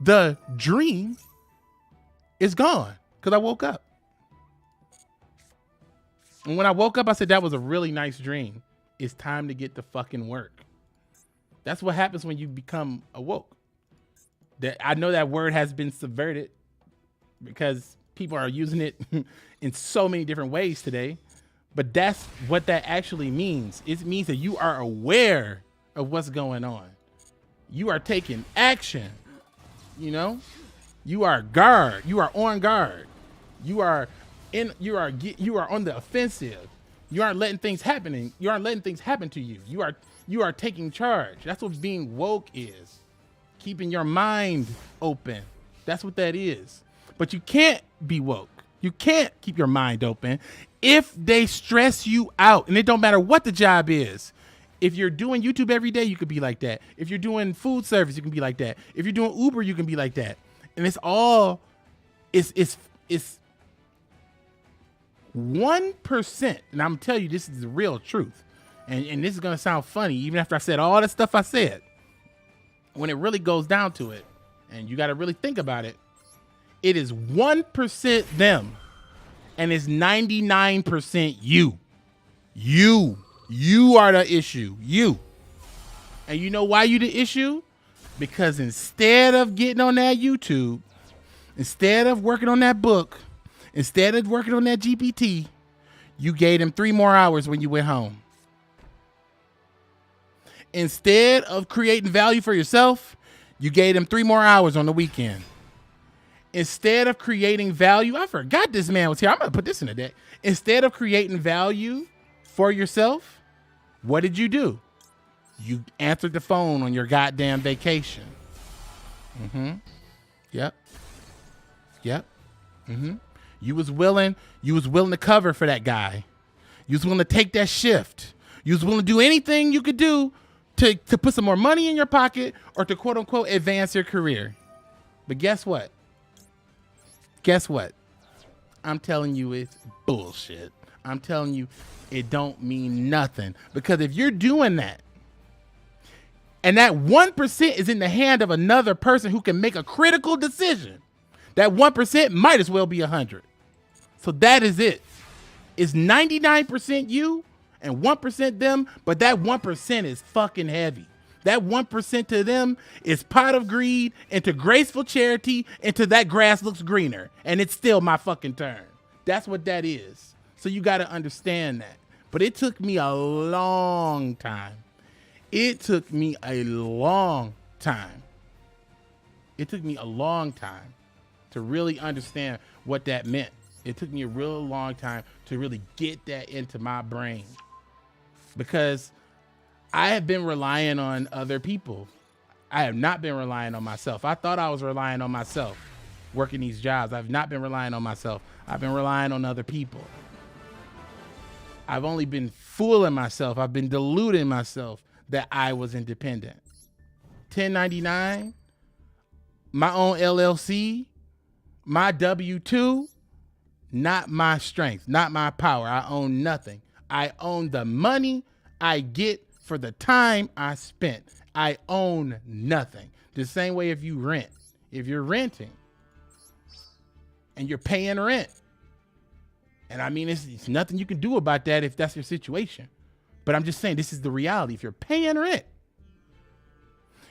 the dream is gone because I woke up. And when I woke up, I said, that was a really nice dream. It's time to get to fucking work. That's what happens when you become awoke. I know that word has been subverted because people are using it in so many different ways today. But that's what that actually means. It means that you are aware of what's going on. You are taking action. You are guard. You are on guard. You are on the offensive. You aren't letting things happen. You aren't letting things happen to you. You are taking charge. That's what being woke is. Keeping your mind open. That's what that is. But you can't be woke. You can't keep your mind open if they stress you out. And it don't matter what the job is. If you're doing YouTube every day, you could be like that. If you're doing food service, you can be like that. If you're doing Uber, you can be like that. And it's 1%. And I'm telling you, this is the real truth. And this is going to sound funny, even after I said all the stuff I said. When it really goes down to it, and you got to really think about it, it is 1% them, and it's 99% you. You are the issue. You. And you know why you the issue? Because instead of getting on that YouTube, instead of working on that book, instead of working on that GPT, you gave them 3 more hours when you went home. Instead of creating value for yourself, you gave them 3 more hours on the weekend. Instead of creating value, I forgot this man was here. I'm going to put this in the deck. Instead of creating value for yourself, what did you do? You answered the phone on your goddamn vacation. Yep. You was willing to cover for that guy. You was willing to take that shift. You was willing to do anything you could do to put some more money in your pocket or to quote unquote advance your career. But guess what? Guess what? I'm telling you it's bullshit. I'm telling you it don't mean nothing. Because if you're doing that, and that 1% is in the hand of another person who can make a critical decision, that 1% might as well be 100. So that is it. It's 99% you and 1% them, but that 1% is fucking heavy. That 1% to them is pot of greed into graceful charity into that grass looks greener. And it's still my fucking turn. That's what that is. So you got to understand that. But it took me a long time. It took me a long time. It took me a long time to really understand what that meant. It took me a real long time to really get that into my brain. Because I have been relying on other people. I have not been relying on myself. I thought I was relying on myself working these jobs. I've not been relying on myself. I've been relying on other people. I've only been fooling myself. I've been deluding myself that I was independent. 1099, my own LLC, my W-2, not my strength, not my power. I own nothing. I own the money I get for the time I spent. I own nothing. The same way if you rent. If you're renting and you're paying rent, and I mean, it's nothing you can do about that if that's your situation. But I'm just saying, this is the reality. If you're paying rent,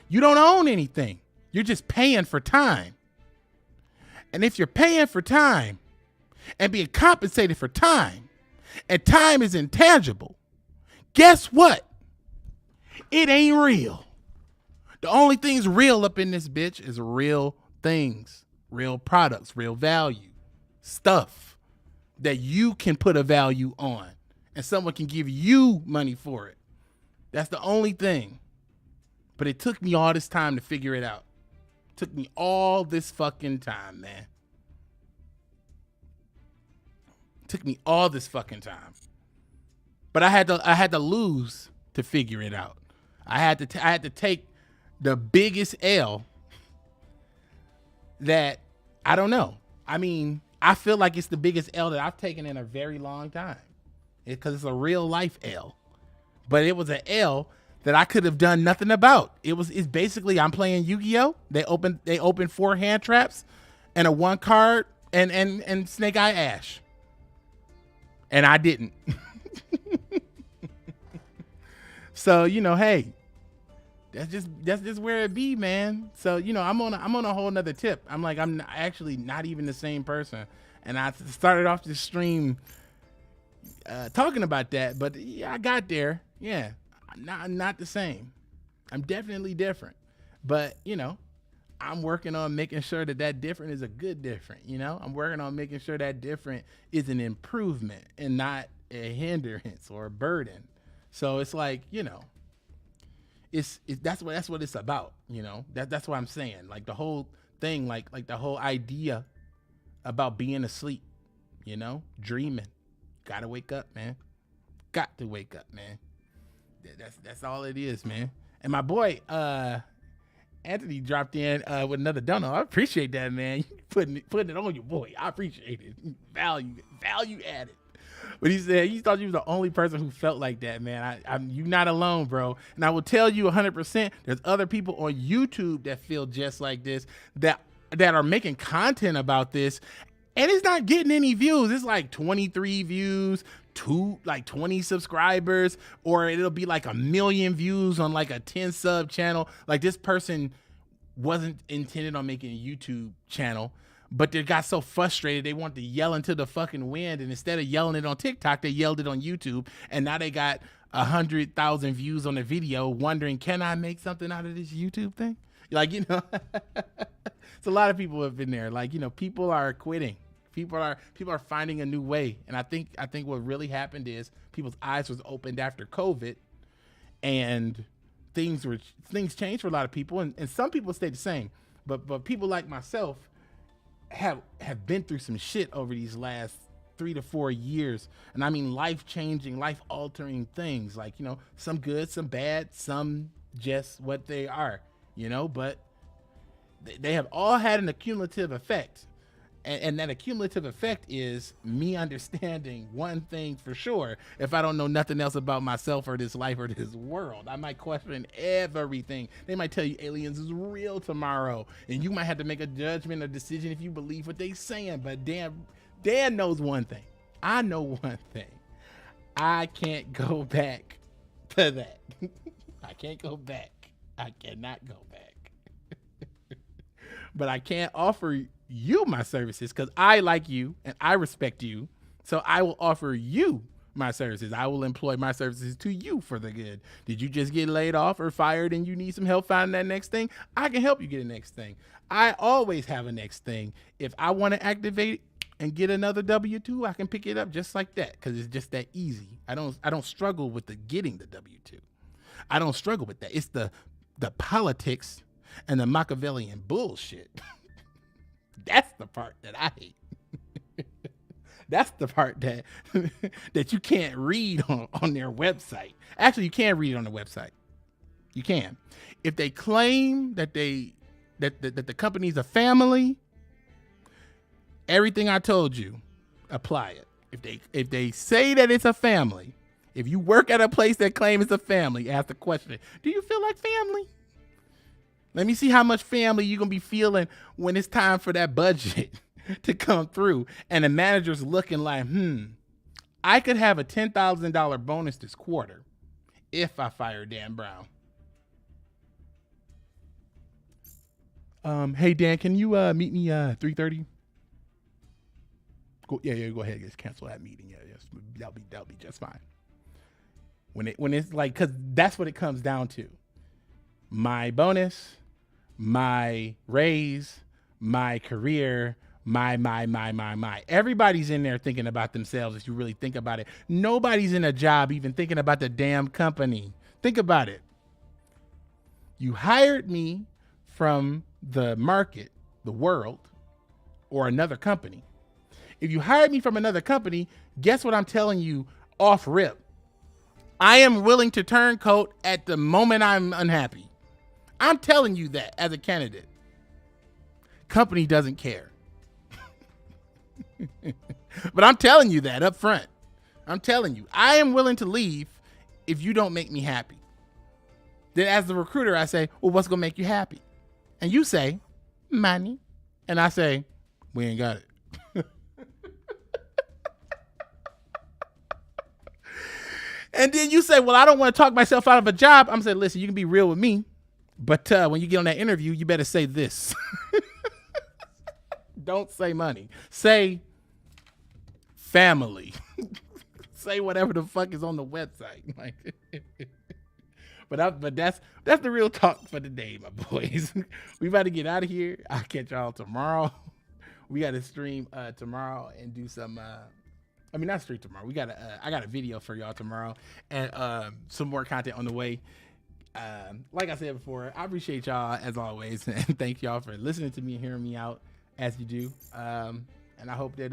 you don't own anything. You're just paying for time. And if you're paying for time and being compensated for time, and time is intangible, guess what? It ain't real. The only things real up in this bitch is real things, real products, real value, stuff that you can put a value on and someone can give you money for it. That's the only thing. But it took me all this time to figure it out. It took me all this fucking time, man. It took me all this fucking time. But I had to lose to figure it out. I had to take the biggest L that, I don't know. I mean, I feel like it's the biggest L that I've taken in a very long time. Because it's a real life L. But it was an L that I could have done nothing about. It's basically, I'm playing Yu-Gi-Oh! They open 4 hand traps and a 1 card and Snake Eye Ash. And I didn't. So, you know, hey, that's just where it be, man. So, you know, I'm on a whole nother tip. I'm like, I'm actually not even the same person. And I started off this stream talking about that, but yeah, I got there. Yeah, I'm not the same. I'm definitely different. But, you know, I'm working on making sure that different is a good different, you know? I'm working on making sure that different is an improvement and not a hindrance or a burden. So it's like, you know, that's what it's about, you know? That's what I'm saying. Like the whole thing, like the whole idea about being asleep, you know, dreaming. Gotta wake up, man. Got to wake up, man. That's all it is, man. And my boy, Anthony dropped in with another dono. I appreciate that, man. You putting it on your boy. I appreciate it. Value added. But he said he thought you was the only person who felt like that, man. You're not alone, bro. And I will tell you 100%, there's other people on YouTube that feel just like this, that are making content about this, and it's not getting any views. It's like 23 views, 20 subscribers, or it'll be like 1 million views on like a 10 sub channel. Like this person wasn't intended on making a YouTube channel, but they got so frustrated they wanted to yell into the fucking wind, and instead of yelling it on TikTok, they yelled it on YouTube, and now they got 100,000 views on the video, wondering, can I make something out of this YouTube thing? Like, you know, so a lot of people have been there. Like, you know, people are quitting. People are finding a new way, and I think what really happened is people's eyes was opened after COVID, and things changed for a lot of people, and some people stayed the same, but people like myself have been through some shit over these last 3 to 4 years. And I mean, life-changing, life-altering things, like, you know, some good, some bad, some just what they are, you know, but They have all had an accumulative effect. And that accumulative effect is me understanding one thing for sure. If I don't know nothing else about myself or this life or this world, I might question everything. They might tell you aliens is real tomorrow, and you might have to make a judgment or decision if you believe what they saying. But Dan knows one thing. I know one thing. I can't go back to that. I can't go back. I cannot go back. But I can't offer you my services because I like you and I respect you. So I will offer you my services. I will employ my services to you for the good. Did you just get laid off or fired and you need some help finding that next thing? I can help you get a next thing. I always have a next thing. If I want to activate and get another W-2, I can pick it up just like that because it's just that easy. I don't struggle with the getting the W-2. I don't struggle with that. It's the politics and the Machiavellian bullshit. That's the part that I hate. That's the part that that you can't read on their website. Actually, you can read it on the website. You can. If they claim that the company's a family, everything I told you, apply it. If they say that it's a family, if you work at a place that claims it's a family, ask the question, do you feel like family? Let me see how much family you're going to be feeling when it's time for that budget to come through. And the manager's looking like, I could have a $10,000 bonus this quarter if I fire Dan Brown. Hey, Dan, can you meet me 3:30? Go ahead and just cancel that meeting. Yeah, yes, that'll be just fine. When it's like, because that's what it comes down to. My bonus, my raise, my career, my. Everybody's in there thinking about themselves if you really think about it. Nobody's in a job even thinking about the damn company. Think about it. You hired me from the market, the world, or another company. If you hired me from another company, guess what I'm telling you off rip? I am willing to turncoat at the moment I'm unhappy. I'm telling you that as a candidate. Company doesn't care. But I'm telling you that up front. I'm telling you, I am willing to leave if you don't make me happy. Then as the recruiter, I say, well, what's going to make you happy? And you say, money. And I say, we ain't got it. And then you say, well, I don't want to talk myself out of a job. I'm saying, listen, you can be real with me. But when you get on that interview, you better say this. Don't say money. Say family. Say whatever the fuck is on the website. Like, but that's the real talk for today, my boys. We about to get out of here. I'll catch y'all tomorrow. We got to stream tomorrow and do some. Not stream tomorrow. I got a video for y'all tomorrow and some more content on the way. Like I said before, I appreciate y'all as always, and thank y'all for listening to me and hearing me out as you do. And I hope that